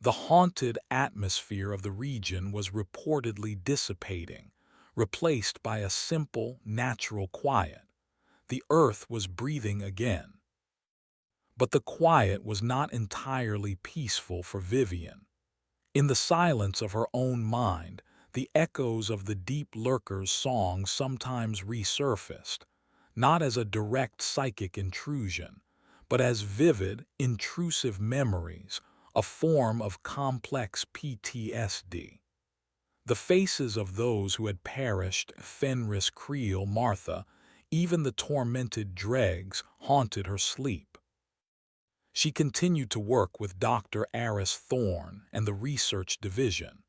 The haunted atmosphere of the region was reportedly dissipating, replaced by a simple, natural quiet. The earth was breathing again. But the quiet was not entirely peaceful for Vivian. In the silence of her own mind, the echoes of the deep lurker's song sometimes resurfaced, not as a direct psychic intrusion, but as vivid, intrusive memories, a form of complex PTSD. The faces of those who had perished, Fenris, Creel, Martha, even the tormented dregs, haunted her sleep. She continued to work with Dr. Aris Thorne and the research division,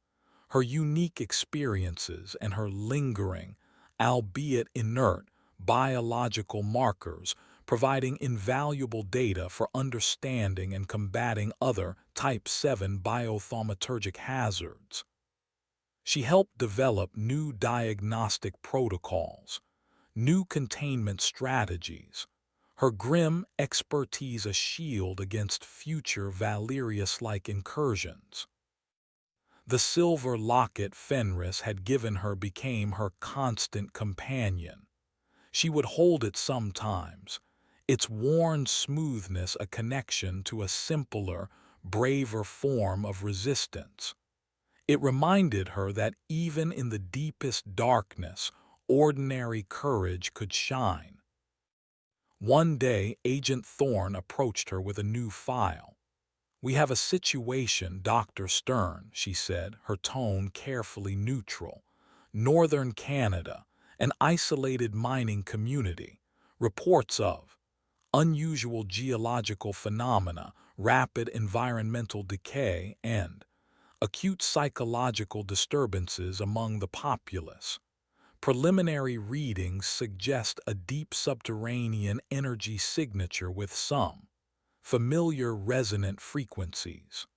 her unique experiences and her lingering, albeit inert, biological markers providing invaluable data for understanding and combating other Type 7 biothaumaturgic hazards. She helped develop new diagnostic protocols, new containment strategies, her grim expertise a shield against future Valerius-like incursions. The silver locket Fenris had given her became her constant companion. She would hold it sometimes, its worn smoothness a connection to a simpler, braver form of resistance. It reminded her that even in the deepest darkness, ordinary courage could shine. One day, Agent Thorne approached her with a new file. "We have a situation, Dr. Stern," she said, her tone carefully neutral. "Northern Canada, an isolated mining community. Reports of unusual geological phenomena, rapid environmental decay, and acute psychological disturbances among the populace. Preliminary readings suggest a deep subterranean energy signature with some familiar resonant frequencies."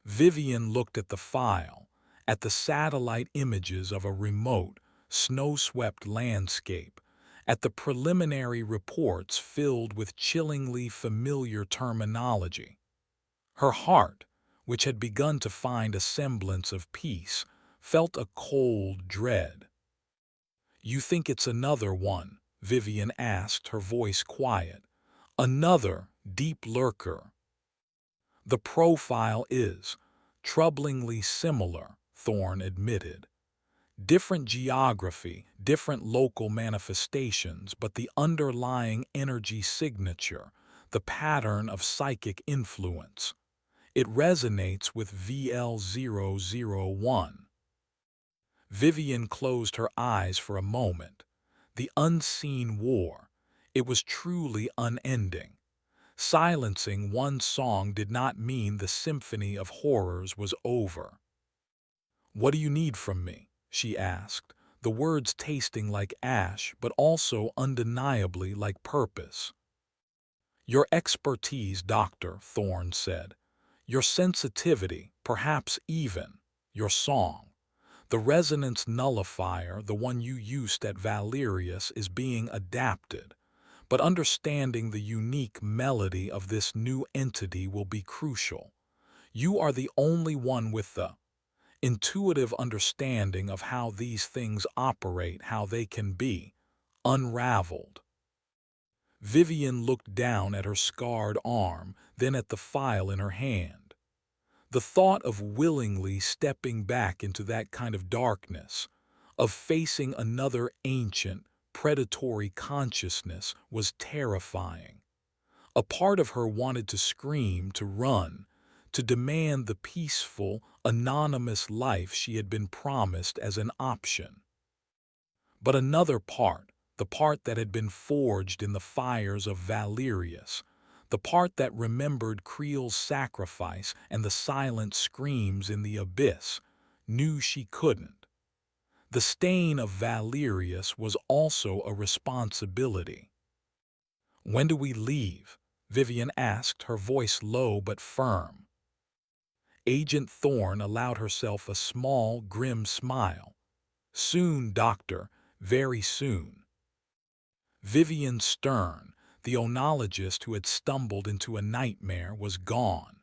Vivian looked at the file, at the satellite images of a remote, snow-swept landscape, at the preliminary reports filled with chillingly familiar terminology. Her heart, which had begun to find a semblance of peace, felt a cold dread. "You think it's another one?" Vivian asked, her voice quiet. "Another deep lurker?" "The profile is troublingly similar," Thorne admitted. "Different geography, different local manifestations, but the underlying energy signature, the pattern of psychic influence. It resonates with VL001. Vivian closed her eyes for a moment. The unseen war. It was truly unending. Silencing one song did not mean the symphony of horrors was over. "What do you need from me?" she asked, the words tasting like ash but also undeniably like purpose. "Your expertise, Doctor," Thorne said. "Your sensitivity, perhaps even your song. The resonance nullifier, the one you used at Valerius, is being adapted, but understanding the unique melody of this new entity will be crucial. You are the only one with the intuitive understanding of how these things operate, how they can be unraveled. Vivian looked down at her scarred arm, then at the file in her hand. The thought of willingly stepping back into that kind of darkness, of facing another ancient, predatory consciousness was terrifying. A part of her wanted to scream, to run, to demand the peaceful, anonymous life she had been promised as an option. But another part, the part that had been forged in the fires of Valerius, the part that remembered Creel's sacrifice and the silent screams in the abyss, knew she couldn't. The stain of Valerius was also a responsibility. "When do we leave?" Vivian asked, her voice low but firm. Agent Thorne allowed herself a small, grim smile. "Soon, Doctor, very soon." Vivian Stern, the oenologist who had stumbled into a nightmare, was gone.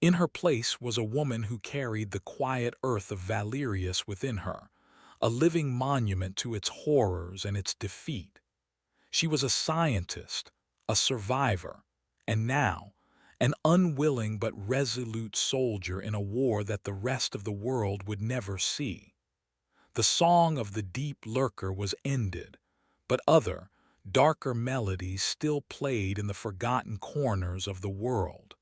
In her place was a woman who carried the quiet earth of Valerius within her, a living monument to its horrors and its defeat. She was a scientist, a survivor, and now, an unwilling but resolute soldier in a war that the rest of the world would never see. The song of the deep lurker was ended, but other, darker melodies still played in the forgotten corners of the world.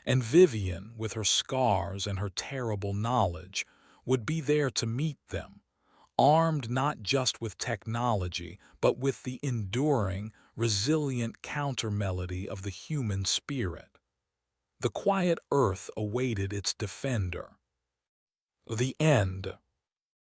And Vivian, with her scars and her terrible knowledge, would be there to meet them, armed not just with technology, but with the enduring, resilient counter-melody of the human spirit. The quiet earth awaited its defender. The end.